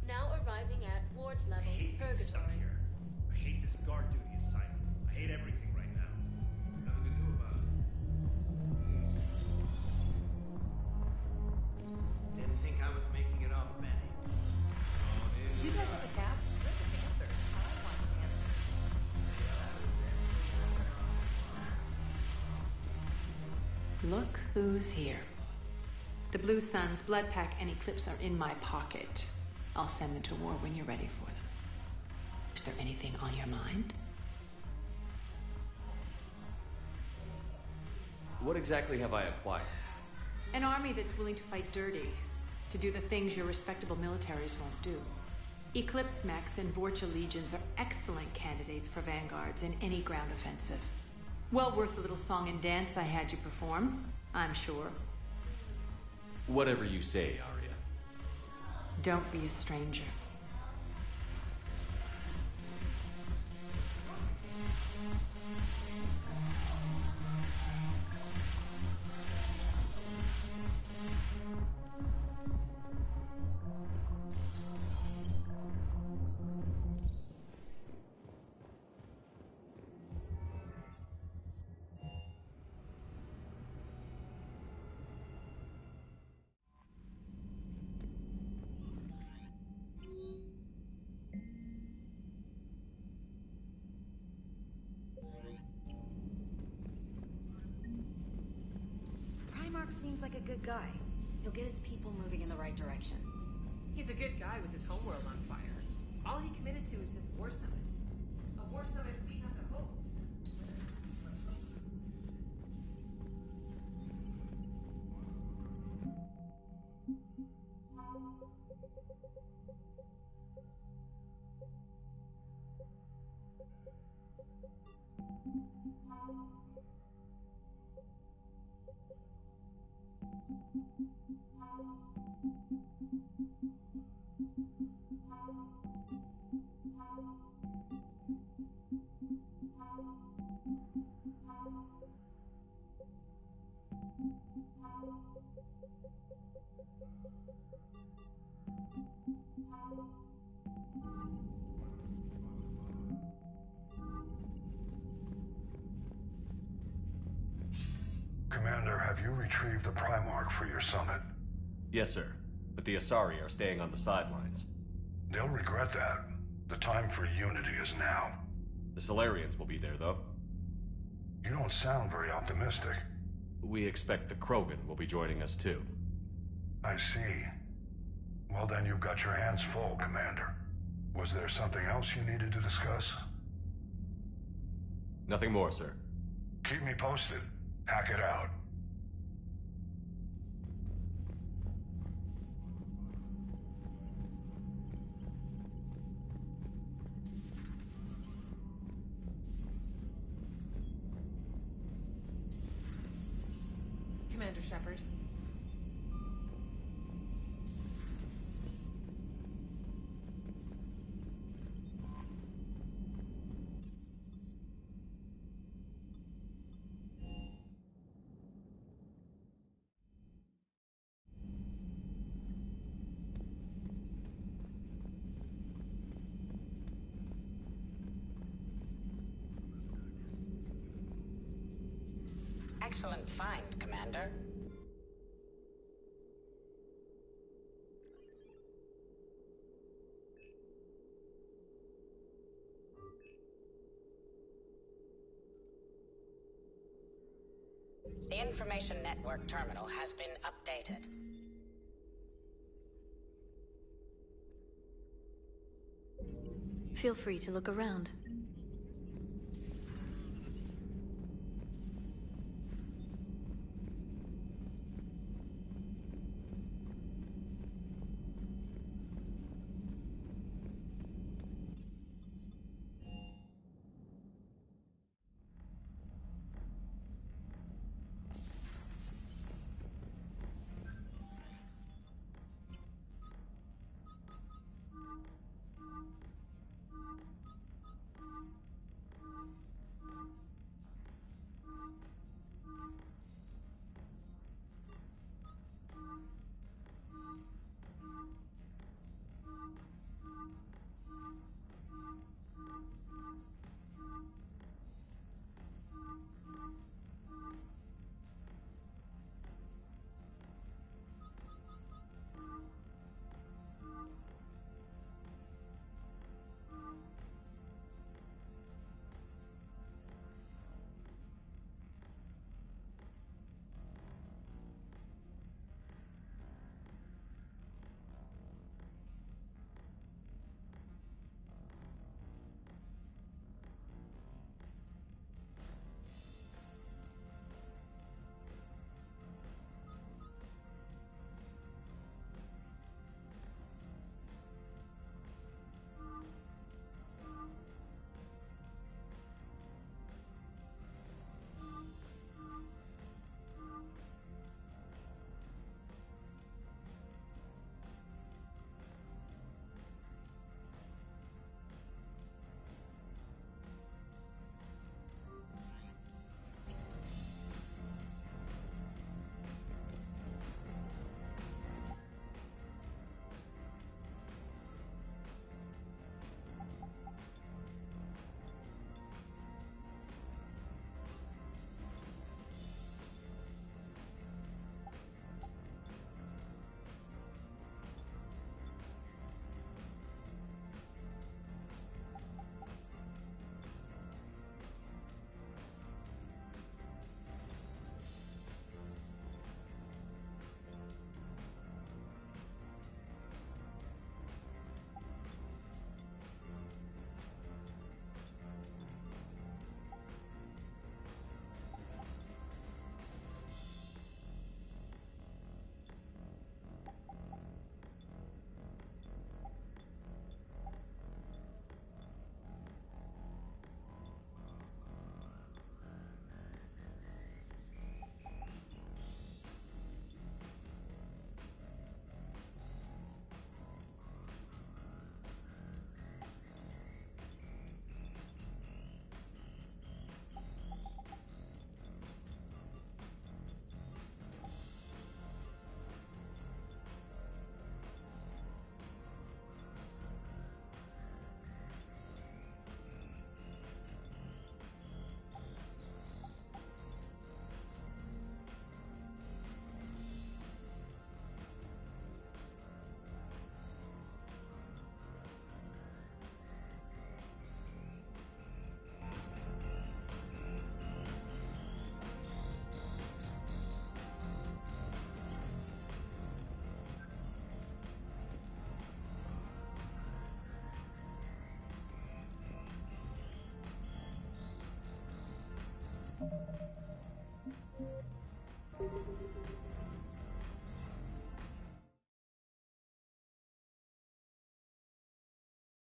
Now arriving at ward level Purgatory. I hate this guard duty assignment. I hate everything right now. Nothing to do about it. Didn't think I was making it off, Manny. Do you guys have a tap? Where's the answer? I want an answer. Look who's here. The Blue Suns, Blood Pack, and Eclipse are in my pocket. I'll send them to war when you're ready for them. Is there anything on your mind? What exactly have I acquired? An army that's willing to fight dirty, to do the things your respectable militaries won't do. Eclipse mechs and Vorcha legions are excellent candidates for vanguards in any ground offensive. Well worth the little song and dance I had you perform, I'm sure. Whatever you say, Arya. Don't be a stranger. Seems like a good guy. He'll get his people moving in the right direction. He's a good guy with his homeworld on fire. All he committed to is this war summit. A war summit we have to host. Commander, have you retrieved the Primarch for your summit? Yes, sir. But the Asari are staying on the sidelines. They'll regret that. The time for unity is now. The Solarians will be there, though. You don't sound very optimistic. We expect the Krogan will be joining us, too. I see. Well, then you've got your hands full, Commander. Was there something else you needed to discuss? Nothing more, sir. Keep me posted. Hack it out. Commander Shepard. Excellent find, Commander. The information network terminal has been updated. Feel free to look around.